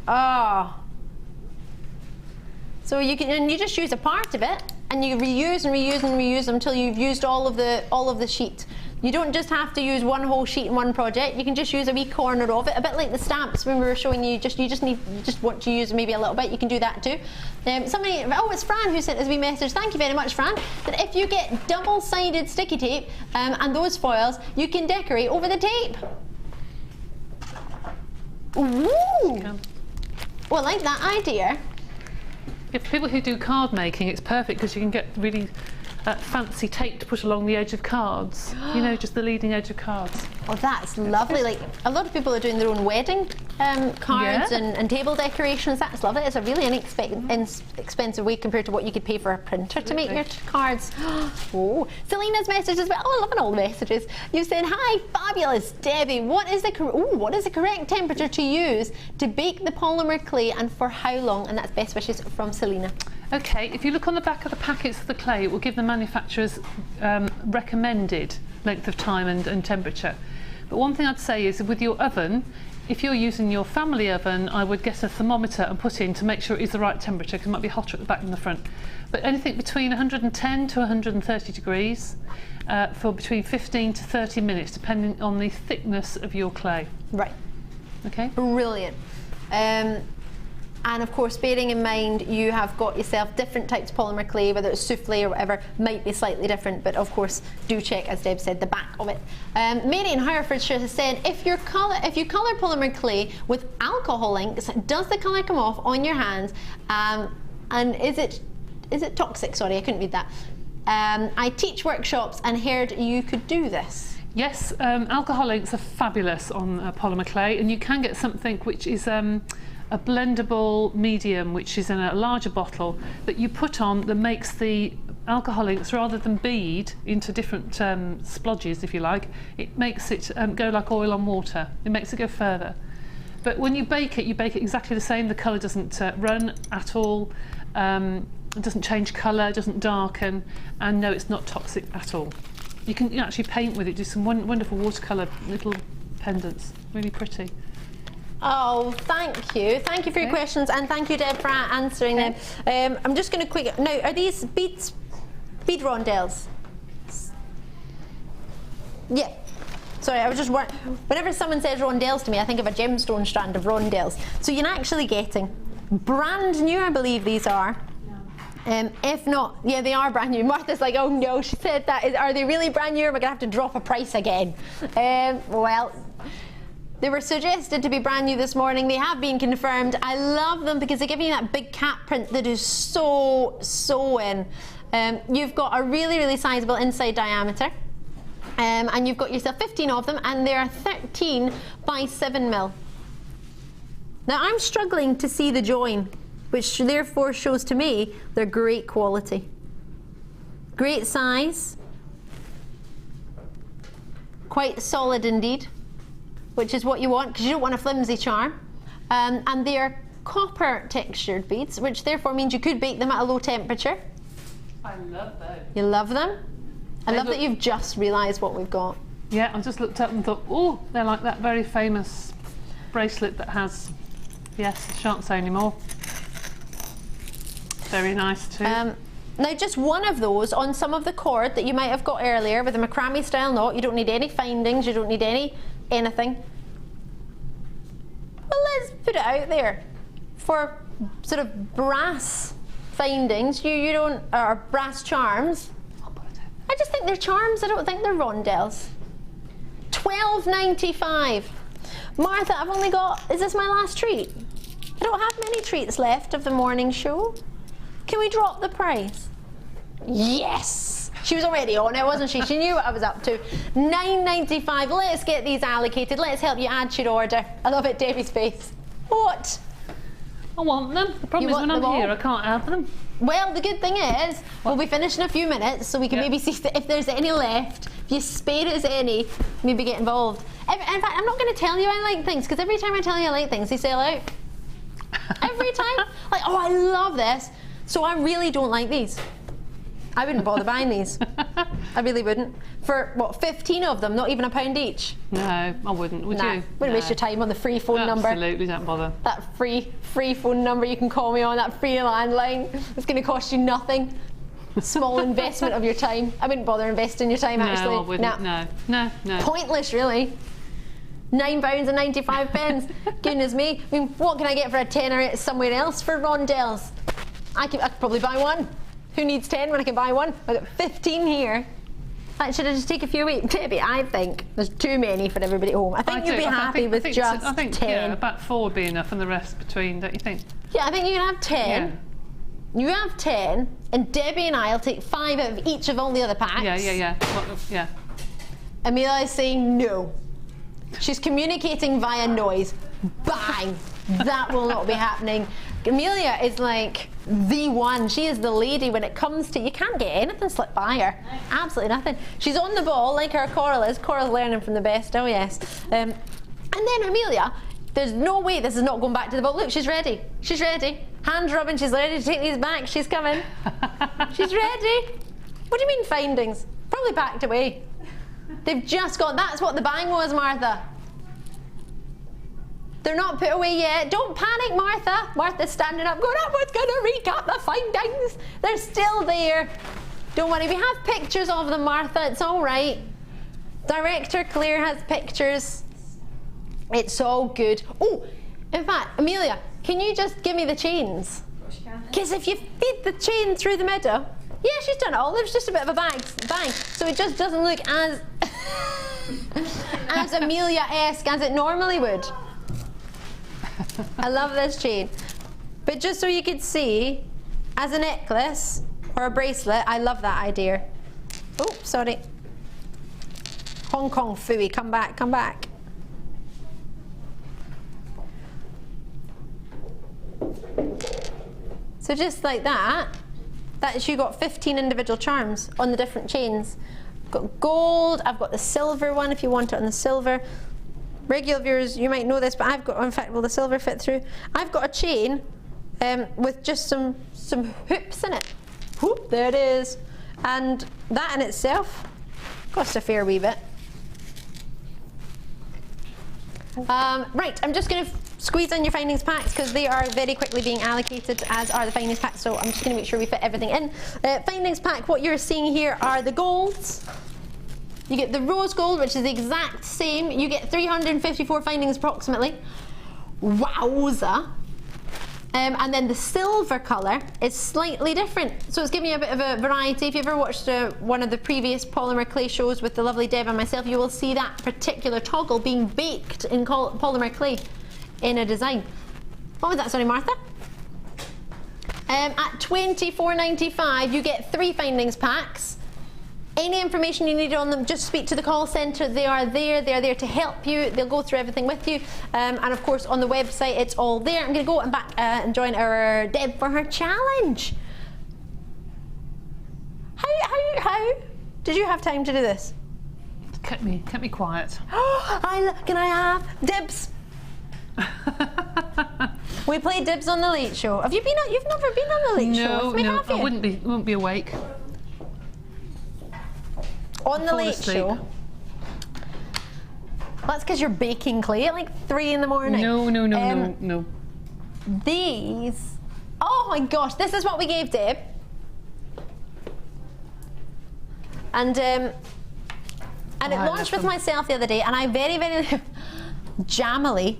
Oh. So you can, and you just use a part of it, and you reuse and reuse and reuse until you've used all of the sheet. You don't just have to use one whole sheet in one project. You can just use a wee corner of it, a bit like the stamps when we were showing you. You just want to use maybe a little bit. You can do that too. Somebody, oh, it's Fran who sent us a wee message. Thank you very much, Fran. That if you get double-sided sticky tape and those foils, you can decorate over the tape. Ooh! Well, I like that idea. For people who do card making, it's perfect because you can get really fancy tape to put along the edge of cards. You know, just the leading edge of cards. Oh, that's lovely. Like, a lot of people are doing their own wedding cards and table decorations. That's lovely. It's a really inexpensive way compared to what you could pay for a printer to make your cards. Oh, Selena's message as well. Oh, I'm loving all the messages. You said, hi, fabulous, Debbie. What is the correct temperature to use to bake the polymer clay and for how long? And that's best wishes from Selena. Okay, if you look on the back of the packets of the clay, it will give the manufacturer's recommended length of time and temperature. But one thing I'd say is with your oven, if you're using your family oven, I would get a thermometer and put in to make sure it is the right temperature, because it might be hotter at the back than the front. But anything between 110 to 130 degrees for between 15 to 30 minutes, depending on the thickness of your clay. Right. Okay. Brilliant. And of course, bearing in mind you have got yourself different types of polymer clay, whether it's souffle or whatever, might be slightly different, but of course do check, as Deb said, the back of it. Mary in Herefordshire has said, if you colour polymer clay with alcohol inks, does the colour come off on your hands? And is it toxic? Sorry, I couldn't read that. I teach workshops and heard you could do this. Yes, alcohol inks are fabulous on polymer clay, and you can get something which is a blendable medium, which is in a larger bottle that you put on that makes the alcohol inks, rather than bead into different splodges, if you like, it makes it go like oil on water. It makes it go further. But when you bake it exactly the same. The colour doesn't run at all, it doesn't change colour, it doesn't darken, and no, it's not toxic at all. You can actually paint with it, do some wonderful watercolour little pendants, really pretty. Oh, thank you. Thank you for your questions, and thank you, Deb, for answering them. I'm just going to now, are these bead rondelles? Yeah. Sorry, I was just whenever someone says rondelles to me, I think of a gemstone strand of rondelles. So you're actually getting brand new, I believe these are. If not, yeah, they are brand new. Martha's like, oh no, she said that. Are they really brand new, or am I going to have to drop a price again? Well, they were suggested to be brand new this morning. They have been confirmed. I love them because they give you that big cap print that is so in. You've got a really, really sizable inside diameter. And you've got yourself 15 of them, and they're 13 by 7 mil. Now I'm struggling to see the join, which therefore shows to me they're great quality. Great size. Quite solid indeed, which is what you want, because you don't want a flimsy charm. And they're copper textured beads, which therefore means you could bake them at a low temperature. I love those. You love them? I love that you've just realised what we've got. Yeah, I just looked up and thought, oh, they're like that very famous bracelet that has, yes, shan't say anymore. Very nice too. Now just one of those on some of the cord that you might have got earlier with a macrame style knot. You don't need any findings, you don't need anything. Well, let's put it out there. For sort of brass findings, you don't, or brass charms. I just think they're charms, I don't think they're rondelles. £12.95. Martha, I've only got, is this my last treat? I don't have many treats left of the morning show. Can we drop the price? Yes! She was already on it, wasn't she? She knew what I was up to. £9.95. Let's get these allocated. Let's help you add to your order. I love it, Debbie's face. What? I want them. The problem is when I'm here, I can't add them. Well, the good thing is, we'll be finished in a few minutes, so we can maybe see if there's any left. If you spare us any, maybe get involved. In fact, I'm not going to tell you I like things, because every time I tell you I like things, they sell out. Every time. Like, oh, I love this. So I really don't like these. I wouldn't bother buying these. I really wouldn't. For, what, 15 of them, not even £1 each? No, I wouldn't, would you? Wouldn't waste your time on the free phone number. Absolutely, don't bother. That free phone number you can call me on, that free landline. It's going to cost you nothing. Small investment of your time. I wouldn't bother investing your time, actually. No, I wouldn't. No. Pointless, really. £9.95. Goodness me. I mean, what can I get for a tenner somewhere else for rondelles? I could probably buy one. Who needs 10 when I can buy one? I've got 15 here. That should I just take a few weeks? Maybe, I think. There's too many for everybody at home. I think you'd be happy with just 10. Yeah, about 4 would be enough and the rest between, don't you think? Yeah, I think you can have 10. Yeah. You have 10, and Debbie and I will take 5 out of each of all the other packs. Yeah. Amelia is saying no. She's communicating via noise. Bang! That will not be happening. Amelia is like the one. She is the lady when it comes to, you can't get anything slipped by her. Absolutely nothing. She's on the ball like our Coral is. Coral's learning from the best, oh yes. And then Amelia, there's no way this is not going back to the ball. Look, she's ready. She's ready. Hands rubbing, she's ready to take these back. She's coming. She's ready. What do you mean findings? Probably packed away. They've just got, that's what the bang was, Martha. They're not put away yet. Don't panic, Martha. Martha's standing up going, I was going to recap the findings. They're still there. Don't worry, we have pictures of them, Martha. It's all right. Director Claire has pictures. It's all good. Oh, in fact, Amelia, can you just give me the chains? Because if you feed the chain through the middle, yeah, she's done it all. There's just a bit of a bang. So it just doesn't look as as Amelia-esque as it normally would. I love this chain. But just so you could see, as a necklace or a bracelet, I love that idea. Oh, sorry. Hong Kong Fooey, come back, come back. So just like that, you got 15 individual charms on the different chains. I've got gold, I've got the silver one if you want it on the silver. Regular viewers, you might know this, but I've got, in fact, will the silver fit through? I've got a chain with just some hoops in it. Whoop, there it is. And that in itself costs a fair wee bit. Right, I'm just going to squeeze in your findings packs because they are very quickly being allocated, as are the findings packs, so I'm just going to make sure we fit everything in. Findings pack, what you're seeing here are the golds. You get the rose gold, which is the exact same. You get 354 findings approximately. Wowza. And then the silver colour is slightly different. So it's giving you a bit of a variety. If you ever watched one of the previous Polymer clay shows with the lovely Deb and myself, you will see that particular toggle being baked in Polymer clay in a design. What was that, sorry, Martha? At £24.95, you get 3 findings packs. Any information you need on them, just speak to the call centre. They are there. They're there to help you. They'll go through everything with you. And of course, on the website, it's all there. I'm going to go and back and join our Deb for her challenge. How did you have time to do this? Kept me quiet. Can I have Deb's? We play dibs on the Late Show. Have you been on? You've never been on the Late Show? No, Have you? I wouldn't be awake. On the Late asleep. Show. That's because you're baking clay at like 3 in the morning. No. These. Oh my gosh! This is what we gave Deb. And it launched with myself the other day, and I very, very jammily,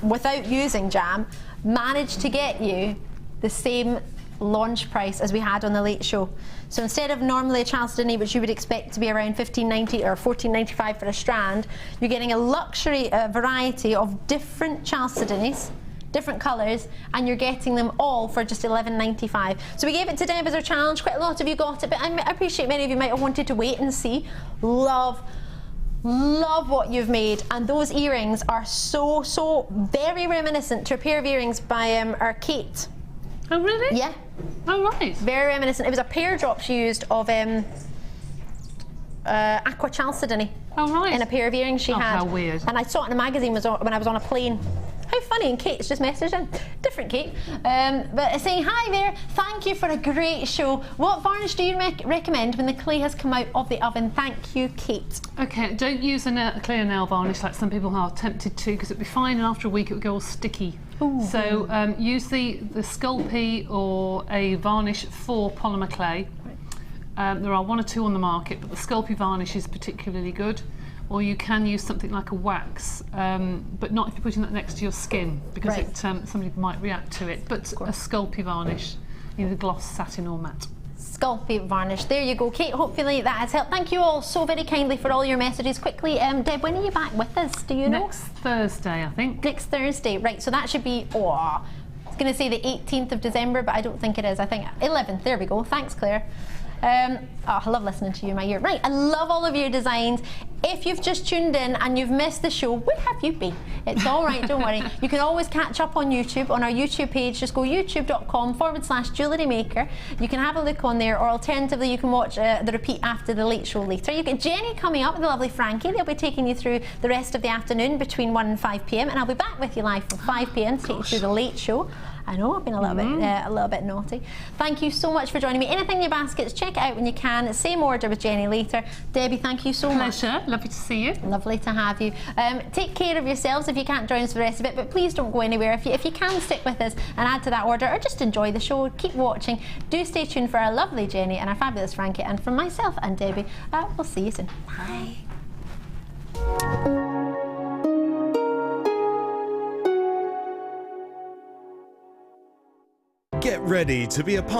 without using jam, managed to get you the same launch price as we had on the Late Show. So instead of normally a Chalcedony, which you would expect to be around $15.90 or $14.95 for a strand, you're getting a luxury variety of different Chalcedonies, different colours, and you're getting them all for just $11.95. So we gave it to Deb as our challenge. Quite a lot of you got it, but I appreciate many of you might have wanted to wait and see. Love what you've made, and those earrings are so very reminiscent to a pair of earrings by our Kate. Oh really? Yeah. Oh right. Very reminiscent. It was a pair drop she used of Aqua Chalcedony. Oh right. In a pair of earrings she had. How weird. And I saw it in a magazine when I was on a plane. How funny, and Kate's just messaged in. Different Kate. But saying, hi there, thank you for a great show. What varnish do you recommend when the clay has come out of the oven? Thank you, Kate. Okay, don't use a clear nail varnish like some people are tempted to, because it'd be fine and after a week it would go all sticky. Ooh. So use the Sculpey or a varnish for polymer clay. There are 1 or 2 on the market, but the Sculpey varnish is particularly good. Or you can use something like a wax, but not if you're putting that next to your skin, because it, somebody might react to it. But a Sculpey varnish, either gloss, satin or matte. Sculpey varnish. There you go, Kate. Hopefully that has helped. Thank you all so very kindly for all your messages. Quickly, Deb, when are you back with us? Do you know? Next Thursday, I think. Next Thursday, right. So that should be, I was going to say the 18th of December, but I don't think it is. I think 11th. There we go. Thanks, Claire. I love listening to you in my ear. Right, I love all of your designs. If you've just tuned in and you've missed the show, where have you been? It's all right, don't worry. You can always catch up on YouTube, on our YouTube page. Just go youtube.com/JewelleryMaker. You can have a look on there, or alternatively, you can watch the repeat after the Late Show later. You get Jenny coming up with the lovely Frankie. They'll be taking you through the rest of the afternoon between 1 and 5 p.m. And I'll be back with you live from 5 p.m. to take you through the Late Show. I know I've been a little bit naughty. Thank you so much for joining me. Anything in your baskets, check it out when you can. Same order with Jenny later. Debbie, thank you so much. Pleasure. Lovely to see you. Lovely to have you. Take care of yourselves if you can't join us for the rest of it, but please don't go anywhere. If you can, stick with us and add to that order, or just enjoy the show. Keep watching. Do stay tuned for our lovely Jenny and our fabulous Frankie, and from myself and Debbie, we'll see you soon. Bye. Get ready to be a part